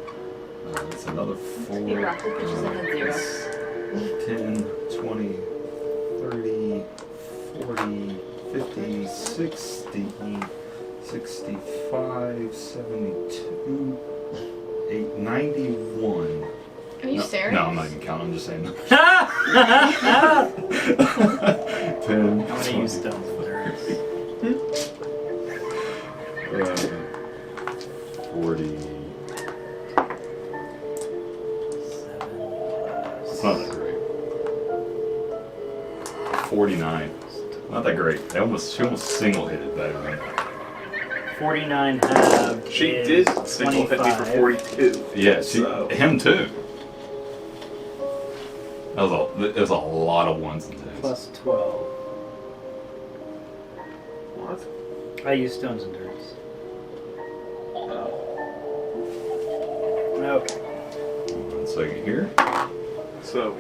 That's another 4. Hey, Brock, we'll put you at a 0. That's 10, 20, 30, 40, 50, 60, 65, 72, 8, 91. Are you serious? No, I'm not even counting. I'm just saying. there. 10, I'm gonna use stones and dirts. 40. 7 It's not that great. 49. Not that great. She almost single hit it better than that. 49 halved. She is did single hit me for 25. 42. Yeah, So- him too. It was a lot of ones and twos. Plus 12. What? I use stones and dirts. Oh. Okay. 1 second here. So,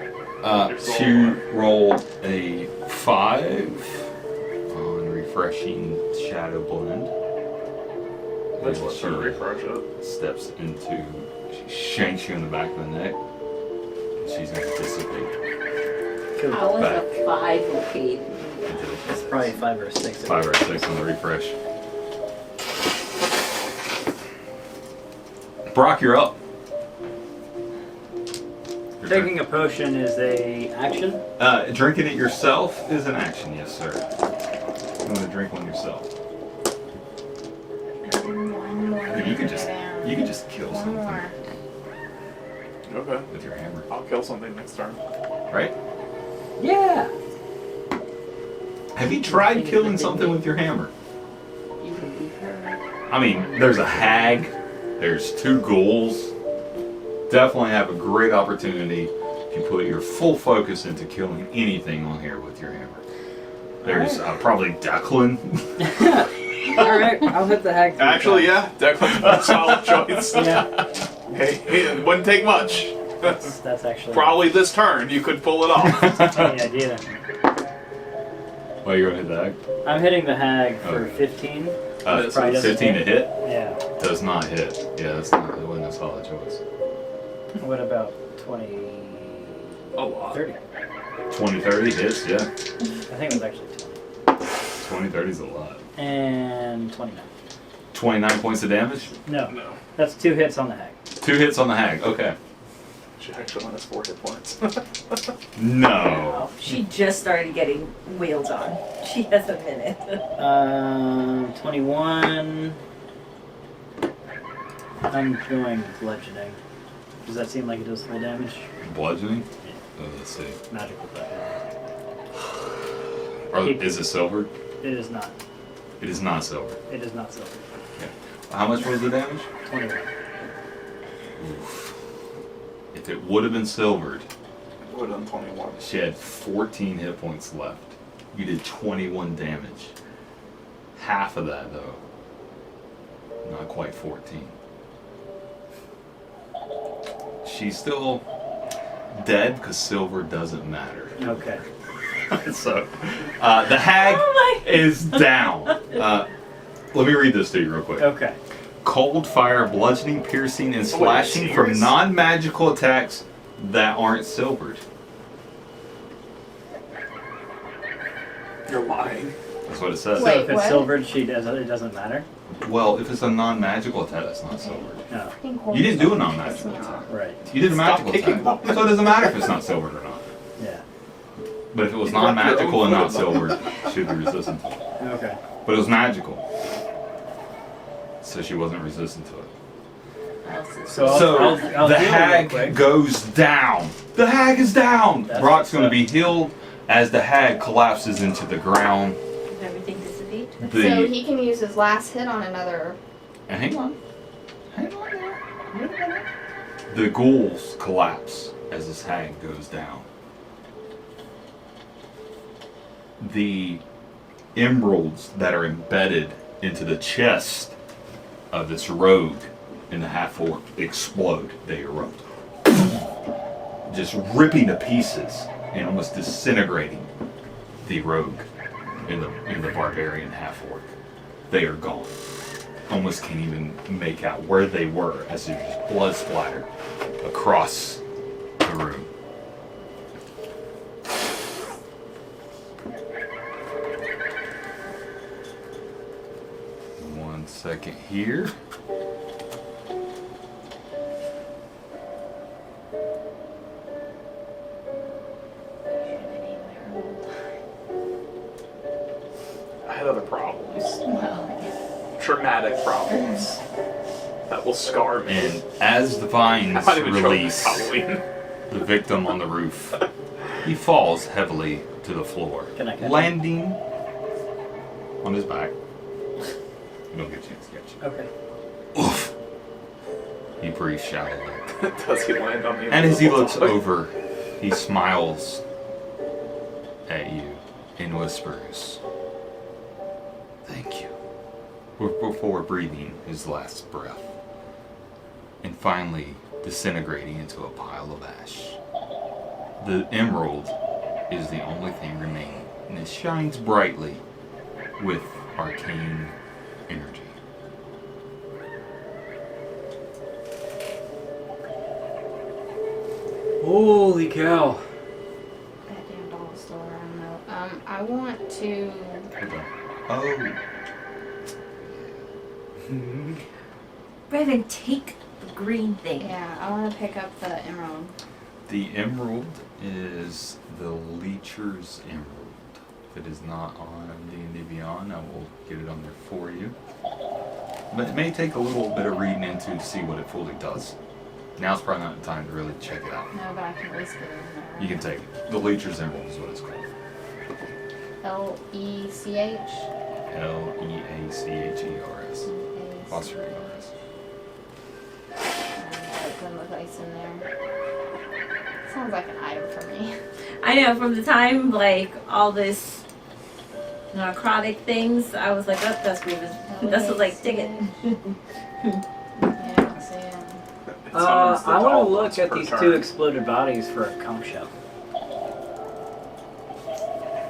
She rolled a 5 on refreshing shadow blend. let's And let her refresh it. steps into, she shanks you in the back of the neck. And she's going to dissipate. Cool. How was Back. a 5 located? It's probably 5 or 6. 5 or 6 on the refresh. Brock, you're up. Your turn. Taking a potion is a action. Drinking it yourself is an action, yes, sir. You want to drink one yourself? One more. You could just kill One something more. Okay. with your hammer, I'll kill something next turn. right? Yeah. Have you tried killing something with your hammer? I mean, there's a hag, there's 2 ghouls. Definitely have a great opportunity if you put your full focus into killing anything on here with your hammer. There's probably Declan. Alright, I'll hit the hag. Actually, yeah, Declan's a solid choice. Yeah. Hey, it wouldn't take much. That's actually Probably this turn you could pull it off. the idea. Well, you're gonna hit the hag? I'm hitting the hag for Okay. 15. Probably doesn't 15 to hit? Yeah. Does not hit. Yeah, that wasn't a solid choice. What about 20? A lot. 30. 20, 30 hits, yeah. I think it was actually 20, 30 is a lot. 20. And 29. 29 points of damage? No, No. that's 2 hits on the hag. 2 hits on the hag, okay. She actually only has 4 hit points. No. She just started getting wheels on. She has a minute. 21. I'm going bludgeoning. Does that seem like it does full damage? Bludgeoning? Let's see. Magical weapon. Is it silvered? It is not. It is not silver. It is not silver. How much was the damage? 21. Oof. If it would have been silvered, Would have done 21. she had 14 hit points left. You did 21 damage. Half of that, though. Not quite 14. She's still dead because silver doesn't matter. Okay. So, the hag is down. Let me read this to you real quick. Okay. Cold fire, bludgeoning, piercing, and slashing from serious? non-magical attacks that aren't silvered. You're lying. That's what it says. So Wait, if it's what? silvered, it doesn't matter? Well, if it's a non-magical attack, that's not silvered. No. You didn't do a non-magical attack. Right. You did a Stop magical kicking attack. them. So it doesn't matter if it's not silvered or not. Yeah. But if it was You got your non-magical own and not foot in silvered, she'd be resistant to it. Okay. But it was magical. So she wasn't resistant to it. else is. So So I'll the deal real hag quick. goes down. The hag is down. That's Brock's going to what's be healed as the hag collapses into the ground. Does everything dissipate? So he can use his last hit on another. Hang on. Hang on there. Wait a minute. The ghouls collapse as this hag goes down. The emeralds that are embedded into the chest of this rogue in the half-orc explode. They erupt. Just ripping to pieces and almost disintegrating the rogue in the barbarian half-orc. They are gone. Almost can't even make out where they were as there's just blood splattered across the room. One second here. I had other problems. Well, Traumatic problems. That will scar me. And as the vines I might even show release Halloween. the victim on the roof, he falls heavily to the floor, Can I catch him? landing on his back. You don't get a chance to catch him. Okay. Oof! He breathes shallowly. Does he land on me? And as he looks over, he smiles at you and whispers, "Thank you," before breathing his last breath and finally disintegrating into a pile of ash. The emerald is the only thing remaining, and it shines brightly with arcane energy. Holy cow. that damn doll is still around though. I want to. Oh, Revan, take the green thing. Yeah, I want to pick up the emerald. the emerald is the Leecher's Emerald. If it is not on D&D Beyond, I will get it on there for you. But it may take a little bit of reading into to see what it fully does. Now's probably not the time to really check it out. No, but I can at least get it in there. You can take it. The Leecher's Emerald is what it's called. L-E-C-H? Leachers. Apostrophe R-S. Put the ice in there. Sounds like an item for me. I know, from the time, like, all this necrotic things, I was like, oh, that's Grievous. That's was like, take it. Yeah, see it. I want to look at these two exploded bodies for a conch shell.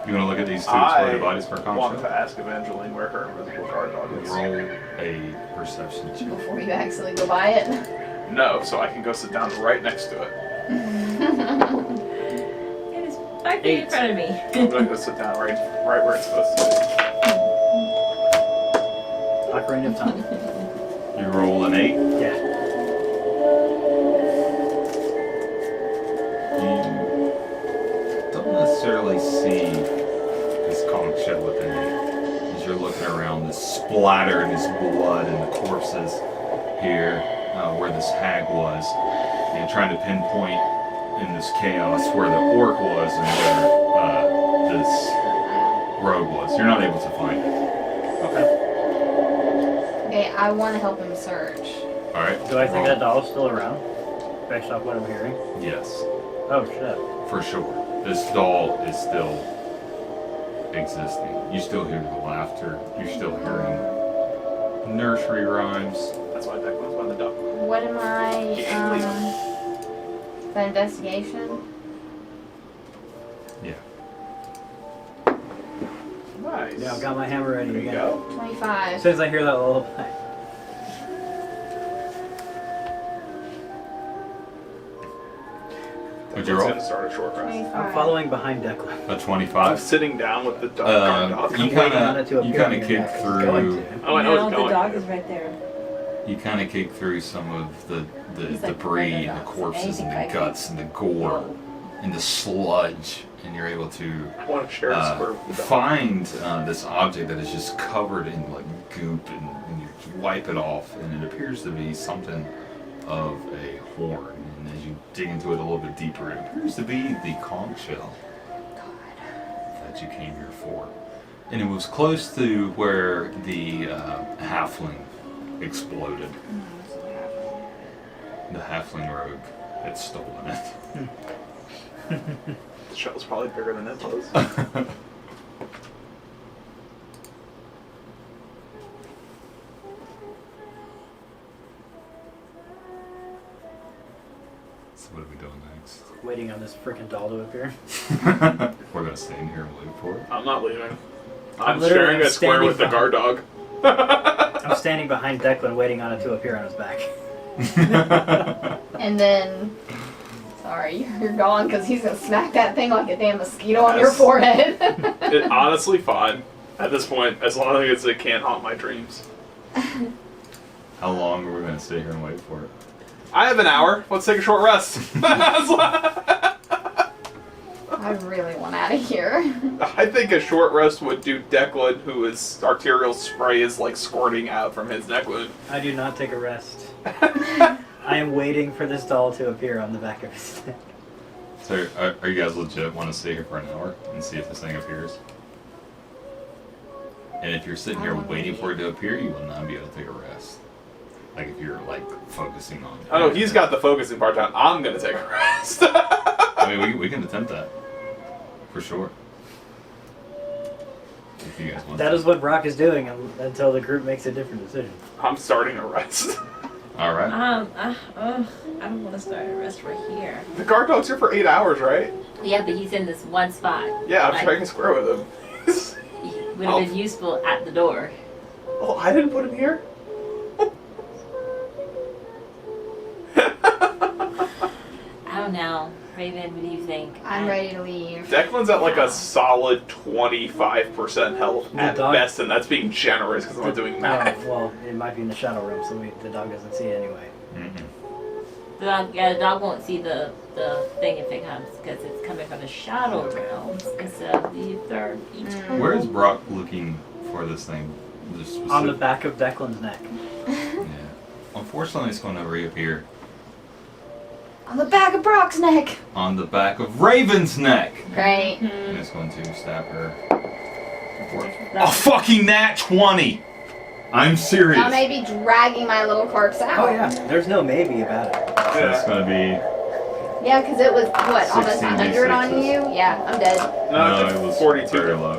You want to look at these two exploded bodies for a I want conch to shell? ask Evangeline where her invisible guard dog is. Roll a perception check. Before you actually go buy it. No, so I can go sit down right next to it. It is 5 feet in front of me. I'm gonna go sit down right where it's supposed to Ocarina of Time. You roll an 8. Yeah. You don't necessarily see this conch shell within you. As you're looking around, this splatter and this blood and the corpses here, where this hag was, and trying to pinpoint in this chaos where the orc was and where this rogue was. You're not able to find it. Okay. Okay, I want to help him search. All right. Do I think that doll's still around? Based off what I'm hearing? Yes, Oh shit. for sure. This doll is still existing. You still hear the laughter. You're still hearing nursery rhymes. be. That's why Declan's by the duck. What am I, the investigation? Yeah. Nice. Yeah, I've got my hammer ready There you again. go. 25. As soon as I hear that lullaby. What'd you Declan's roll? gonna start a short rest. 25. I'm following behind Declan. A I'm 25. sitting down with the guard dog. You I'm waiting on it kind to of appear on your kick neck. It's going through. to. Oh, I know No, it's the going. dog is right there. You kind of kick through some of the He's like, debris "No, and no, the no, corpses and anything the I guts and the gore and the sludge, and you're able to I want to share a squirt with the dog. find this object that is just covered in like goop, and you wipe it off, and it appears to be something of a horn, and as you dig into it a little bit deeper, it appears to be the conch shell that you came here for. And it was close to where the halfling exploded. The halfling rogue had stolen it. The shell's probably bigger than it was. So what are we doing next? Waiting on this freaking doll to appear. We're gonna stay in here and wait for it. I'm not leaving. I'm I'm literally sharing a square standing with the guard dog. I'm standing behind Declan waiting on it to appear on his back. And then, sorry, you're gone because he's gonna smack that thing like a damn mosquito on your Yes. forehead. It honestly fine at this point, as long as it can't haunt my dreams. How long are we gonna stay here and wait for it? I have an hour. Let's take a short rest. I really want out of here. I think a short rest would do Declan, who his arterial spray is like squirting out from his neck wound. I do not take a rest. I am waiting for this doll to appear on the back of his neck. So, are you guys legit want to stay here for an hour and see if this thing appears? And if you're sitting here waiting for it to appear, you will not be able to take a rest. Like if you're like focusing on. I know he's got the focusing part down. I'm gonna take a rest. I mean, we can attempt that for sure. If you guys want. That is what Brock is doing until the group makes a different decision. I'm starting a rest. All right. I don't want to start a rest right here. The guard dog's here for 8 hours, right? Yeah, but he's in this one spot. Yeah, I'm Like, sharing a square with him. He would have been useful at the door. Oh, I didn't put him here? I don't know. Raven, what do you think? I'm ready to leave. Declan's at like a solid 25% health The at dog- best, and that's being generous because I'm not doing math. Oh, well, it might be in the shadow room, so the dog doesn't see it anyway. Mm-hmm. The dog won't see the thing if it comes because it's coming from the shadow realms instead of the third eternal. Where is Brock looking for this thing? Just On the back of Declan's neck. Yeah. Unfortunately, it's going to reappear On the back of Brock's neck. on the back of Raven's neck, Great. and it's going to stab her. A fucking nat 20. I'm serious. I may be dragging my little corpse out. Oh yeah, there's no maybe about it. So it's going to be. Yeah, because it was, what, almost 16 100 on D6s. you? Yeah, I'm dead. No, it was 42. very low.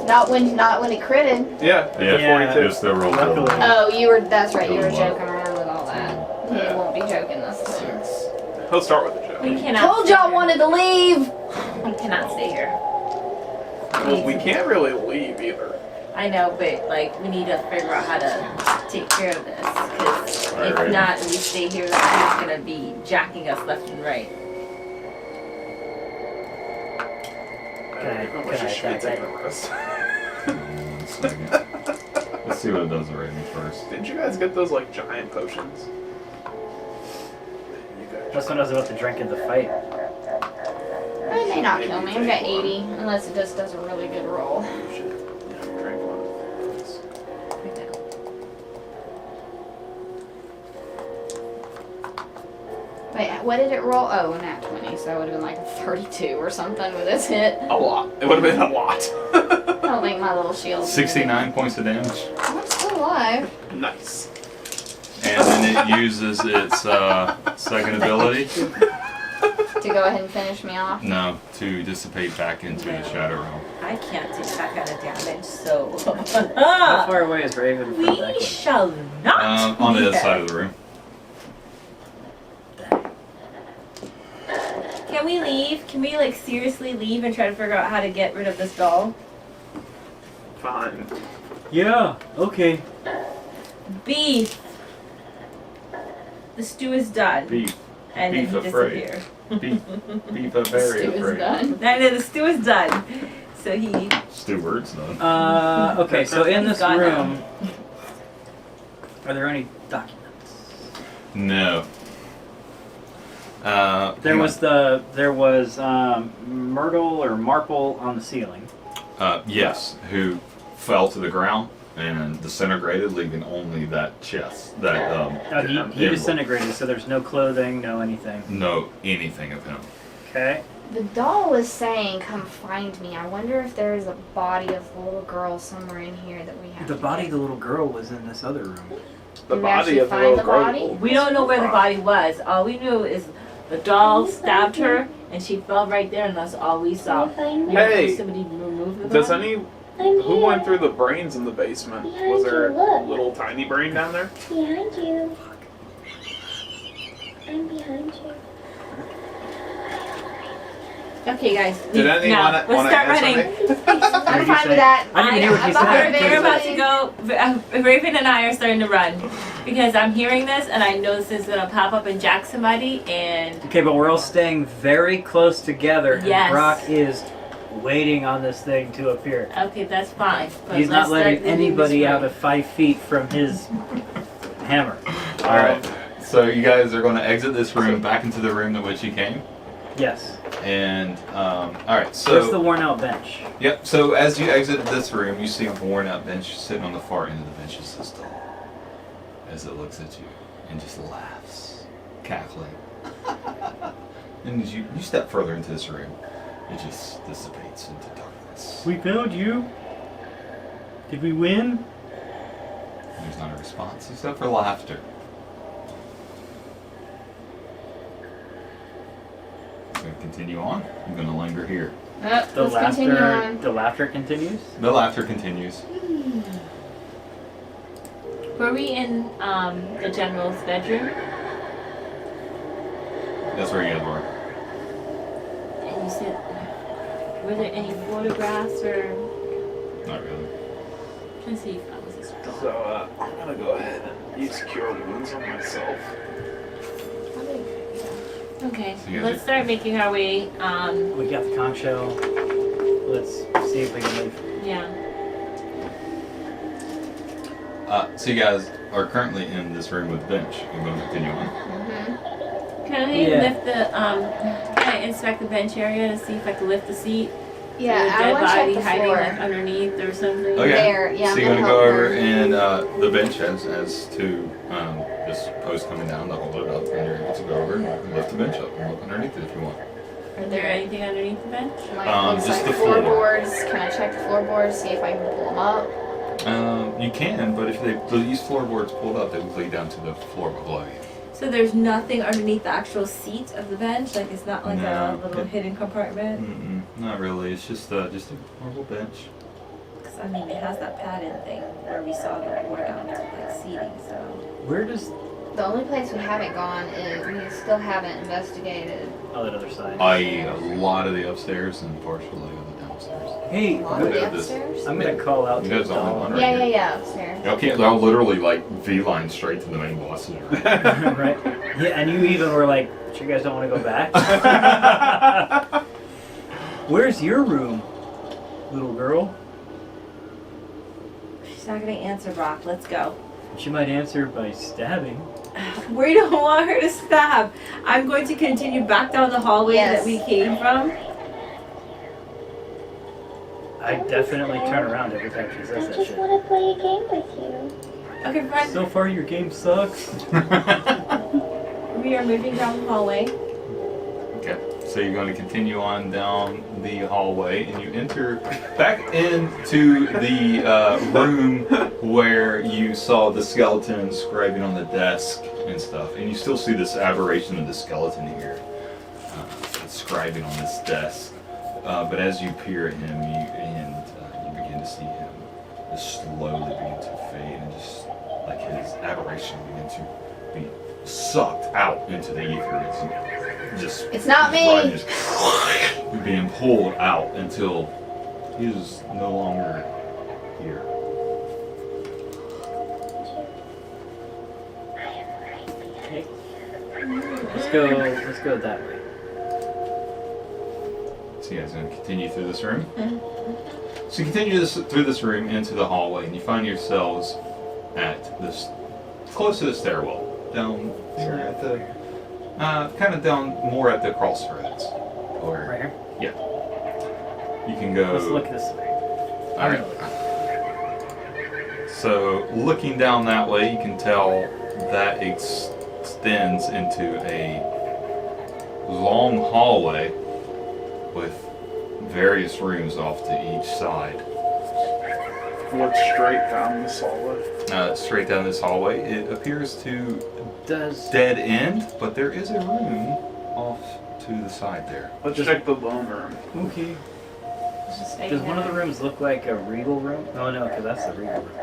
Not when it critted. Yeah, Yeah, 42. just the roll. Luckily. Oh, that's right, you were Really low. joking around with all that. He won't be joking this time. He'll start with the joke. We cannot. Told stay y'all here. wanted to leave! We cannot stay here. Well, we can't really leave either. I know, but like we need to figure out how to take care of this because Right, if right. not, and we stay here, he's gonna be jacking us left and right. Can I attack take that? a rest. 1 second. Let's see what it does to Raven first. Didn't you guys get those like giant potions? You guys. That's what I was about to drink in the fight. It may not kill me. I've got 80, unless it just does a really good roll. You should, drink one. Wait, what did it roll? Oh, nat 20, so it would have been like a 32 or something with this hit. A lot. It would have been a lot. I don't think my little shield. 69 points of damage. I'm still alive. Nice. And then it uses its second ability. To go ahead and finish me off. No, to dissipate back into the Shadow Realm. I can't take that kind of damage, so How far away is Raven from we Declan? shall not. On the be other there. side of the room. Can we leave? Can we like seriously leave and try to figure out how to get rid of this doll? Fine. Yeah, okay. Beef. The stew is done. Beef. And beef then he afraid. disappeared. Beef are very Stew is afraid. done. I know the stew is done. So he Stewart's done. Okay, so in He's this gone now. room, are there any documents? No. There was Myrtle or Marple on the ceiling. Yes, who fell to the ground and disintegrated, leaving only that chest. That Oh, he envelope. disintegrated, so there's no clothing, no anything. No anything of him. Okay. The doll was saying, "Come find me." I wonder if there's a body of the little girl somewhere in here that we have. The to body get. of the little girl was in this other room. The Did we body actually of the find little the girl. body? We don't know where the body was. All we knew is the doll stabbed her and she fell right there, and that's all we Can saw. you find me? Hey, Somebody removed the Does body? any I'm who here. went through the brains in the basement? Behind Was there you, look. a little tiny brain down there? Behind you. I'm behind you. Okay, guys. Did anyone now, wanna let's start answer running. me? I'm fine say? with that. I didn't hear what you said. We're about to go. Raven and I are starting to run because I'm hearing this and I know this is gonna pop up and jack somebody. And Okay, but we're all staying very close together, Yes. and Brock is waiting on this thing to appear. okay, that's fine. But He's not let's letting start leaving anybody this out room. of 5 feet from his hammer. All right. So you guys are going to exit this room back into the room to which you came. Yes. And all right. Where's the So worn out bench? yep. So as you exit this room, you see a worn-out bench sitting on the far end of the bench is this doll, as it looks at you and just laughs, cackling. And as you step further into this room, it just dissipates into darkness. We found you. Did we win? There's not a response except for laughter. I'm going to continue on. I'm going to linger here. The Let's continue laughter. on. The laughter continues. The laughter continues. Were we in the general's bedroom? That's where you guys were. And you said, were there any photographs or? Not really. I'm trying to see if I was this doll. So I'm gonna go ahead and use cure wounds on myself. Okay, So you guys let's start making our way. We got the conch shell. Let's see if we can leave. Yeah. So you guys are currently in this room with bench. You're going to continue on. Can I Yeah. lift the can I inspect the bench area to see if I can lift the seat? Yeah, Is there I a want dead to check body the hiding like floor. underneath or something? Okay. There, yeah, So I'm you're going gonna to go help over her. and the bench as to this post coming down to hold it up, and you're able to go over and lift the bench up and look underneath it if you want. Are there anything underneath the bench? Looks just like the floor. floorboards. Can I check the floorboards, see if I can pull them up? You can, but if these floorboards pulled up, they would lead down to the floor below you. So there's nothing underneath the actual seat of the bench? Like it's not like No. a little hidden compartment? Mm-mm, not really. It's just a normal bench. Because I mean, it has that padded thing where we saw the worn out like seating, so. Where does The only place we haven't gone is we still haven't investigated. oh that other side? I.e. a lot of the upstairs and partially of the downstairs. Hey, A lot of Yeah, the this- upstairs? I'm gonna call out to You the guys only doll. one right Yeah, here. yeah, upstairs. Y'all can't. They'll literally like V-line straight to the main boss's room. Right. Yeah, and you even were like, "You guys don't want to go back." Where's your room, little girl? She's not gonna answer, Brock. Let's go. She might answer by stabbing. We don't want her to stab. I'm going to continue back down the hallway Yes. that we came from. I definitely turn around every time she I says that just shit. want to play a game with you. Okay, fine. So far, your game sucks. We are moving down the hallway. Okay, so you're going to continue on down the hallway, and you enter back into the room where you saw the skeleton scribing on the desk and stuff, and you still see this aberration of the skeleton here, scribing on this desk. But as you peer at him, you begin to see him just slowly begin to fade, and just like his aberration begin to be sucked out into the ether. It's just It's not his blood me. just being pulled out until he is no longer here. Hey. Let's go that way. So you guys going to continue through this room? So you continue through this room into the hallway, and you find yourselves at this, close to the stairwell, down here at the, kind of down more at the crossroads. Or, Right here. yeah. You can go. Let's look this way. All right. So looking down that way, you can tell that extends into a long hallway with various rooms off to each side. What's straight down this hallway? Straight down this hallway, it appears to Does dead end, but there is a room off to the side there. Let's check the bone room. okay. Just stay Does one of the there. rooms look like a regal room? Oh no, because that's the regal room.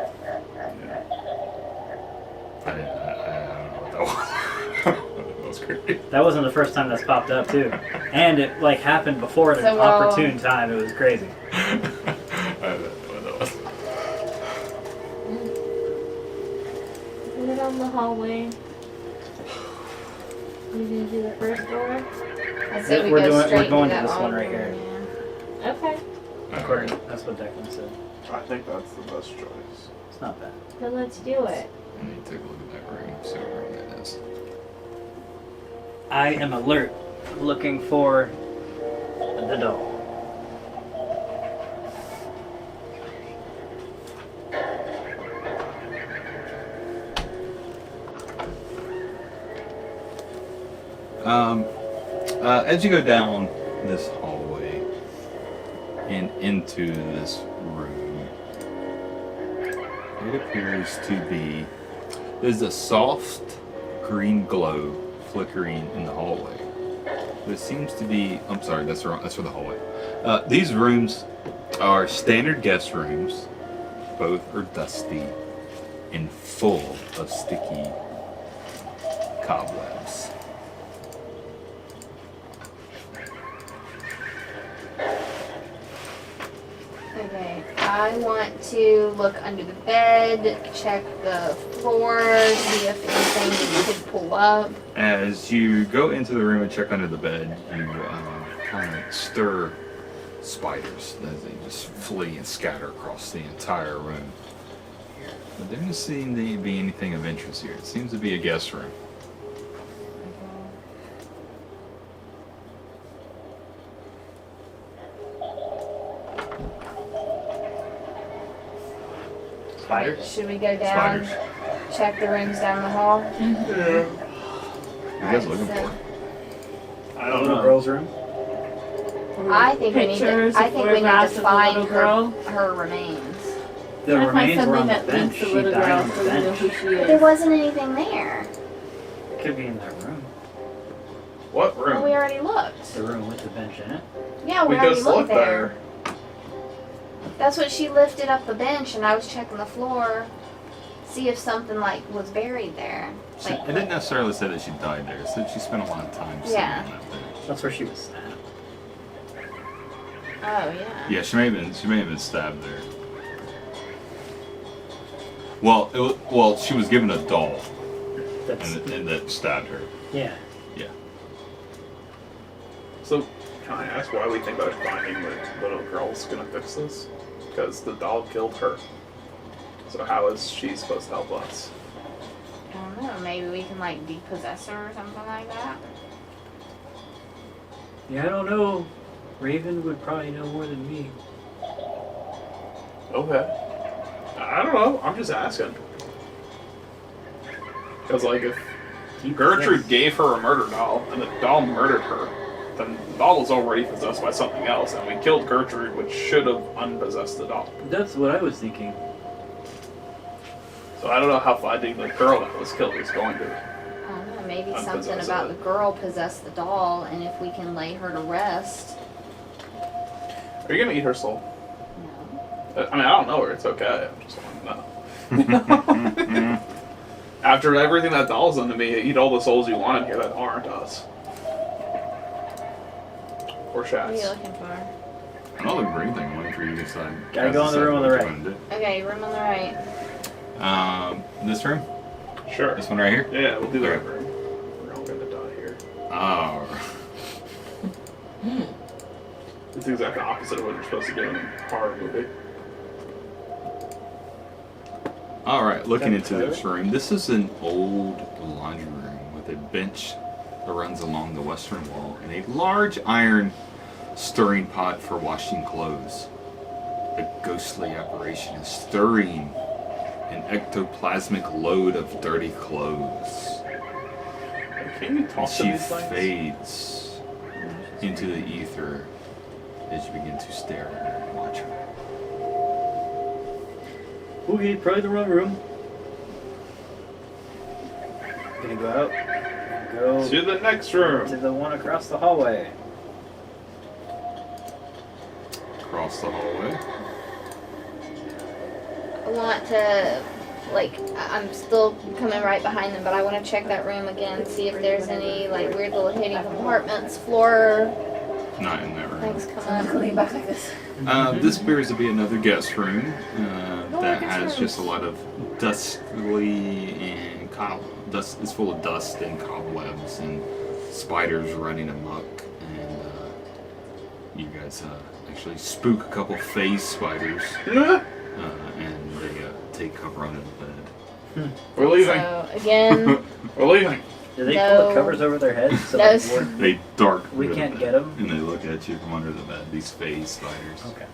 I don't know what that was. That was creepy. That wasn't the first time that's popped up too, and it like happened before at an So, well- opportune time. It was crazy. I don't know what that was. Put it on the hallway. You gonna do the first door? I say we We're go doing- we're straight going to to that this one long right room. here. Yeah. Okay. According, that's what Declan said. I think that's the best choice. It's not bad. Then let's do it. I need to take a look at that room, see what room that is. I am alert, looking for the doll. As you go down this hallway and into this room, it appears to be there's a soft green glow flickering in the hallway. There seems to be. I'm sorry, that's wrong. That's for the hallway. These rooms are standard guest rooms. Both are dusty and full of sticky cobwebs. Okay, I want to look under the bed, check the floor, see if anything you could pull up. As you go into the room and check under the bed, you kind of stir spiders as they just flee and scatter across the entire room. But there doesn't seem to be anything of interest here. It seems to be a guest room. Spiders? Should we go down, Spiders. check the rooms down the hall? Yeah. What are you guys looking So- for? I don't Little know. girl's room? I think we need to. Pictures, I think we need to photographs of the find little girl. her remains. The Try to find remains were on something the that bench. links the She little died girl on so the we know bench. who she But there is. wasn't anything there. Could be in that room. What Well, we room? already looked. The room with the bench in it. Yeah, we We already just looked looked there. there. That's what she lifted up the bench, and I was checking the floor, see if something like was buried there. It Like, didn't necessarily say that she died there. It said she spent a lot of time sitting Yeah. on that bench. That's where she was stabbed. oh yeah. Yeah, she may have been stabbed there. Well, she was given a doll, That's and that stabbed her. yeah. Yeah. So, can I ask why we think that finding the little girl's gonna fix this? Because the doll killed her. So how is she supposed to help us? I don't know. Maybe we can like depossess her or something like that. Yeah, I don't know. Raven would probably know more than me. Okay. I don't know. I'm just asking. Because like if Gertrude gave her a murder doll and the doll murdered her, then the doll was already possessed by something else, and we killed Gertrude, which should have unpossessed the doll. That's what I was thinking. So I don't know how finding the girl that was killed is going to. I don't know. Maybe something Unpossess about it. the girl possessed the doll, and if we can lay her to rest. Are you gonna eat her soul? No. I mean, I don't know her. It's okay. I just want to know. After everything that doll's done to me, eat all the souls you want in here that aren't us. Or What are you Shats. looking for? Another green thing. I'm waiting for you to decide. Gotta go in the room on the what you right. wanna Okay, room on the right. do. This room? Sure. This one right here? Yeah, we'll do that Okay. room. We're all gonna die here. Oh. It's the exact opposite of what you're supposed to do in a horror movie. Alright, looking Is that into this room. This is an old laundry room with a bench that runs along the western wall and a large iron stirring pot for washing clothes. A ghostly apparition is stirring an ectoplasmic load of dirty clothes. Can you talk And to she these things? fades into the ether as you begin to stare at her and watch her. Okay, probably the wrong room. Gonna go out. Go To the next to room. the one across the hallway. Across the hallway. I want to, I'm still coming right behind them, but I want to check that room again, see if there's any, weird little hidden compartments, floor Not in that room. things come up. Lean back like this. This appears to be another guest room that guest has rooms. just a lot of dustly and dust. It's full of dust and cobwebs and spiders running amok. And you guys actually spook a couple phase spiders, and they take cover under the bed. We're leaving. So, again, We're leaving. Do they No. pull the covers over their heads so No. They dart. we under the can't bed, get them? and they look at you from under the bed. These phase spiders. Okay.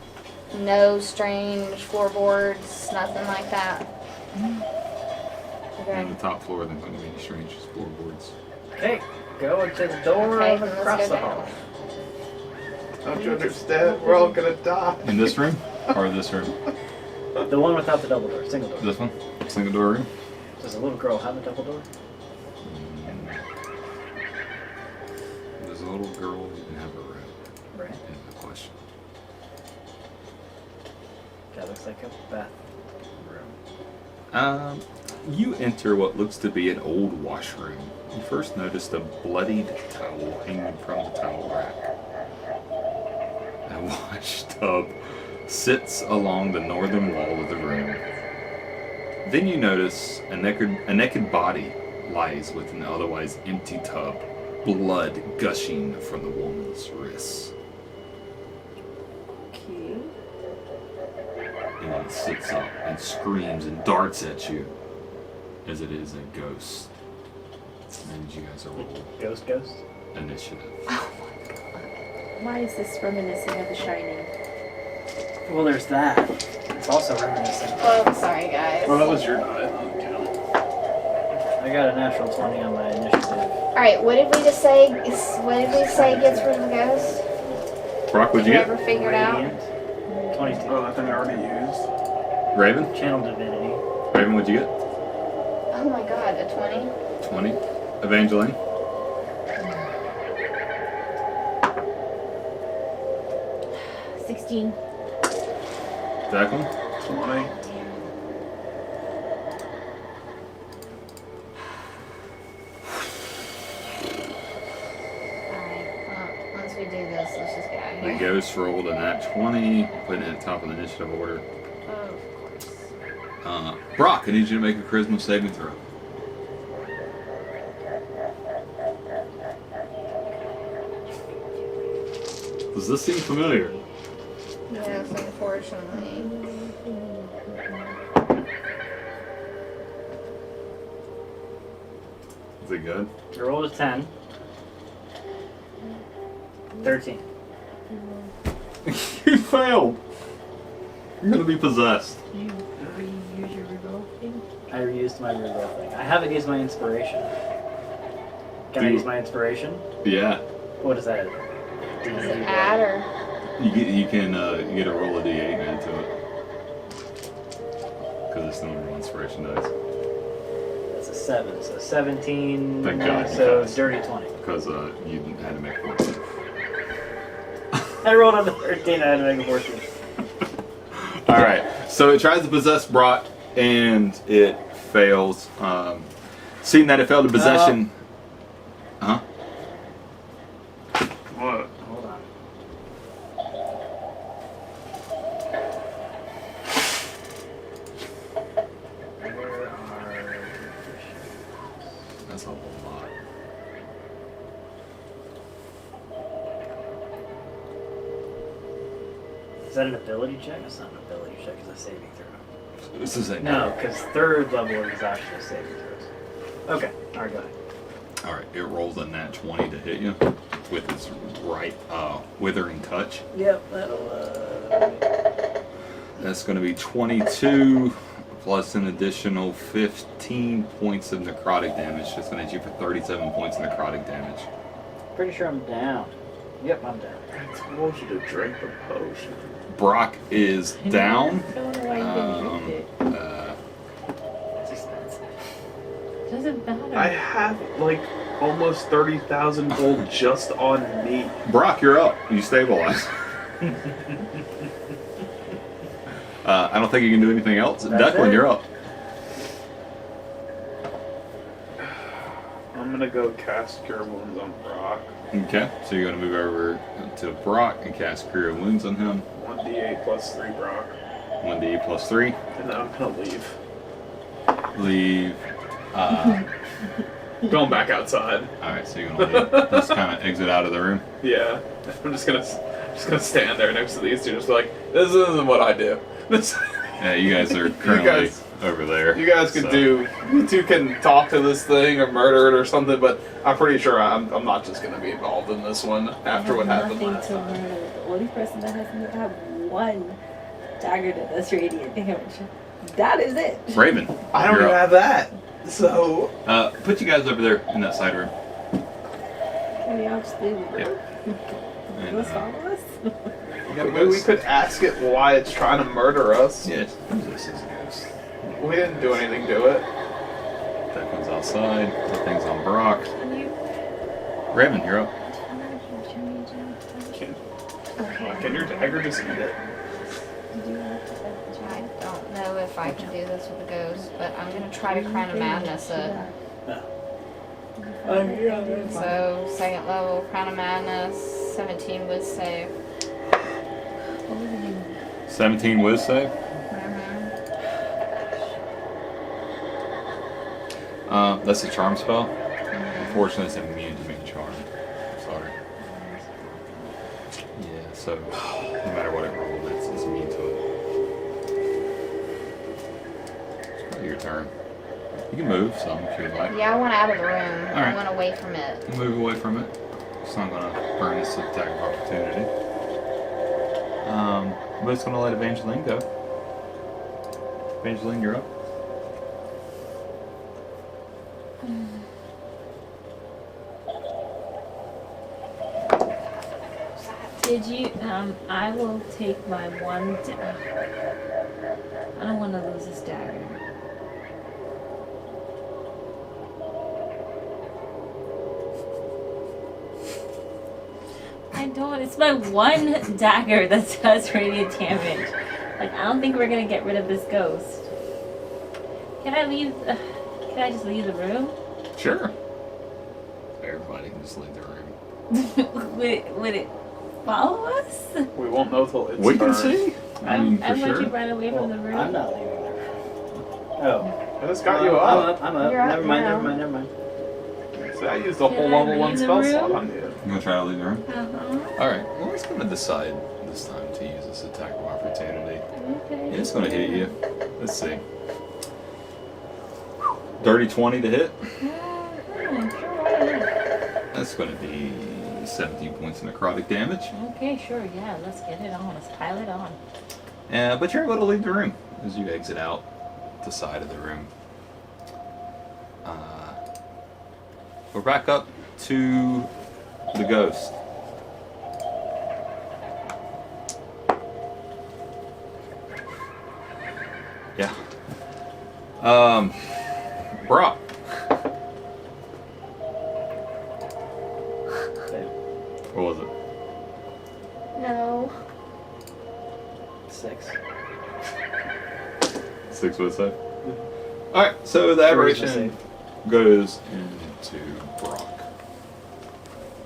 no strange floorboards, nothing like that. Okay. On the top floor, there's not going to be any strange floorboards. Okay, go to the door Okay, then let's across go the down. hall. Don't you understand? We're all gonna die. In this room or this room? The one without the double door, single door. This one? Single door room? Does a little girl have a double door? There's a little girl who can have a room. Right. In the question. That looks like a bathroom. You enter what looks to be an old washroom. You first noticed a bloodied towel hanging from the towel rack. A wash tub sits along the northern wall of the room. Then you notice a naked body lies with an otherwise empty tub, blood gushing from the woman's wrists. Okay. And it sits up and screams and darts at you as it is a ghost. And you guys are roll Ghost? initiative. Why is this reminiscent of The Shining? Well, there's that. It's also reminiscent. Oh, sorry guys. Well, that was your die. That doesn't count. I got a natural 20 on my initiative. Alright, what did we just say? What did we say gets rid of the ghost? Brock, what'd you Did get? ever figure it out? Radiant. 22. Oh, that thing I already used. Raven? Channel Divinity. Raven, what'd you get? Oh my god, a 20? 20. Evangeline? 16. Jacqueline? 20. Alright, once we do this, let's just get out of The here. ghost rolled a nat 20, putting it at the top of the initiative order. Oh, of course. Brock, I need you to make a charisma saving throw. Does this seem familiar? Yes, unfortunately. Is it good? Your roll is 10. 13. You failed! You're gonna be possessed. You reuse your reroll thing? I reused my reroll thing. I haven't used my inspiration. Can I Do- use my inspiration? Yeah. What is that? Does it add or? You can get a roll of d8 and add to it. Because it's normal inspiration dice. That's a 7. So 17. Thank God you So passed. dirty 20. Because you had to make 14. I rolled on the 13. I had to make a 14. Alright, so it tries to possess Brock and it fails. Seeing that it failed to possession. Huh? What? Hold on. Where are... That's a whole lot. Is that an ability check? It's not an ability check. It's a saving throw. This is a No, because third level is actually saving throws. Okay. Alright, go ahead. Alright, it rolls a nat 20 to hit you with its right withering touch. Yep, that'll... That's going to be 22 plus an additional 15 points of necrotic damage. It's going to hit you for 37 points of necrotic damage. Pretty sure I'm down. Yep, I'm down. I told you to drink the potion. Brock is down. I don't know why you didn't drink it. It's expensive. Doesn't matter. I have like almost 30,000 gold just on me. Brock, you're up. You stabilize. I don't think you can do anything else. That's Declan, it. you're up. I'm gonna go cast Cure Wounds on Brock. Okay, so you're going to move over to Brock and cast Cure Wounds on him. 1d8 plus 3 Brock. 1d8 plus 3. And then I'm gonna leave. Leave. Going back outside. Alright, so you're going to leave. Just kind of exit out of the room. Yeah. I'm just gonna stand there next to these two, just be like, this isn't what I do. This, Yeah, you guys are currently guys- over there. you guys can so. you two can talk to this thing or murder it or something, but I'm pretty sure I'm not just gonna be involved in this one after what happened last Nothing to time. murder. The only person that has to have one dagger that does radiant damage. That is it. Raven. I don't you're even up. have that. So Put you guys over there in that side room. Can we all just leave the room? Yeah. And, Let's follow us. maybe we could ask it why it's trying to murder us. Yes. This is a ghost. We didn't do anything to it. That one's outside. That thing's on Brock. Can you? Raven, you're up. Can your dagger just eat it? I don't know if I can do this with a ghost, but I'm gonna try to Crown of Madness it. So, second level, Crown of Madness, 17 with save. 17 whiz save. That's a charm spell. Unfortunately, it's immune to being charmed. Sorry. Yeah, so no matter what it rolled, it's immune to it. It's probably your turn. You can move some if you'd like. Yeah, I want out of the room. I Alright. want away from it. You move away from it. It's not going to burn its attack of opportunity. But it's going to let Evangeline go. Evangeline, you're up. Did you, I will take my one, I don't want to lose this dagger. I don't, it's my one dagger that does radiant damage. Like, I don't think we're gonna get rid of this ghost. Can I leave, can I just leave the room? Sure. Everybody can just leave the room. would it follow us? We won't know till it's We can turned. see. I mean, for I want sure. you right away from the room. I'm not leaving the room. Oh. I just got you I'm up. up. I'm up. You're up Never mind. now. Never mind. See, I used a Can whole I level 1 leave the spell room? slot on you. You want to try to leave the room? Uh-huh. Alright, well, it's going to decide this time to use this attack of opportunity. Okay. It's going to hit you. Let's see. Dirty 20 to hit. That's going to be 17 points of necrotic damage. Okay, sure, yeah, let's get it on. Let's pile it on. But you're able to leave the room as you exit out the side of the room. We're back up to the ghost. Yeah. Brock. What was it? No. 6. 6 with save? Alright, so the aberration save. goes into Brock.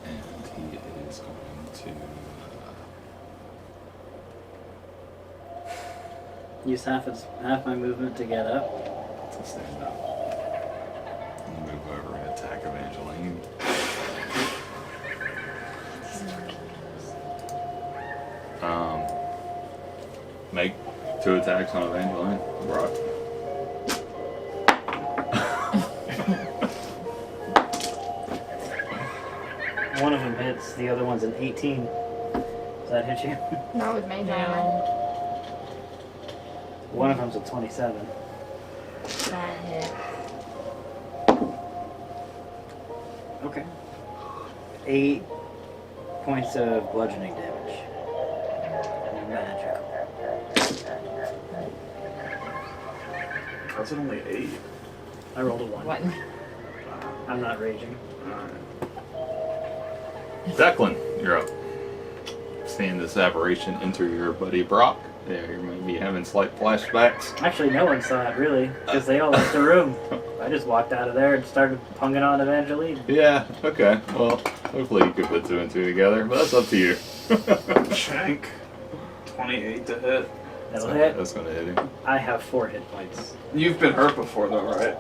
And he is going to Use half my movement to get up. stand up. And move over and attack Evangeline. Make 2 attacks on Evangeline. Brock. One of them hits. The other one's an 18. Does that hit you? Not with mage armor. No. One of them's a 27. hit. Okay. 8 points of bludgeoning damage. Magical. How's it only 8? I rolled a 1. What? I'm not raging. Declan, you're up. Seeing this aberration enter your buddy Brock. Yeah, you may be having slight flashbacks. Actually, no one saw it really, because they all left the room. I just walked out of there and started punging on Evangeline. Yeah, okay. Well, hopefully you could put 2 and 2 together, but that's up to you. Shank. 28 to hit. That'll hit. That's gonna hit him. I have 4 hit points. You've been hurt before though, right?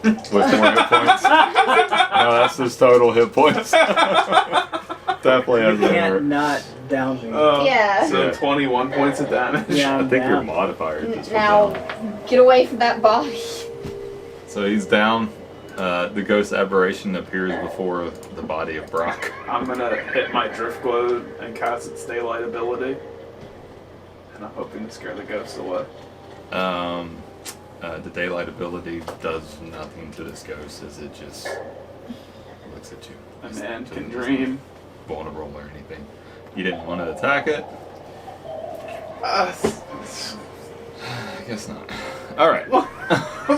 With more hit points. No, that's his total hit points. Definitely You has been can't hurt. not down me. Yeah. So Yeah. 21 points of damage. Yeah, I I'm think your down. modifier is just Now, down. get away from that body. So he's down. The ghost aberration appears before the body of Brock. I'm gonna hit my drift globe and cast its daylight ability. And I'm hoping to scare the ghost away. The daylight ability does nothing to this ghost as it just looks at you. A It's man just can dream. vulnerable or anything. You didn't want to attack it? I guess not. Alright.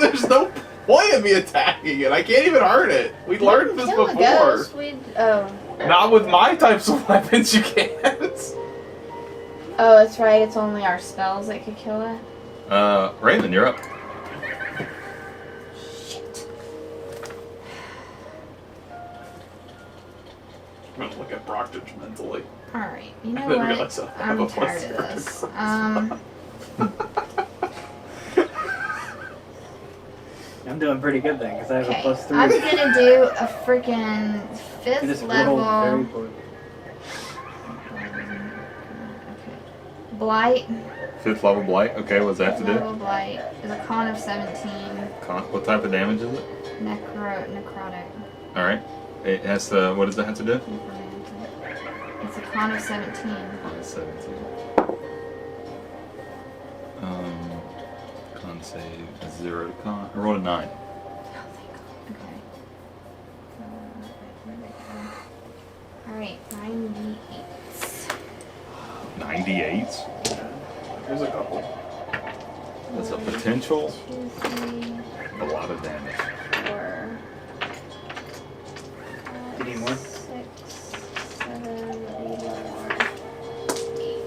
There's no point of me attacking it. I can't even hurt it. We learned this Kill a before. ghost. Oh, Not with my types of weapons, you can't. that's right. It's only our spells that could kill it. Raymond, you're up. I'm gonna look at Brock judgmentally. All right. You know I didn't what? realize I have I'm a tired of plus this. 3. I'm doing pretty good then, because I have a Okay. plus 3. I'm gonna do a freaking I 5th just rolled very level poorly. blight. 5th level blight. Okay, what's that to do? Level blight is a con of 17. What type of damage is it? Necrotic. Alright. It has to, what does that have to do? It's a con of 17. 17. Con save is 0 to con. I rolled a 9. Oh, thank God. Okay. Where'd they go? Alright, 98. 98. Here's a couple. That's a potential. 2, 3, A lot of damage. 4. You need more? 6, 7, 8 more. 8.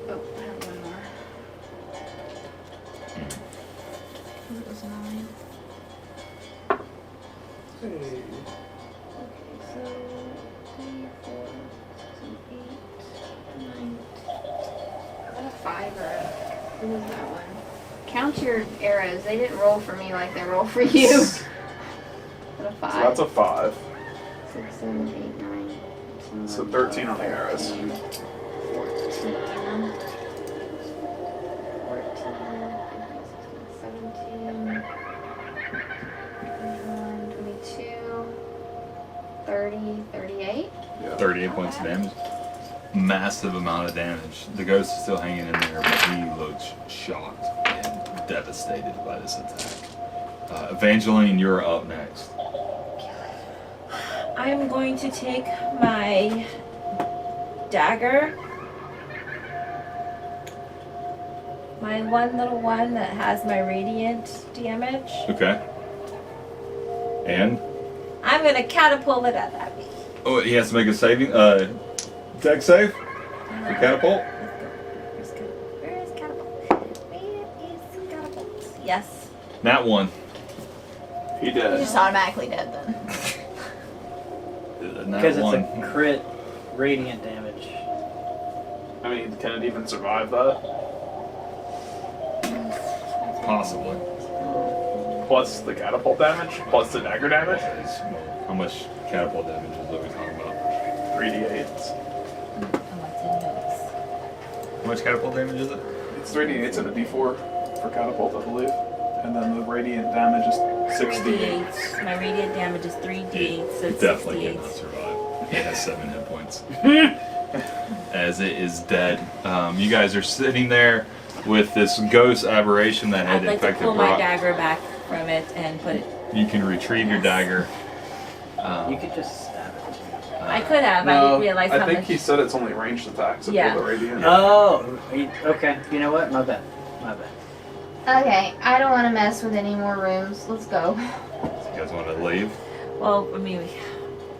Oh, I have one more. It was 9. Okay, so 3, 4, 6, 8, 9. Is that a 5 or a... What is that one? Count your arrows. They didn't roll for me like they roll for you. Is that a 5? So that's a 5. 6, 7, 8, 9, 10, So 13 on the arrows. 14. 17, 22, 30, 38. Yeah. 38 points of damage. Massive amount of damage. The ghost is still hanging in there, but he looks shocked and devastated by this attack. Evangeline, you're up next. I'm going to take my dagger. My one little one that has my radiant damage. Okay. And? I'm gonna catapult it at that. Oh, he has to make a saving. Deck save? For catapult? Where is catapult? Where is catapult? Yes. Nat 1. He You're did. just automatically dead then. Nat Because it's 1. a crit radiant damage. I mean, can it even survive that? Possibly. Plus the catapult damage? Plus the dagger damage? How much catapult damage is what we talking about? 3d8s. How much catapult damage is it? It's 3d8s and a d4 for catapult, I believe. And then the radiant damage is 6d8. 3d8. My radiant damage is 3d8, so it's Definitely 68. cannot survive. It has 7 hit points. As it is dead. You guys are sitting there with this ghost aberration that had I'd like to infected pull my Brock. dagger back from it and put it. You can retrieve your dagger. You could just stab it. I could have. I No, didn't realize I how think much. he said it's only ranged attacks if Yeah. you're the radiant. Oh, okay. You know what? My bad. My bad. Okay, I don't want to mess with any more rooms. Let's go. You guys want to leave? Well, I mean,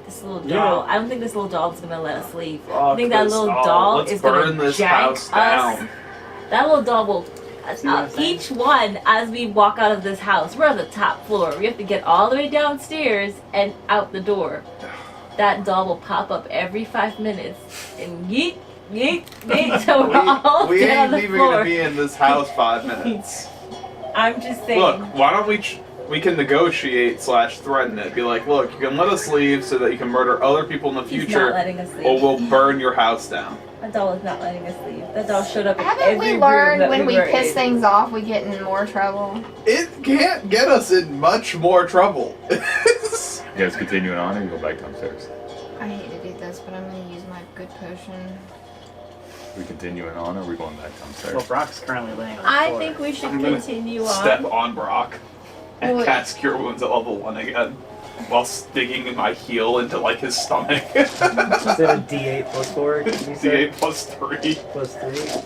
this little Yeah. doll. I don't think this little doll is gonna let us leave. I Fuck think that this little doll. doll Let's is burn gonna this jank house us. down. That little doll will. See what I'm saying? Each one, as we walk out of this house, we're on the top floor. We have to get all the way downstairs and out the door. That doll will pop up every 5 minutes and yeet, yeet, yeet. So we're all we down ain't the even floor. gonna be in this house 5 minutes. I'm just saying. Look, why don't we can negotiate / threaten it. Be like, look, you can let us leave so that you can murder other people in the He's not future, letting us leave. or we'll burn your house down. That doll is not letting us leave. That doll showed up in Haven't every we room learned that when we were piss in. things off, we get in more trouble? It can't get us in much more trouble. You guys continuing on or you go back downstairs? I hate to do this, but I'm gonna use my good potion. We continuing on or are we going back downstairs? Well, Brock's currently laying on the I floor. think we should I'm gonna continue Step on. on Brock and Wait. cast Cure Wounds at level 1 again, while sticking my heel into like his stomach. Is it a D8 plus 4? Did you say? D8 plus 3. Plus 3?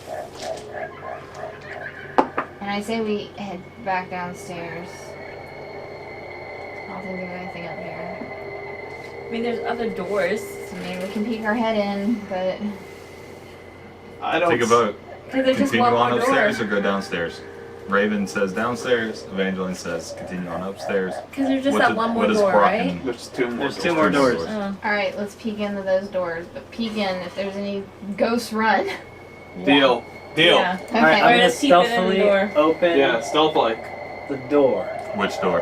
And I say we head back downstairs. I don't think there's anything up here. I mean, there's other doors. I mean, we can peek our head in, but I don't. Take a vote. Because there's just Continue one on more door. upstairs or go downstairs? Raven says downstairs. Evangeline says continue on upstairs. Because there's just What that did- one more what does door, Brock right? and- There's 2 more. There's 2 more doors. Oh. alright, let's peek into those doors. But peek in if there's any ghosts run. Deal. Deal. Yeah. Okay. Alright, I'm We're gonna gonna keep it in the stealthily door. open Yeah, stealth like. the door. Which door?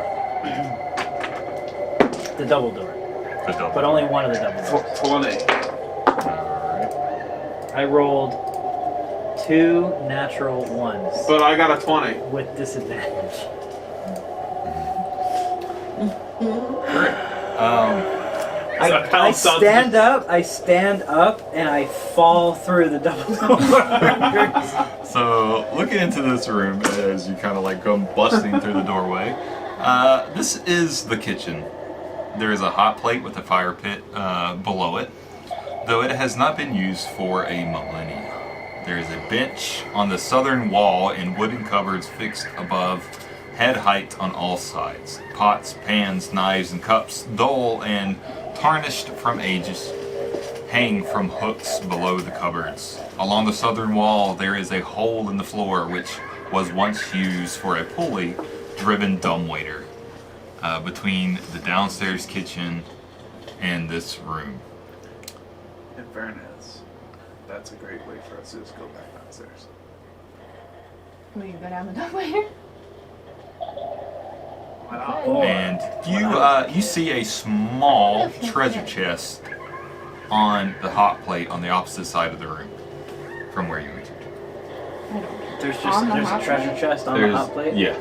The double door. The double. But only one of the double doors. 20. Alright. I rolled 2 natural ones But I got a 20. with disadvantage. I stand up, and I fall through the double doors. So, looking into this room as you kind of like come busting through the doorway, this is the kitchen. There is a hot plate with a fire pit below it, though it has not been used for a millennia. There is a bench on the southern wall and wooden cupboards fixed above head height on all sides. Pots, pans, knives, and cups, dull and tarnished from ages, hang from hooks below the cupboards. Along the southern wall there is a hole in the floor which was once used for a pulley-driven dumbwaiter between the downstairs kitchen and this room. In fairness, that's a great way for us to just go back downstairs. We can go down the dumbwaiter. Why not? Oh. And you see a small treasure chest on the hot plate on the opposite side of the room from where you entered. There's On the a hot treasure plate? chest on the hot plate. Yeah.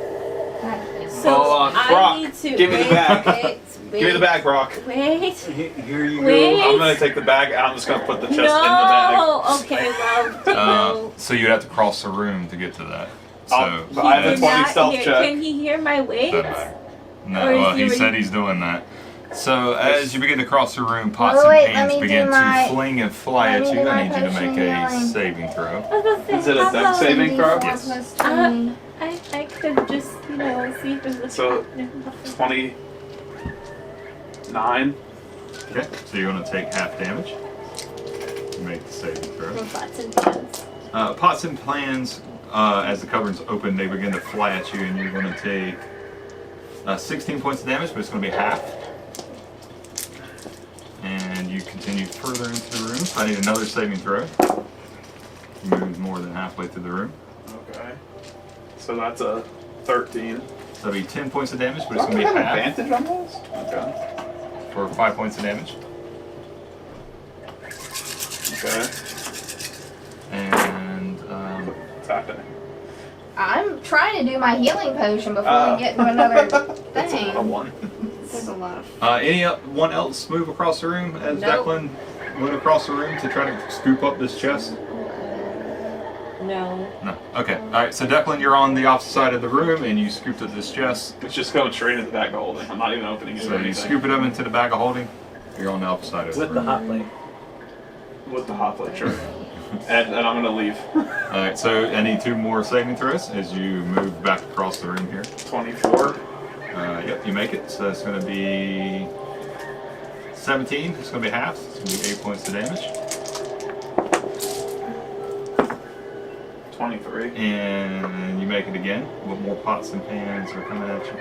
So Hold on, I Brock, need to give me the bag. Wait, Give me the bag, Brock. Wait. Here you Wait. I'm gonna take the bag and I'm just gonna put the chest in the bag. No. Okay. Well. So you'd have to cross the room to get to that. So But I have a did 20 not stealth hear- check. Can he hear my weight? doesn't matter. Or No, is well, he he already- said he's doing that. So as you begin to cross the room, pots Oh, wait, and let pans me begin do my- to fling and fly let at me you. do I my need you to make potion a healing. saving throw. I was about to say, Is it a how dex about- saving throw? Yes. Plus 20. I could just, see if there's a So, 29. Okay, so you're going to take half damage. Make the saving throw. Pots and pans. Pots and pans, as the cupboards open, they begin to fly at you, and you're going to take 16 points of damage, but it's going to be half. And you continue further into the room. So I need another saving throw. You moved more than halfway through the room. Okay. So that's a 13. So that'll be 10 points of damage, but it's going to be have half advantage on those? Okay. for 5 points of damage. Okay. And What's happening? I'm trying to do my healing potion before we get to another That's a thing. one. There's a lot of. Anyone else move across the room as Nope. Declan went across the room to try to scoop up this chest? No. No. Okay. All right. So Declan, you're on the opposite side of the room, and you scooped up this chest. It's just going straight into the bag of holding. I'm not even opening it So or you anything. scoop it up into the bag of holding. You're on the opposite side of the With the room. hot plate. With the hot plate, sure. and I'm gonna leave. All right. So I need 2 more saving throws as you move back across the room here. 24. Yep, you make it. So it's going to be 17. It's going to be half. It's going to be 8 points of damage. 23. And you make it again, with more pots and pans are coming at you.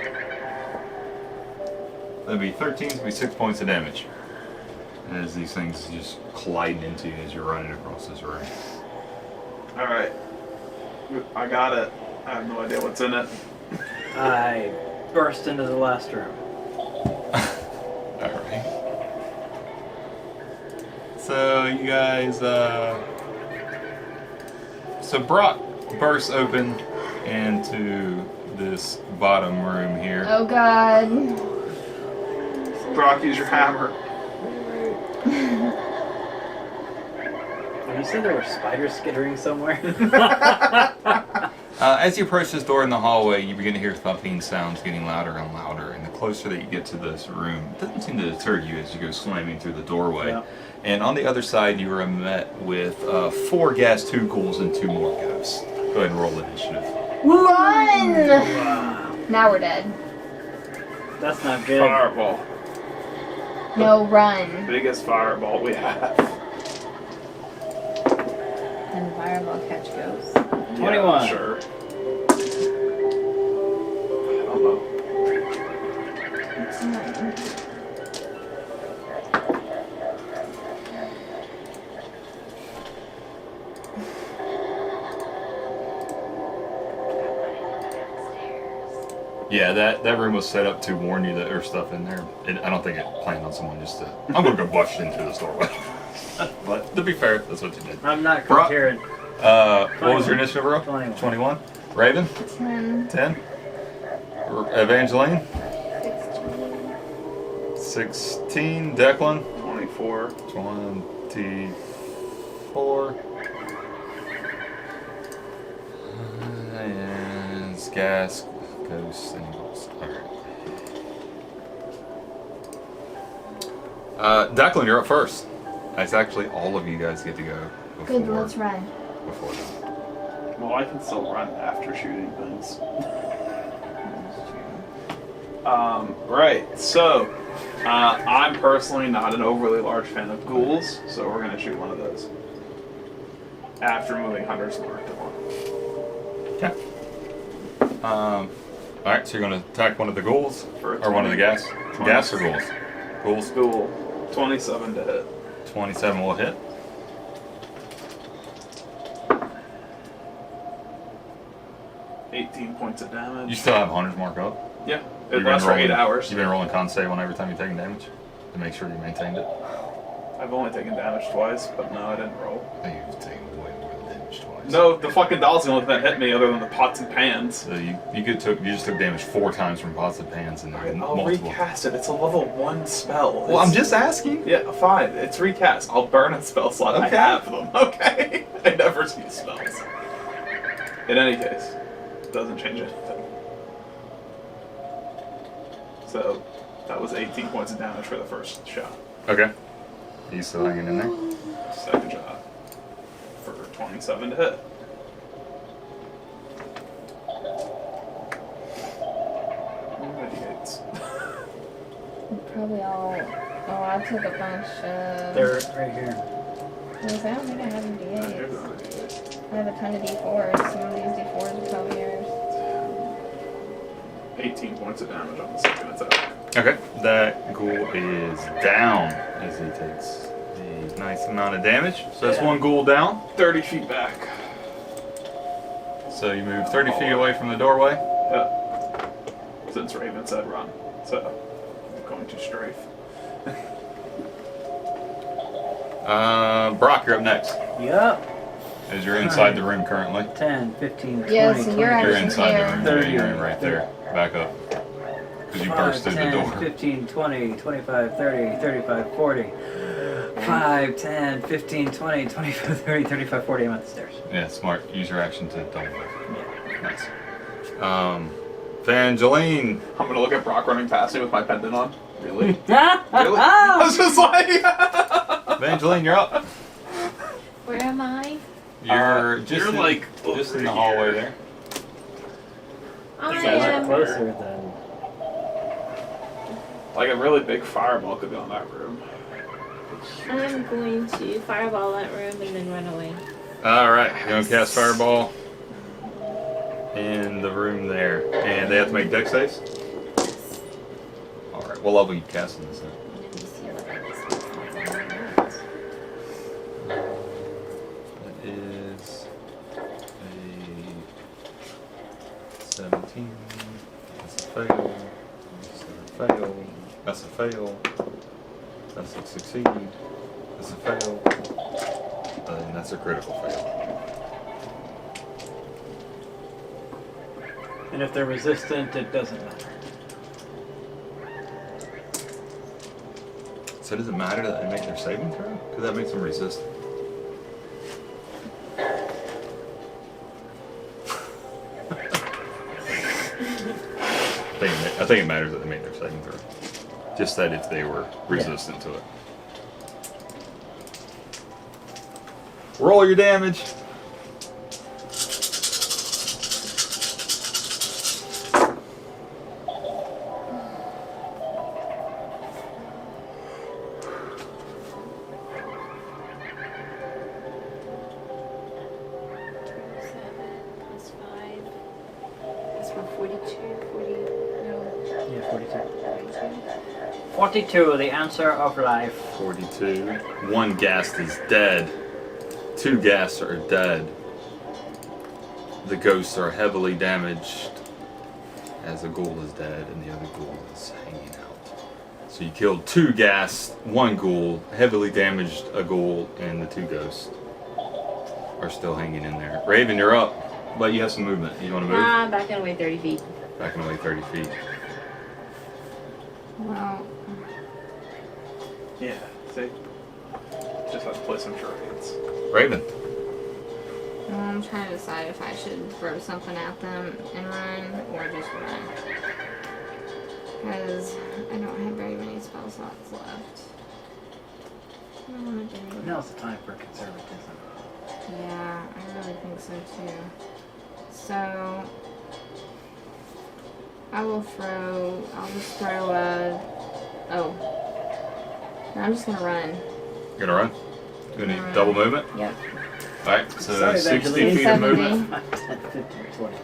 That'd be 13, it'd be 6 points of damage. As these things just collide into you as you're running across this room. Alright. I got it. I have no idea what's in it. I burst into the last room. Alright. So you guys, so Brock bursts open into this bottom room here. Oh god. Brock, use your hammer. You said there were spiders skittering somewhere? As you approach this door in the hallway, you begin to hear thumping sounds getting louder and louder. And the closer that you get to this room, it doesn't seem to deter you as you go slamming through the doorway. Yeah. And on the other side, you are met with 4 gas 2 ghouls and 2 more ghosts. Go ahead and roll initiative. Run! Wow. Now we're dead. That's not good. Fireball. No, run. Biggest fireball we have. And fireball catch goes. 21. Yeah, sure. I don't know. Yeah, that room was set up to warn you that there's stuff in there. I don't think it planned on someone just to... I'm going to go bust into this doorway. But to be fair, that's what you did. I'm not Brock- prepared. What was your initiative roll? 21. 21. Raven? 10, 10. Evangeline? 16. 16. Declan? 24. 24. And it's gas, ghosts, and ghosts. Alright. Declan, you're up first. It's actually all of you guys get to go before, Good, let's run. before them. Well, I can still run after shooting things. Right, so I'm personally not an overly large fan of ghouls, so we're gonna shoot one of those. After moving Hunter's Mark to 1. Okay. Alright, so you're going to attack one of the ghouls? For a Or one of the 20. gas? Gas or ghouls? Ghouls. Ghoul, 27 to hit. 27 will hit. $18 points of damage. You still have Hunter's Mark up? Yeah, You've it been lasts for 8 rolling- hours. You've been rolling con save on every time you're taking damage to make sure you maintained it. I've only taken damage twice, but no, I didn't roll. I think you've taken way more than damage twice. No, the fucking doll's the only thing that hit me other than the pots and pans. So you just took damage 4 times from pots and pans and I'll multiple. recast it. It's a level 1 spell. Well, I'm It's- just asking. Yeah, fine. It's recast. I'll burn a spell slot. Okay. I have them. Okay. I never see spells. In any case, it doesn't change anything. So, that was 18 points of damage for the first shot. Okay. He's still hanging in there. Second shot for 27 to hit. Radiates. Probably all. Oh, I took a bunch of. They're right here. I don't think I have any D8s. I have a ton of D4s. Some of these D4s are probably yours. 18 points of damage on the second attack. Okay. That ghoul is down as he takes a nice amount of damage. So that's 1 ghoul down. 30 feet back. So you move 30 feet away from the doorway. Yeah. Since Raven said run. So, I'm going to strafe. Brock, you're up next. Yup. As you're inside the room currently. 10, 15, 20, Yes, and you're 20. You're Actually, inside the room. there. You're right there. Back up. Because you burst through the 10, door. 15, 20, 25, 30, 35, 40. 5, 10, 15, 20, 25, 30, 35, 40. I'm at the stairs. Yeah, smart. Use your action to double move. Yeah. Nice. Evangeline. I'm gonna look at Brock running past me with my pendant on. Really? Really? I was just like. Evangeline, you're up. Where am I? You're just you're in, like just in over the hallway here. there. I You guys are am. closer than. Like a really big fireball could go in that room. I'm going to fireball that room and then run away. All right, you're gonna cast fireball in the room there, and they have to make dex saves. All right, what level are you casting this at? Let me see what that is. That is a 17. That's a fail. That's a fail. That's a fail. That's a succeed. That's a fail. And that's a critical fail. And if they're resistant, it doesn't matter. So does it matter that they make their saving throw? Because that makes them resistant. I think it matters that they make their saving throw. Just that if they were resistant to it. Roll your damage. Plus 5. That's for 42, 40, no, Yeah, 42. 42. 42, the answer of life. 42. One ghast is dead. Two ghasts are dead. The ghosts are heavily damaged as a ghoul is dead and the other ghoul is hanging out. So you killed two ghasts, one ghoul, heavily damaged a ghoul, and the two ghosts are still hanging in there. Raven, you're up, but you have some movement. You want to move? Nah, backing away 30 feet. Backing away 30 feet. Well, Yeah, see? Just have to play some charades. Raven. I'm trying to decide if I should throw something at them and run or just run. Because I don't have very many spell slots left. I don't want to do. Now's the time for conservatism. Yeah, I really think so too. So I'll just throw a. Oh. No, I'm just gonna run. You're gonna run? You need double movement? Yep. Alright, so Sorry, 60 Evangeline. feet of movement. 10, 15, 20,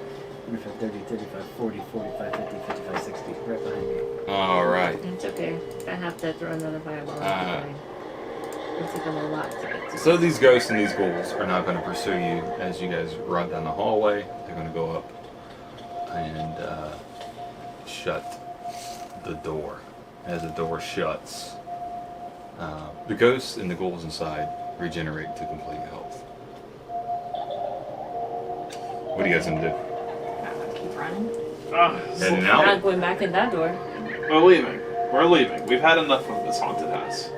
25, 30, 35, 40, 45, 50, 55, 60. Right behind me. Alright. It's okay. If I have to throw another fireball, it's fine. It took them a lot to get to. So these ghosts and these ghouls are not going to pursue you as you guys run down the hallway. They're going to go up and shut the door. As the door shuts, the ghosts and the ghouls inside regenerate to complete health. What are you guys going to do? Keep running. Heading I'm not out? going back in that door. We're leaving. We're leaving. We've had enough of this haunted house.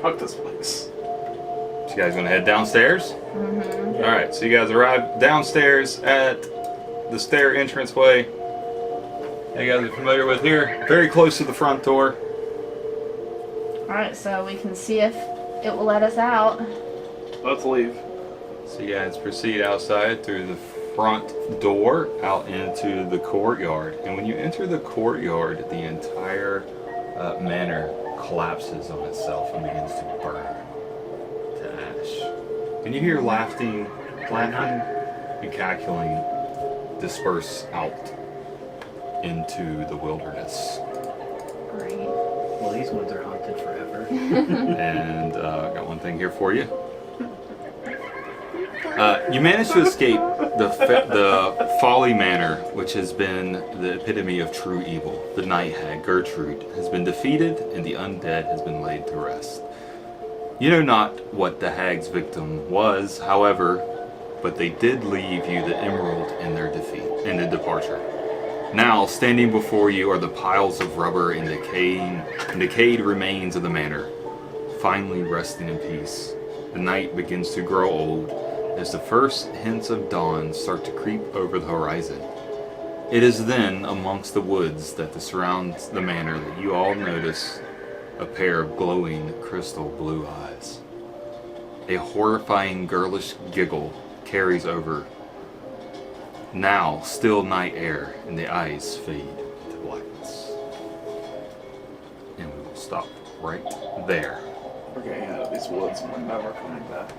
Fuck this place. So you guys going to head downstairs? Mm-hmm. Alright, so you guys arrive downstairs at the stair entranceway. You guys are familiar with here. Very close to the front door. Alright, so we can see if it will let us out. Let's leave. So you guys proceed outside through the front door out into the courtyard. And when you enter the courtyard, the entire manor collapses on itself and begins to burn to ash. And you hear laughing and cackling disperse out into the wilderness. Great. Well, these ones are haunted forever. And I got one thing here for you. You managed to escape the Folly Manor, which has been the epitome of true evil. The night hag, Gertrude, has been defeated and the undead has been laid to rest. You know not what the hag's victim was, however, but they did leave you the emerald in their defeat, in the departure. Now, standing before you are the piles of rubber and decayed remains of the manor, finally resting in peace. The night begins to grow old as the first hints of dawn start to creep over the horizon. It is then, amongst the woods that surrounds the manor, that you all notice a pair of glowing crystal blue eyes. A horrifying girlish giggle carries over now still night air, and the eyes fade to blackness. And we will stop right there. We're getting out of these woods and we're never coming back.